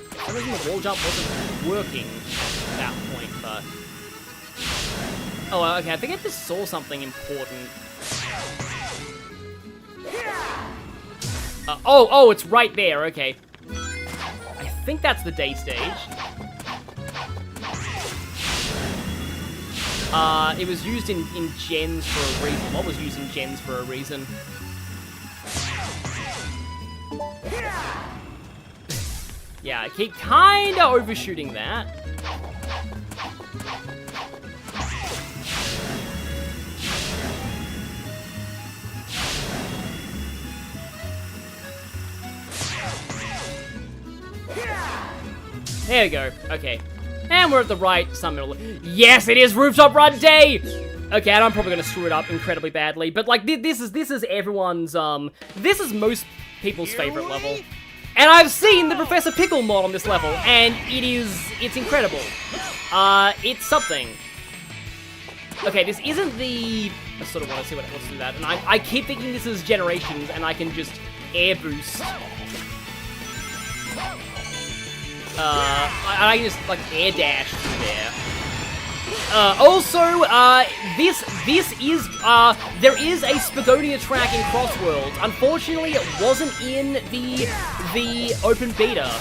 For some reason the wall jump wasn't working at that point, but... Oh, okay, I think I just saw something important. Oh, it's right there, okay. I think that's the day stage. It was used in gens for a reason. What was used in gens for a reason? Yeah, I keep kinda overshooting that. There we go. Okay. And we're at the right middle. Yes, it is Rooftop Run Day! Okay, and I'm probably gonna screw it up incredibly badly, but like this is everyone's this is most people's favorite level. And I've seen the Professor Pickle mod on this level, and it's incredible. It's something. Okay, this isn't the... I sort of want to see what it wants to do that, and I keep thinking this is Generations, and I can just air boost. I can just, like, air dash through there. Also, there is a Spagonia track in CrossWorlds. Unfortunately, it wasn't in the open beta,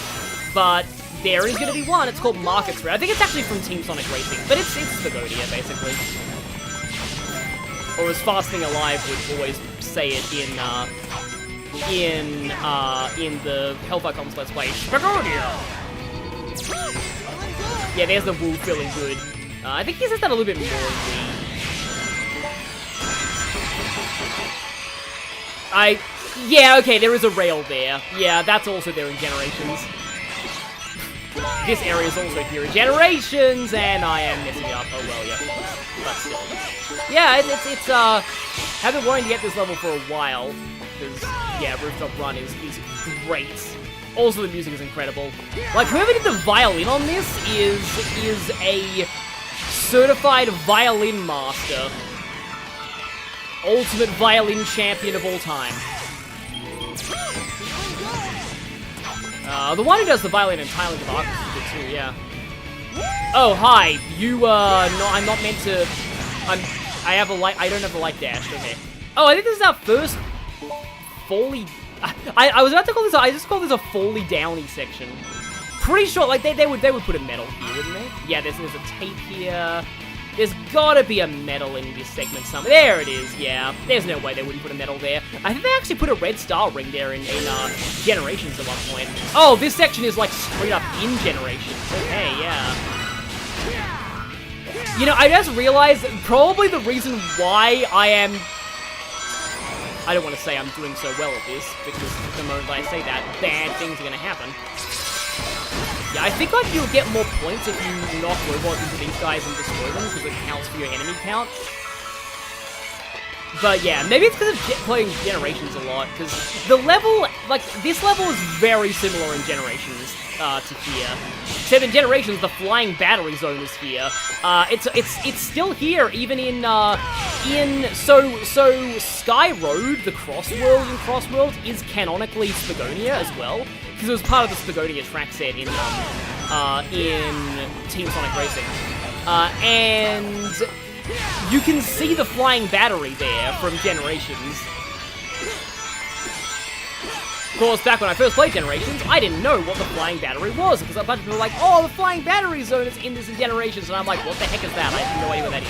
but there is going to be one. It's called Market Square. I think it's actually from Team Sonic Racing, but it's Spagonia, basically. Or as Fast Thing Alive would always say it in the Hellfire Comms Let's Play, Spagonia! Yeah, there's the wool feeling good. I think he says that a little bit more in the... Yeah, okay, there is a rail there. Yeah, that's also there in Generations. This area is also here in Generations, and I am messing it up. Oh, well, yeah. But still. Yeah, it's I've been wanting to get this level for a while, because, yeah, Rooftop Run is great. Also, the music is incredible. Like, whoever did the violin on this is a certified violin master. Ultimate violin champion of all time. The one who does the violin in Thailand of Arceus is good too, yeah. Oh, hi. No, I'm not meant to... I don't have a light dash, okay. Oh, I think this is our first Foley... I was about to call this, I just call this a Foley Downy section. Pretty sure, like, they would put a medal here, wouldn't they? Yeah, there's a tape here. There's gotta be a medal in this segment somewhere. There it is, yeah. There's no way they wouldn't put a medal there. I think they actually put a red star ring there in Generations at one point. Oh, this section is, like, straight up in Generations. Okay, yeah. You know, I just realized probably the reason why I don't want to say I'm doing so well at this, because the moment I say that, bad things are gonna happen. Yeah, I think like you'll get more points if you knock robots into these guys and destroy them, because it counts for your enemy count. But yeah, maybe it's because of playing Generations a lot, because the level, like, this level is very similar in Generations to here. Except in Generations, the flying battery zone is here. It's still here, even in So Sky Road, the CrossWorld in CrossWorlds, is canonically Spagonia as well, because it was part of the Spagonia track set in Team Sonic Racing. And you can see the flying battery there from Generations. Of course, back when I first played Generations, I didn't know what the flying battery was, because a bunch of people were like, oh, the flying battery zone is in this in Generations, and I'm like, what the heck is that? I have no idea what that is.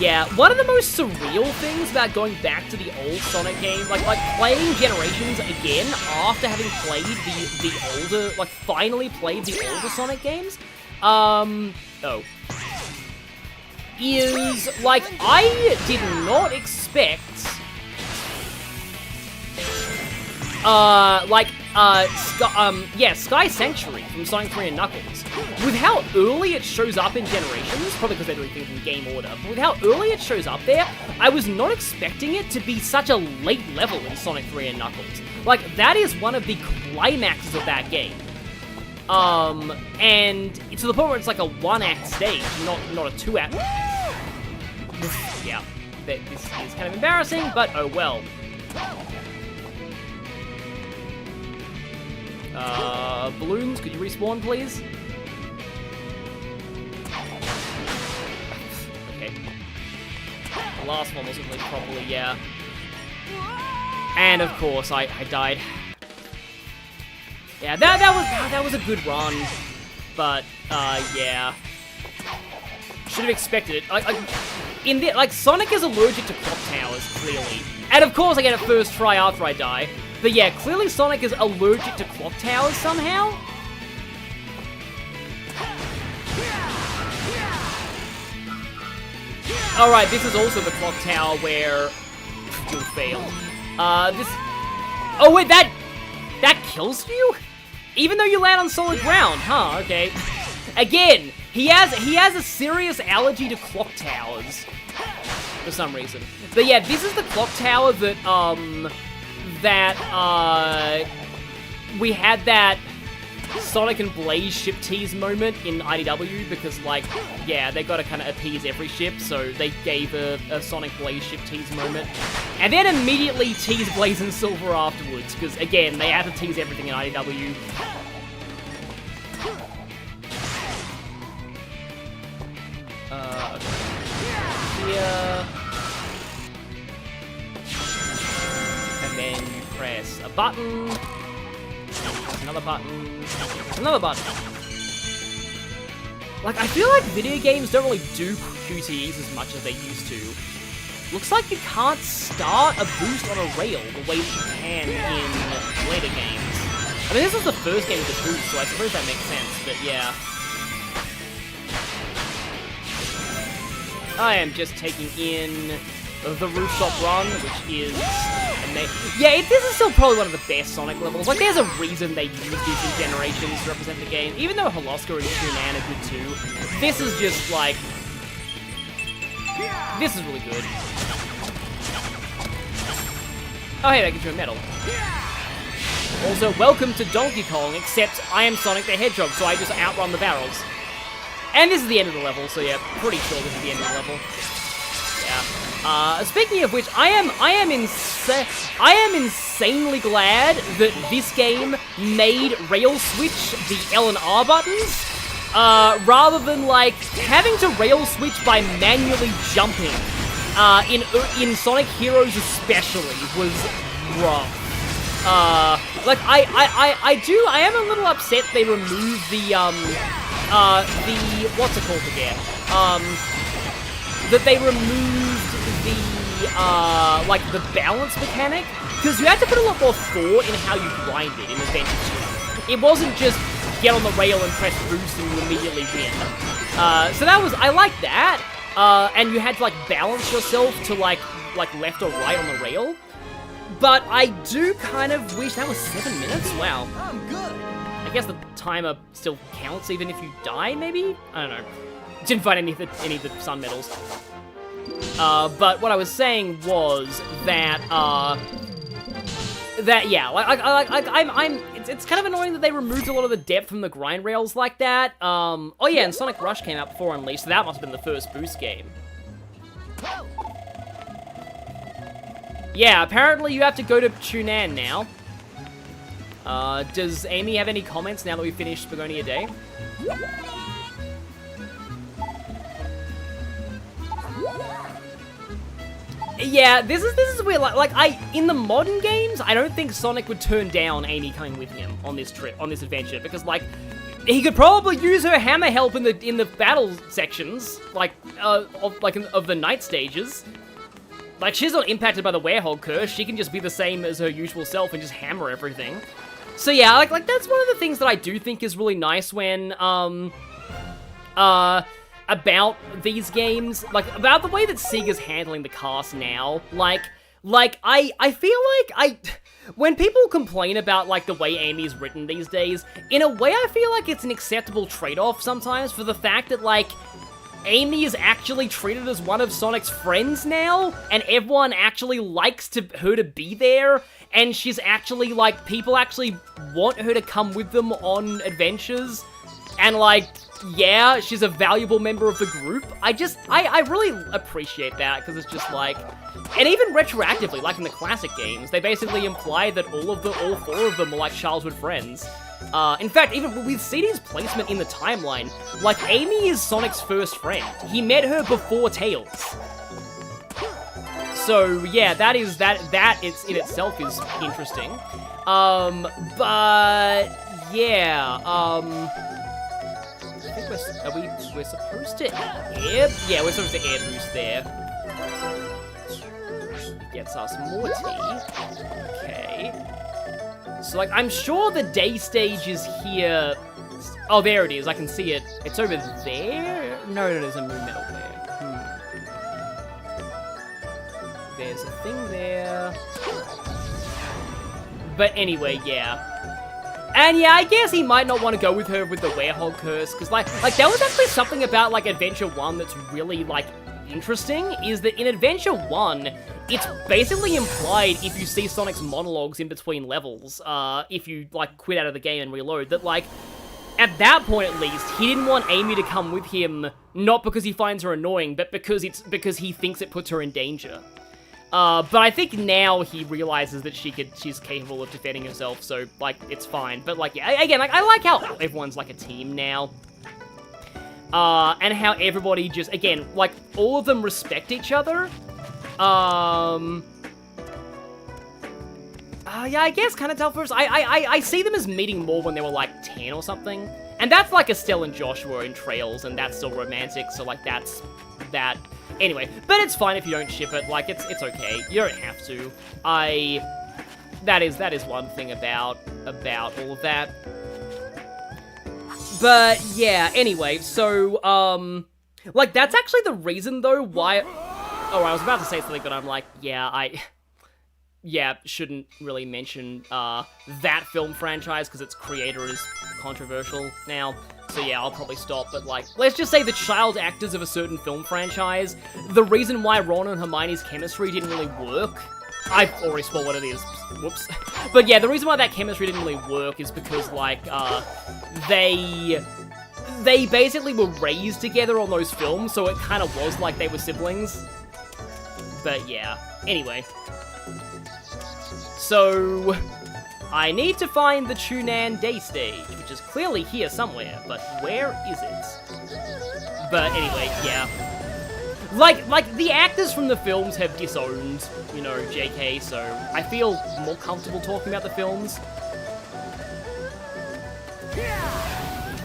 Yeah, one of the most surreal things about going back to the old Sonic games, like playing Generations again after having played the older, like finally played the older Sonic games, is, like, I did not expect, Sky Sanctuary from Sonic 3 and Knuckles. With how early it shows up in Generations, probably because they're doing things in game order, but with how early it shows up there, I was not expecting it to be such a late level in Sonic 3 and Knuckles. Like, that is one of the climaxes of that game. And it's to the point where it's like a one-act stage, not a two-act. This is kind of embarrassing, but oh well. Balloons, could you respawn, please? Okay. The last one wasn't really properly, yeah. And of course, I died. Yeah, that was a good run, but yeah, should have expected it. Sonic is allergic to clock towers, clearly, and of course I get it first try after I die. But yeah, clearly Sonic is allergic to clock towers somehow. All right, this is also the clock tower where you failed. Oh wait, that kills you? Even though you land on solid ground, huh? Okay. Again, he has a serious allergy to clock towers for some reason. But yeah, this is the clock tower that we had that Sonic and Blaze ship tease moment in IDW because, like, yeah, they got to kind of appease every ship, so they gave a Sonic Blaze ship tease moment. And then immediately tease Blaze and Silver afterwards, because, again, they had to tease everything in IDW. Okay. Here. And then press a button. Another button. Another button. Like, I feel like video games don't really do QTEs as much as they used to. Looks like you can't start a boost on a rail the way that you can in later games. I mean, this was the first game with the boost, so I suppose that makes sense, but yeah. I am just taking in the Rooftop Run, which is amazing. Yeah, this is still probably one of the best Sonic levels. Like, there's a reason they use these in Generations to represent the game. Even though Holoska and Tunan are good too, this is just, like... This is really good. Oh, hey, that gives you a medal. Also, welcome to Donkey Kong, except I am Sonic the Hedgehog, so I just outrun the barrels. And this is the end of the level, so yeah, pretty sure this is the end of the level. Yeah. Speaking of which, I am insanely glad that this game made rail switch the L and R buttons, rather than, like, having to rail switch by manually jumping, in Sonic Heroes especially, was rough. Like, I am a little upset they removed what's it called again? That they removed like, the balance mechanic, because you had to put a lot more thought in how you grinded in Adventure 2. It wasn't just get on the rail and press boost and you immediately win. So that was, I like that, and you had to, like, balance yourself to, like left or right on the rail. But I do kind of wish that was 7 minutes. Wow. I'm good. I guess the timer still counts even if you die, maybe? I don't know. Didn't find any of the sun medals. But what I was saying was that, yeah, it's kind of annoying that they removed a lot of the depth from the grind rails like that. Oh yeah, and Sonic Rush came out before Unleashed, so that must have been the first boost game. Yeah, apparently you have to go to Tunan now. Does Amy have any comments now that we've finished Spagonia Day? Yeah, this is weird. Like in the modern games, I don't think Sonic would turn down Amy coming with him on this trip, on this adventure, because like he could probably use her hammer help in the battle sections, of the night stages. Like, she's not impacted by the Werehog curse. She can just be the same as her usual self and just hammer everything. So yeah, like that's one of the things that I do think is really nice when about these games, like about the way that Sega's handling the cast now. Like I feel like when people complain about, like, the way Amy's written these days, in a way I feel like it's an acceptable trade-off sometimes for the fact that, like, Amy is actually treated as one of Sonic's friends now, and everyone actually likes her to be there, and she's actually, like, people actually want her to come with them on adventures, and, like, yeah, she's a valuable member of the group. I really appreciate that, because it's just like, and even retroactively, like in the classic games, they basically imply that all four of them are like childhood friends. In fact, even with CD's placement in the timeline, like, Amy is Sonic's first friend. He met her before Tails. So, yeah, that it's in itself is interesting. But, yeah, I think we're supposed to air? Yeah, we're supposed to air boost there. Gets us more tea. Okay. So, like, I'm sure the day stage is here. Oh, there it is. I can see it. It's over there? No, there's a moon medal there. There's a thing there. But anyway, yeah. And yeah, I guess he might not want to go with her with the Werehog curse, because like there was actually something about, like, Adventure 1 that's really, like, interesting, is that in Adventure 1, it's basically implied if you see Sonic's monologues in between levels, if you, like, quit out of the game and reload, that, like, at that point at least, he didn't want Amy to come with him, not because he finds her annoying, but because he thinks it puts her in danger. But I think now he realizes that she's capable of defending herself, so, like, it's fine. But, like, yeah, again, like, I like how everyone's, like, a team now. And how everybody just, again, like, all of them respect each other. Yeah, I guess kind of tell first. I see them as meeting more when they were, like, 10 or something. And that's, like, Estelle and Joshua in Trails, and that's still romantic, so, like, that's that. Anyway, but it's fine if you don't ship it. Like, it's okay. You don't have to. That is one thing about all of that. But yeah, anyway, so like, that's actually the reason though why. Oh, I was about to say something, but I'm like, yeah, shouldn't really mention that film franchise because its creator is controversial now. So yeah, I'll probably stop, but like, let's just say the child actors of a certain film franchise, the reason why Ron and Hermione's chemistry didn't really work, I've already spoiled what it is, whoops. But yeah, the reason why that chemistry didn't really work is because, like, they basically were raised together on those films, so it kind of was like they were siblings. But yeah, anyway. So, I need to find the Tunan Day Stage, which is clearly here somewhere, but where is it? But anyway, yeah. Like, the actors from the films have disowned, you know, JK, so I feel more comfortable talking about the films.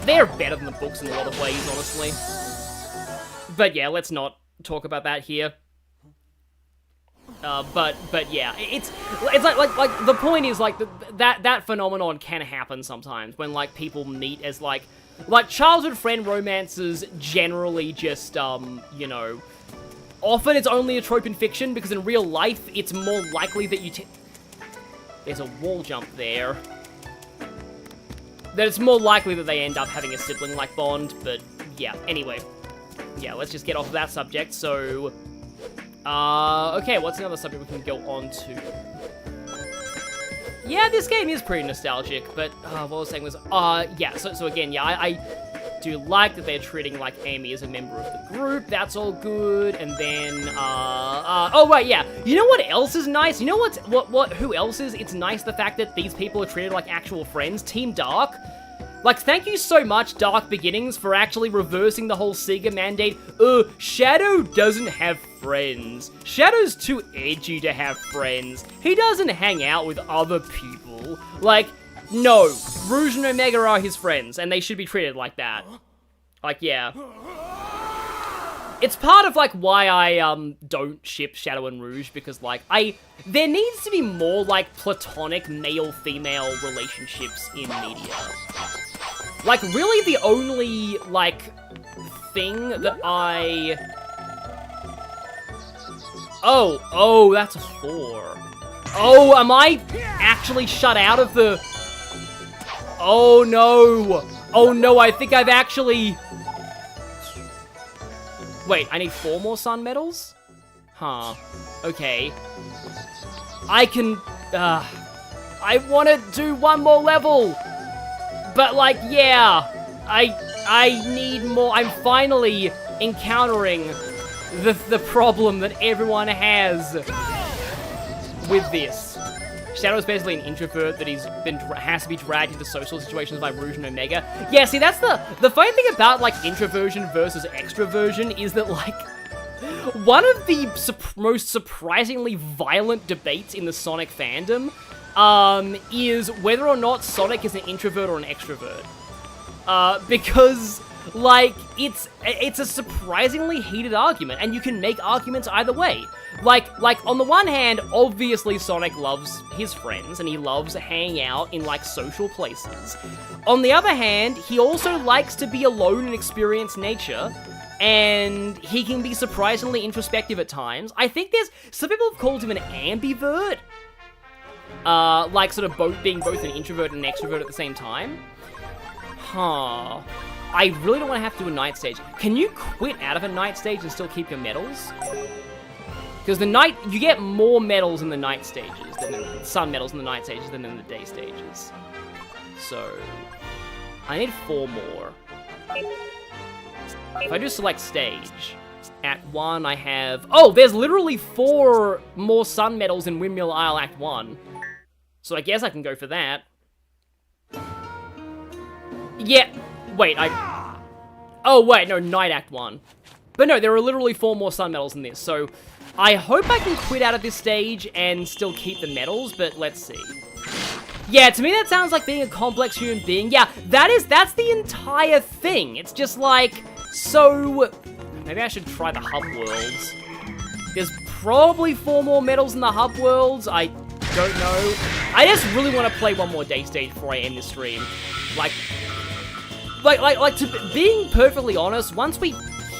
They're better than the books in a lot of ways, honestly. But yeah, let's not talk about that here. But yeah, it's like the point is, like, that phenomenon can happen sometimes when, like, people meet as, like childhood friend romances generally just, you know, often it's only a trope in fiction, because in real life, it's more likely that there's a wall jump there. That it's more likely that they end up having a sibling-like bond, but yeah, anyway. Yeah, let's just get off of that subject, so... okay, what's another subject we can go on to? Yeah, this game is pretty nostalgic, but what I was saying was, yeah, so again, yeah, do like that they're treating, like, Amy as a member of the group. That's all good. And then, oh, right, yeah. You know what else is nice? You know who else is? It's nice the fact that these people are treated like actual friends. Team Dark. Like, thank you so much, Dark Beginnings, for actually reversing the whole Sega mandate. Shadow doesn't have friends. Shadow's too edgy to have friends. He doesn't hang out with other people. Like, no. Rouge and Omega are his friends, and they should be treated like that. Like, yeah. It's part of, like, why I, don't ship Shadow and Rouge, because, like, there needs to be more, like, platonic male-female relationships in media. Like, really the only, like, thing that I... Oh, that's a 4. Oh, am I actually shut out of the... Oh, no. Oh, no, I think I've actually... Wait, I need 4 more sun medals? Huh. Okay. I can... I want to do 1 more level! But, like, yeah, I need more. I'm finally encountering the problem that everyone has with this. Shadow's basically an introvert that has to be dragged into social situations by Rouge and Omega. Yeah, see, that's the funny thing about, like, introversion versus extroversion is that, like, one of the most surprisingly violent debates in the Sonic fandom is whether or not Sonic is an introvert or an extrovert. Because, like, it's a surprisingly heated argument, and you can make arguments either way. Like, on the one hand, obviously Sonic loves his friends, and he loves hanging out in, like, social places. On the other hand, he also likes to be alone and experience nature, and he can be surprisingly introspective at times. I think some people have called him an ambivert. Like, sort of being both an introvert and an extrovert at the same time. Huh. I really don't want to have to do a night stage. Can you quit out of a night stage and still keep your medals? Because you get more medals in the night stages, sun medals in the night stages than in the day stages. So, I need 4 more. If I just select stage, Act 1 I have... Oh, there's literally 4 more sun medals in Windmill Isle Act 1. So I guess I can go for that. Yeah, wait, Oh, wait, no, Night Act 1. But no, there are literally 4 more sun medals in this, so I hope I can quit out of this stage and still keep the medals, but let's see. Yeah, to me that sounds like being a complex human being. Yeah, that's the entire thing. It's just like, so... Maybe I should try the Hub Worlds. There's probably 4 more medals in the Hub Worlds. I don't know. I just really want to play 1 more day stage before I end this stream. Being perfectly honest, once we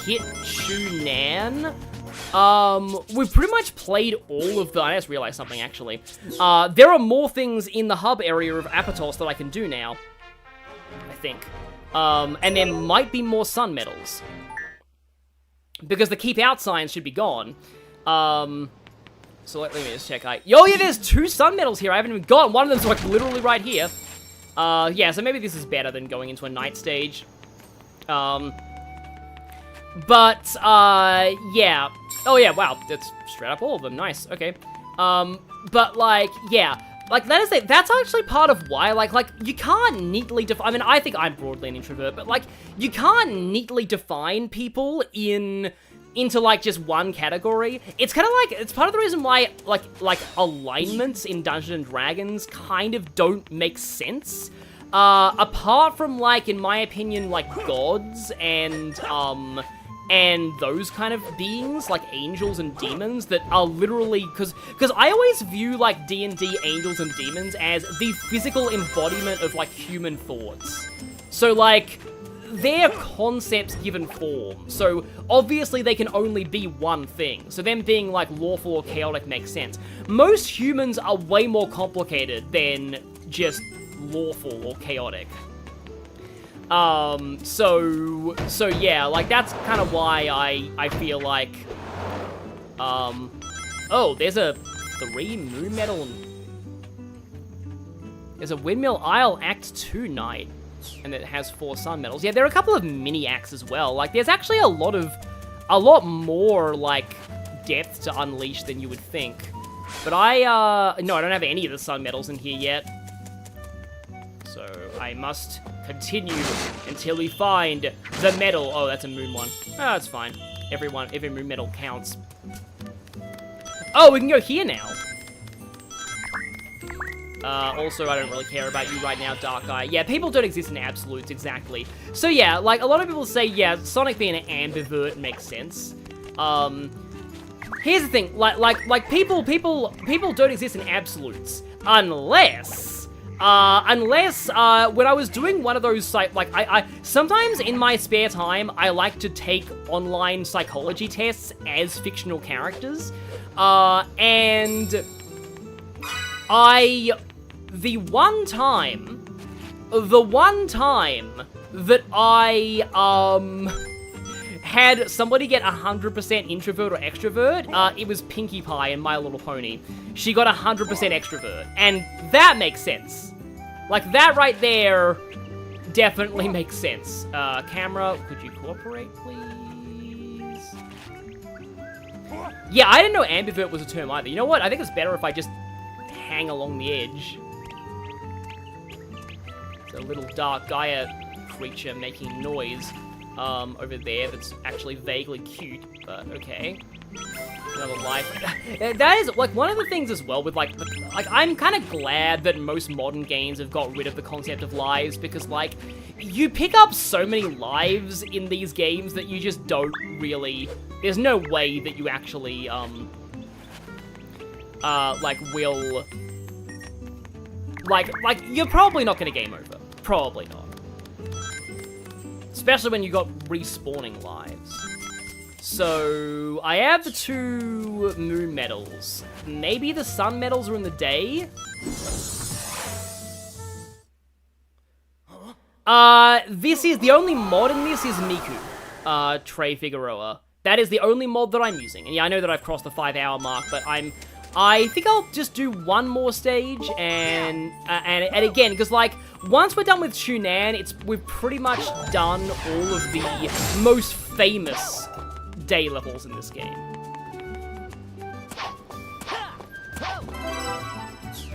hit Tunan, we've pretty much played all of the... I just realized something, actually. There are more things in the hub area of Apotos that I can do now, I think. And there might be more sun medals. Because the keep out signs should be gone. So let me just check. Oh yeah, there's 2 sun medals here I haven't even gotten. One of them's like literally right here. Yeah, so maybe this is better than going into a night stage. Yeah. Oh yeah, wow, that's straight up all of them. Nice, okay. But like, yeah. Like, that's actually part of why, like, you can't neatly define... I mean, I think I'm broadly an introvert, but, like, you can't neatly define people into, like, just one category. It's kind of like... It's part of the reason why, like, alignments in Dungeons & Dragons kind of don't make sense. Apart from, like, in my opinion, like, gods and those kind of beings, like angels and demons, that are literally... Because I always view, like, D&D angels and demons as the physical embodiment of, like, human thoughts. So, like, they're concepts given form. So, obviously, they can only be one thing. So them being, like, lawful or chaotic makes sense. Most humans are way more complicated than just lawful or chaotic. So yeah, like, that's kind of why I feel like, oh, there's a 3 moon medal, there's a Windmill Isle Act 2 night. And it has 4 sun medals. Yeah, there are a couple of mini acts as well. Like, there's actually a lot more, like, depth to Unleash than you would think. But no, I don't have any of the sun medals in here yet. So, I must continue until we find the medal. Oh, that's a moon one. Oh, that's fine. Every moon medal counts. Oh, we can go here now. Also, I don't really care about you right now, Dark Gaia. Yeah, people don't exist in absolutes, exactly. So yeah, like, a lot of people say, yeah, Sonic being an ambivert makes sense. Here's the thing, like people don't exist in absolutes. Unless, when I was doing one of those, like, I sometimes in my spare time, I like to take online psychology tests as fictional characters. The one time that I, had somebody get 100% introvert or extrovert, it was Pinkie Pie in My Little Pony. She got 100% extrovert, and that makes sense. Like, that right there definitely makes sense. Camera, could you cooperate, please? Yeah, I didn't know ambivert was a term either. You know what? I think it's better if I just hang along the edge. It's a little Dark Gaia creature making noise over there that's actually vaguely cute, but okay. Another life. That is, like, one of the things as well with, like, I'm kind of glad that most modern games have got rid of the concept of lives, because, like, you pick up so many lives in these games that you just don't really, there's no way that you actually, will, like, you're probably not gonna game over. Probably not. Especially when you got respawning lives. So, I have the 2 moon medals. Maybe the sun medals are in the day? This is, the only mod in this is Miku, Trey Figueroa. That is the only mod that I'm using. And yeah, I know that I've crossed the 5-hour mark, but I think I'll just do one more stage, and again, because, like, once we're done with Tunan, we've pretty much done all of the most famous day levels in this game.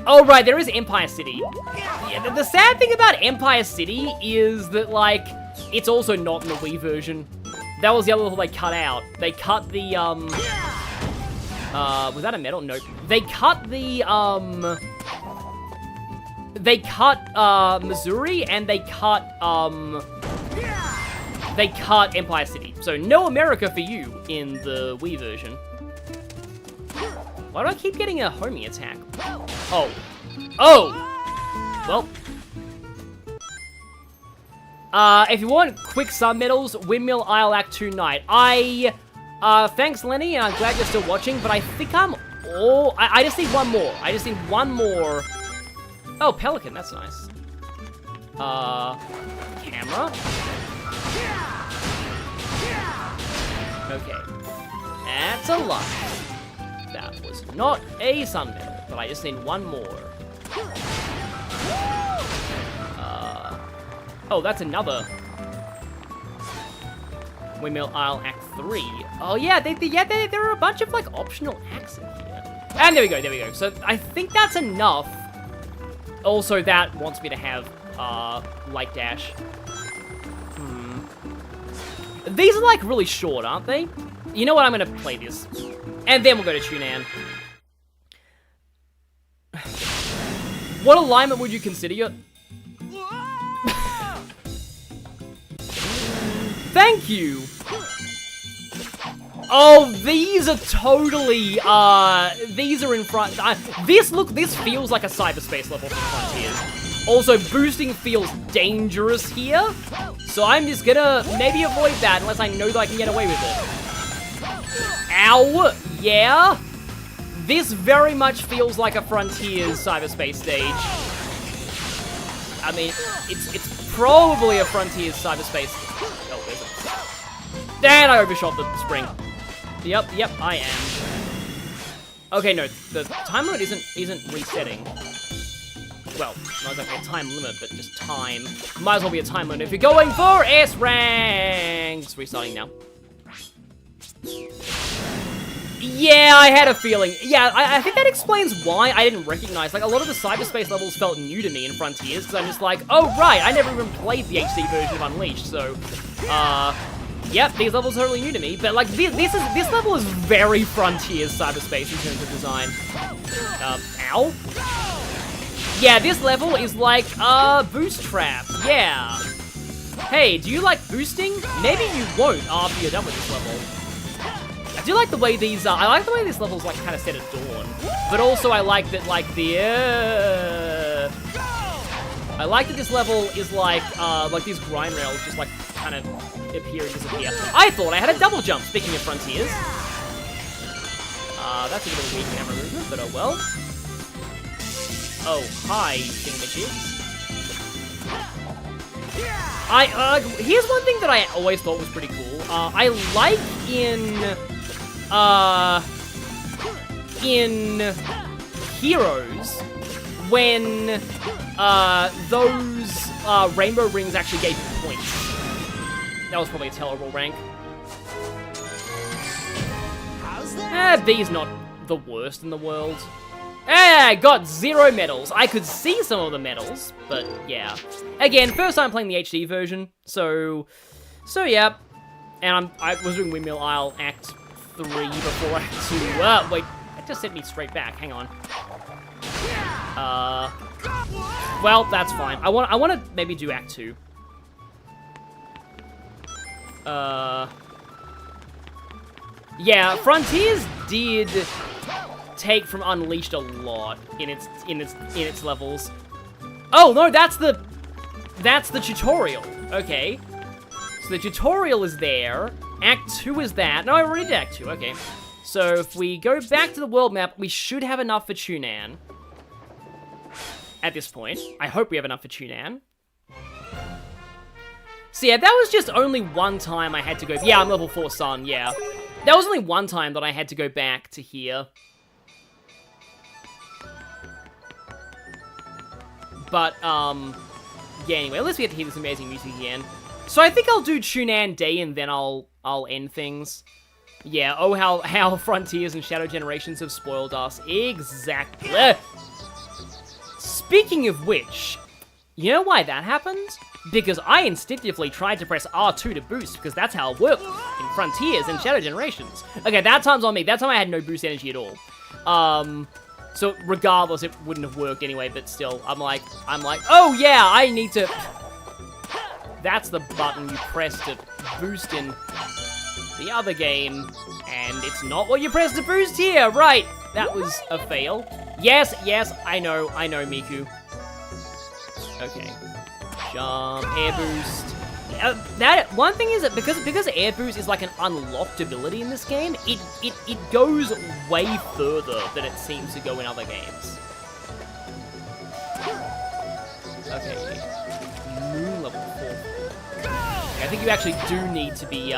Oh, right, there is Empire City. Yeah, the sad thing about Empire City is that, like, it's also not in the Wii version. That was the other level they cut out. They cut the, was that a medal? Nope. They cut the, Missouri, and they cut Empire City. So, no America for you in the Wii version. Why do I keep getting a homie attack? Oh. Oh! Well. If you want quick sun medals, Windmill Isle Act 2 Night. Thanks, Lenny, and I'm glad you're still watching, but I think I'm all... I just need one more. I just need one more. Oh, Pelican, that's nice. Camera? Okay. That's a lot. That was not a sun medal, but I just need one more. Oh, that's another... Windmill Isle Act 3. Oh yeah, there are a bunch of, like, optional acts in here. And there we go. So I think that's enough. Also, that wants me to have, Light Dash. These are, like, really short, aren't they? You know what, I'm gonna play this. And then we'll go to Tunan. What alignment would you consider your... Thank you! Oh, these are totally, these are in front, this feels like a cyberspace level from Frontiers. Also, boosting feels dangerous here, so I'm just gonna maybe avoid that unless I know that I can get away with it. Ow! Yeah? This very much feels like a Frontiers cyberspace stage. I mean, it's probably a Frontiers cyberspace. Oh, there's it. And I overshot the spring. Yep, I am. Okay, no, the time limit isn't resetting. well, not exactly a time limit, but just time. Might as well be a time limit if you're going for S ranks. Restarting now. Yeah, I had a feeling. Yeah, I think that explains why I didn't recognize, like, a lot of the cyberspace levels felt new to me in Frontiers, because I'm just like, oh, right, I never even played the HD version of Unleashed, so, yep, these levels are totally new to me, but, like, this level is very Frontiers cyberspace in terms of design. Ow? Yeah, this level is like, boost trap, yeah. Hey, do you like boosting? Maybe you won't after you're done with this level. I do like the way these, I like the way this level's, like, kind of set at dawn. But also I like that, like, I like that this level is like these grind rails just, like, kind of appear and disappear. I thought I had a double jump, speaking of Frontiers. That's a bit of a weak camera movement, but oh well. Oh, hi, thingamajigs. Here's one thing that I always thought was pretty cool. I like in Heroes when those rainbow rings actually gave you points. That was probably a terrible rank. How's that? B's not the worst in the world. I got 0 medals. I could see some of the medals, but yeah. Again, first time playing the HD version, so yeah. And I was doing Windmill Isle Act 3 before Act 2. Wait, that just sent me straight back. Hang on. Well, that's fine. I want to maybe do Act 2. Yeah, Frontiers did take from Unleashed a lot in its levels. Oh no, that's the tutorial. Okay, so the tutorial is there. Act 2 is that. No, I already did Act 2. Okay, so if we go back to the world map, we should have enough for Tunan. At this point, I hope we have enough for Tunan. So yeah, that was just only one time I had to go. Yeah, I'm level 4 Sun. Yeah, that was only one time that I had to go back to here. But, yeah, anyway, at least we get to hear this amazing music again. So I think I'll do Tunan Day and then I'll end things. Yeah, oh, how Frontiers and Shadow Generations have spoiled us. Exactly. Speaking of which, you know why that happened? Because I instinctively tried to press R2 to boost, because that's how it worked in Frontiers and Shadow Generations. Okay, that time's on me. That time I had no boost energy at all. So regardless, it wouldn't have worked anyway, but still, I'm like, oh yeah, I need to... That's the button you press to boost in the other game, and it's not what you press to boost here, right? That was a fail. Yes, I know, Miku. Okay. Jump, air boost. One thing is that because air boost is like an unlocked ability in this game, it goes way further than it seems to go in other games. Okay, moon level 4. Okay, I think you actually do need to be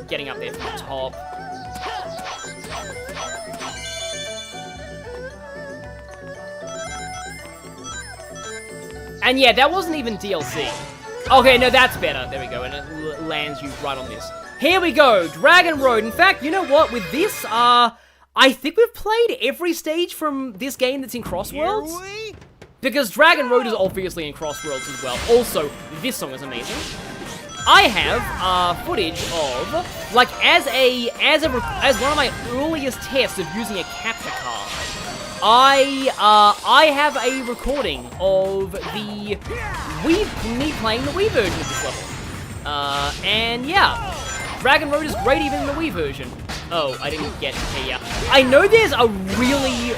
getting up there from the top. And yeah, that wasn't even DLC. Okay, no, that's better. There we go, and it lands you right on this. Here we go, Dragon Road. In fact, you know what? With this, I think we've played every stage from this game that's in CrossWorlds. Because Dragon Road is obviously in CrossWorlds as well. Also, this song is amazing. I have footage of, like, as one of my earliest tests of using a capture card. I have a recording of me playing the Wii version of this level. And yeah, Dragon Road is great even in the Wii version. Oh, I didn't get okay, yeah. I know there's a really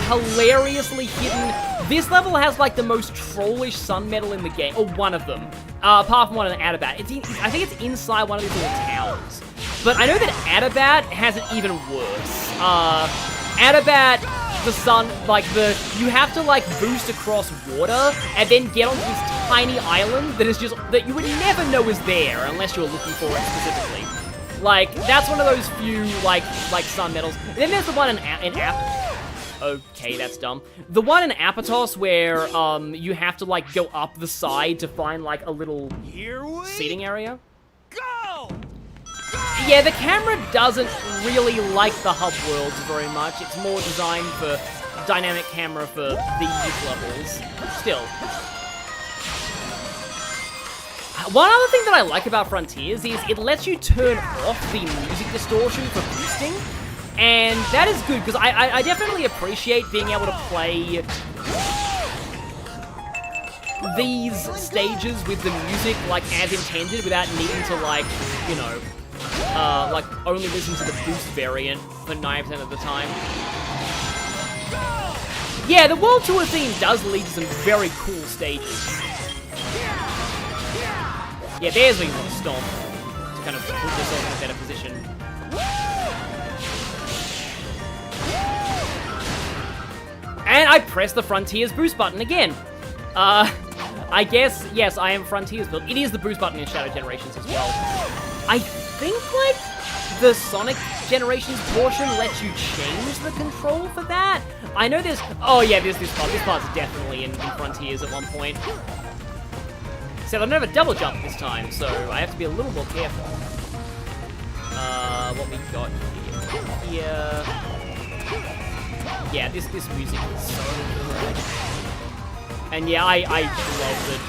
hilariously hidden... This level has, like, the most trollish sun medal in the game, or one of them. Apart from one in Adabat. I think it's inside one of these little towers. But I know that Adabat has it even worse. Adabat, the sun, like, you have to, like, boost across water and then get onto this tiny island that is just, that you would never know is there unless you're looking for it specifically. Like, that's one of those few, like sun medals. And then there's the one in App. Okay, that's dumb. The one in Apotos where, you have to, like, go up the side to find, like, a little seating area. Go! Yeah, the camera doesn't really like the hub worlds very much. It's more designed for dynamic camera for these levels. Still. One other thing that I like about Frontiers is it lets you turn off the music distortion for boosting, and that is good, because I definitely appreciate being able to play these stages with the music, like, as intended, without needing to, like, you know, like, only listen to the boost variant for 9% of the time. Yeah, the World Tour theme does lead to some very cool stages. Yeah, there's where you want to stomp, to kind of put yourself in a better position. And I pressed the Frontiers boost button again. I guess, yes, I am Frontiers build. It is the boost button in Shadow Generations as well. I think, like, the Sonic Generations portion lets you change the control for that. I know there's, oh yeah, there's this part. This part's definitely in Frontiers at one point. Except I don't have a double jump this time, so I have to be a little more careful. What we got here. Yeah, this music is so good. And yeah, I love it.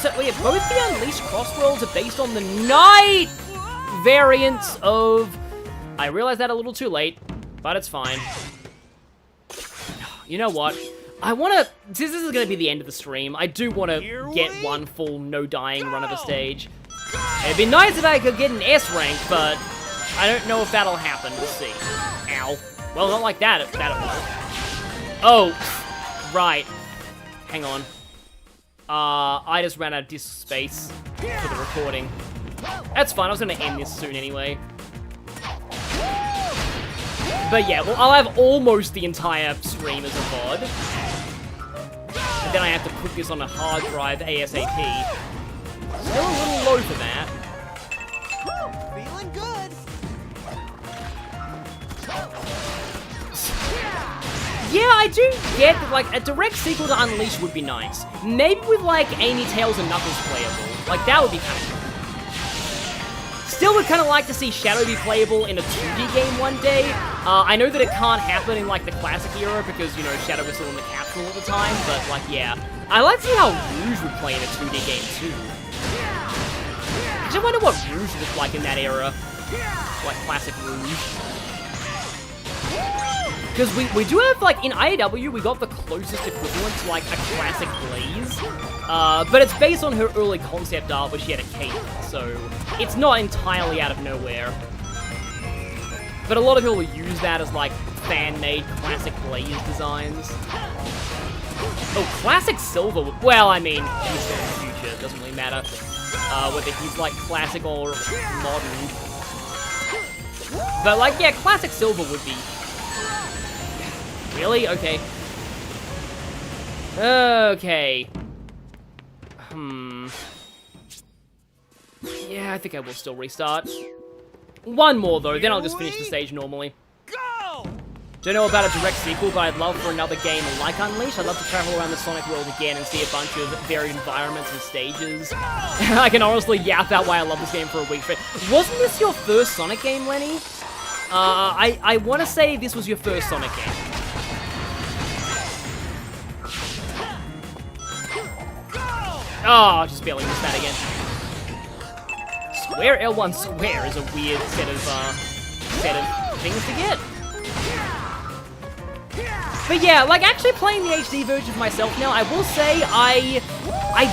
So yeah, both the Unleashed CrossWorlds are based on the night variants of... I realized that a little too late, but it's fine. You know what? I want to... Since this is going to be the end of the stream, I do want to get one full no-dying run of a stage. It'd be nice if I could get an S rank, but I don't know if that'll happen. We'll see. Ow. Well, not like that. That it won't. Oh, right. Hang on. I just ran out of disk space for the recording. That's fine. I was going to end this soon anyway. But yeah, well, I'll have almost the entire stream as a VOD. And then I have to put this on a hard drive ASAP. Still a little low for that. Feeling good. Yeah, I do get that, like, a direct sequel to Unleashed would be nice. Maybe with, like, Amy, Tails, and Knuckles playable. Like, that would be kind of cool. Still would kind of like to see Shadow be playable in a 2D game one day. I know that it can't happen in, like, the classic era because, you know, Shadow was still in the capsule at the time, but, like, yeah. I like to see how Rouge would play in a 2D game, too. I just wonder what Rouge looked like in that era. Like, classic Rouge. Because we do have, like, in IAW, we got the closest equivalent to, like, a classic Blaze. But it's based on her early concept art where she had a cape, so it's not entirely out of nowhere. But a lot of people use that as, like, fan-made classic Blaze designs. Oh, classic Silver, well, I mean, he's still in the future, it doesn't really matter whether he's, like, classic or modern. But, like, yeah, classic Silver would be... Really? Okay. Okay. Yeah, I think I will still restart. One more, though, then I'll just finish the stage normally. Go! Don't know about a direct sequel, but I'd love for another game like Unleashed. I'd love to travel around the Sonic world again and see a bunch of varied environments and stages. I can honestly yap out why I love this game for a week. But wasn't this your first Sonic game, Lenny? I want to say this was your first Sonic game. Oh, just barely missed that again. Square L1 square is a weird set of things to get. But yeah, like actually playing the HD version for myself now, I will say I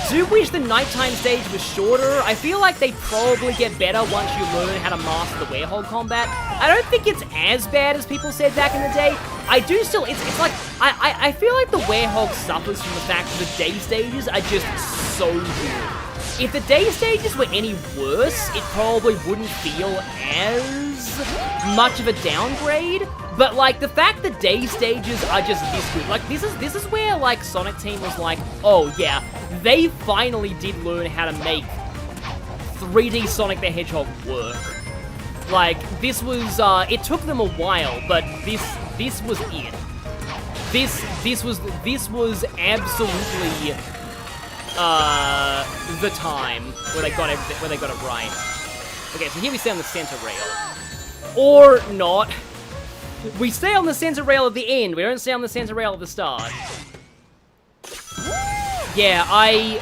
do wish the nighttime stage was shorter. I feel like they probably get better once you learn how to master the Werehog combat. I don't think it's as bad as people said back in the day. I do still, it's like, I feel like the Werehog suffers from the fact that the day stages are just so good. If the day stages were any worse, it probably wouldn't feel as much of a downgrade. But like the fact that day stages are just this good, like this is where like Sonic Team was like, oh yeah, they finally did learn how to make 3D Sonic the Hedgehog work. Like this was, it took them a while, but this was it. This was absolutely the time where they got everything, where they got it right. Okay, so here we stay on the center rail, or not. We stay on the center rail at the end. We don't stay on the center rail at the start. Yeah, I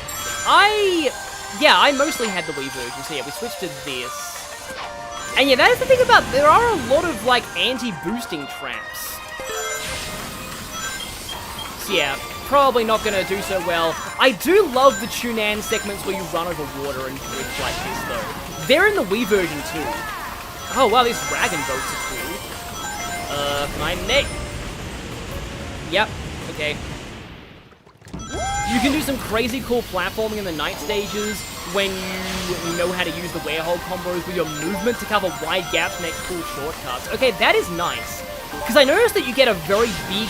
mostly had the Wii version, so yeah, we switched to this. And yeah, that is the thing about, there are a lot of, like, anti-boosting traps. So yeah, probably not gonna do so well. I do love the Tunan segments where you run over water and bridge like this, though. They're in the Wii version, too. Oh, wow, these dragon boats are cool. Can I make... Yep, okay. You can do some crazy cool platforming in the night stages when you know how to use the Werehog combos with your movement to cover wide gaps and make cool shortcuts. Okay, that is nice. Because I noticed that you get a very big,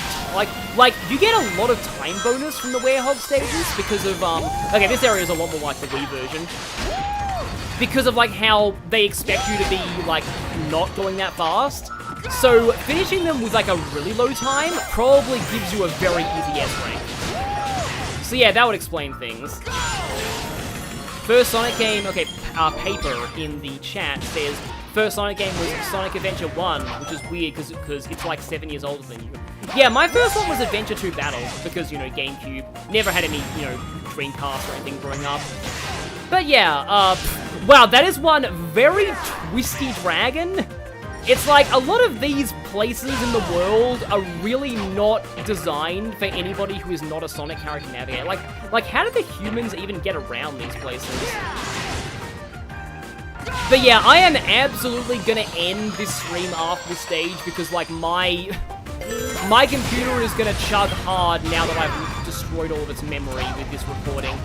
like, you get a lot of time bonus from the Werehog stages because of, okay, this area is a lot more like the Wii version. Because of, like, how they expect you to be, like, not going that fast. So, finishing them with, like, a really low time probably gives you a very easy S rank. So yeah, that would explain things. First Sonic game, okay, Paper in the chat says, first Sonic game was Sonic Adventure 1, which is weird because it's like 7 years older than you. Yeah, my first one was Adventure 2 Battle, because, you know, GameCube. Never had any, you know, Dreamcast or anything growing up. But yeah, wow, that is one very twisty dragon. It's like, a lot of these places in the world are really not designed for anybody who is not a Sonic character to navigate. Like, how did the humans even get around these places? But yeah, I am absolutely gonna end this stream after this stage because, like, my computer is gonna chug hard now that I've destroyed all of its memory with this recording.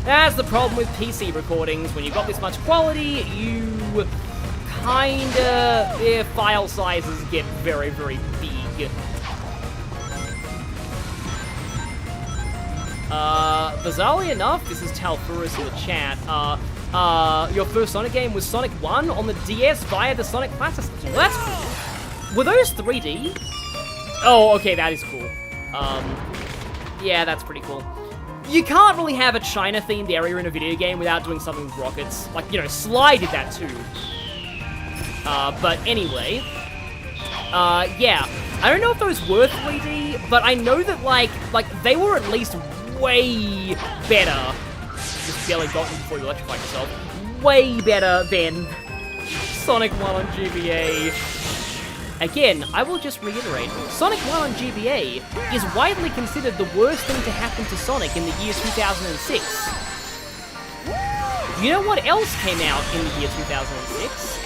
That's the problem with PC recordings. When you've got this much quality, you... kinda, their file sizes get very, very big. Bizarrely enough, this is Talfurus in the chat, your first Sonic game was Sonic 1 on the DS via the Sonic Classics. Well, that's cool. Were those 3D? Oh, okay, that is cool. Yeah, that's pretty cool. You can't really have a China-themed area in a video game without doing something with rockets. Like, you know, Sly did that too. But anyway, yeah, I don't know if those were 3D, but I know that, like, they were at least way better, just barely got them before you electrified yourself, way better than Sonic 1 on GBA. Again, I will just reiterate, Sonic 1 on GBA is widely considered the worst thing to happen to Sonic in the year 2006. You know what else came out in the year 2006?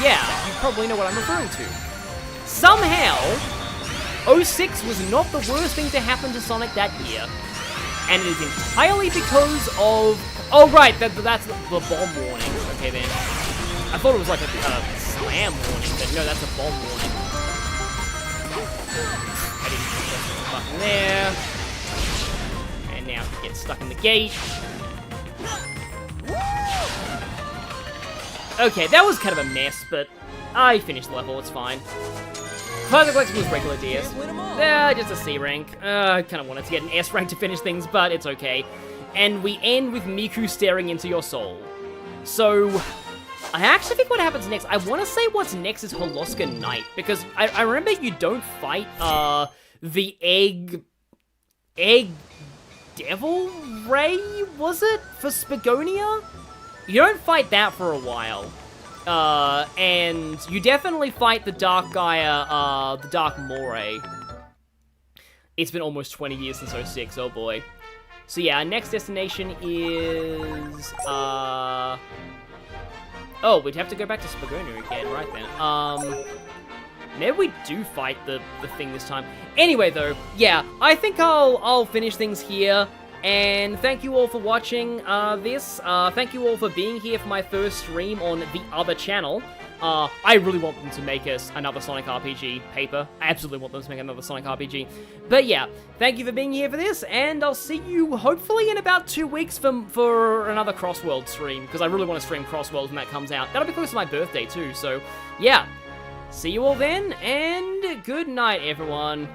Yeah, you probably know what I'm referring to. Somehow, 06 was not the worst thing to happen to Sonic that year. And it is entirely because of... Oh, right, that's the bomb warning. Okay, then. I thought it was like a slam warning, but no, that's a bomb warning. I didn't press the button there. And now he gets stuck in the gate. Okay, that was kind of a mess, but I finished the level, it's fine. Plaza Collection was regular DS. Just a C rank. I kind of wanted to get an S rank to finish things, but it's okay. And we end with Miku staring into your soul. So, I actually think what happens next, I want to say what's next is Holoska Night, because I remember you don't fight, the Egg Devil Ray, was it? For Spagonia? You don't fight that for a while. And you definitely fight the Dark Gaia, the Dark Moray. It's been almost 20 years since 06, oh boy. So yeah, our next destination is, oh, we'd have to go back to Spagonia again, right then. Maybe we do fight the thing this time. Anyway, though, yeah, I think I'll finish things here. And thank you all for watching this. Thank you all for being here for my first stream on the other channel. I really want them to make us another Sonic RPG paper. I absolutely want them to make another Sonic RPG. But yeah, thank you for being here for this, and I'll see you hopefully in about 2 weeks for another CrossWorlds stream, because I really want to stream CrossWorlds when that comes out. That'll be close to my birthday too, so yeah. See you all then, and good night, everyone.